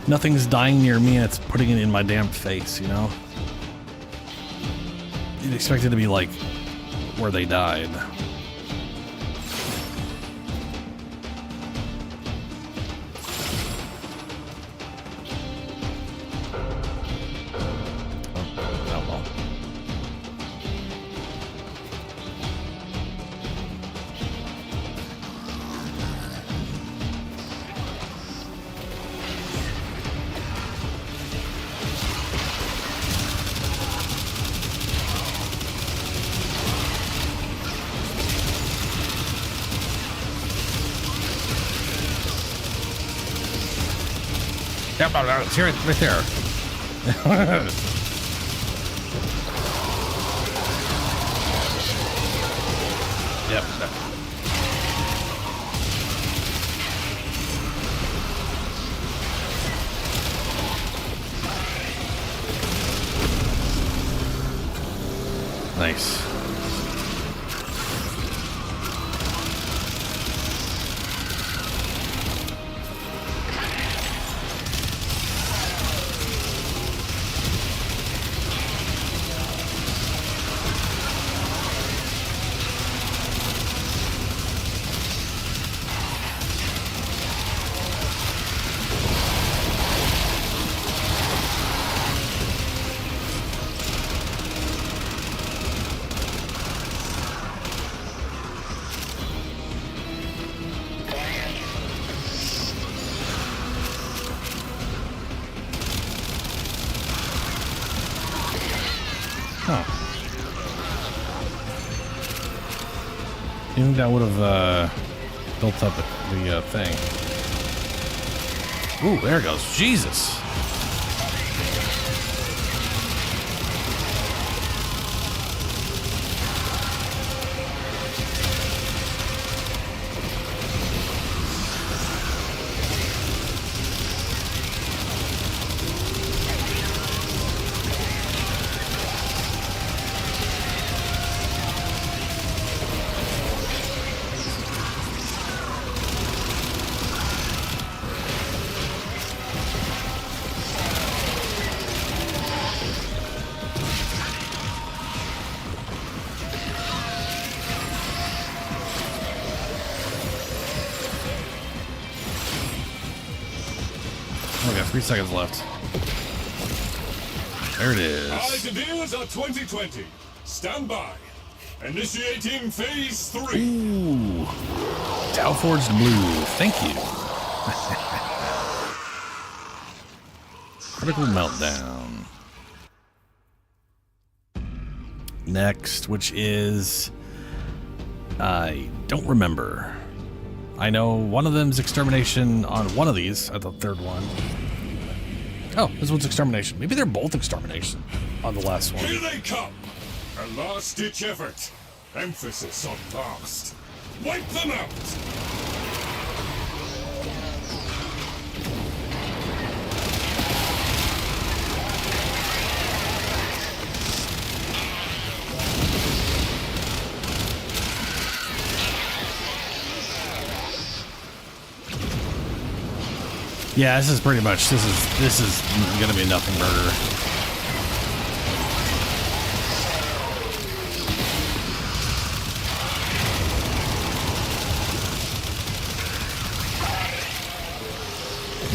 S1: nothing's dying near me and it's putting it in my damn face, you know? You'd expect it to be like where they died. It's here, right there. Yep. Nice. You think that would have built up the thing? Ooh, there it goes. Jesus. We got 3 seconds left. There it is.
S4: Ideas are 2020. Stand by. Initiating phase 3.
S1: Ooh. Tau Forged Blue. Thank you. Critical Meltdown. Next, which is... I don't remember. I know one of them's Extermination on one of these, at the third one. Oh, this one's Extermination. Maybe they're both Extermination on the last one.
S4: Here they come. A last-ditch effort. Emphasis on last. Wipe them out.
S1: Yeah, this is pretty much, this is gonna be a nothing burger.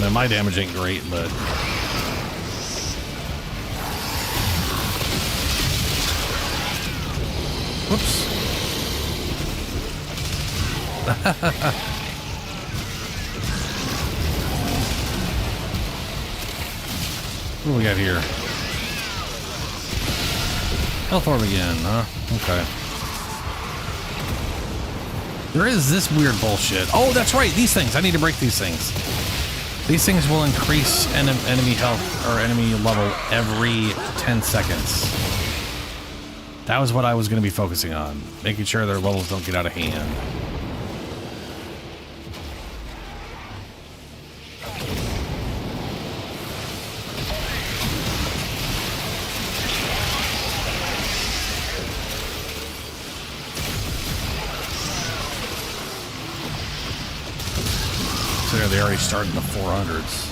S1: Now, my damage ain't great, but whoops. What do we got here? Health orb again, huh? Okay. There is this weird bullshit. Oh, that's right. These things. I need to break these things. These things will increase enemy health or enemy level every 10 seconds. That was what I was going to be focusing on. Making sure their levels don't get out of hand. They already started in the 400s.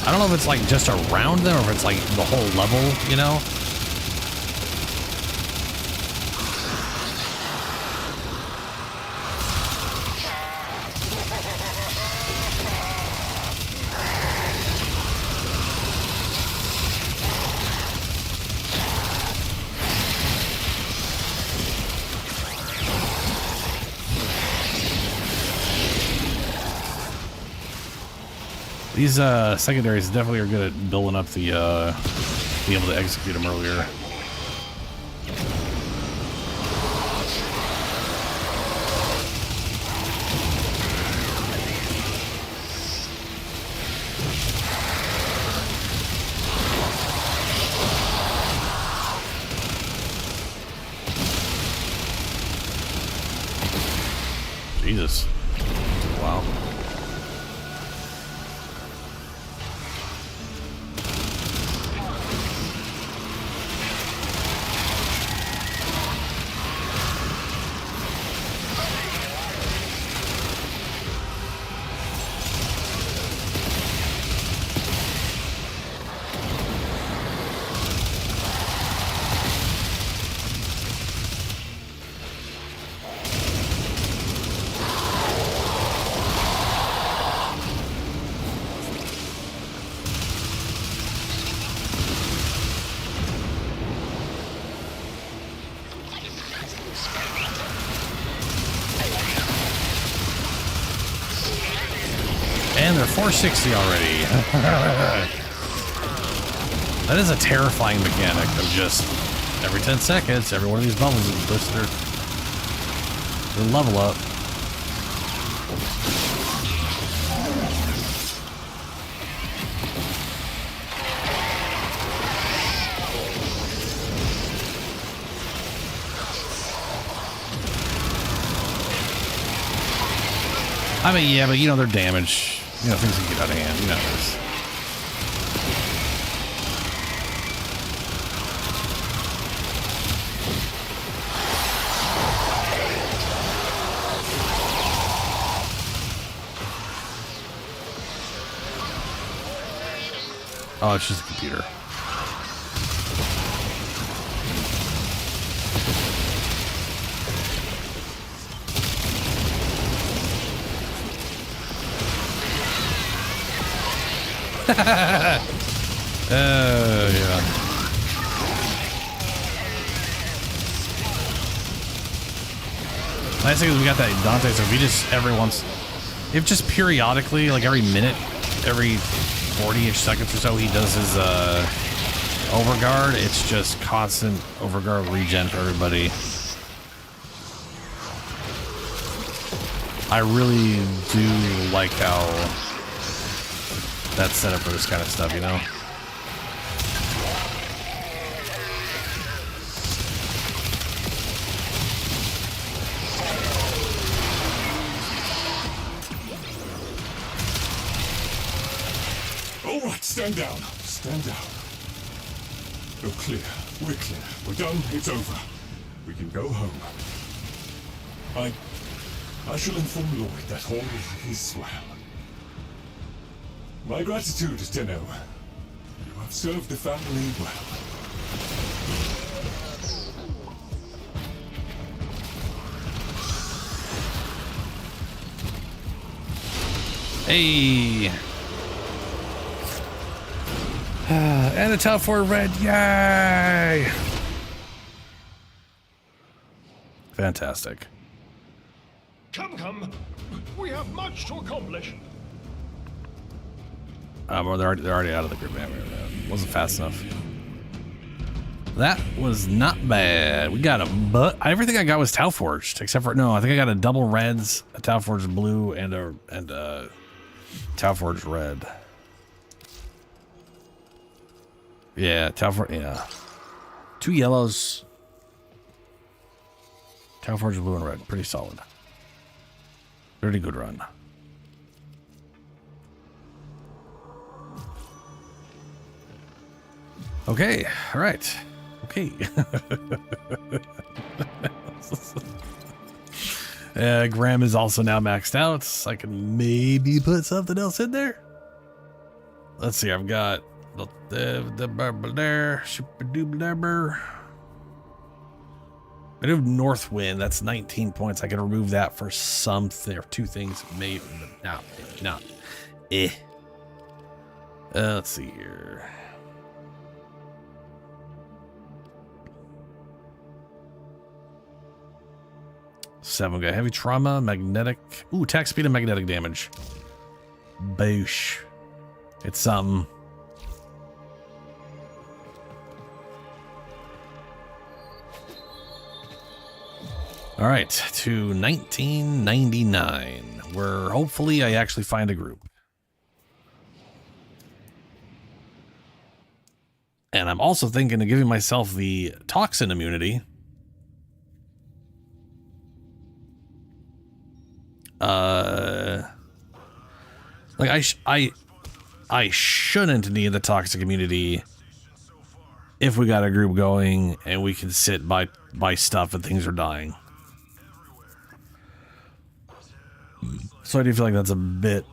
S1: I don't know if it's like just around them or if it's like the whole level, you know? These secondaries definitely are good at building up the being able to execute them earlier. Jesus. Wow. And they're 460 already. That is a terrifying mechanic of just every 10 seconds, every one of these bubbles is pushed their level up. I mean, yeah, but you know, their damage. You know, things can get out of hand. You know this. Oh, it's just a computer. Yeah. Nice thing is we got that Dante, so if he just if just periodically, like every minute, every 40-ish seconds or so, he does his overguard, it's just constant overguard regen for everybody. I really do like how that's set up for this kind of stuff, you know?
S4: All right, stand down. Stand down. We're clear. We're clear. We're done. It's over. We can go home. I shall inform Lloyd that all is well. My gratitude, Tenno. You have served the family well.
S1: Hey! And a top 4 red, yay! Fantastic.
S4: Come. We have much to accomplish.
S1: Well, they're already out of the group. Wasn't fast enough. That was not bad. We got everything I got was Tau Forged, except for no. I think I got a double reds, a Tau Forged blue, and a Tau Forged red. Yeah, Tau Forged. Yeah, 2 yellows, Tau Forged blue and red. Pretty solid. Pretty good run. Okay, all right. Okay. Graham is also now maxed out. So I can maybe put something else in there. Let's see. I've got the super dubber. I do have North Wind. That's 19 points. I can remove that for something or 2 things. Maybe not. Let's see here. Seven got heavy trauma, magnetic. Ooh, attack speed and magnetic damage. Boosh. It's something. All right, to 1999, where hopefully I actually find a group. And I'm also thinking of giving myself the toxin immunity. like I shouldn't need the toxic immunity if we got a group going and we can sit by stuff and things are dying. So I do feel like that's a bit...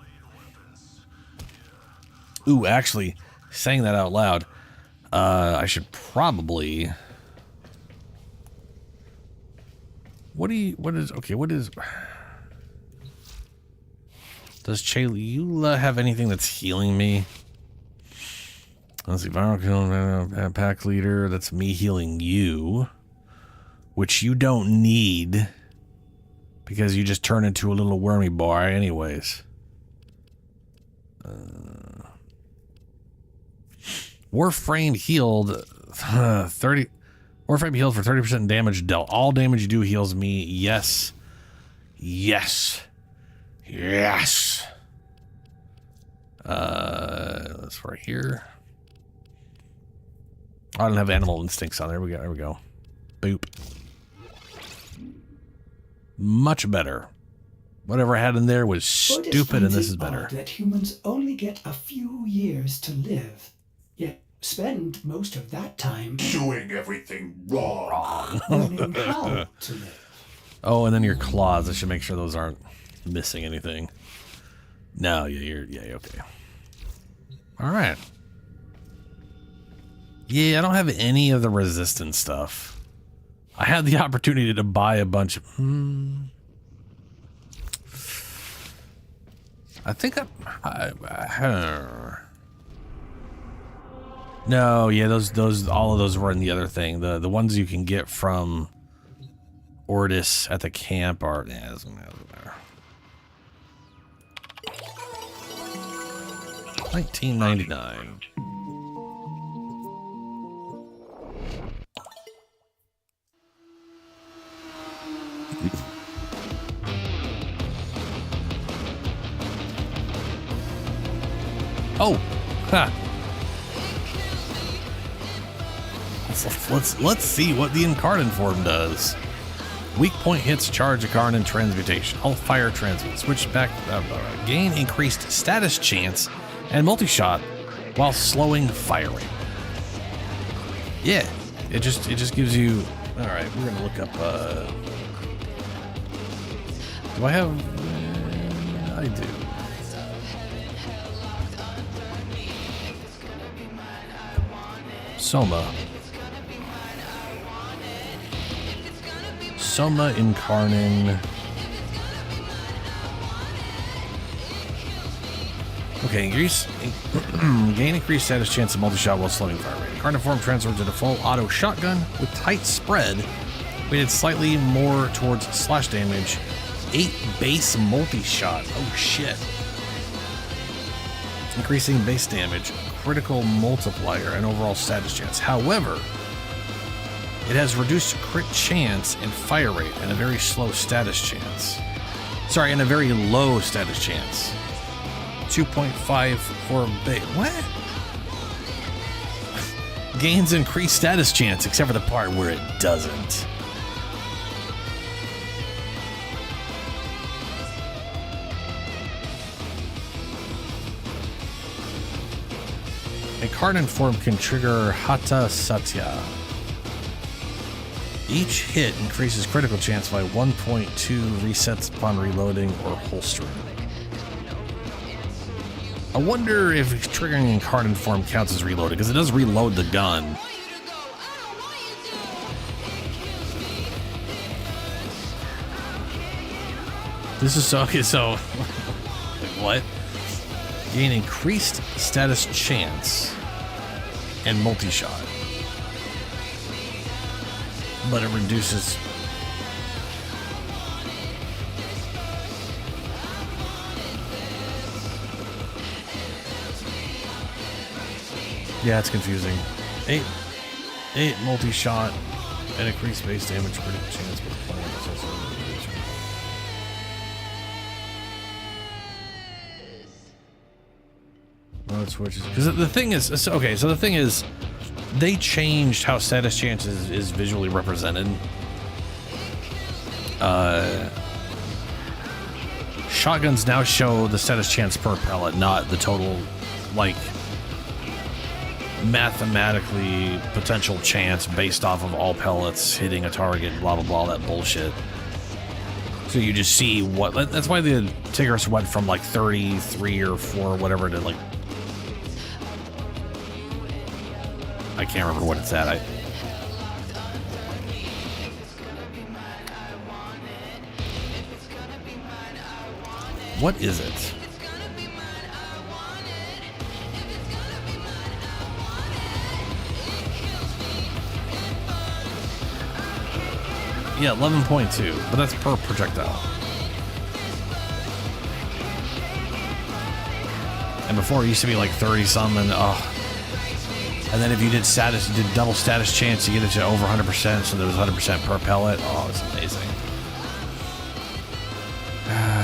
S1: Ooh, actually, saying that out loud, I should probably... What is... Does Chayla have anything that's healing me? Let's see, viral kill, pack leader, that's me healing you. Which you don't need. Because you just turn into a little wormy boy anyways. Warframe healed 30... Warframe healed for 30% damage dealt. All damage you do heals me. Yes. Yes. Yes. That's right here. I don't have animal instincts on. There we go. There we go. Boop. Much better. Whatever I had in there was stupid, and this is better.
S9: That humans only get a few years to live, yet spend most of that time
S4: doing everything wrong.
S9: learning how to live.
S1: Oh, and then your claws. I should make sure those aren't missing anything. No, yeah, okay. All right. Yeah, I don't have any of the resistance stuff. I had the opportunity to buy a bunch of... I think no, yeah, those all of those were in the other thing. The ones you can get from Ortis at the camp are... Yeah, doesn't matter. 1999. Oh, ha. Let's see what the Incarnate form does. Weak point hits charge Incarnate transmutation. All fire transmute. Switch back. Gain increased status chance and multi-shot while slowing fire rate. Yeah, it just gives you... All right, we're gonna look up... do I have... I do. Soma Incarnate. Okay, gain increased status chance of multi-shot while slowing fire rate. Incarnate form transfers into full auto shotgun with tight spread, weighted slightly more towards slash damage. 8 base multi-shot. Oh shit. Increasing base damage, critical multiplier, and overall status chance. However, it has reduced crit chance and fire rate and a very slow status chance. Sorry, and a very low status chance. 2.5 for base. What? Gains increased status chance, except for the part where it doesn't. Incarnate form can trigger Hata Satya. Each hit increases critical chance by 1.2, resets upon reloading or holstering. I wonder if triggering Incarnate form counts as reloading, because it does reload the gun. This is so... Okay, so... What? Gain increased status chance and multi-shot. But it reduces... Yeah, it's confusing. 8 multi-shot and increased base damage, critical chance with the Oh, it switches. Because the thing is, okay, so the thing is, they changed how status chance is visually represented. shotguns now show the status chance per pellet, not the total, like, mathematically potential chance based off of all pellets hitting a target, blah, blah, blah, that bullshit. So you just see what, that's why the Tigris went from like 33 or 4 whatever to like, I can't remember what it's at. What is it? Yeah, 11.2, but that's per projectile. And before it used to be like 30 some, and and then if you did double status chance, you get it to over 100%, so there was 100% per pellet. Oh, it's amazing.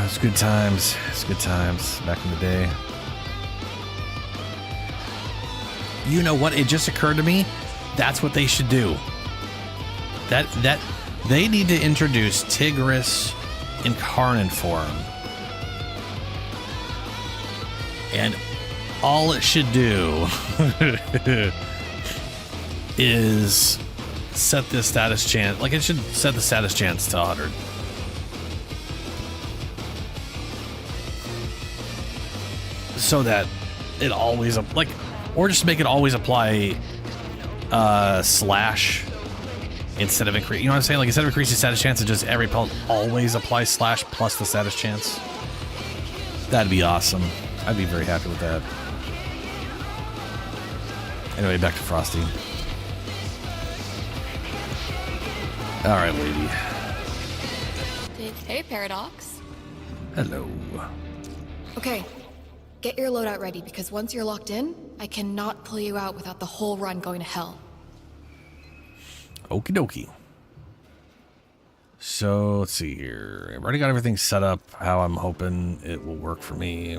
S1: It's good times. It's good times back in the day. You know what? It just occurred to me. That's what they should do. That they need to introduce Tigris in Carnan form. And all it should do is set the status chance. Like, it should set the status chance to 100. So that it always, like, or just make it always apply slash instead of increase. You know what I'm saying? Like, instead of increasing status chance, it just every pellet always applies slash plus the status chance. That'd be awesome. I'd be very happy with that. Anyway, back to Frosty. All right, lady.
S3: Hey, Paradox.
S1: Hello.
S3: Okay, get your loadout ready, because once you're locked in, I cannot pull you out without the whole run going to hell.
S1: Okie dokie. So, let's see here. I've already got everything set up how I'm hoping it will work for me.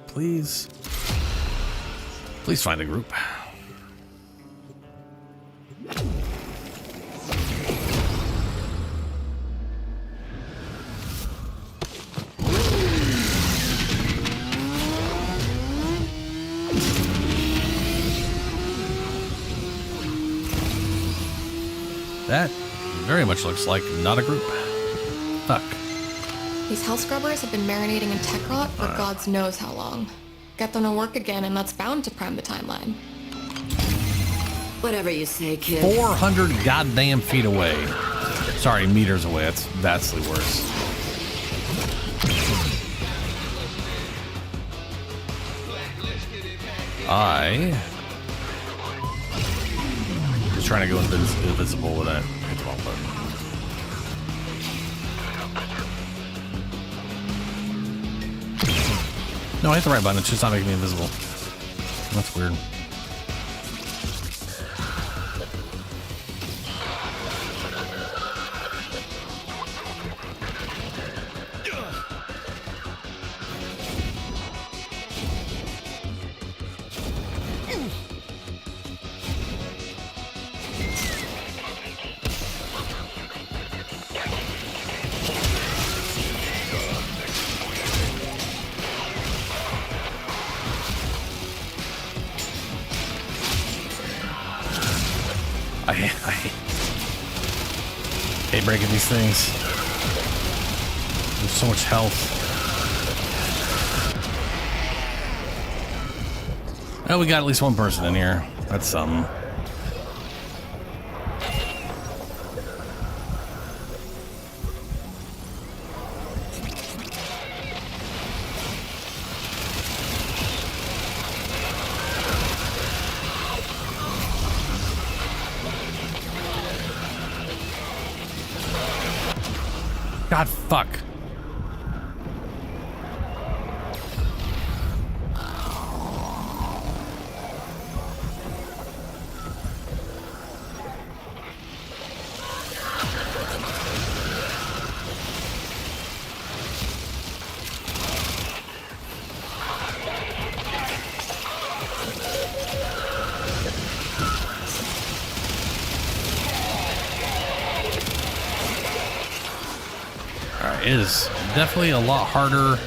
S1: Please find a group. That very much looks like not a group. Fuck.
S3: These hell scrubbers have been marinating in tech rot for gods knows how long. Get them to work again, and that's bound to prime the timeline.
S19: Whatever you say, kid.
S1: 400 goddamn feet away. Sorry, meters away. That's vastly worse. Just trying to go invisible with that. Hit the wrong button. No, I hit the right button. It's just not making me invisible. That's weird. I hate breaking these things. There's so much health. Oh, we got at least one person in here. That's something. God, fuck. is definitely a lot harder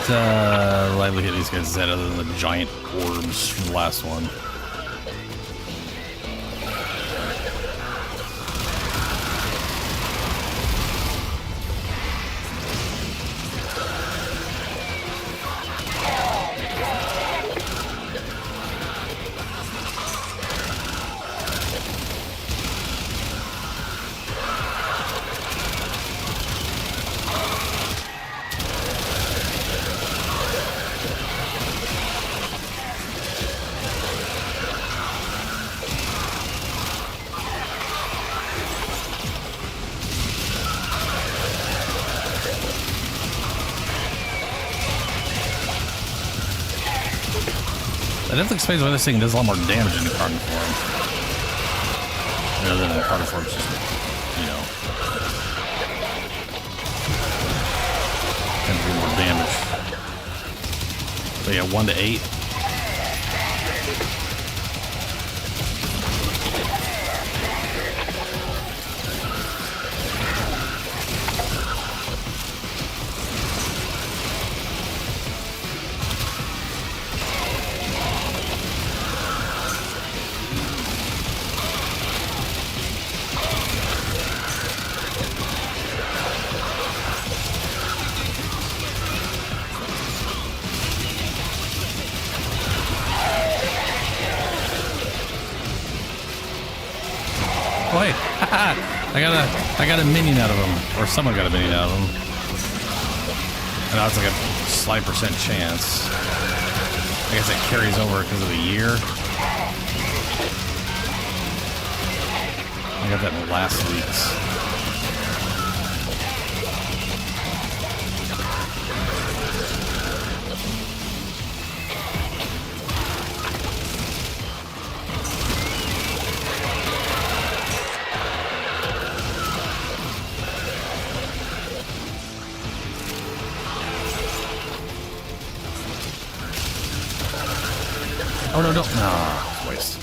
S1: to lightly hit these guys' head other than the giant orbs from the last one. That definitely explains why this thing does a lot more damage in the carnivore form. Other than the carnivore form, just, you know, tends to do more damage. So yeah, 1 to 8. Oh, hey, I got a minion out of him, or someone got a minion out of him. And now it's like a slight % chance. I guess it carries over because of the year. I got that in the last week's. Oh no, don't. Nah, waste.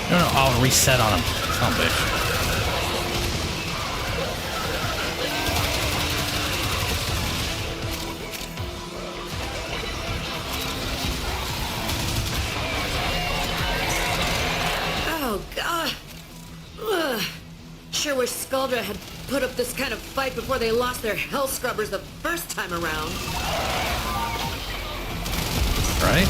S1: No, I'll reset on him. Son of a bitch.
S20: Oh, God. Ugh. Sure wish Skuldra had put up this kind of fight before they lost their hell scrubbers the first time around.
S1: Right?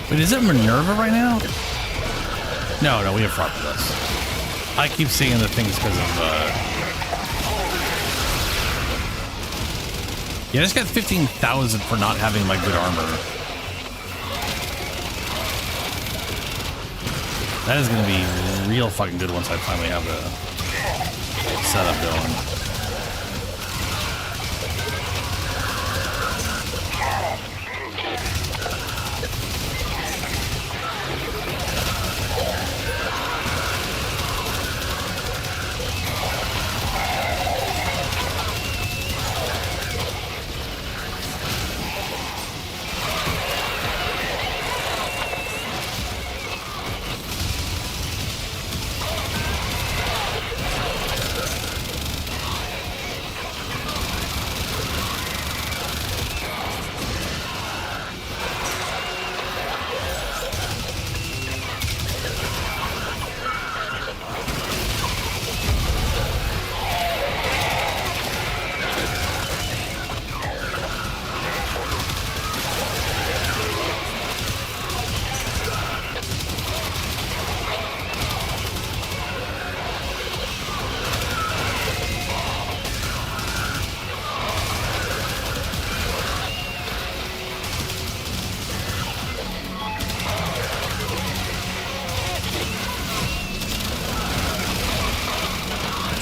S1: Wait, is it Minerva right now? No, we have fought with us. I keep seeing the things because of, yeah, I just got 15,000 for not having my good armor. That is going to be real fucking good once I finally have the setup going.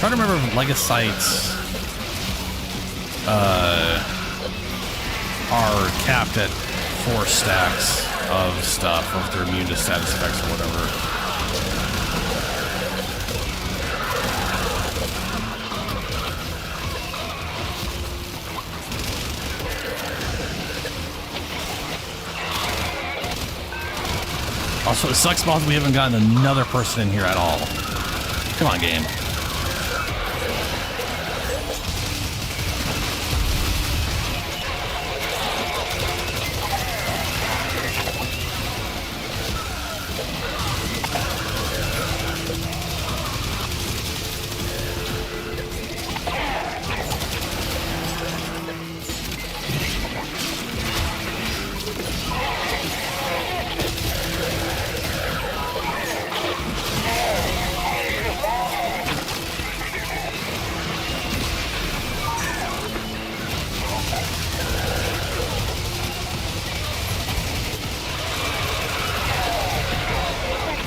S1: trying to remember if legocytes are capped at 4 stacks of stuff, or if they're immune to status effects or whatever. Also, it sucks balls we haven't gotten another person in here at all. Come on, game.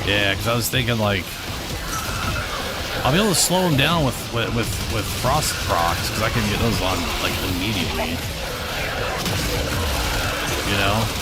S1: Yeah, because I was thinking like I'll be able to slow them down with frost procs because I can get those on like immediately. You know.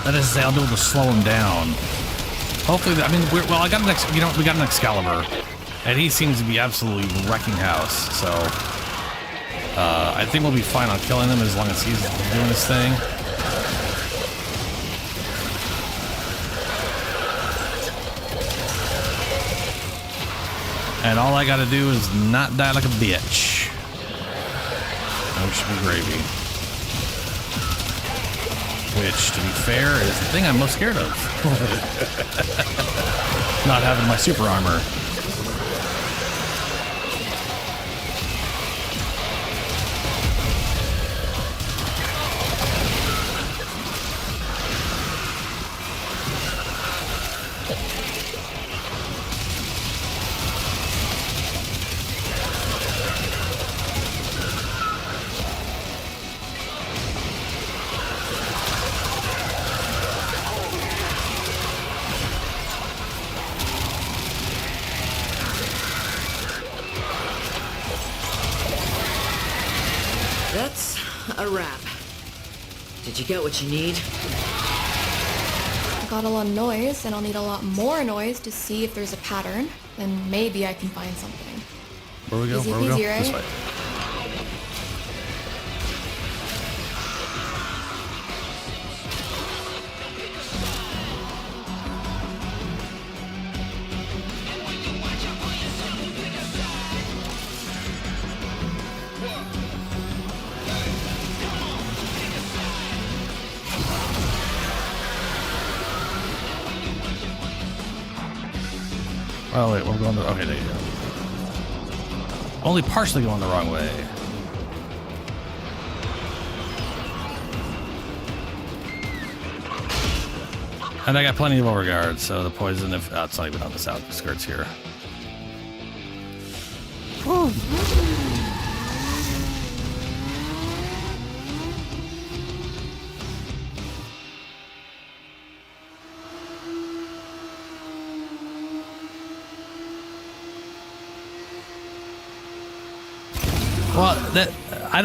S1: That is to say, I'll be able to slow him down. Hopefully, I mean, well, I got an we got an Excalibur, and he seems to be absolutely wrecking house. So, I think we'll be fine on killing him as long as he's doing his thing. And all I gotta do is not die like a bitch. That should be gravy. Which, to be fair, is the thing I'm most scared of. Not having my super armor.
S20: That's a wrap. Did you get what you need?
S3: I got a lot of noise, and I'll need a lot more noise to see if there's a pattern. Then maybe I can find something.
S1: Where we go?
S3: Easy
S1: Where we go?
S3: peasy, right?
S1: This way. Oh wait, we're going the okay. There you go. Only partially going the wrong way. And I got plenty of overguard, so the poison, if it's not even on the outskirts here. Whew. Well, I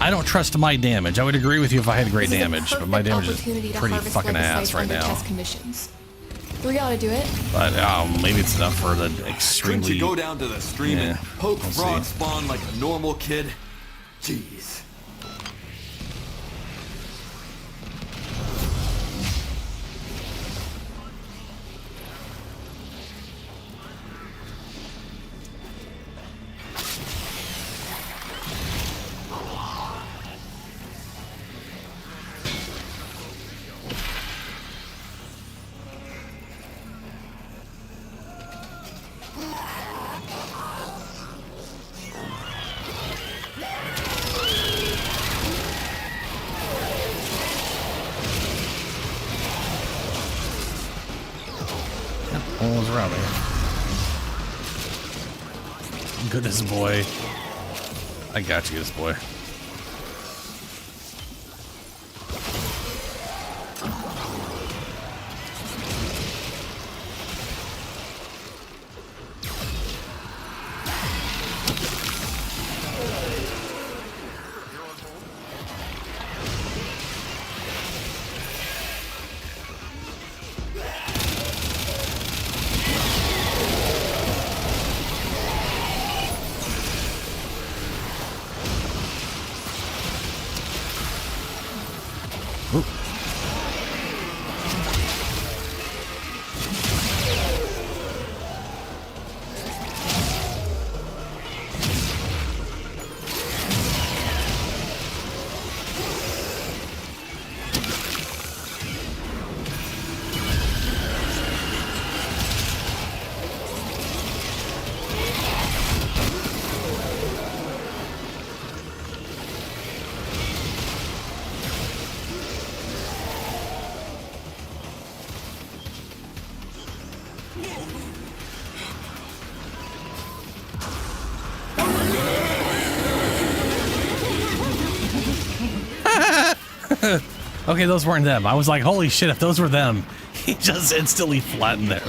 S1: don't trust my damage. I would agree with you if I had great damage, but my damage is pretty fucking ass right now.
S3: Conditions. 3 ought to do it.
S1: But maybe it's enough for the extremely.
S21: Couldn't you go down to the stream and poke frog spawn like a normal kid? Jeez.
S1: Almost around me. Goodness boy. I got you, goodness boy. Okay, those weren't them. I was like, holy shit, if those were them, he just instantly flattened them.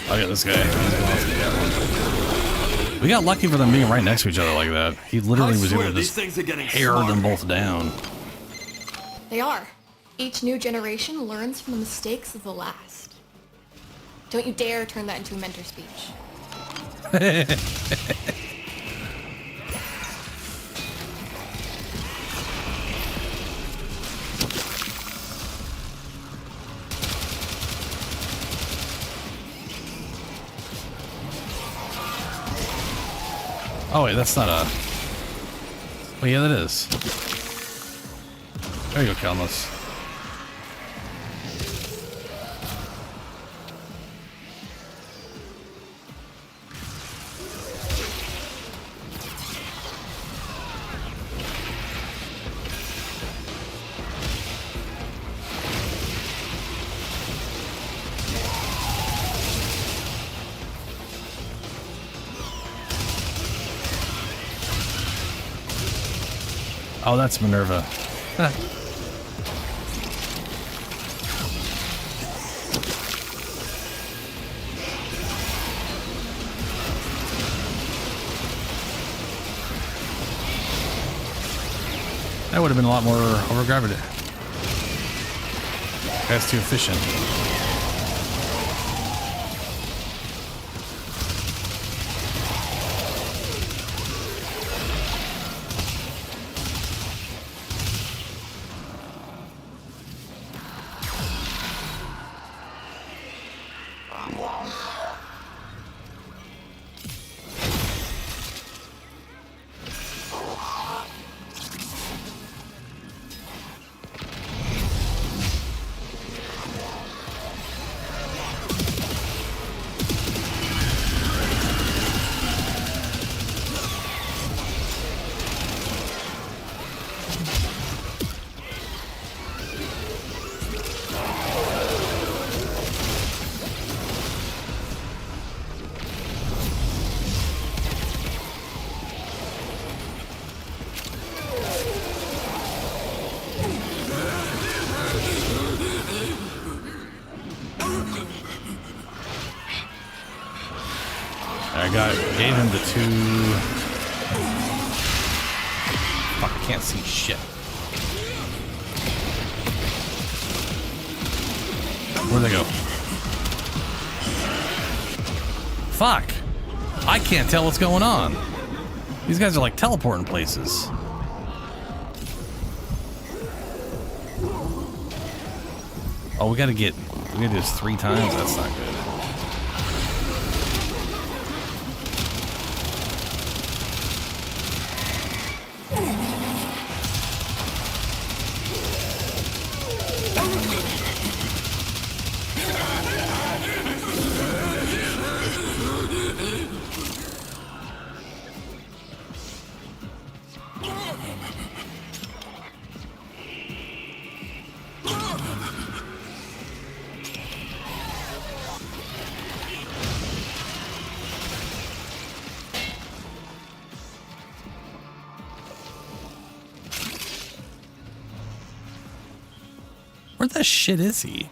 S1: Oh yeah, this guy. We got lucky for them being right next to each other like that. He literally was able to just hair them both down.
S3: They are. Each new generation learns from the mistakes of the last. Don't you dare turn that into a mentor speech.
S1: Oh wait, that's not a... Oh yeah, that is. There you go, Kalmos. Oh, that's Minerva. Huh. That would have been a lot more overgravity. That's too efficient. Gave him the two. Fuck, I can't see shit. Where'd they go? Fuck! I can't tell what's going on. These guys are like teleporting places. Oh, we gotta do this 3 times? That's not good. Where the shit is he?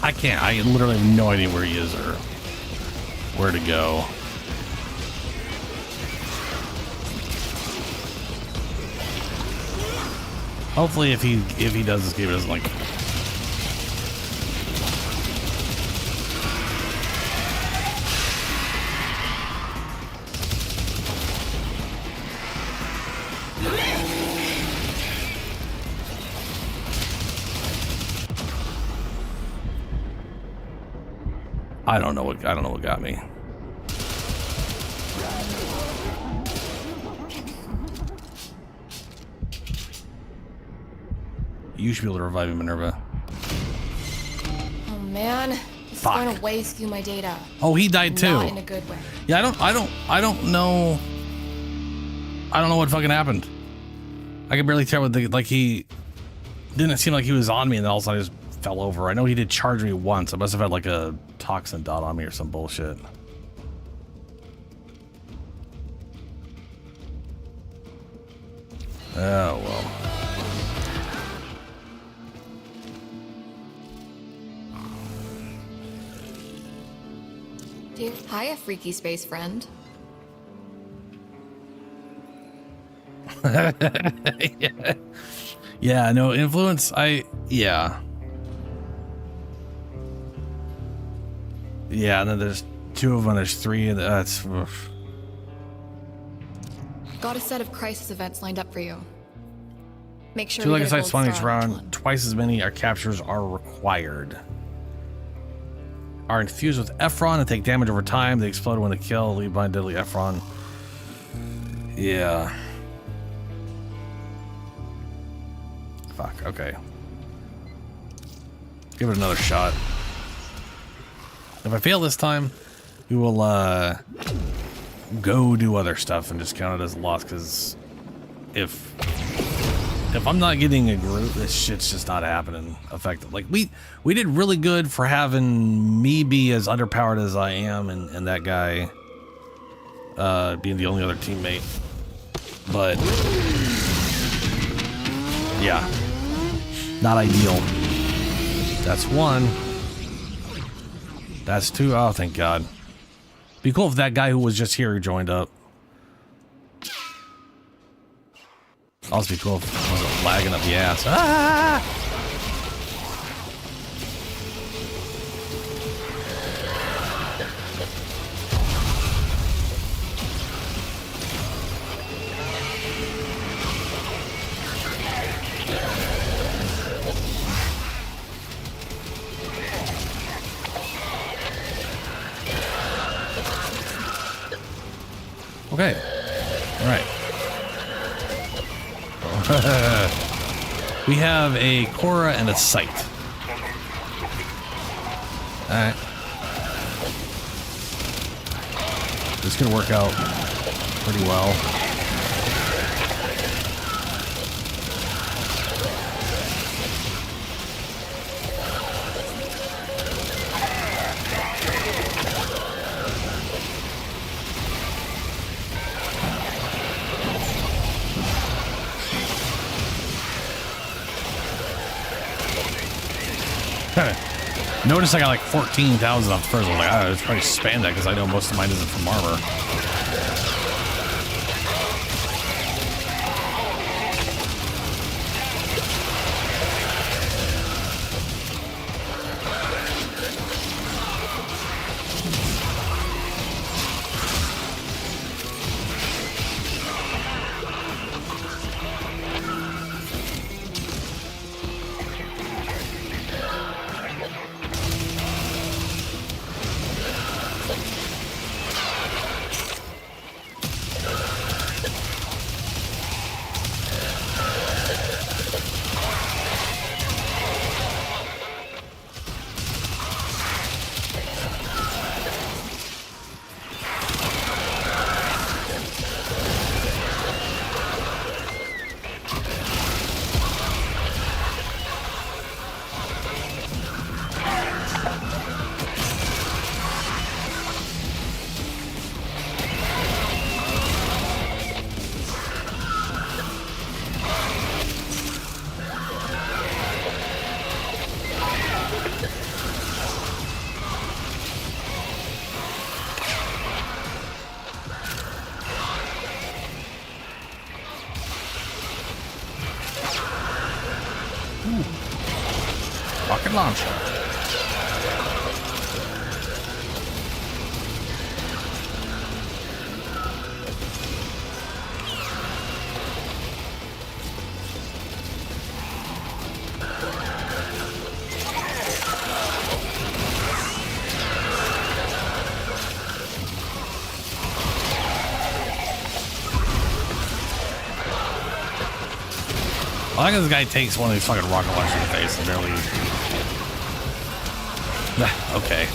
S1: I can't. I literally have no idea where he is or where to go. Hopefully, if he does this game, it doesn't like. I don't know what got me. You should be able to revive him, Minerva.
S3: Oh man, this is going to waste you my data.
S1: Oh, he died too.
S3: Not in a good way.
S1: Yeah, I don't know what fucking happened. I can barely tell what he didn't seem like he was on me, and then all of a sudden I just fell over. I know he did charge me once. I must have had like a toxin dot on me or some bullshit. Oh well.
S3: Hiya, freaky space friend.
S1: Yeah, no influence. Yeah, and then there's 2 of them. There's 3. That's. Oof.
S3: Got a set of crisis events lined up for you. Make sure
S1: 2
S3: you
S1: like
S3: get a
S1: sites
S3: gold
S1: spawn each
S3: star on
S1: round. Twice as many captures are required. Are infused with Ephron and take damage over time. They explode when they kill. Leave behind deadly Ephron. Yeah. Fuck. Okay. Give it another shot. If I fail this time, we will go do other stuff and just count it as a loss. Because if I'm not getting a group, this shit's just not happening effective. Like we did really good for having me be as underpowered as I am, and that guy being the only other teammate. But yeah, not ideal. That's 1. That's 2. Oh, thank God. Be cool if that guy who was just here joined up. Also be cool if it wasn't lagging up the ass. Ah! Okay. All right. We have a Korra and a Sight. Alright. This could work out pretty well. Notice I got like 14,000 off first. I was like, oh, it's probably spandex because I know most of mine isn't from armor. Rocket launcher. I like this guy takes one of these fucking rocket launchers in the face and barely. Okay.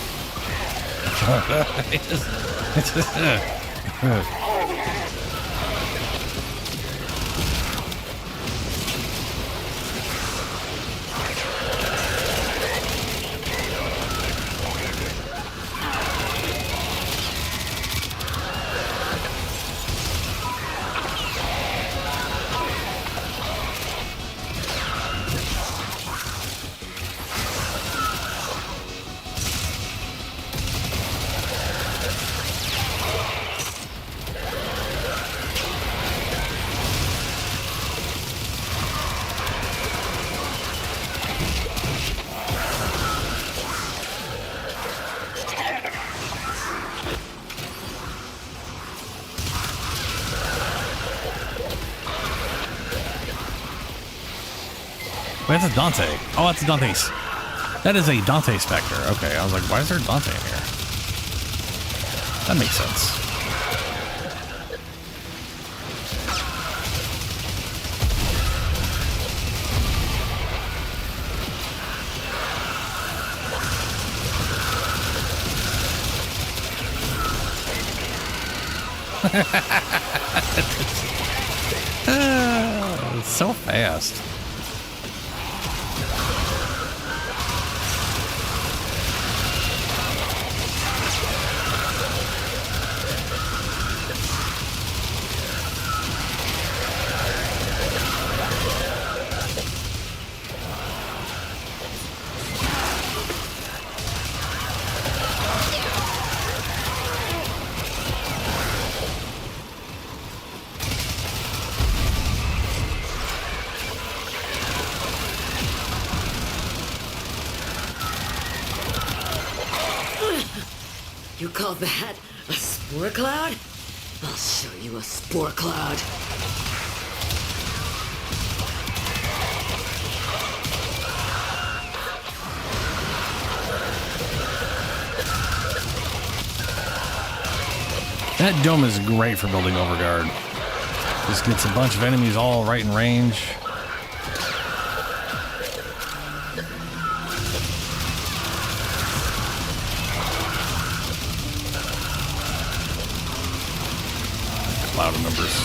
S1: Wait, that's a Dante. Oh, that's a Dante's. That is a Dante Spectre. Okay, I was like, why is there a Dante in here? That makes sense. It's so fast.
S20: You call that a spore cloud? I'll show you a spore cloud.
S1: That dome is great for building overguard. Just gets a bunch of enemies all right in range. Cloud of numbers.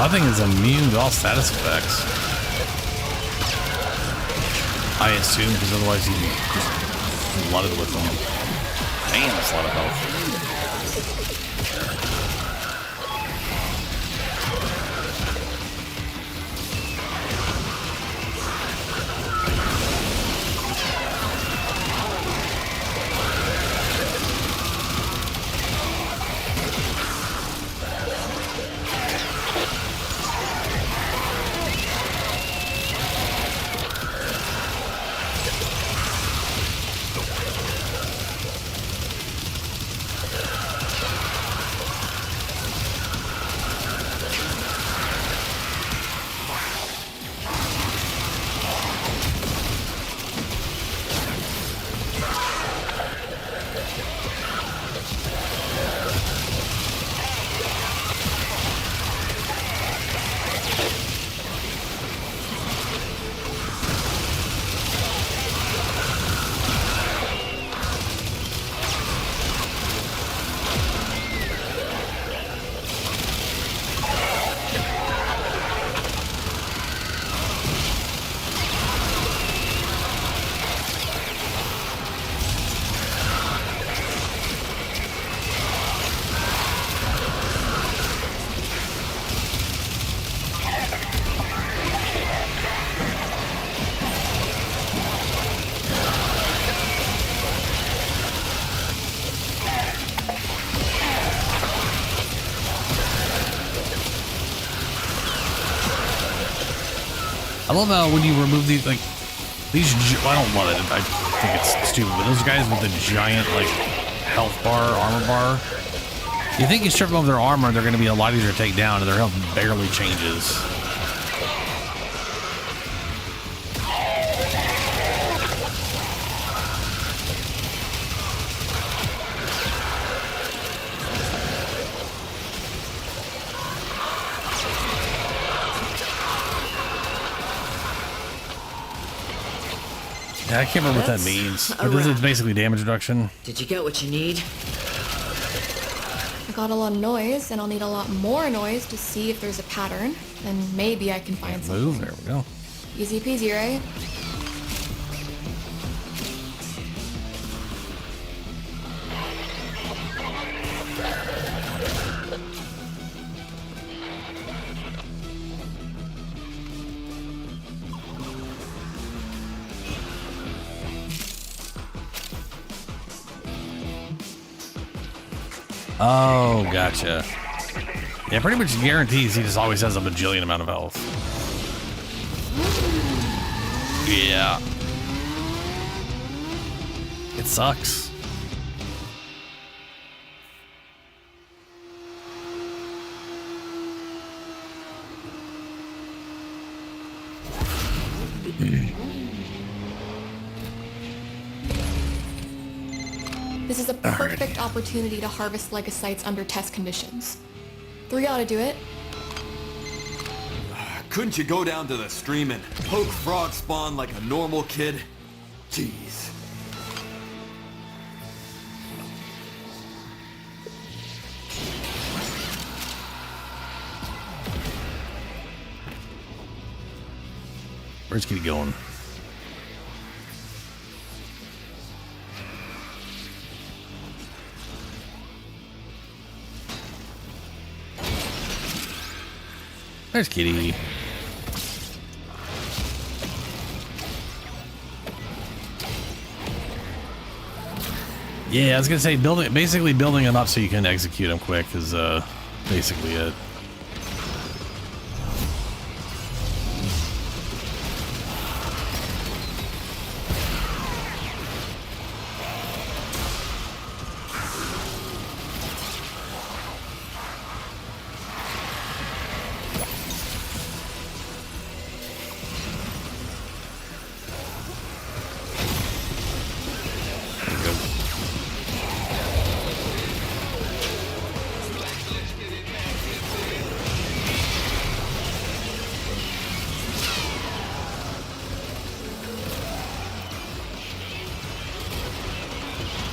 S1: That thing is immune to all status effects. I assume, because otherwise you'd be just flooded with them. Damn, that's a lot of health. I love how when you remove these, like, these, well, I don't love it, I think it's stupid, but those guys with the giant, like, health bar, armor bar, you think you strip them of their armor, they're going to be a lot easier to take down, and their health barely changes. Yeah, I can't remember what that means. But this is basically damage reduction.
S20: Did you get what you need?
S3: I got a lot of noise, and I'll need a lot more noise to see if there's a pattern. Then maybe I can find something.
S1: Move, there we go.
S3: Easy peasy, right?
S1: Oh, gotcha. Yeah, pretty much guarantees he just always has a bajillion amount of health. Yeah. It sucks.
S3: This is a perfect opportunity to harvest legocytes under test conditions. 3 ought to do it.
S21: Couldn't you go down to the stream and poke frog spawn like a normal kid? Jeez.
S1: Where's Kitty going? There's Kitty. Yeah, I was gonna say basically building them up so you can execute them quick is basically it.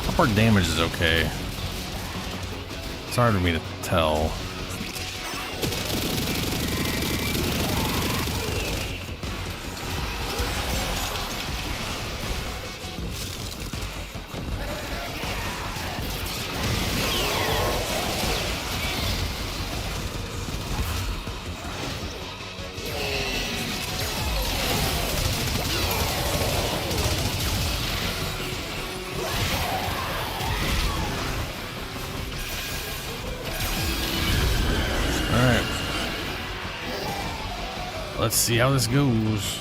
S1: Upward damage is okay. It's hard for me to tell. Let's see how this goes.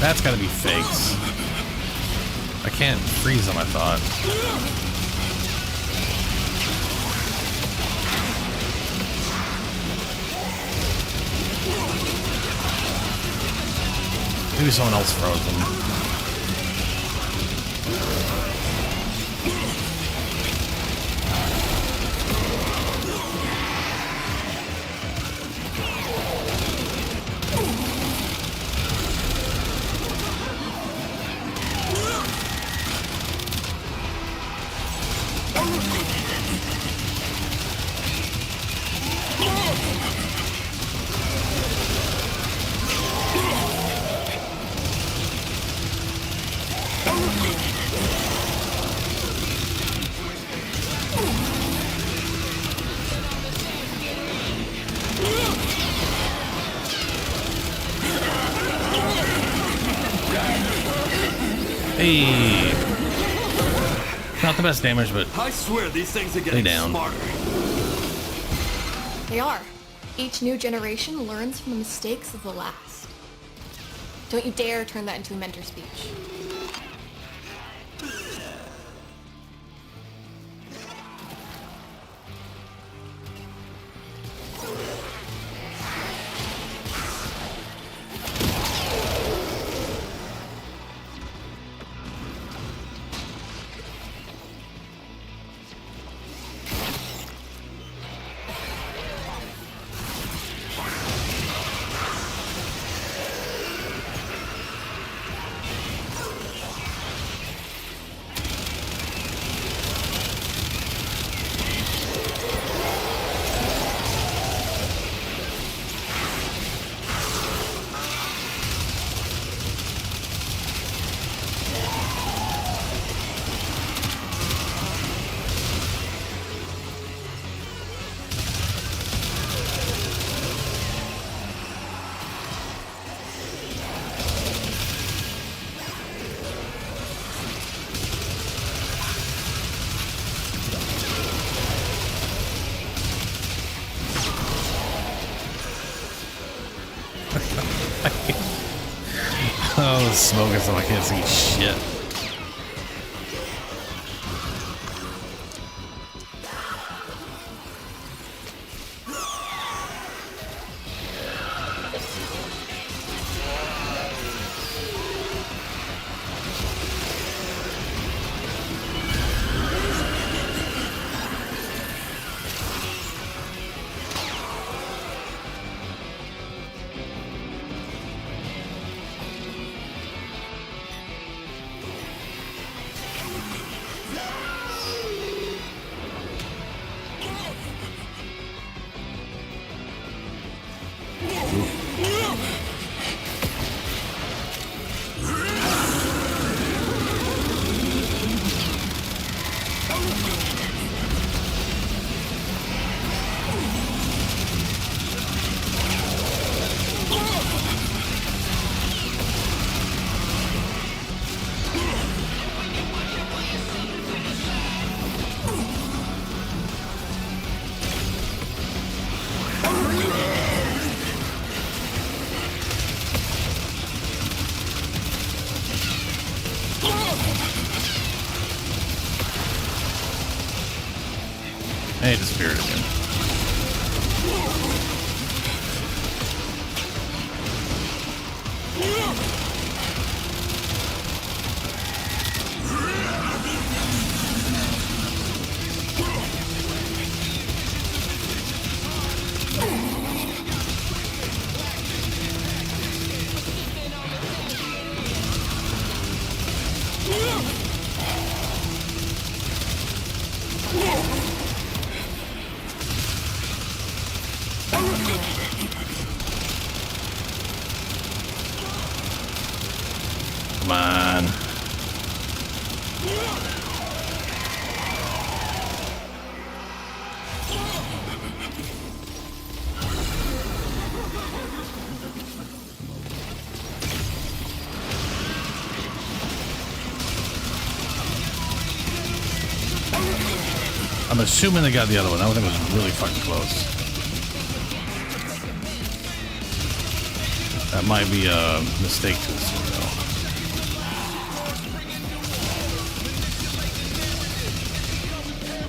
S1: That's gotta be fakes. I can't freeze them, I thought. Maybe someone else froze them. Hey, not the best damage, but
S21: I swear these things are getting smarter.
S3: They are. Each new generation learns from the mistakes of the last. Don't you dare turn that into a mentor speech.
S1: Oh, the smoke is so I can't see shit. Hey, disappeared again. Come on. I'm assuming they got the other one. That one was really fucking close. That might be a mistake to assume, though.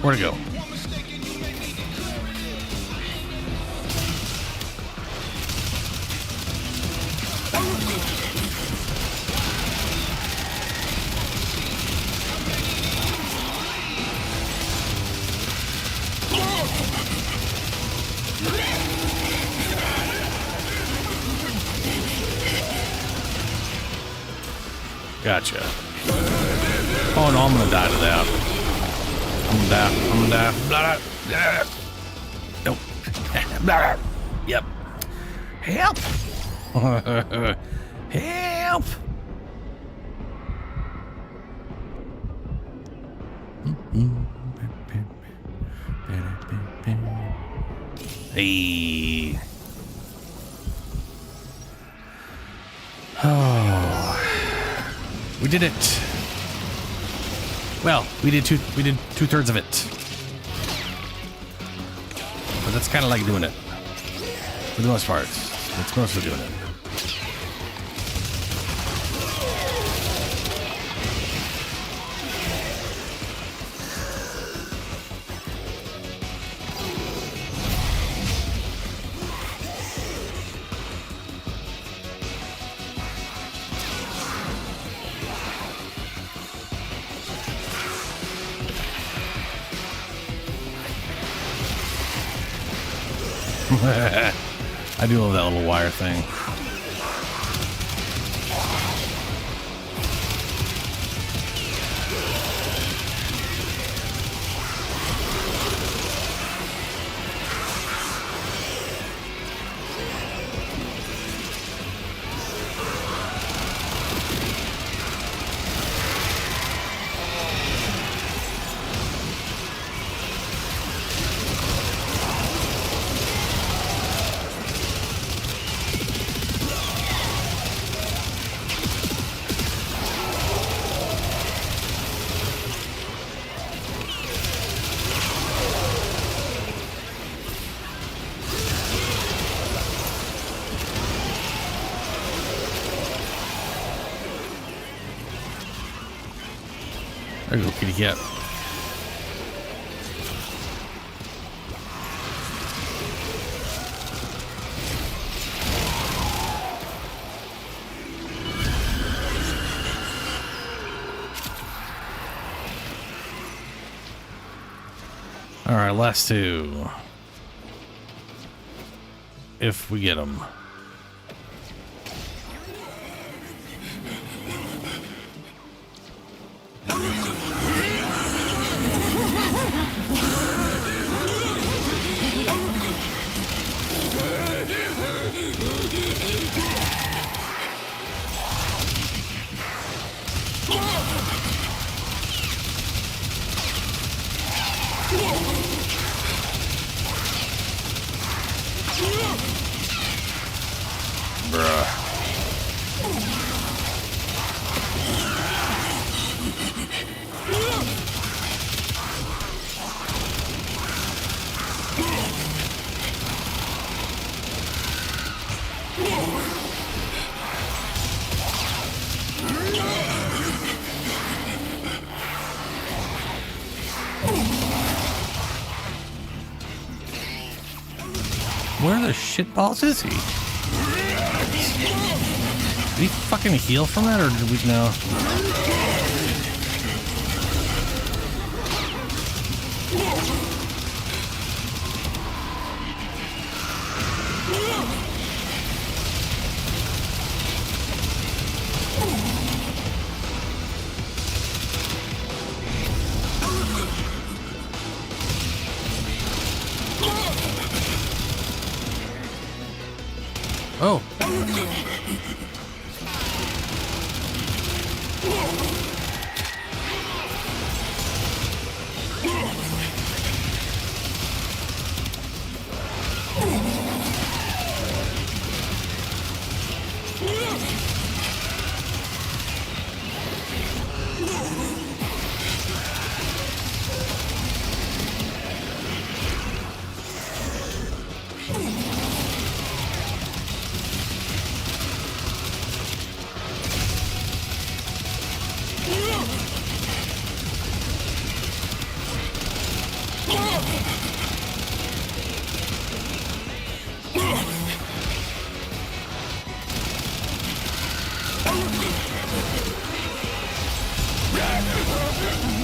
S1: Where'd it go? Gotcha. Oh no, I'm gonna die to that. I'm gonna die. I'm gonna die. Blah, blah, blah. Nope. Blah, blah. Yep. Help! Help! Hey. Oh. We did it. Well, we did two-thirds of it. But that's kind of like doing it. For the most part. It's mostly doing it. I do love that little wire thing. There you go, kitty cat. All right, last two. If we get them. Where the shitballs is he? Did he fucking heal from that, or did we know? Oh.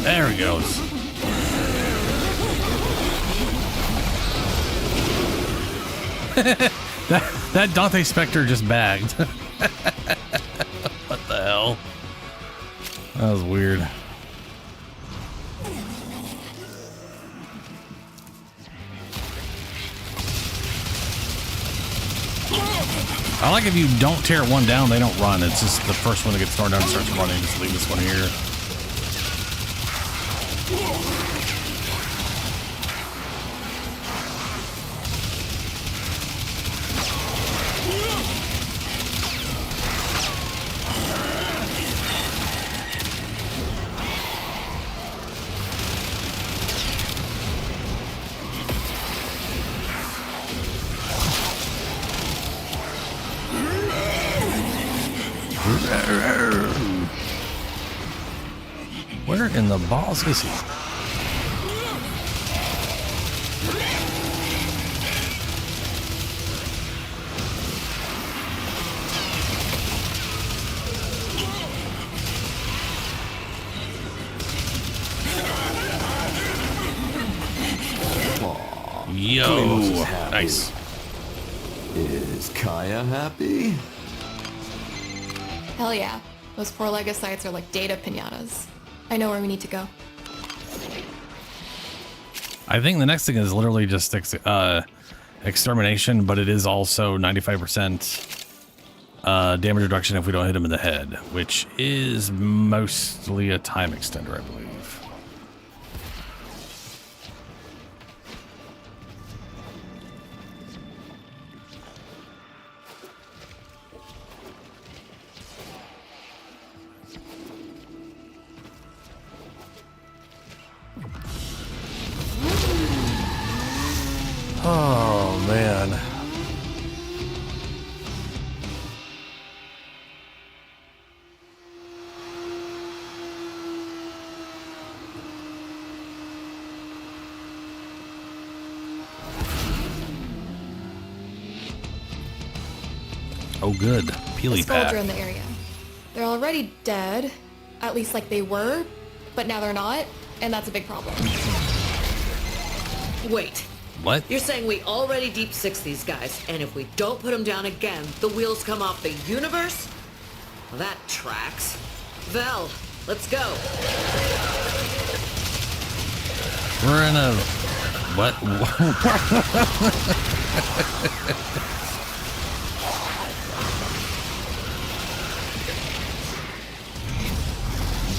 S1: There he goes. that Dante Spectre just bagged. What the hell? That was weird. I like if you don't tear one down, they don't run. It's just the first one that gets torn down starts running. Just leave this one here. Where in the balls is he? Yo, nice.
S21: Is Kaya happy?
S3: Hell yeah. Those four Legocytes are like data pinatas. I know where we need to go.
S1: I think the next thing is literally just extermination, but it is also 95% damage reduction if we don't hit him in the head, which is mostly a time extender, I believe. Oh, man. Oh, good.
S3: The
S1: Peely
S3: skulls
S1: pack.
S3: are in the area. They're already dead, at least like they were, but now they're not, and that's a big problem.
S20: Wait.
S1: What?
S20: You're saying we already deep six these guys, and if we don't put them down again, the wheels come off the universe? Well, that tracks. Vel, let's go.
S1: We're in a... What?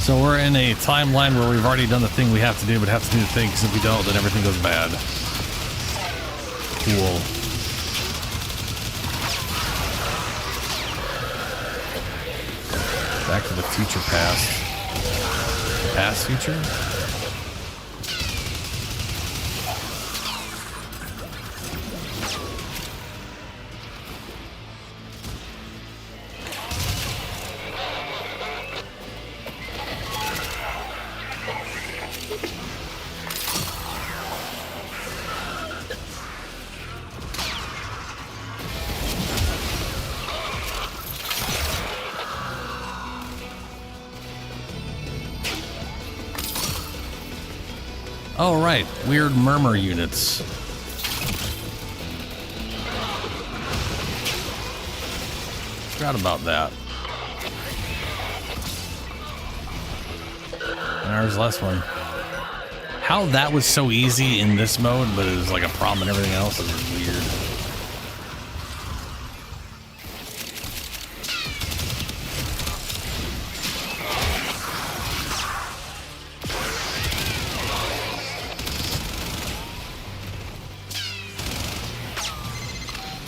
S1: So we're in a timeline where we've already done the thing we have to do, but have to do the thing, because if we don't, then everything goes bad. Cool. Back to the future past. Past future? Oh, right. Weird murmur units. Forgot about that. And there's less one. How that was so easy in this mode, but it was like a problem in everything else is weird.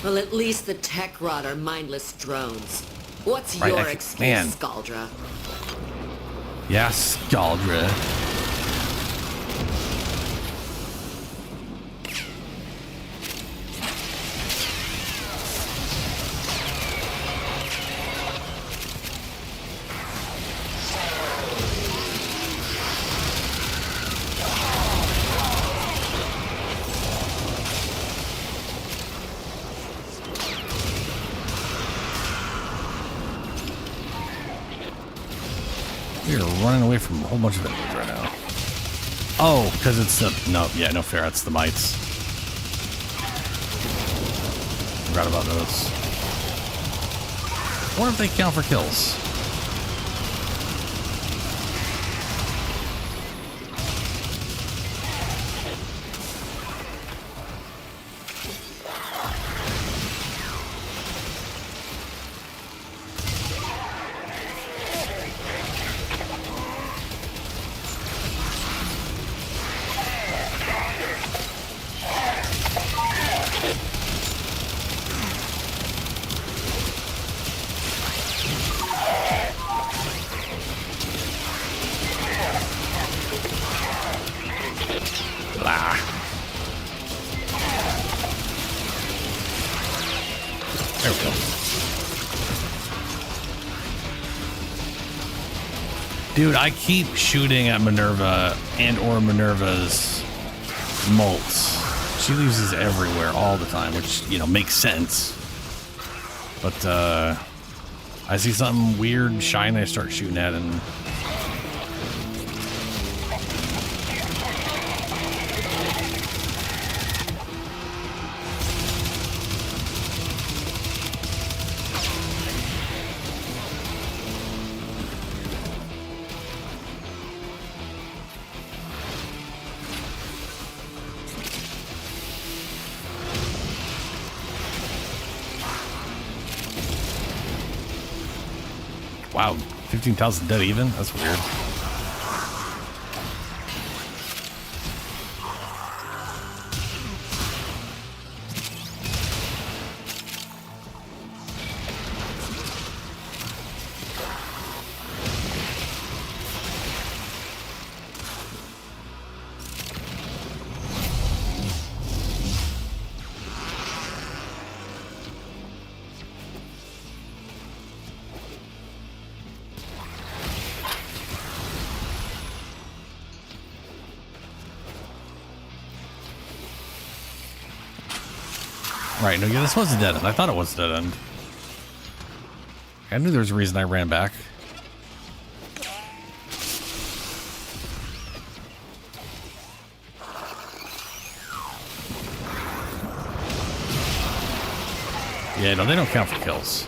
S20: Well, at least the tech rot are mindless drones. What's
S1: Right,
S20: your excuse,
S1: man.
S20: Scaldra?
S1: Yeah, Scaldra. We're running away from a whole bunch of enemies right now. Oh, because it's the... No, yeah, no fair. It's the mites. Forgot about those. I wonder if they count for kills. There we go. Dude, I keep shooting at Minerva and or Minerva's molts. She leaves these everywhere all the time, which, you know, makes sense. But I see something weird shine, I start shooting at it. And wow, 15,000 dead even? That's weird. Right, no, yeah, this was a dead end. I thought it was a dead end. I knew there was a reason I ran back. Yeah, no, they don't count for kills.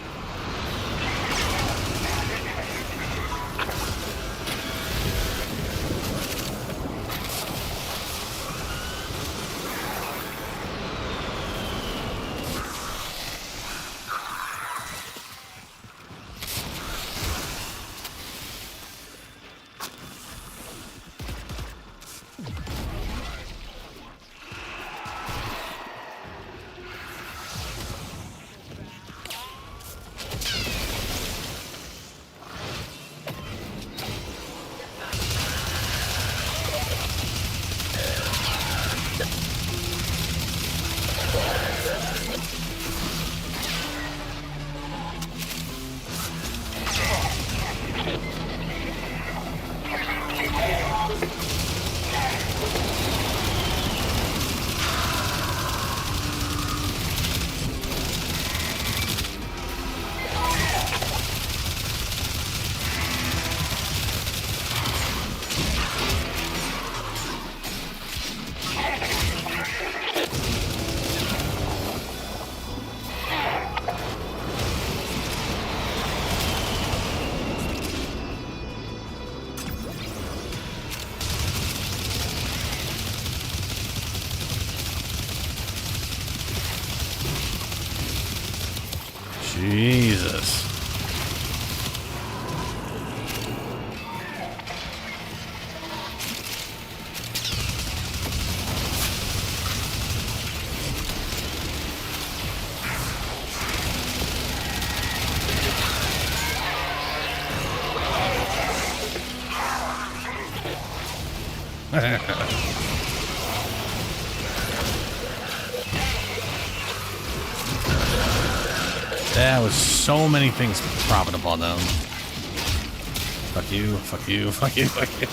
S1: Jesus. That was so many things propping up on them. Fuck you, fuck you, fuck you, fuck you.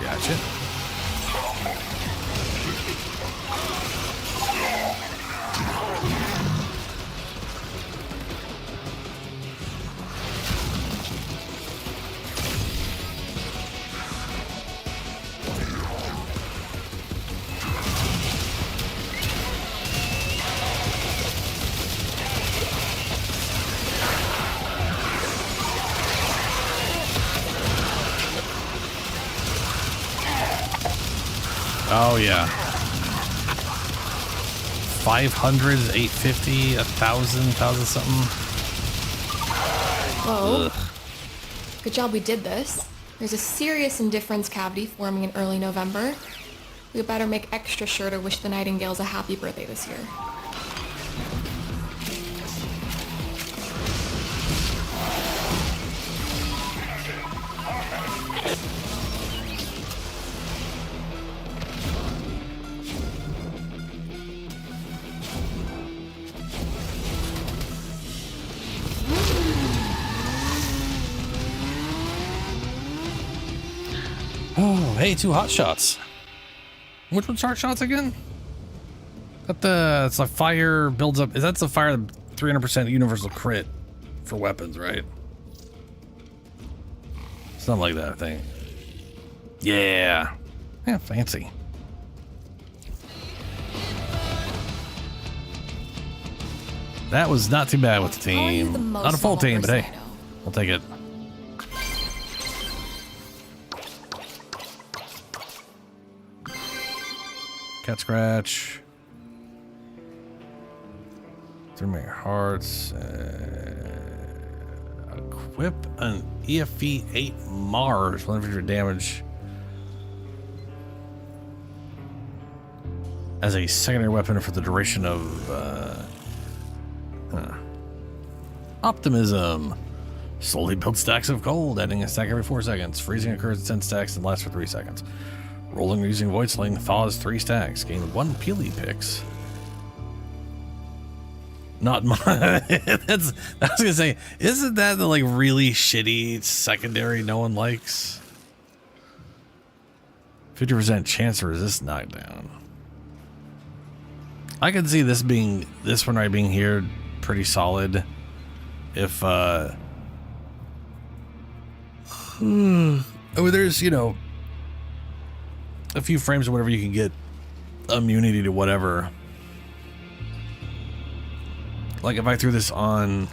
S1: Gotcha. Oh yeah. 500, 850, 1,000 something.
S3: Whoa.
S1: Ugh.
S3: Good job we did this. There's a serious indifference cavity forming in early November. We better make extra sure to wish the Nightingales a happy birthday this year.
S1: Oh, hey, 2 hot shots. Which one's hot shots again? It's like fire builds up. That's the fire 300% universal crit for weapons, right? Something like that, I think. Yeah. Yeah, fancy. That was not too bad with the team. Not a full team, but hey, I'll take it. Cat scratch. 3 million hearts. Equip an EFE 8 Mars. 100 damage. As a secondary weapon for the duration of Optimism. Slowly build stacks of gold, adding a stack every 4 seconds. Freezing occurs at 10 stacks and lasts for 3 seconds. Rolling using Void Sling thaws 3 stacks. Gain 1 Peely Picks. Not mine. I was gonna say, isn't that the like really shitty secondary no one likes? 50% chance to resist knockdown. I can see this one right being here pretty solid. If oh, there's, you know, a few frames or whatever you can get immunity to whatever. Like if I threw this on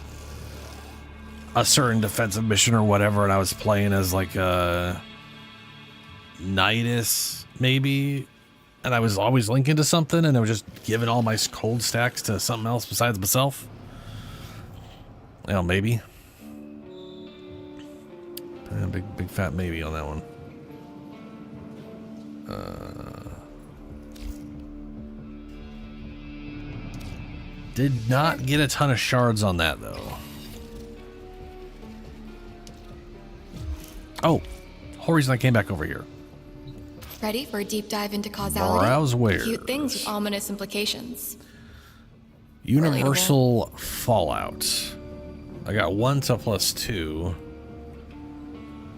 S1: a certain defensive mission or whatever and I was playing as like a Nidus maybe, and I was always linking to something and I was just giving all my cold stacks to something else besides myself. Well, maybe. Big fat maybe on that one. Did not get a ton of shards on that though. Oh, whole reason I came back over here.
S3: Ready for a deep dive into causality?
S1: Browse wares.
S3: Cute things with ominous implications.
S1: Universal Fallout. I got 1 to +2.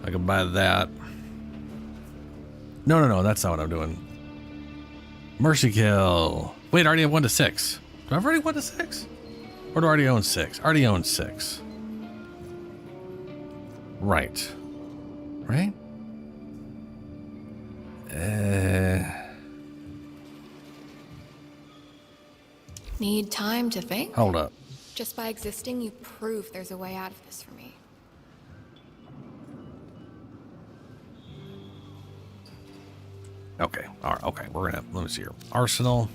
S1: I can buy that. No, that's not what I'm doing. Mercy Kill. Wait, I already have 1 to 6. Do I have already 1 to 6? Or do I already own 6? I already own 6. Right. Right?
S3: Need time to think?
S1: Hold up.
S3: Just by existing, you prove there's a way out of this for me.
S1: Okay. All right. Okay. We're gonna let me see here. Arsenal.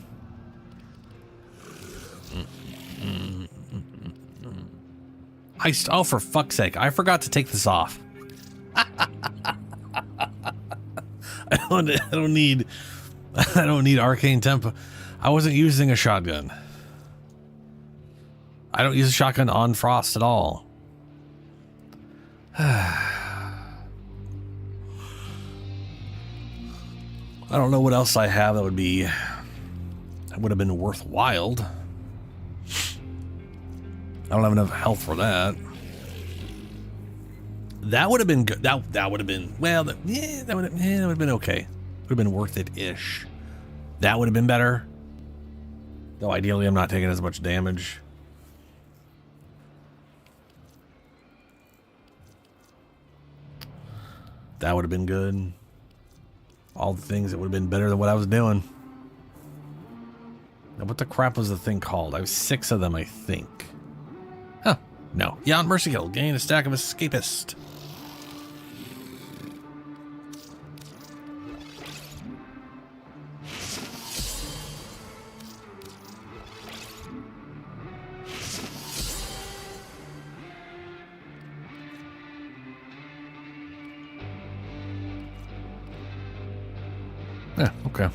S1: Oh, for fuck's sake! I forgot to take this off. I don't need arcane tempo. I wasn't using a shotgun. I don't use a shotgun on Frost at all. I don't know what else I have that would have been worthwhile. I don't have enough health for that. That would have been good. That would have been, well, that would have been okay. Would have been worth it-ish. That would have been better. Though ideally I'm not taking as much damage. That would have been good. All the things that would have been better than what I was doing. Now, what the crap was the thing called? I have 6 of them, I think. Huh. No. Yeah, Mercy Kill. Gain a stack of Escapist. Yeah, okay.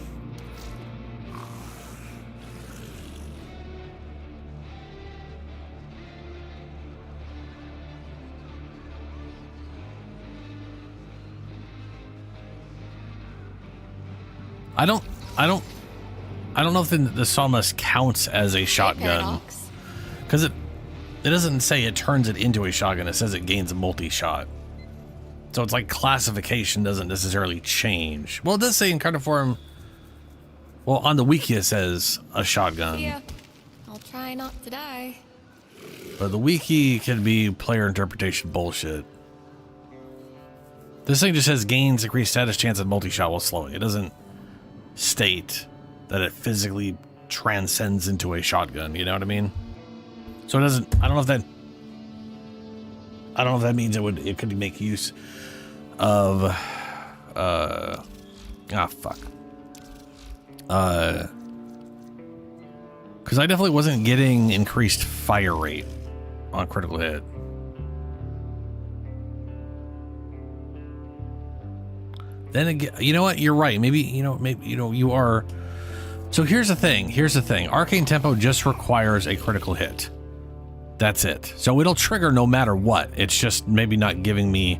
S1: I don't know if the Sawmust counts as a shotgun. Because it doesn't say it turns it into a shotgun, it says it gains a multi-shot. So it's like classification doesn't necessarily change. Well, it does say in Carniform. Well, on the wiki it says a shotgun.
S3: Yeah, I'll try not to die.
S1: But the wiki can be player interpretation bullshit. This thing just says gains increased status chance of multi-shot while slowing. It doesn't state that it physically transcends into a shotgun. You know what I mean? So it doesn't. I don't know if that means it could make use of fuck. Because I definitely wasn't getting increased fire rate on critical hit. Then again, you know what? You're right. Maybe you are. So here's the thing. Arcane Tempo just requires a critical hit. That's it. So it'll trigger no matter what. It's just maybe not giving me.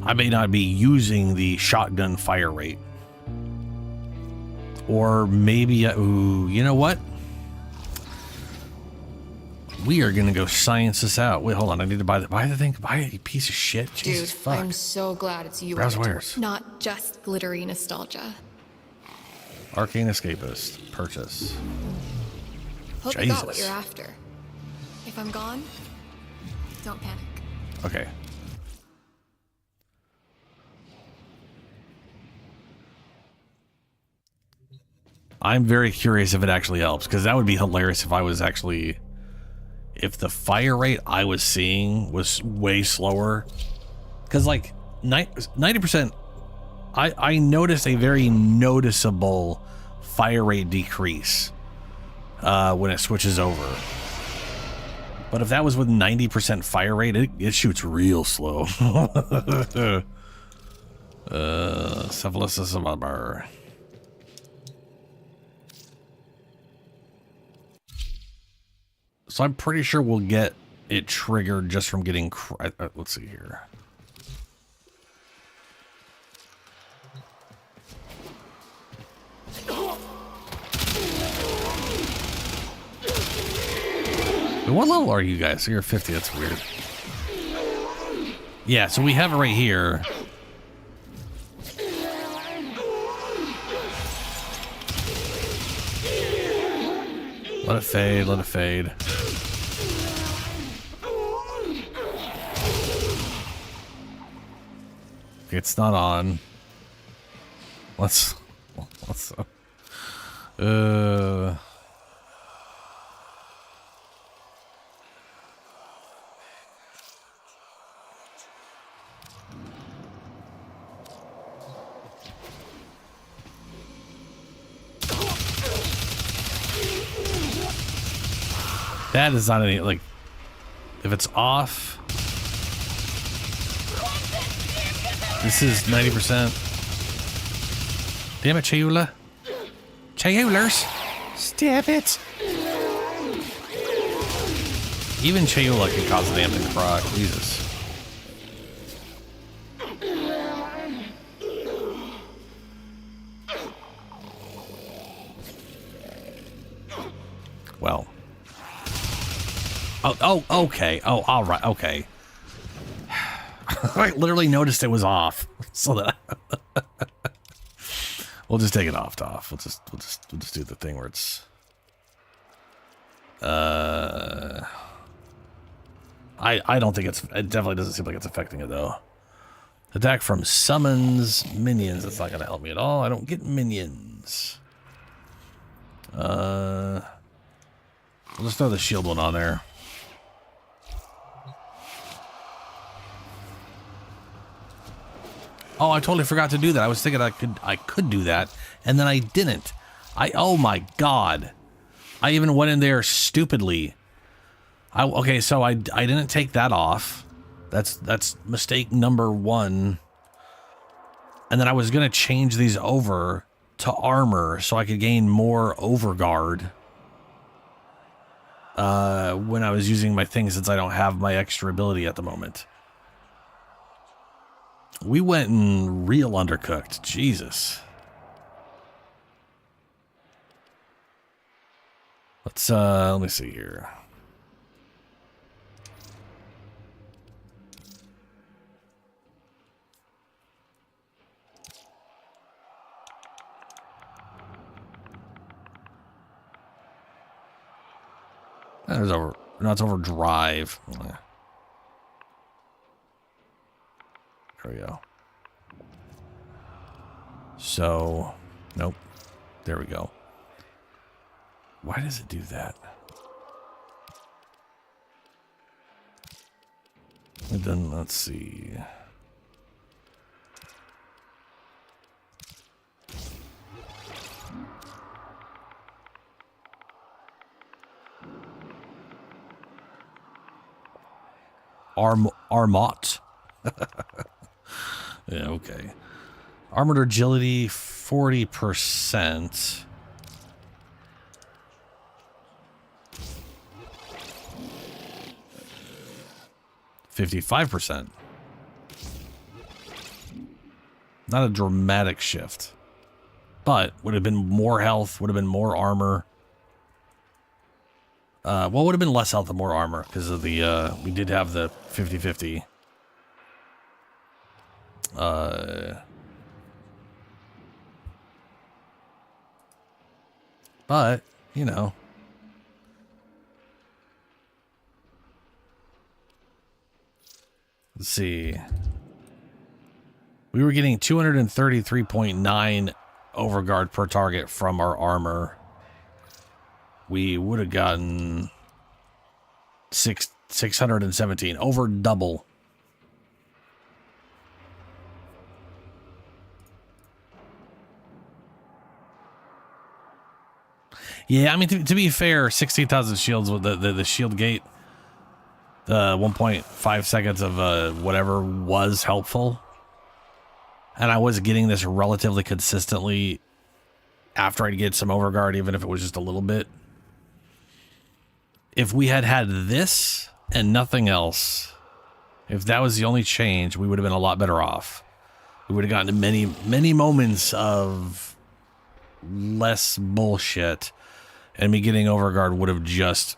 S1: I may not be using the shotgun fire rate. Or maybe, ooh, you know what? We are gonna go science this out. Wait, hold on. I need to buy the thing. Buy it, you piece of shit.
S3: Dude,
S1: Jesus fuck.
S3: I'm so glad it's you.
S1: Browse
S3: editor,
S1: wares.
S3: not just glittery nostalgia.
S1: Arcane Escapist. Purchase.
S3: Hope you got what you're after. If I'm gone, don't panic.
S1: Okay. I'm very curious if it actually helps, because that would be hilarious if I was actually... If the fire rate I was seeing was way slower. Because, like, 90%... I noticed a very noticeable fire rate decrease when it switches over. But if that was with 90% fire rate, it shoots real slow. Cephalosis of a bar. So I'm pretty sure we'll get it triggered just from getting... let's see here. What level are you guys? So you're 50. That's weird. Yeah, so we have it right here. Let it fade. Let it fade. Okay, it's not on. Let's that is not any, like, if it's off, this is 90%. Damn it, Chayula. Chayulers. Stop it. Even Chayula can cause a damn thing to proc. Jesus. Well. Oh, okay. Oh, all right. Okay. I literally noticed it was off, so that we'll just take it off. We'll just do the thing where it's. I don't think it's. It definitely doesn't seem like it's affecting it though. Attack from summons minions. That's not gonna help me at all. I don't get minions. We'll just throw the shield one on there. Oh, I totally forgot to do that. I was thinking I could do that, and then I didn't. Oh my god. I even went in there stupidly. Okay, so I didn't take that off. That's mistake number one. And then I was gonna change these over to armor so I could gain more overguard. When I was using my thing, since I don't have my extra ability at the moment. We went in real undercooked. Jesus. Let's let me see here. There's over. No, it's overdrive. There we go. So, nope. There we go. Why does it do that? And then let's see. Armot. Yeah, okay. Armored agility 40%. $55%. Not a dramatic shift. But would have been more health, would have been more armor. well, it would have been less health and more armor because of the, we did have the 50-50. But, you know. Let's see. We were getting 233.9 overguard per target from our armor. We would have gotten 617, over double. Yeah, I mean, to be fair, 16,000 shields with the shield gate, the 1.5 seconds of whatever was helpful. And I was getting this relatively consistently after I'd get some overguard, even if it was just a little bit. If we had had this and nothing else, if that was the only change, we would have been a lot better off. We would have gotten many, many moments of less bullshit. And me getting overguard would have just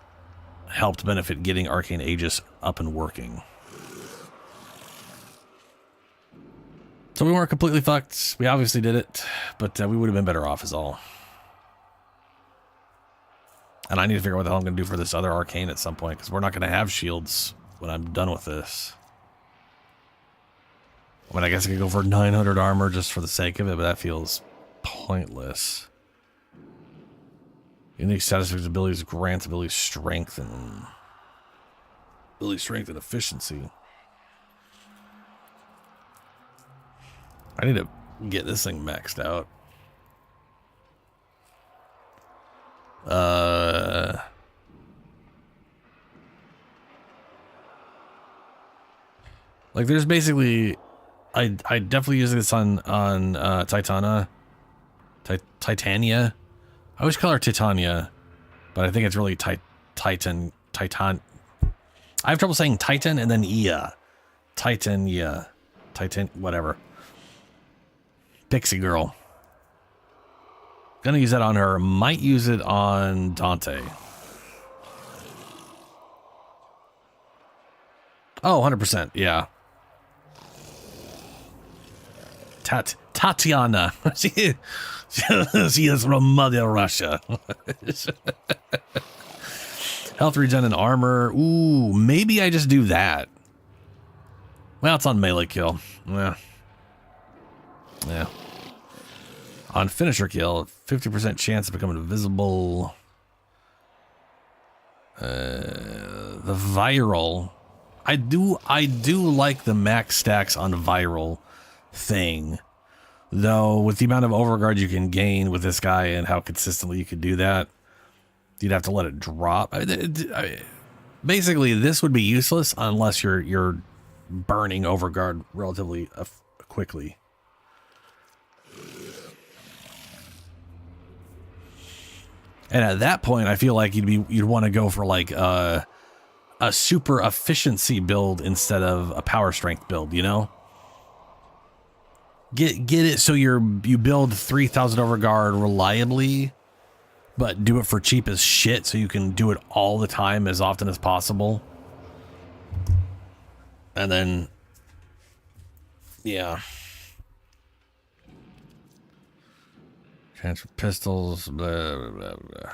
S1: helped benefit getting Arcane Aegis up and working. So we weren't completely fucked. We obviously did it, but we would have been better off is all. And I need to figure out what the hell I'm going to do for this other Arcane at some point, because we're not going to have shields when I'm done with this. I mean, I guess I could go for 900 armor just for the sake of it, but that feels pointless. Unique status abilities grant ability strength and efficiency. I need to get this thing maxed out. Like there's basically, I definitely use this on Titania. I always call her Titania, but I think it's really Titan. I have trouble saying Titan and then Ia. Titan, whatever. Pixie Girl. Gonna use that on her. Might use it on Dante. Oh, 100%. Yeah. Tatiana. She is from Mother Russia. Health regen and armor. Ooh, maybe I just do that. Well, it's on melee kill. Yeah. On finisher kill, 50% chance of becoming invisible. The viral. I do like the max stacks on viral thing. Though, with the amount of overguard you can gain with this guy and how consistently you could do that, you'd have to let it drop. Basically, this would be useless unless you're burning overguard relatively quickly. And at that point, I feel like you'd want to go for like a super efficiency build instead of a power strength build, you know? Get it so you build 3,000 overguard reliably, but do it for cheap as shit so you can do it all the time as often as possible. And then, yeah. Transfer pistols, blah, blah, blah, blah.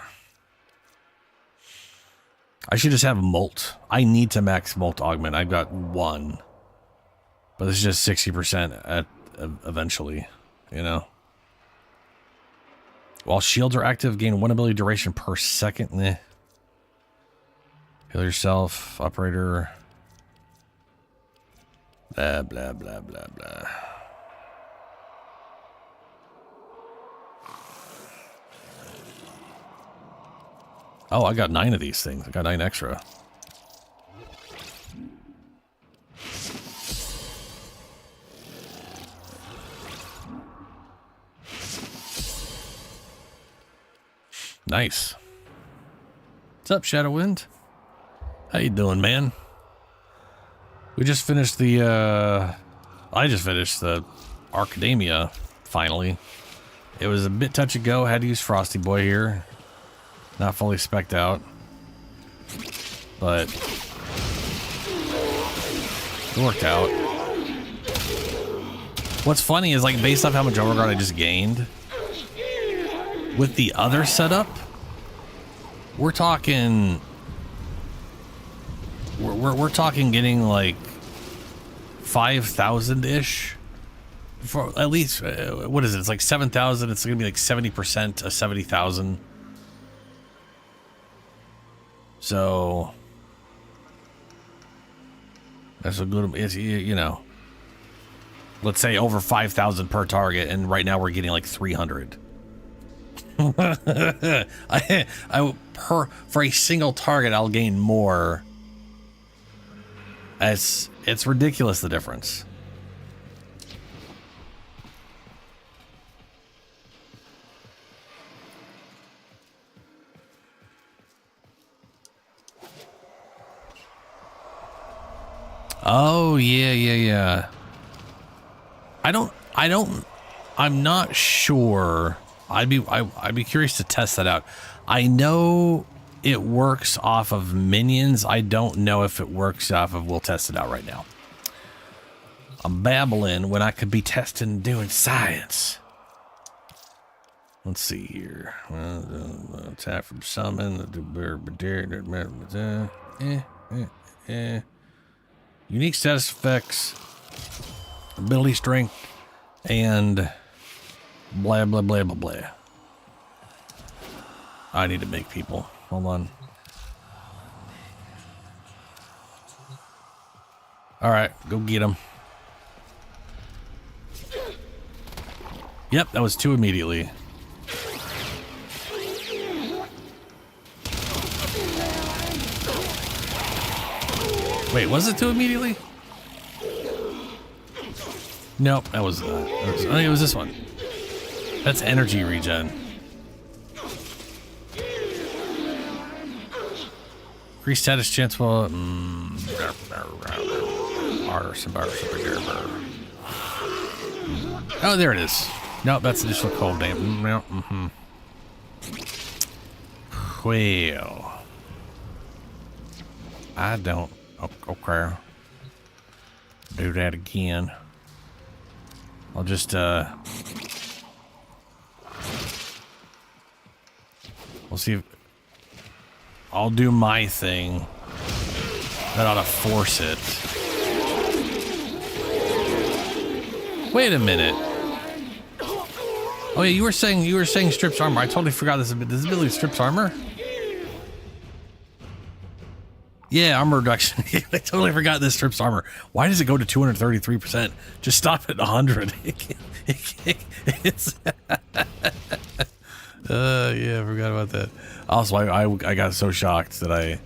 S1: I should just have Molt. I need to max Molt augment. I've got 1. But this is just 60% at eventually, you know. While shields are active, gain 1 ability duration per second. Heal yourself, operator. Blah, blah, blah, blah, blah. Oh, I got 9 of these things. I got 9 extra. Nice. What's up, Shadowwind? How you doing, man? We just finished the, I just finished the Archimedea, finally. It was a bit touch and go. Had to use Frosty Boy here. Not fully spec'd out. but it worked out. What's funny is, like, based off how much overguard I just gained, with the other setup, we're talking getting like 5,000-ish for at least what is it? It's like 7,000. It's gonna be like 70% of 70,000. So that's a good. It's, you know, let's say over 5,000 per target, and right now we're getting like 300. For a single target, I'll gain more. It's ridiculous, the difference. Oh yeah. I'm not sure. I'd be curious to test that out. I know it works off of minions. I don't know if it works off of. We'll test it out right now. I'm babbling when I could be testing and doing science. Let's see here. Attack from summon. Unique status effects, ability strength, and blah blah blah blah blah. I need to make people. Hold on. All right, go get them. Yep, that was 2 immediately. Wait, was it 2 immediately? Nope, that was not. I think it was this one. That's energy regen. Increased status chance will. Oh, there it is. Nope, that's additional cold damage. Well, I don't. Okay. Do that again. I'll just we'll see if I'll do my thing. That ought to force it. Wait a minute. Oh yeah, you were saying strips armor. I totally forgot this ability strips armor. Yeah, armor reduction. I totally forgot this strips armor. Why does it go to 233%? Just stop at 100. Yeah, I forgot about that. Also, I got so shocked that I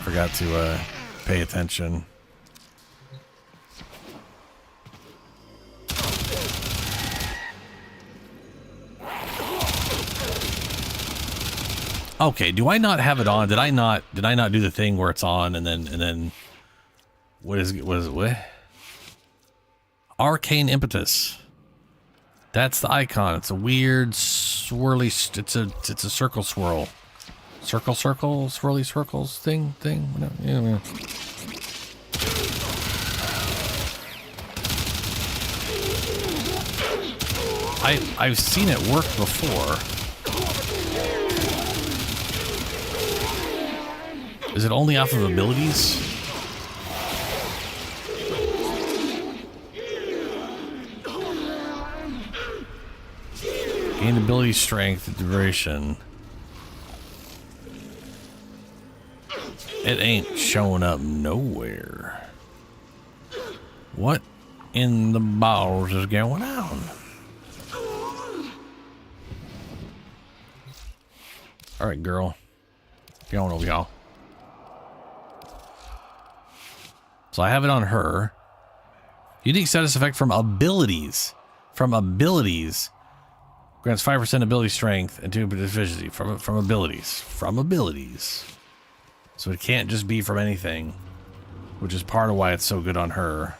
S1: forgot to pay attention. Okay, do I not have it on? Did I not do the thing where it's on and then what is it? Arcane impetus. That's the icon. It's a weird swirly. It's a circle swirl, circle swirly circles thing. Whatever. Yeah. I've seen it work before. Is it only off of abilities? Gain ability strength, duration. It ain't showing up nowhere. What in the balls is going on? Alright, girl. Get on over, y'all. So I have it on her. Unique status effect from abilities. Grants 5% ability strength and 2% efficiency from abilities. So it can't just be from anything, which is part of why it's so good on her.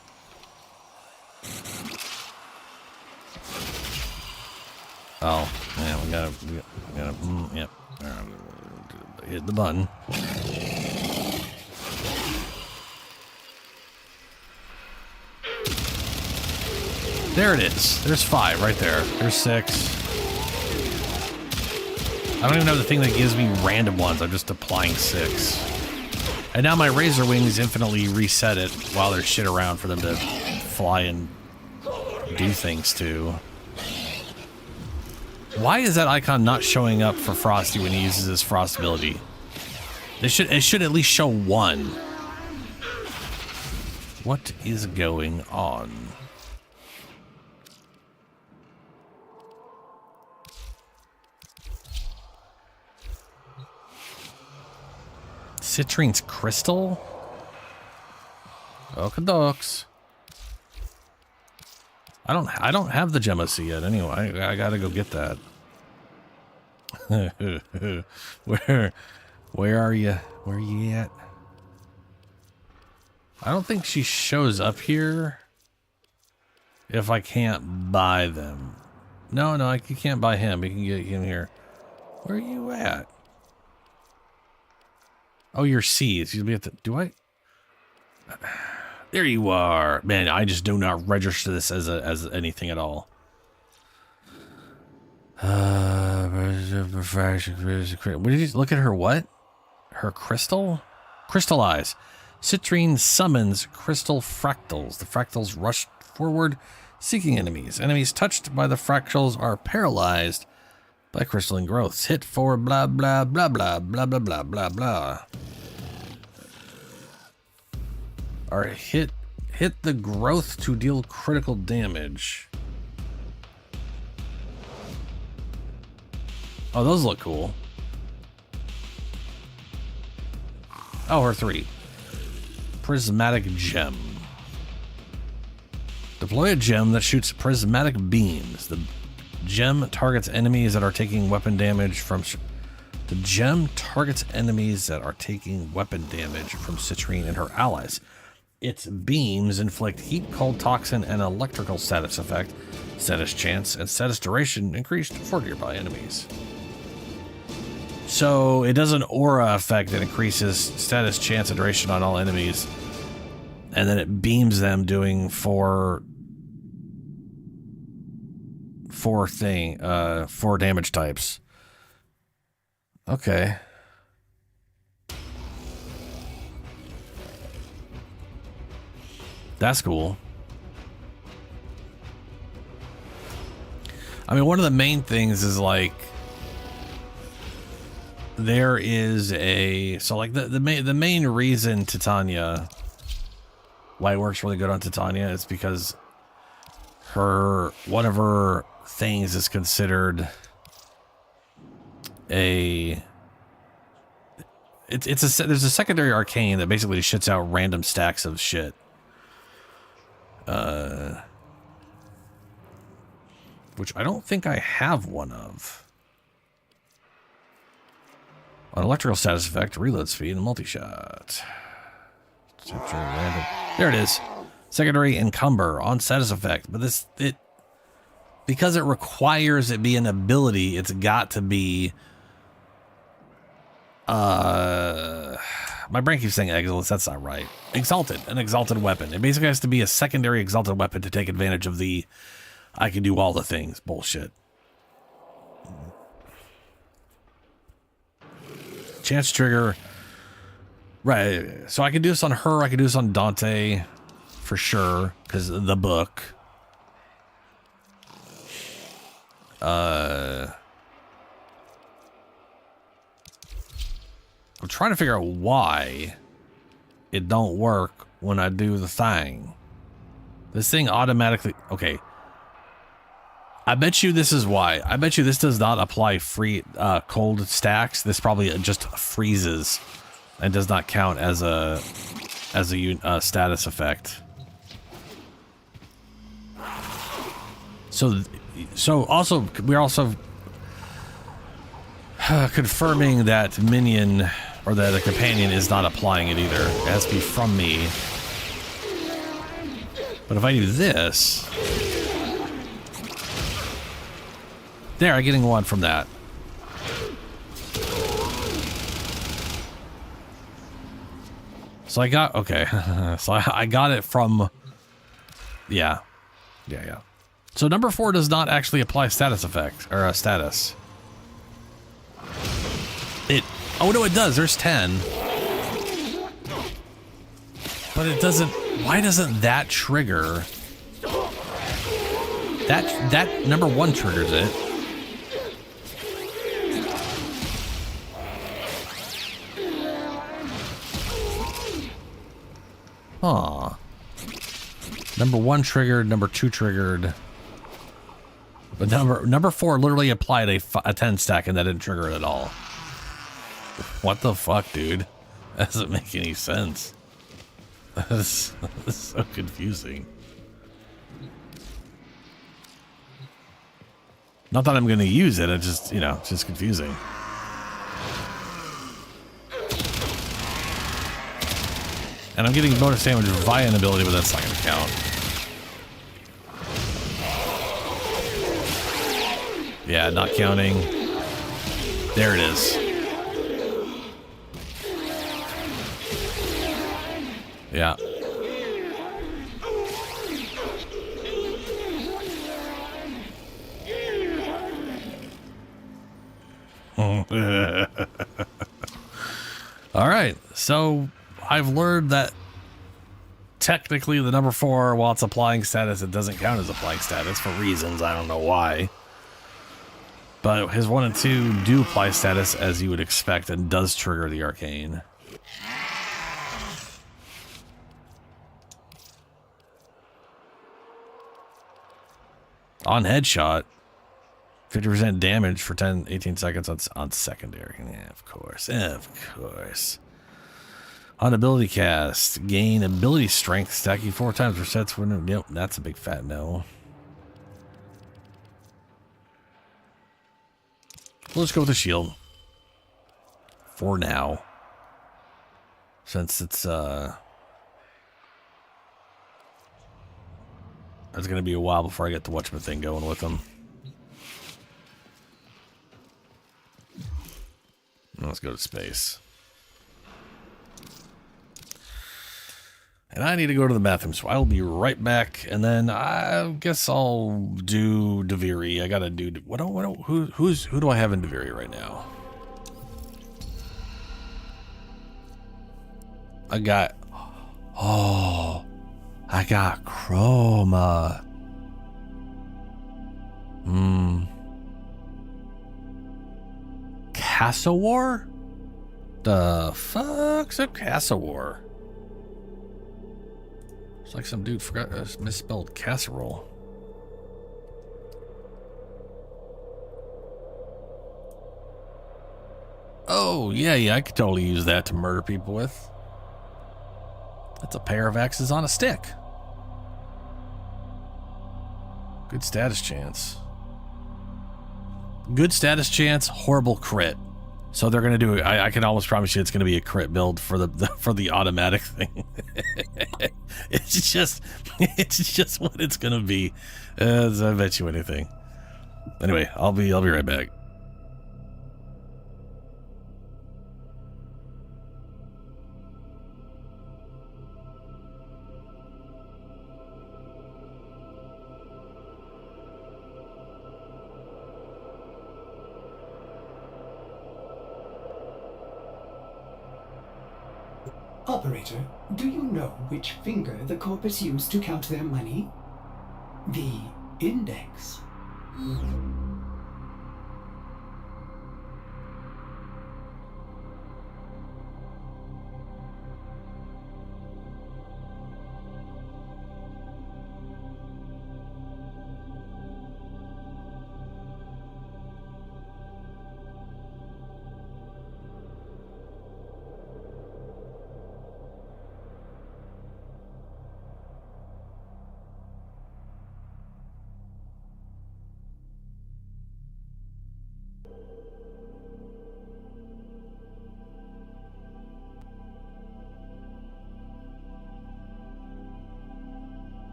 S1: Oh, yeah, we gotta, yep. hit the button. There it is. There's 5 right there. There's 6. I don't even have the thing that gives me random ones. I'm just applying 6. And now my razor wings infinitely reset it while there's shit around for them to fly and do things to. Why is that icon not showing up for Frosty when he uses his frost ability? It should at least show 1. What is going on? Citrine's crystal? Okey-dokes. I don't have the Gemocy yet anyway. I gotta go get that. Where are you? Where are you at? I don't think she shows up here if I can't buy them. No, you can't buy him. You can get him here. Where are you at? Oh, your C's. You'll be at the... Do I? There you are. Man, I just do not register this as anything at all. What did you look at her? What? Her crystal? Crystallize. Citrine summons crystal fractals. The fractals rush forward, seeking enemies. Enemies touched by the fractals are paralyzed by crystalline growths. Hit for blah blah blah blah blah blah blah blah blah. Or hit the growth to deal critical damage. Oh, those look cool. Oh, her 3. Prismatic gem. Deploy a gem that shoots prismatic beams. The gem targets enemies that are taking weapon damage from... The gem targets enemies that are taking weapon damage from Citrine and her allies. Its beams inflict heat, cold, toxin, and electrical status effect. Status chance and status duration increased for nearby enemies. So it does an aura effect that increases status chance and duration on all enemies. And then it beams them doing four damage types. Okay. That's cool. I mean, one of the main things is like there is a the main reason Titania, why it works really good on Titania is because one of her things is considered there's a secondary arcane that basically shits out random stacks of shit. Which I don't think I have one of. On electrical status effect, reload speed, and multi-shot. There it is. Secondary encumber on status effect, but because it requires it be an ability, it's got to be. My brain keeps saying Exilus, that's not right. Exalted, an exalted weapon. It basically has to be a secondary exalted weapon to take advantage of the I can do all the things bullshit. Chance trigger. Right, so I can do this on her, I can do this on Dante for sure, because of the book. I'm trying to figure out why it don't work when I do the thing. This thing automatically... Okay. I bet you this is why. I bet you this does not apply cold stacks. This probably just freezes and does not count as a status effect. So also we're also confirming that minion or that the companion is not applying it either. It has to be from me. But if I do this, there, I'm getting one from that. So I got, okay. So I got it from, yeah. So number 4 does not actually apply status effect, or a status. Oh no, it does. There's 10. But it doesn't, why doesn't that trigger? That number 1 triggers it. Huh. Number 1 triggered, number 2 triggered. But number 4 literally applied a 10 stack and that didn't trigger it at all. What the fuck, dude? That doesn't make any sense. That's so confusing. Not that I'm going to use it, it's just, you know, it's just confusing. And I'm getting bonus damage via an ability, but that's not going to count. Yeah, not counting. There it is. Yeah. All right, so I've learned that technically the number 4, while it's applying status, it doesn't count as applying status for reasons. I don't know why. But his 1 and 2 do apply status as you would expect and does trigger the arcane. On headshot, 50% damage for 18 seconds on secondary. Yeah, of course. On ability cast, gain ability strength, stacking 4 times for sets. Nope, that's a big fat no. Let's go with the shield. For now. Since it's, it's going to be a while before I get the Watchman thing going with them. Let's go to space. And I need to go to the bathroom, so I'll be right back. And then I guess I'll do Deviri. I gotta do who do I have in Deviri right now? I got Chroma. Castle War? The fuck's a Castle War? It's like some dude forgot misspelled casserole. Oh, yeah, I could totally use that to murder people with. That's a pair of axes on a stick. Good status chance. Good status chance, horrible crit. So they're gonna do. I can almost promise you it's gonna be a crit build for the automatic thing. it's just what it's gonna be. I bet you anything. Anyway, I'll be right back.
S9: Operator, do you know which finger the corpus used to count their money? The index.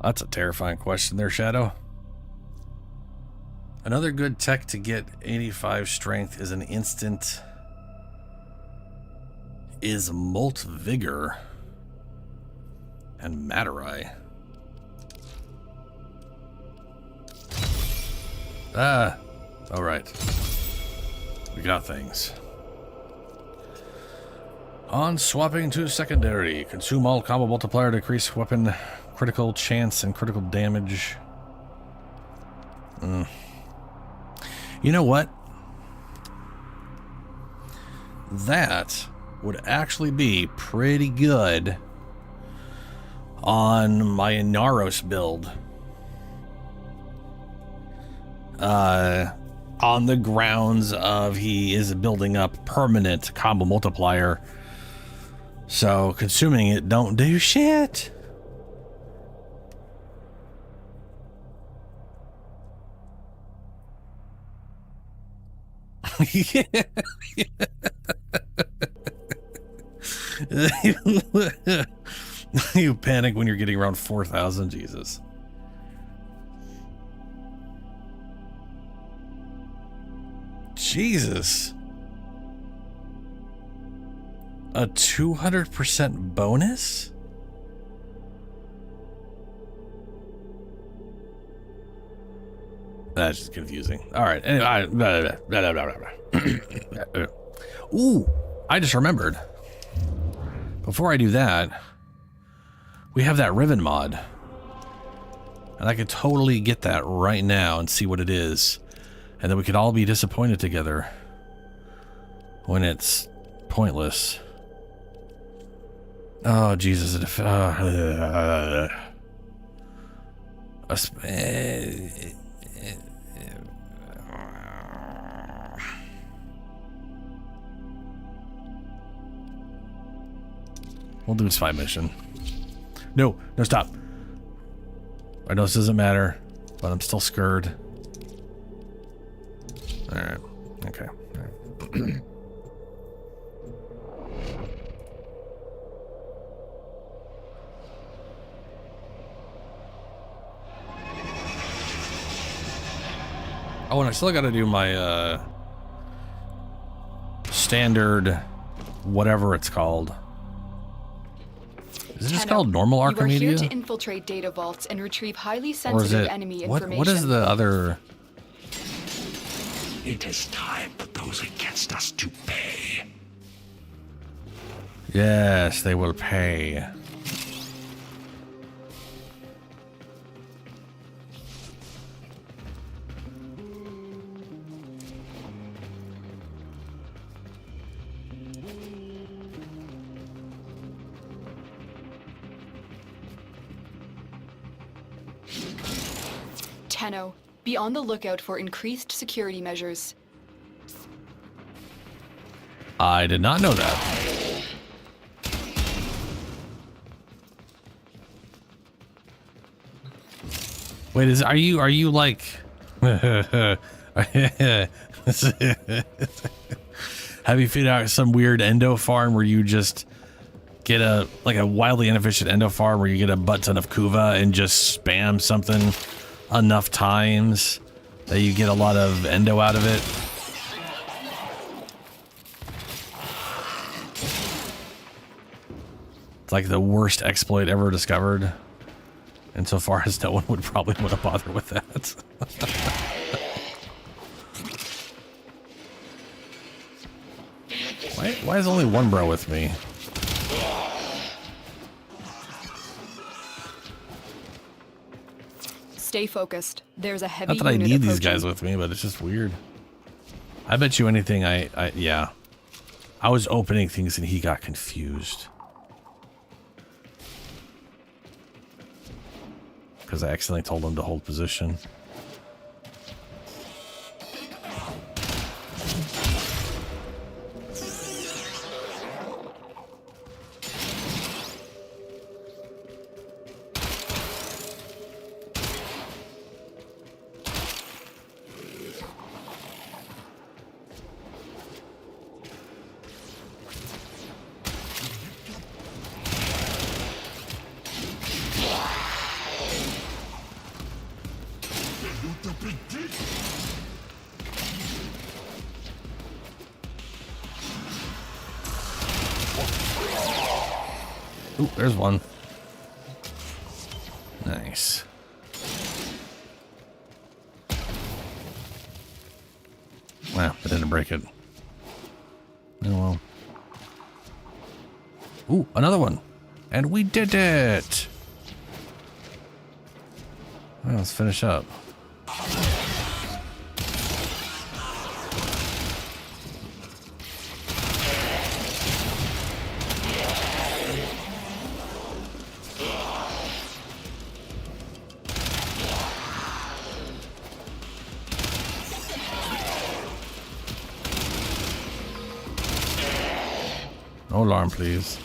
S1: That's a terrifying question there, Shadow. Another good tech to get 85 strength is an instant is Molt Vigor and Materai. Ah, all right. We got things. On swapping to secondary, consume all combo multiplier to increase weapon critical chance and critical damage. You know what? That would actually be pretty good on my Inaros build. On the grounds of he is building up permanent combo multiplier. So consuming it don't do shit. You panic when you're getting around 4,000, Jesus. Jesus. A 200% bonus? That's just confusing. All right. Anyway, blah, blah, blah. Ooh, I just remembered. Before I do that, we have that Riven mod. And I could totally get that right now and see what it is. And then we could all be disappointed together when it's pointless. Oh, Jesus. We'll do a spy mission. No, stop. I know this doesn't matter, but I'm still scared. Alright, okay. All right. Oh, and I still gotta do my, standard, whatever it's called. Is it just called normal Archimedea?
S13: You are here to infiltrate data vaults and retrieve highly sensitive enemy information.
S1: What is the other?
S6: It is time for those against us to pay.
S1: Yes, they will pay.
S13: Tenno, be on the lookout for increased security measures.
S1: I did not know that. Wait, are you like have you figured out some weird endo farm where you just get a wildly inefficient endo farm where you get a butt ton of Kuva and just spam something enough times that you get a lot of endo out of it? It's like the worst exploit ever discovered, insofar as no one would probably want to bother with that. Why is only one bro with me?
S13: Stay focused. There's a heavy
S1: Not that I
S13: unit
S1: need
S13: approaching.
S1: these guys with me, but it's just weird. I bet you anything yeah. I was opening things and he got confused. Because I accidentally told him to hold position.
S6: to begin.
S1: Ooh, there's one. Nice. Wow, I didn't break it. Oh well. Ooh, another one. And we did it! Well, let's finish up. No alarm, please.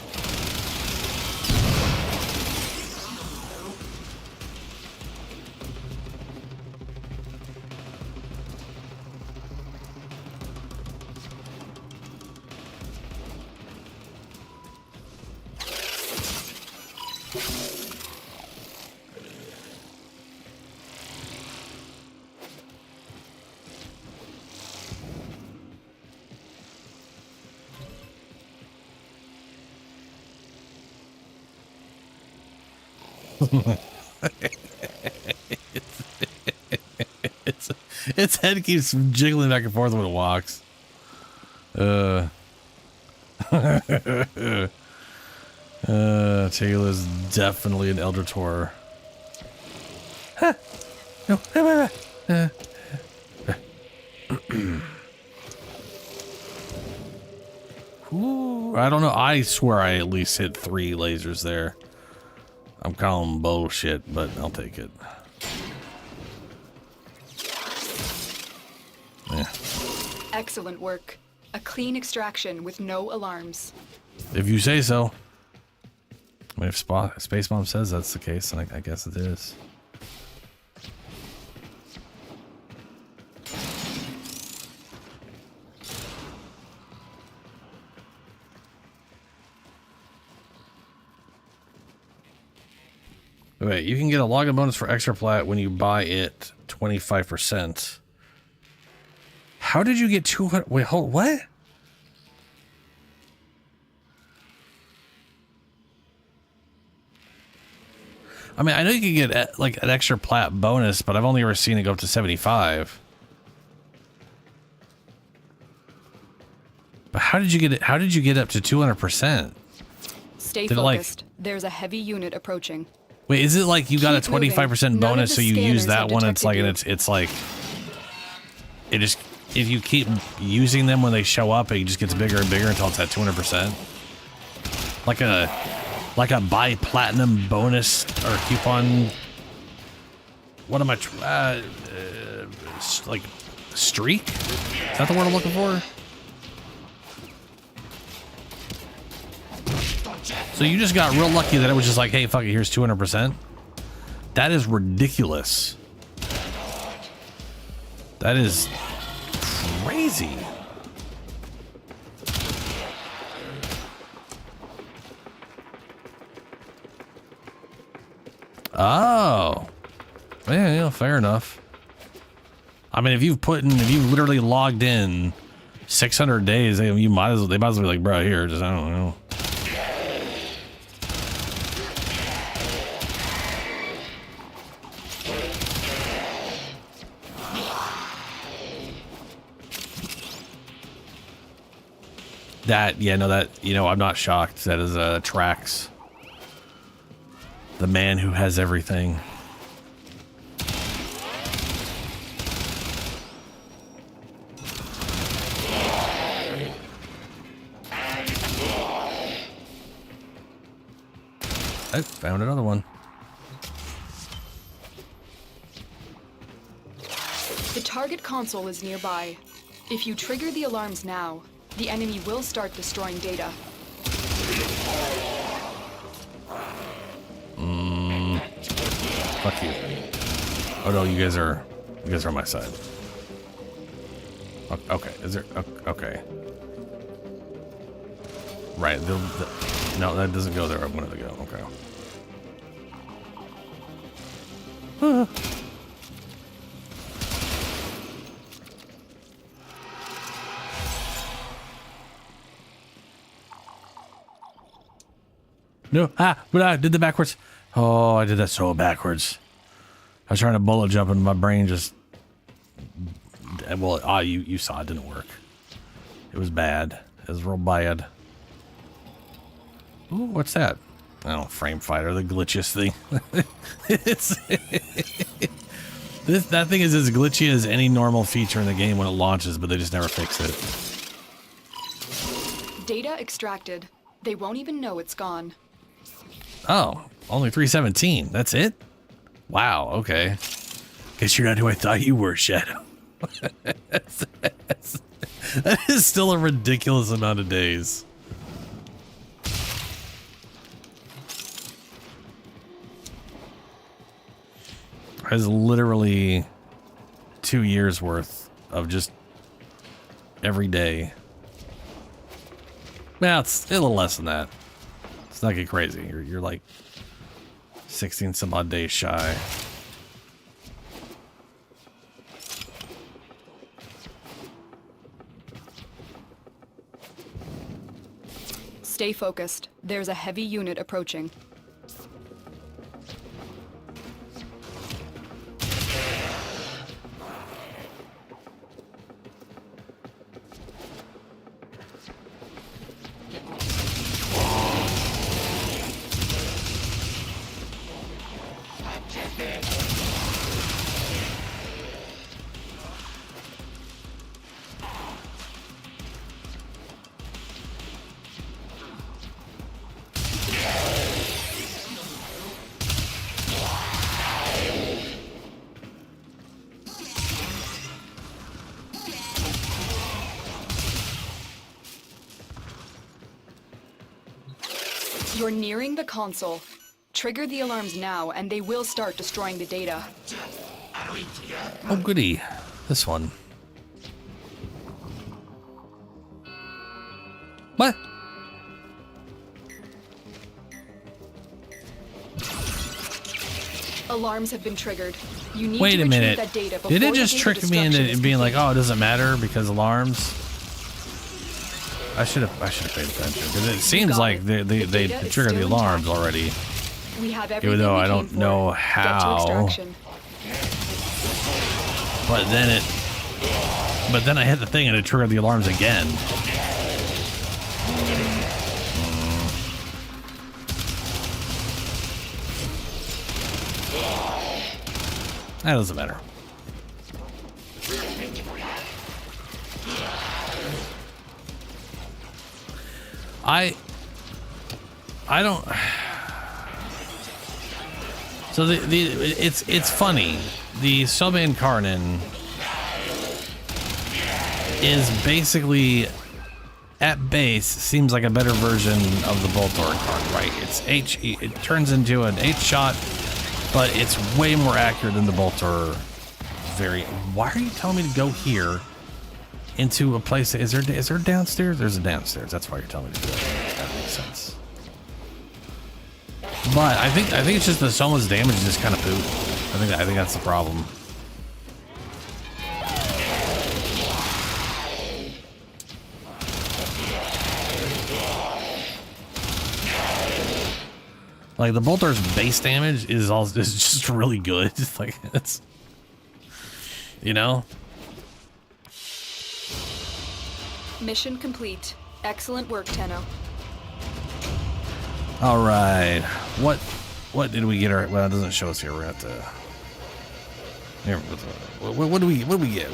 S1: Its head keeps jiggling back and forth when it walks. Taylor's definitely an Elder Tor. Huh. No. Ooh, I don't know. I swear I at least hit 3 lasers there. I'm calling bullshit, but I'll take it. Yeah.
S13: Excellent work. A clean extraction with no alarms.
S1: If you say so. I mean, if Space Mom says that's the case, then I guess it is. Wait, you can get a login bonus for extra plat when you buy it 25%. How did you get 200? Wait, hold, what? I mean, I know you can get like an extra plat bonus, but I've only ever seen it go up to 75. But how did you get it? How did you get up to 200%?
S13: Stay focused. There's a heavy unit approaching.
S1: Wait, is it like you got a 25% bonus, so you use that one? It's like, and it's like, it just, if you keep using them when they show up, it just gets bigger and bigger until it's at 200%. Like a buy platinum bonus or coupon. What am I? Like streak? Is that the word I'm looking for? So you just got real lucky that it was just like, hey, fuck it, here's 200%. That is ridiculous. That is crazy. Oh. Yeah, fair enough. I mean, if you've literally logged in 600 days, they might as well be like, bro, here, just, I don't know. I'm not shocked. That is Trax. The man who has everything. I found another one.
S13: The target console is nearby. If you trigger the alarms now, the enemy will start destroying data.
S1: Fuck you. Oh no, you guys are on my side. Okay, is there? Okay. Right. No, that doesn't go there. I wanted to go. Okay. No. But I did the backwards. Oh, I did that so backwards. I was trying to bullet jump and my brain just... Well, you saw it didn't work. It was bad. It was real bad. Ooh, what's that? I don't know, frame fighter, the glitchiest thing. That thing is as glitchy as any normal feature in the game when it launches, but they just never fix it.
S13: Data extracted. They won't even know it's gone.
S1: Oh, only 317. That's it? Wow, okay. Guess you're not who I thought you were, Shadow. That is still a ridiculous amount of days. Has literally 2 years worth of just every day. Well, it's a little less than that. It's not get crazy. You're like 16 some odd days shy.
S13: Stay focused. There's a heavy unit approaching. You're nearing the console. Trigger the alarms now, and they will start destroying the data.
S1: Oh, goody. This one. What?
S13: Alarms have been triggered. You need
S1: Wait
S13: to
S1: a
S13: retrieve
S1: minute.
S13: that data before
S1: Did it
S13: the
S1: just
S13: data
S1: trick me
S13: destruction
S1: into
S13: is
S1: being like,
S13: complete.
S1: oh, it doesn't matter because alarms? I should have paid attention because it seems like they triggered the alarms already.
S13: We have
S1: Even though I don't know how. But then I hit the thing and it triggered the alarms again. That doesn't matter. I don't. So it's funny. The Sub-Incarnon is basically at base seems like a better version of the Boltor card, right? It turns into an H shot, but it's way more accurate than the Boltor. Why are you telling me to go here into a place? Is there downstairs? There's a downstairs. That's why you're telling me to do it. That makes sense. But I think it's just the Soma's damage is just kind of poop. I think that's the problem. Like the Bolter's base damage is just really good. It's like it's, you know.
S13: Mission complete. Excellent work, Tenno.
S1: All right. What did we get? Well, it doesn't show us here. We're at the. Here, what do we get? What do we get?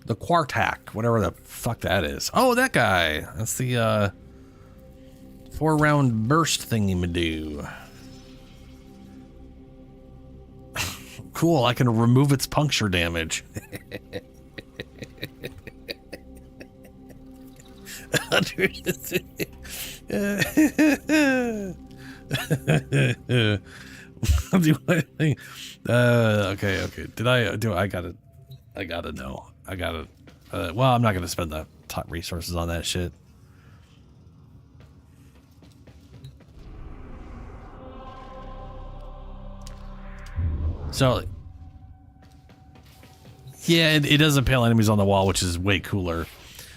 S1: The Quartak, whatever the fuck that is. Oh, that guy. That's the 4-round burst thingy-ma-do. Cool, I can remove its puncture damage. Okay. I gotta know. Well, I'm not gonna spend the top resources on that shit. So, yeah, it does impale enemies on the wall, which is way cooler.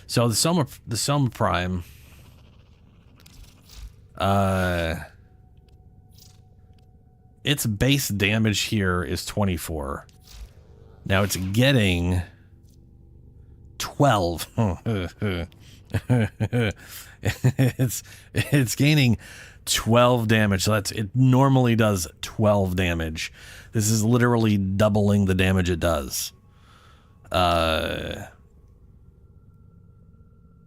S1: So the Soma Prime, its base damage here is 24. Now it's getting 12. it's gaining 12 damage. So it normally does 12 damage. This is literally doubling the damage it does.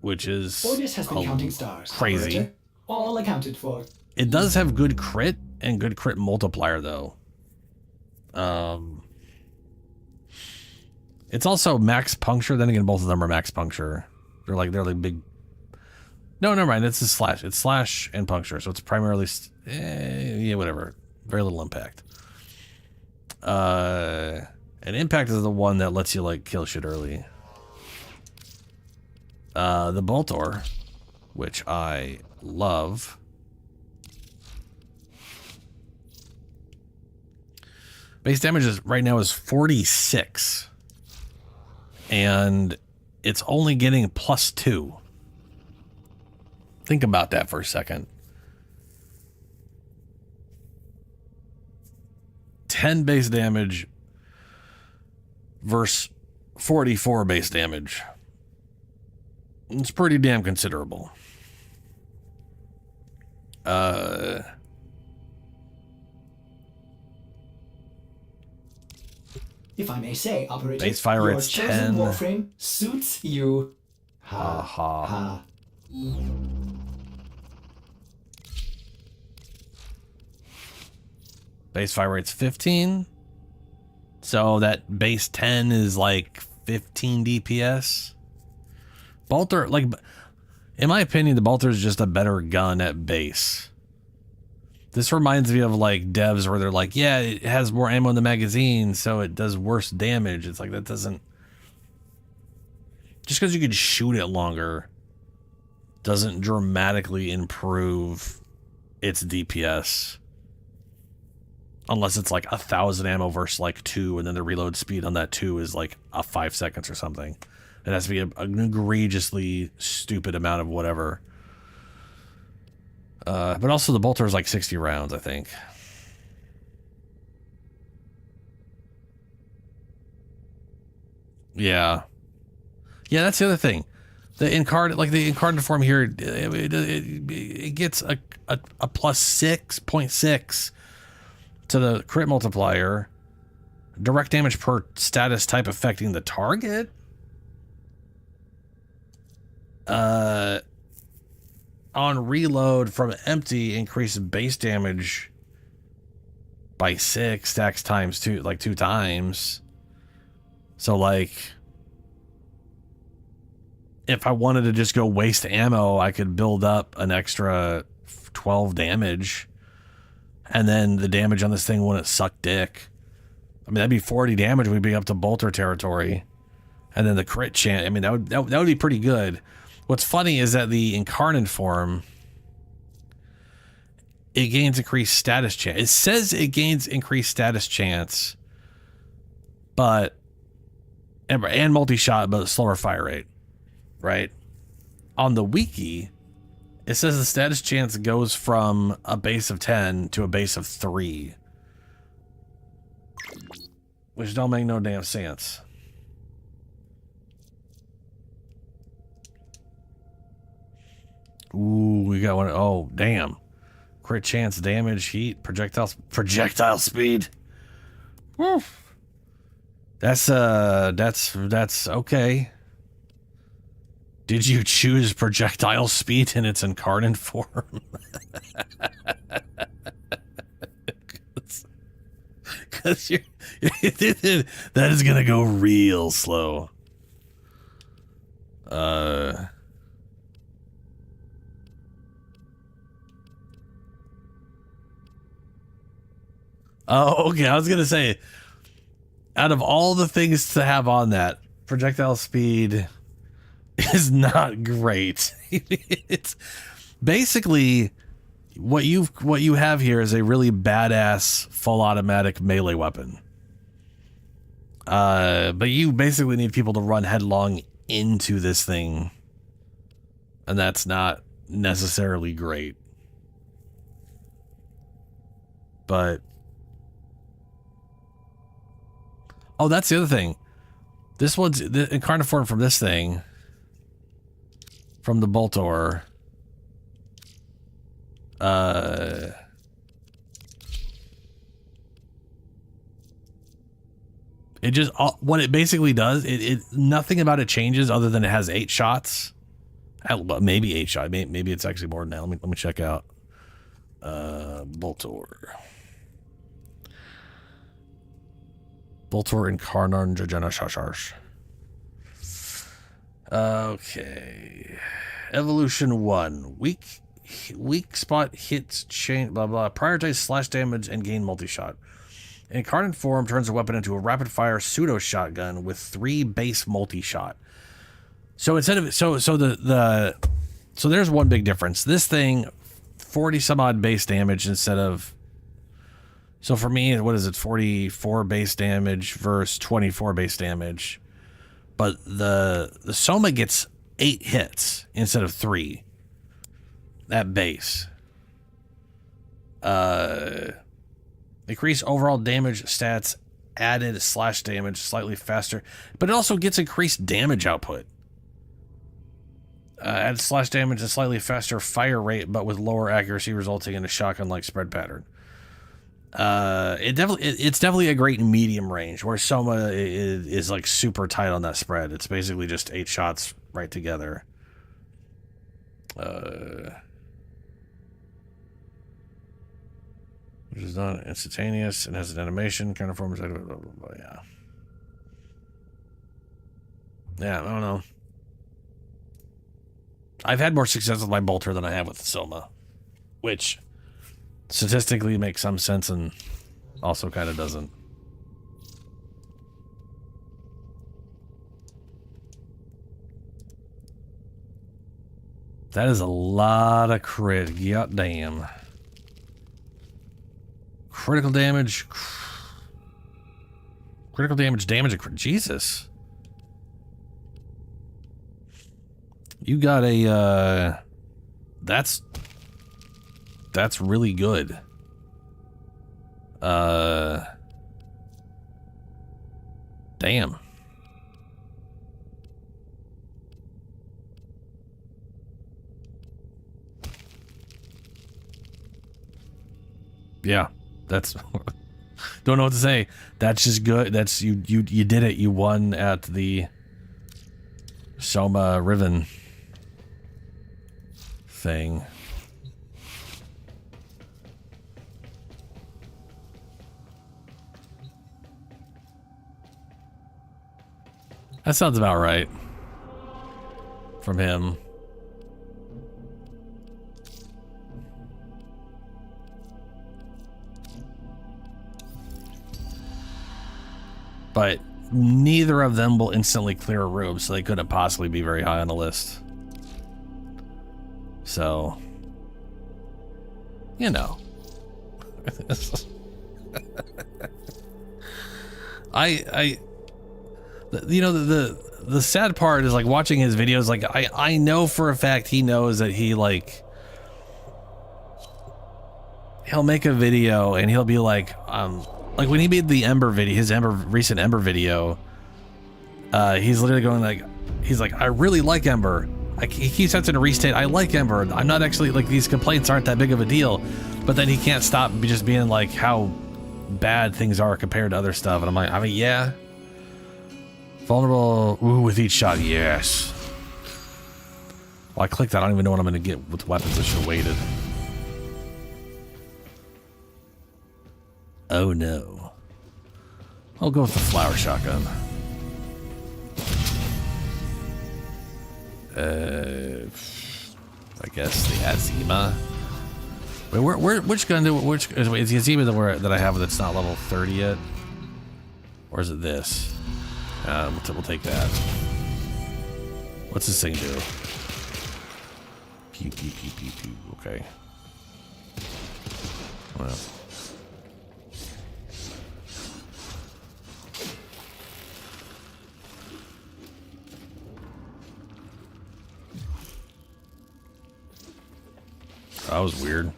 S1: Which is
S9: Ordis has been counting stars.
S1: Crazy.
S9: Operator. All accounted for.
S1: It does have good crit and good crit multiplier though. It's also max puncture. Then again, both of them are max puncture. They're like big. No, never mind. It's a slash. It's slash and puncture, so it's primarily yeah, whatever. Very little impact. And impact is the one that lets you like kill shit early. The Boltor, which I love. Base damage right now is 46. And it's only getting +2. Think about that for a second. 10 base damage versus 44 base damage. It's pretty damn considerable.
S9: If I may say, Operator,
S1: base fire
S9: your
S1: rate's
S9: chosen
S1: 10.
S9: Warframe suits you.
S1: Ha ha.
S9: Ha.
S1: Base fire rate's 15. So that base 10 is like 15 DPS. Bolter, like, in my opinion, the Bolter is just a better gun at base. This reminds me of like devs where they're like, yeah, it has more ammo in the magazine, so it does worse damage. It's like, that doesn't... Just because you can shoot it longer doesn't dramatically improve its DPS. Unless it's like 1,000 ammo versus like 2, and then the reload speed on that 2 is like 5 seconds or something. It has to be an egregiously stupid amount of whatever. But also the Bolter is like 60 rounds, I think. Yeah. Yeah, that's the other thing. The incarnate form here, it gets a +6.6 to the crit multiplier. Direct damage per status type affecting the target. On reload from empty, increase base damage by 6 stacks times 2, like 2 times. So like, if I wanted to just go waste ammo, I could build up an extra 12 damage, and then the damage on this thing wouldn't suck dick. I mean, that'd be 40 damage. We'd be up to Bolter territory, and then the crit chance. I mean, that would be pretty good. What's funny is that the incarnate form, it gains increased status chance. It says it gains increased status chance, but and multi-shot, but slower fire rate, right? On the wiki, it says the status chance goes from a base of 10 to a base of 3, which don't make no damn sense. Ooh, we got one. Oh, damn. Crit chance, damage, heat, projectile speed. Woo. That's okay. Did you choose projectile speed in its incarnate form? Because that is gonna go real slow. Oh, okay. I was gonna say, out of all the things to have on that, projectile speed is not great. It's basically what you have here is a really badass full automatic melee weapon. But you basically need people to run headlong into this thing. And that's not necessarily great. But... Oh, that's the other thing. This one's the incarnate form from this thing. From the Boltor. It just, what it basically does, nothing about it changes other than it has 8 shots. Maybe 8 shots. Maybe it's actually more than that. Let me check out. Boltor. Boltor Incarnon Jajana Shasharsh. Okay. Evolution 1. Weak spot hits chain blah blah. Prioritize slash damage and gain multi-shot. Incarnate form turns a weapon into a rapid fire pseudo shotgun with 3 base multi-shot. So instead of so there's one big difference. This thing 40 some odd base damage instead of, so for me, what is it, 44 base damage versus 24 base damage. But the Soma gets 8 hits instead of 3 at base. Increase overall damage stats, added slash damage slightly faster, but it also gets increased damage output. Add slash damage and slightly faster fire rate, but with lower accuracy, resulting in a shotgun-like spread pattern. It's definitely a great medium range, where Soma is like super tight on that spread. It's basically just 8 shots right together. Which is not instantaneous and has an animation, kind of forms, blah, blah, blah, blah, yeah. Yeah, I don't know. I've had more success with my bolter than I have with the Soma, which statistically makes some sense and also kind of doesn't. That is a lot of crit. God damn. Critical damage. Critical damage, Jesus. You got a, that's really good. Damn. Yeah, that's, don't know what to say. That's just good. That's, you did it. You won at the Soma Riven thing. That sounds about right from him. But neither of them will instantly clear a room, so they couldn't possibly be very high on the list. So, you know. You know, the sad part is like watching his videos, like I know for a fact he knows that he like, he'll make a video and he'll be like when he made the Ember video, his recent Ember video, he's literally going like, he's like, I really like Ember. He keeps having to restate, I like Ember. I'm not actually, like, these complaints aren't that big of a deal. But then he can't stop just being like how bad things are compared to other stuff. And I'm like, I mean, yeah. Vulnerable, ooh, with each shot, yes. Well, I clicked that, I don't even know what I'm going to get with weapons. I should have waited. Oh no. I'll go with the flower shotgun. I guess the Azima. Wait, which gun do, which is the Azima that I have that's not level 30 yet? Or is it this? We'll take that. What's this thing do? Pew, pew, pew, pew, pew. Okay. Well. That was weird.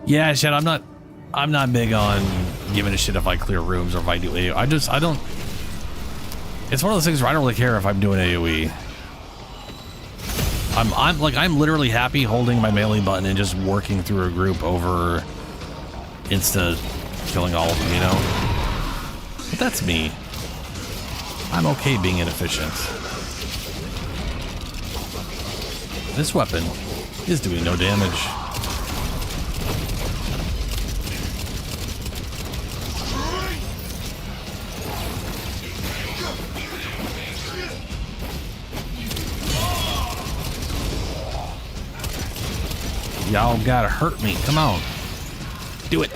S1: Yeah, shit, I'm not big on giving a shit if I clear rooms or if I do AoE. I don't. It's one of those things where I don't really care if I'm doing AoE. I'm literally happy holding my melee button and just working through a group over insta killing all of them, you know? But that's me. I'm okay being inefficient. This weapon is doing no damage. Y'all gotta hurt me. Come on. Do it.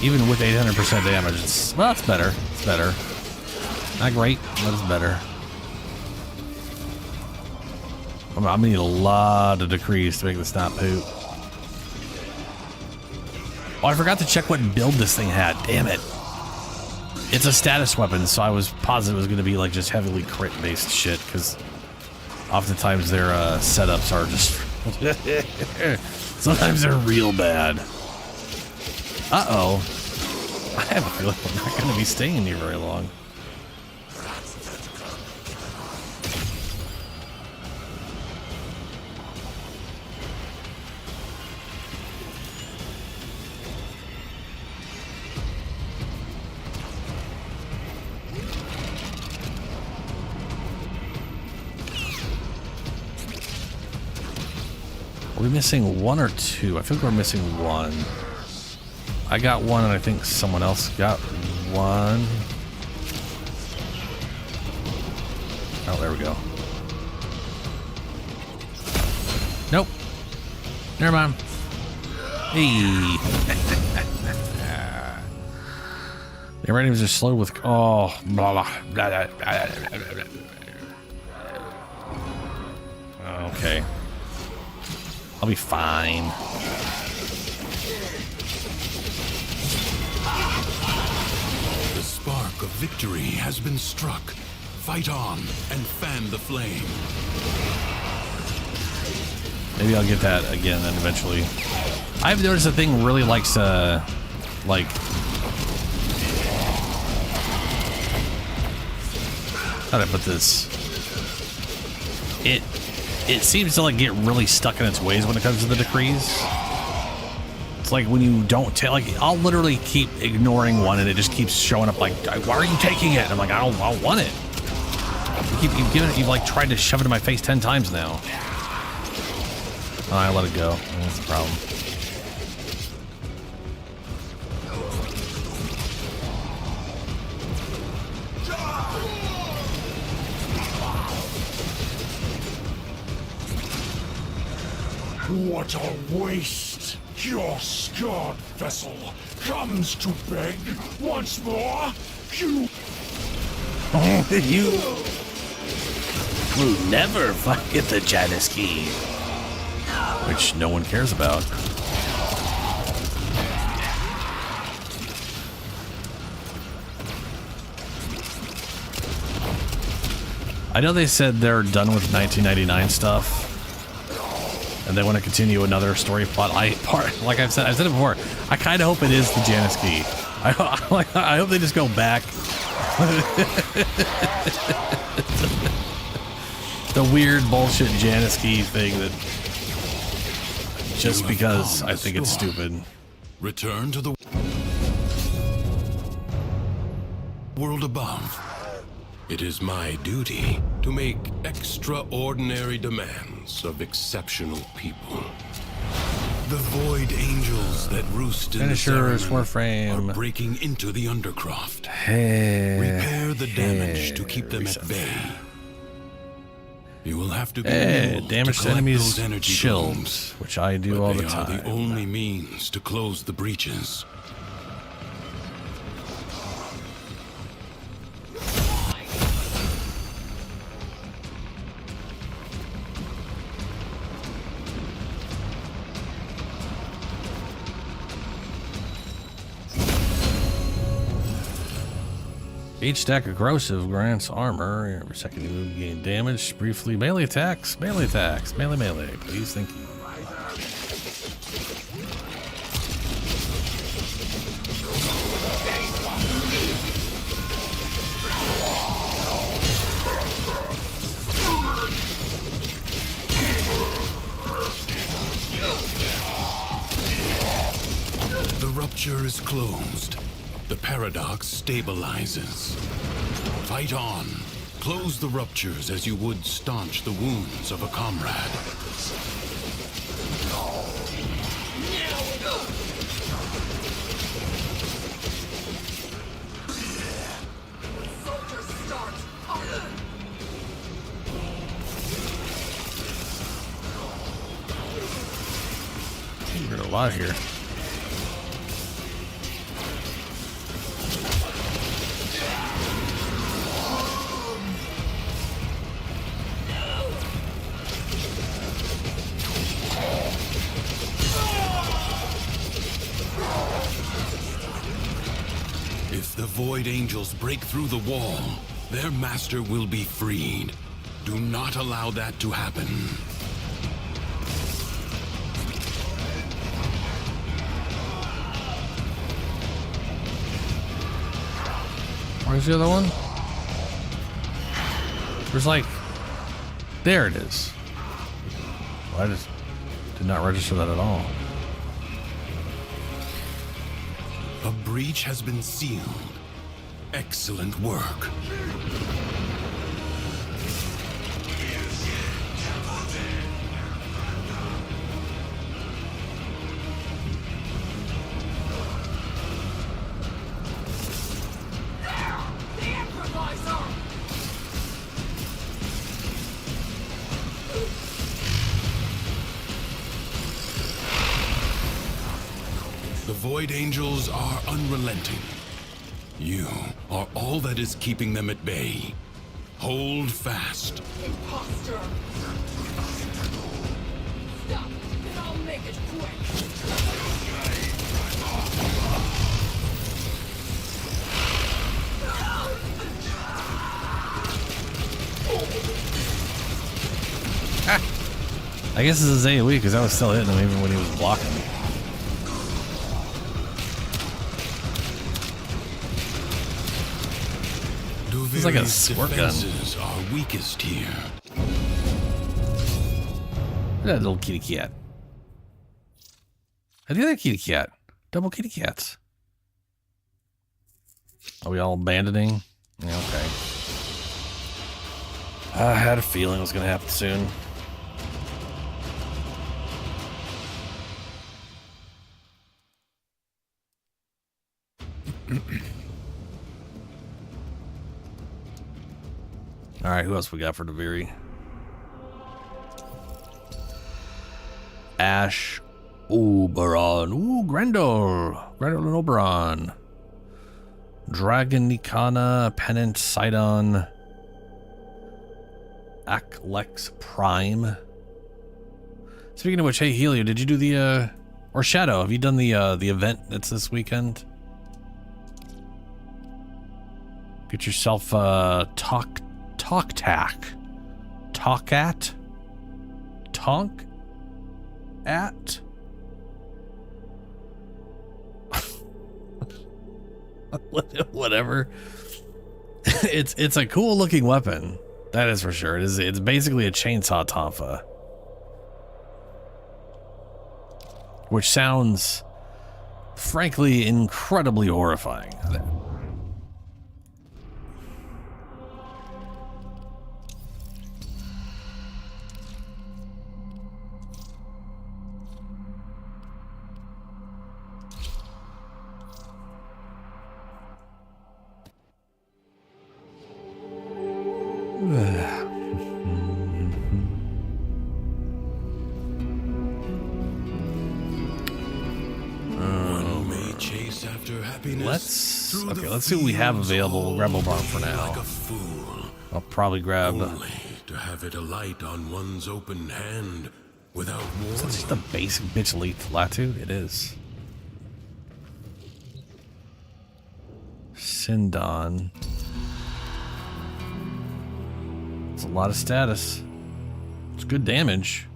S1: Even with 800% damage, it's, well, it's better. It's better. Not great, but it's better. I'm gonna need a lot of decrees to make this not poop. Oh, I forgot to check what build this thing had. Damn it. It's a status weapon, so I was positive it was going to be like just heavily crit-based shit, because oftentimes their setups are just... sometimes they're real bad. Uh-oh. I have a feeling I'm not going to be staying here very long. Are we missing one or two? I feel like we're missing one. I got one and I think someone else got one. Oh, there we go. Nope. Never mind. Hey. The ratings are slow with... Oh. Blah, blah, blah, blah, blah, blah. Okay. I'll be fine.
S16: The spark of victory has been struck. Fight on and fan the flame.
S1: Maybe I'll get that again then eventually. I've noticed the thing really likes like... How do I put this? It seems to like get really stuck in its ways when it comes to the decrees. It's like when you don't take, like, I'll literally keep ignoring one and it just keeps showing up like, why are you taking it? And I'm like, I don't want it. You've given it, you've like tried to shove it in my face 10 times now. Oh, I let it go. That's the problem.
S4: What a waste! Your scarred vessel comes to beg once more. You
S1: will never forget the Janus key, which no one cares about. I know they said they're done with 1999 stuff. And they want to continue another story plot. Like I've said it before. I kind of hope it is the Janus key. I hope they just go back. The weird bullshit Janus key thing that just because I think it's stupid.
S16: Return to the world above. It is my duty to make extraordinary demands of exceptional people. The void angels that roost in
S1: Finishers,
S16: the
S1: Warframe.
S16: are breaking into the Undercroft.
S1: Hey,
S16: repair the damage to keep them at bay. You will have to be nimble
S1: damage to
S16: collect
S1: enemies'
S16: those energy
S1: shields,
S16: blooms,
S1: which I do
S16: but
S1: all
S16: they
S1: the time.
S16: are the only means to close the breaches.
S1: Each stack of corrosive grants armor. Every second you move, gain damage. Briefly, melee attacks. Melee attacks. Melee, melee. Please, thank you.
S16: The rupture is closed. The paradox stabilizes. Fight on. Close the ruptures as you would staunch the wounds of a comrade.
S1: There's a lot here.
S16: If the Void Angels break through the wall, their master will be freed. Do not allow that to happen.
S1: Where's the other one? There's like... There it is. Well, I just did not register that at all.
S16: A breach has been sealed. Excellent work. The Void Angels are unrelenting. You are all that is keeping them at bay. Hold fast.
S5: Imposter! Stop, and I'll make it quick!
S1: I guess this is AoE because I was still hitting him even when he was blocking. It's like a squirt gun.
S16: Defenses are weakest here.
S1: Look at that little kitty cat. I do that kitty cat. Double kitty cats. Are we all abandoning? Yeah, okay. I had a feeling it was going to happen soon. All right, who else we got for Deviri? Ash Oberon. Ooh, Grendel. Grendel and Oberon. Dragon Nikana, Pennant, Sidon. Aklex Prime. Speaking of which, hey Helio, did you do the or Shadow, have you done the event that's this weekend? Get yourself Tonk at whatever. It's a cool looking weapon, that is for sure. It's basically a chainsaw tonfa, which sounds frankly incredibly horrifying.
S16: Enter happiness.
S1: Let's see what we have available. Rebel Barn for now.
S16: Like a fool.
S1: I'll probably grab.
S16: Only to have it alight on one's open hand without warning.
S1: Is that just a basic bitch elite latitude? It is. Sindon. It's a lot of status. It's good damage.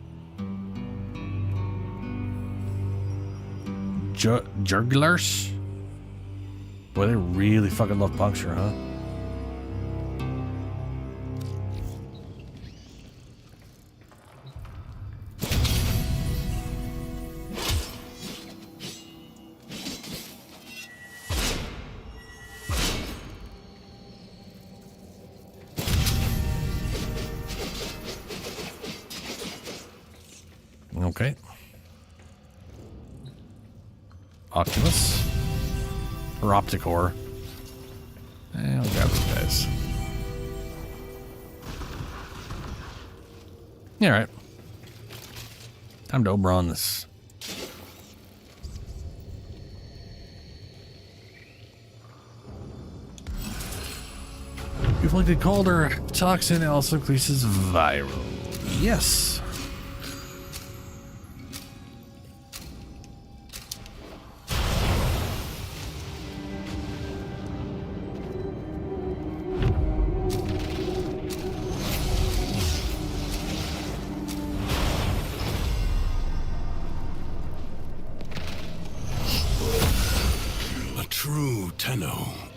S1: Jugglers? Boy, they really fucking love puncture, huh? Okay. Oculus. Or Opticore. And I'll grab these guys. Yeah, alright. Time to Oberon this. Inflicted Calder toxin also increases viral. Yes.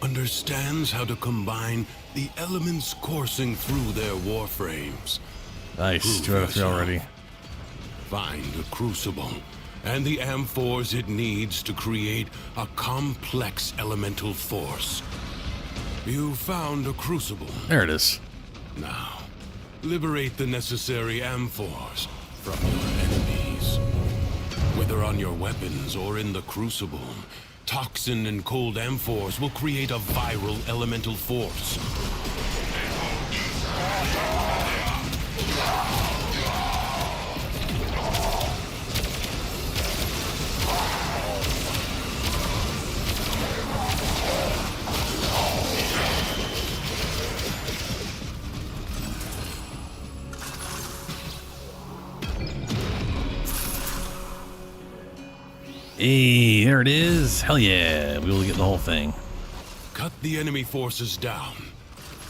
S16: Understands how to combine the elements coursing through their warframes.
S1: Nice, 2 out of 3 already.
S16: Find a crucible and the amphors it needs to create a complex elemental force. You found a crucible.
S1: There it is.
S16: Now, liberate the necessary amphors from your enemies. Whether on your weapons or in the crucible, toxin and cold amphors will create a viral elemental force.
S1: Hey, there it is. Hell yeah, we will get the whole thing.
S16: Cut the enemy forces down.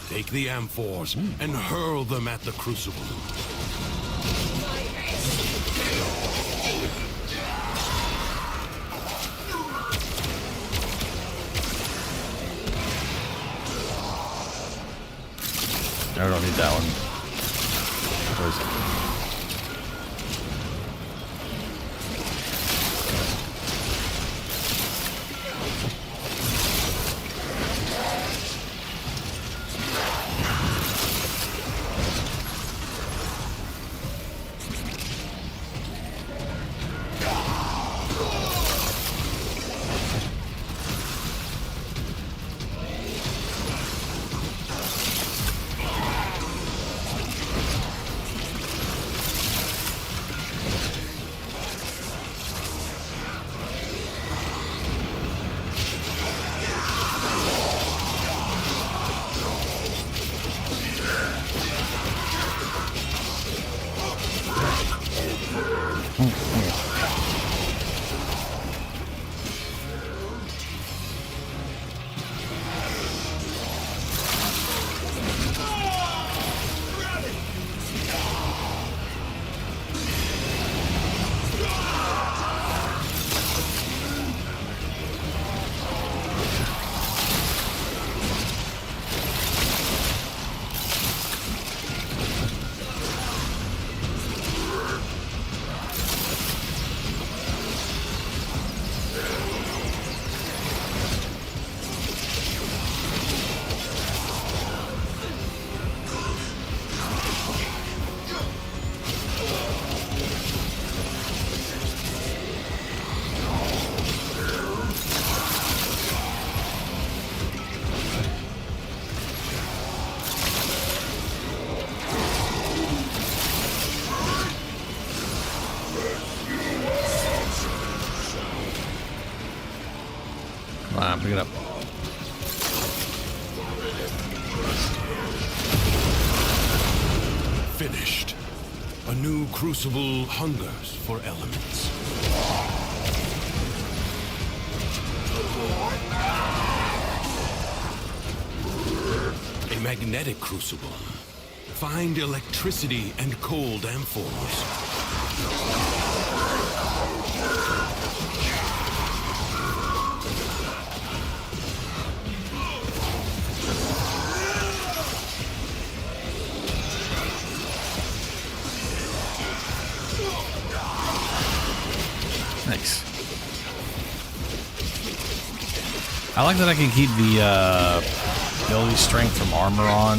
S16: Take the amphors and hurl them at the crucible.
S1: I don't need that one. Where is it? Fine, pick it up.
S16: Finished. A new crucible hungers for elements. A magnetic crucible. Find electricity and cold amphors.
S1: Nice. I like that I can keep the ability strength from armor on.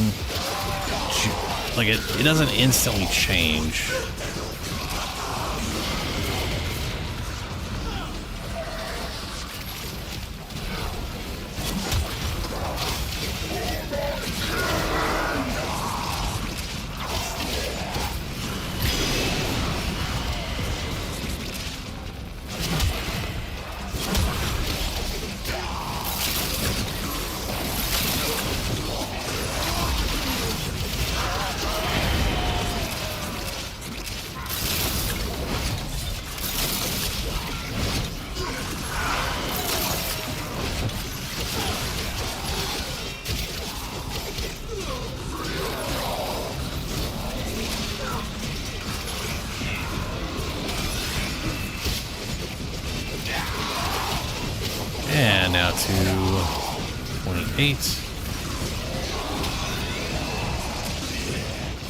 S1: Like it doesn't instantly change. And now to 28.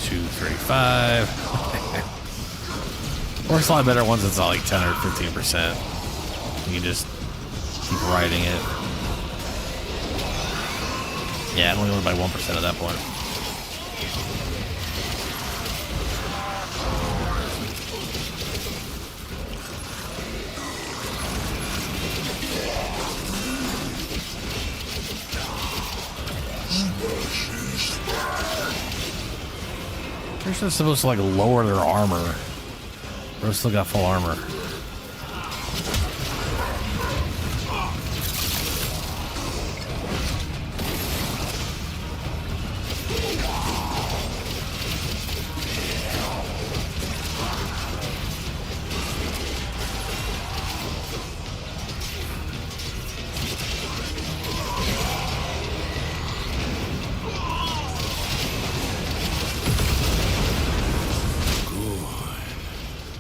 S1: 235. Works a lot better once it's like 10 or 15%. You can just keep riding it. Yeah, it only went by 1% at that point. They're supposed to like lower their armor. Bro still got full armor.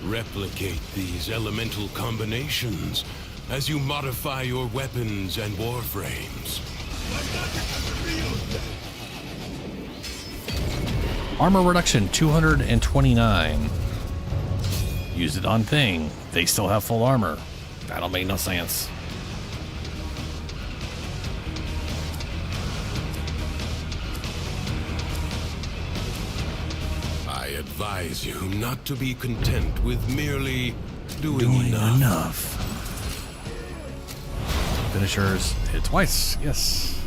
S16: Replicate these elemental combinations as you modify your weapons and warframes.
S1: Armor reduction 229. Use it on thing. They still have full armor. That'll make no sense.
S16: I advise you not to be content with merely doing enough.
S1: Finishers hit twice, yes.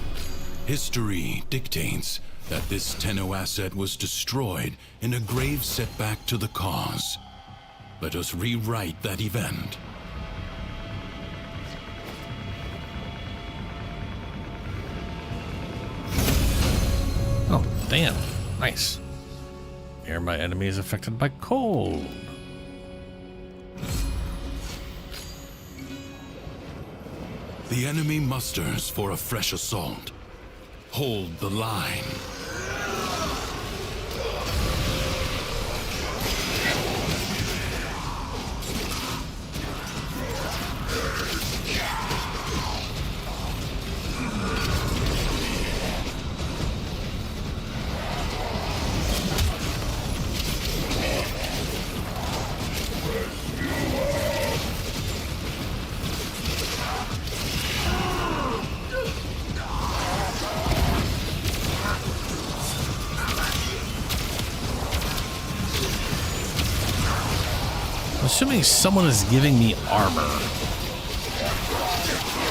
S16: History dictates that this Tenno asset was destroyed in a grave setback to the cause. Let us rewrite that event.
S1: Oh, damn. Nice. Nearby enemy is affected by cold.
S16: The enemy musters for a fresh assault. Hold the line.
S1: Assuming someone is giving me armor.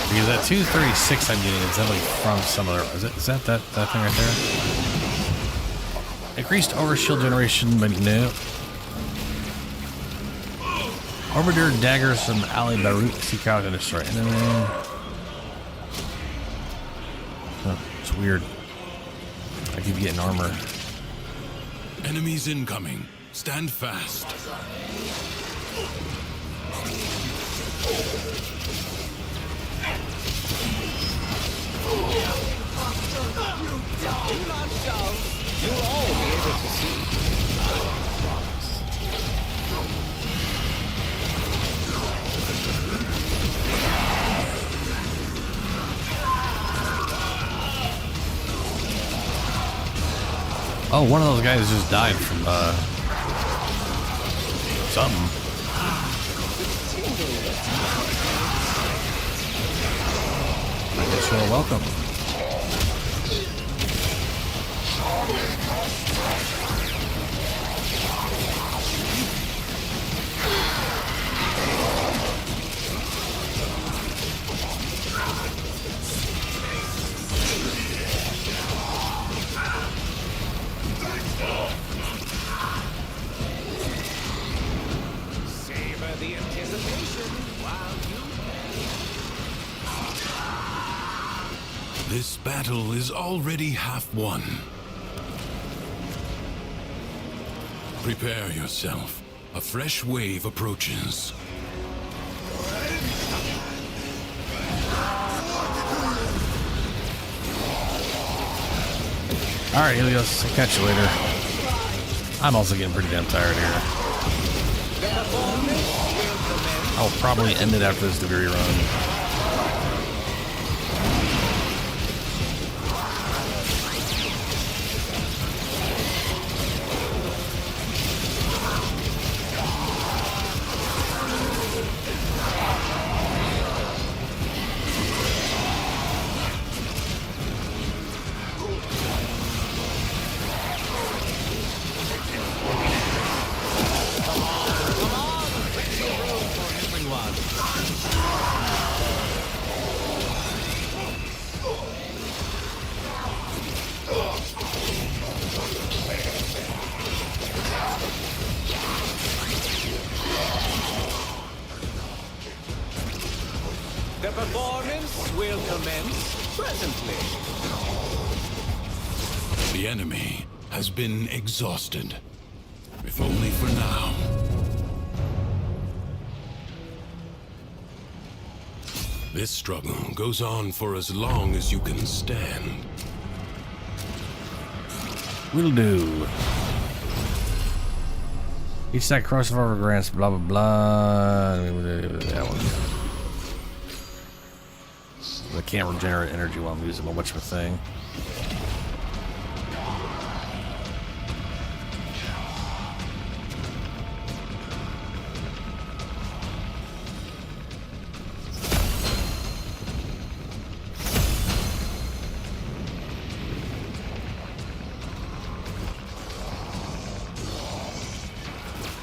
S1: Because that 236 I'm getting is definitely from some other. Is that thing right there? Increased overshield generation, but no. Arbiter daggers from Ali Barut seek out and destroy enemy. Huh, it's weird. I keep getting armor.
S16: Enemies incoming. Stand fast.
S5: You'll all be able to see.
S1: Oh, one of those guys just died from something. I guess you're welcome.
S5: Savor the anticipation while you
S16: This battle is already half won. Prepare yourself. A fresh wave approaches.
S1: Alright, Helios, I'll catch you later. I'm also getting pretty damn tired here. I'll probably end it after this Debris run.
S5: The performance will commence presently.
S16: The enemy has been exhausted. If only for now. This struggle goes on for as long as you can stand.
S1: Will do. Each stack crossover grants blah blah blah. That one. I can't regenerate energy while I'm using much of a thing.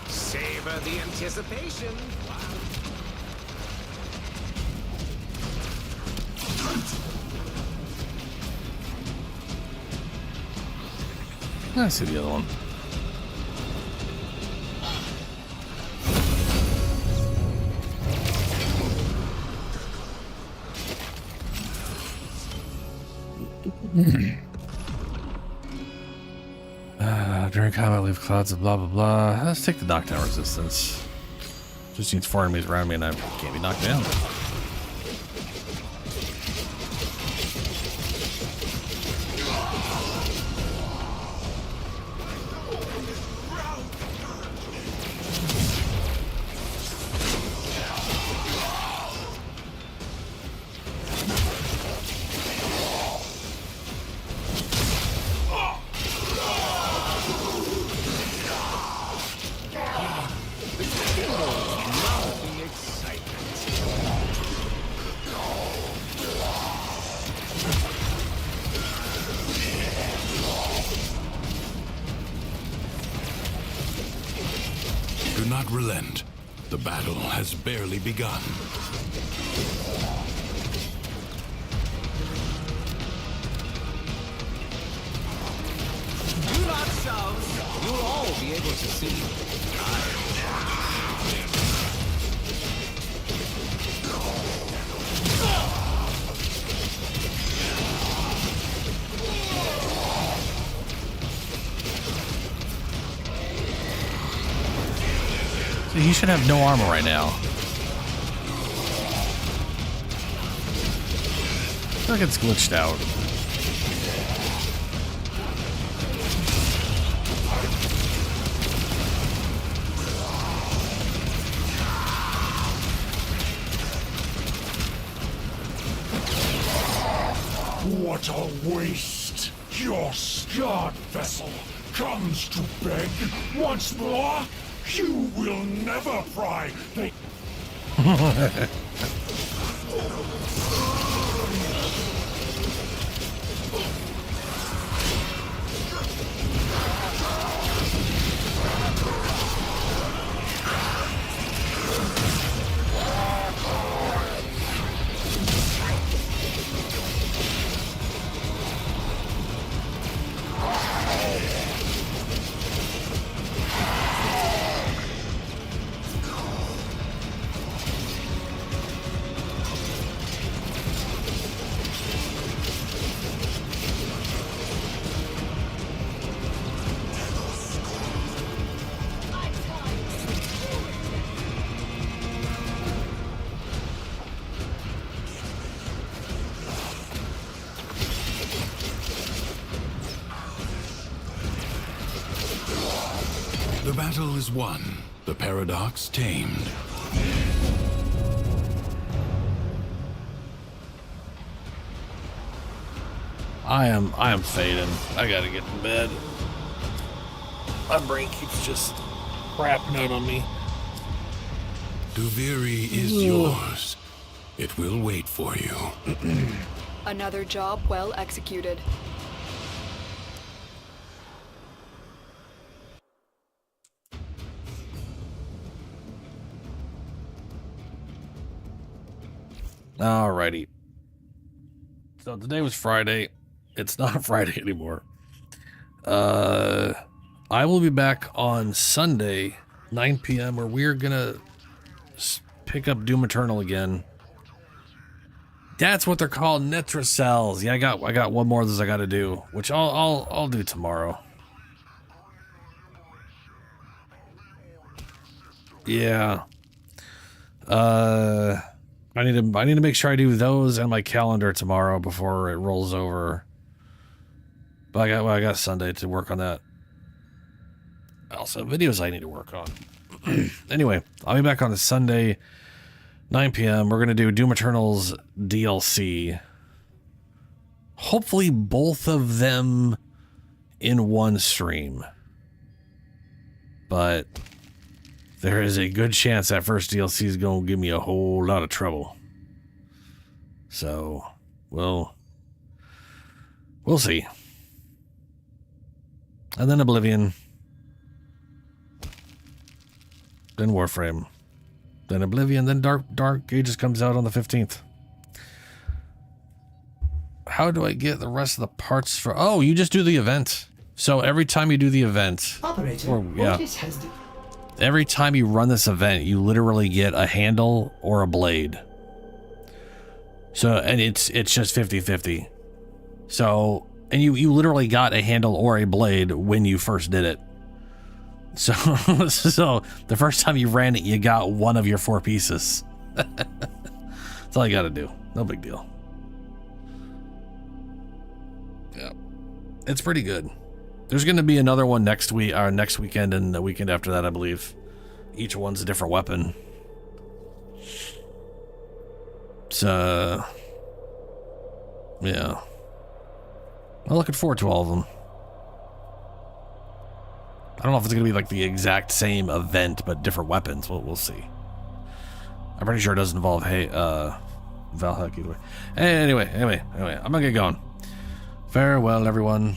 S5: Savor the anticipation.
S1: I see the other one. During combat, leave clouds of blah blah blah. Let's take the knockdown resistance. Just needs 4 enemies around me and I can't be knocked down.
S16: Do not relent. The battle has barely begun.
S5: Do not shout. You'll all be able to see.
S1: he should have no armor right now. I feel like it's glitched out.
S4: What a waste! Your scarred vessel comes to beg once more? You will never pry the...
S16: The battle is won, the paradox tamed.
S1: I am fading. I gotta get to bed. My brain keeps just crapping out on me.
S16: Duviri is yours. It will wait for you.
S13: Another job well executed.
S1: Alrighty. So today was Friday. It's not Friday anymore. I will be back on Sunday, 9 p.m. where we're gonna pick up Doom Eternal again. That's what they're called, Netra cells. Yeah, I got one more of those I gotta do, which I'll do tomorrow. Yeah. I need to make sure I do those and my calendar tomorrow before it rolls over. But I got Sunday to work on that. I also have videos I need to work on. Anyway, I'll be back on Sunday, 9 p.m. We're gonna do Doom Eternal's DLC. Hopefully both of them in one stream. But there is a good chance that first DLC is going to give me a whole lot of trouble. So, we'll see. And then Oblivion. Then Warframe. Then Oblivion. Then Dark Ages comes out on the 15th. How do I get the rest of the parts for... Oh, you just do the event. So every time you do the event...
S9: Operator, Otis has...
S1: Every time you run this event, you literally get a handle or a blade. So, and it's just 50-50. So, and you literally got a handle or a blade when you first did it. So, so the first time you ran it, you got one of your 4 pieces. That's all you got to do. No big deal. Yeah, it's pretty good. There's going to be another one next week, or next weekend, and the weekend after that, I believe. Each one's a different weapon. So, yeah. I'm looking forward to all of them. I don't know if it's going to be like the exact same event, but different weapons. We'll see. I'm pretty sure it does involve Valhalla either way. Anyway, I'm going to get going. Farewell, everyone.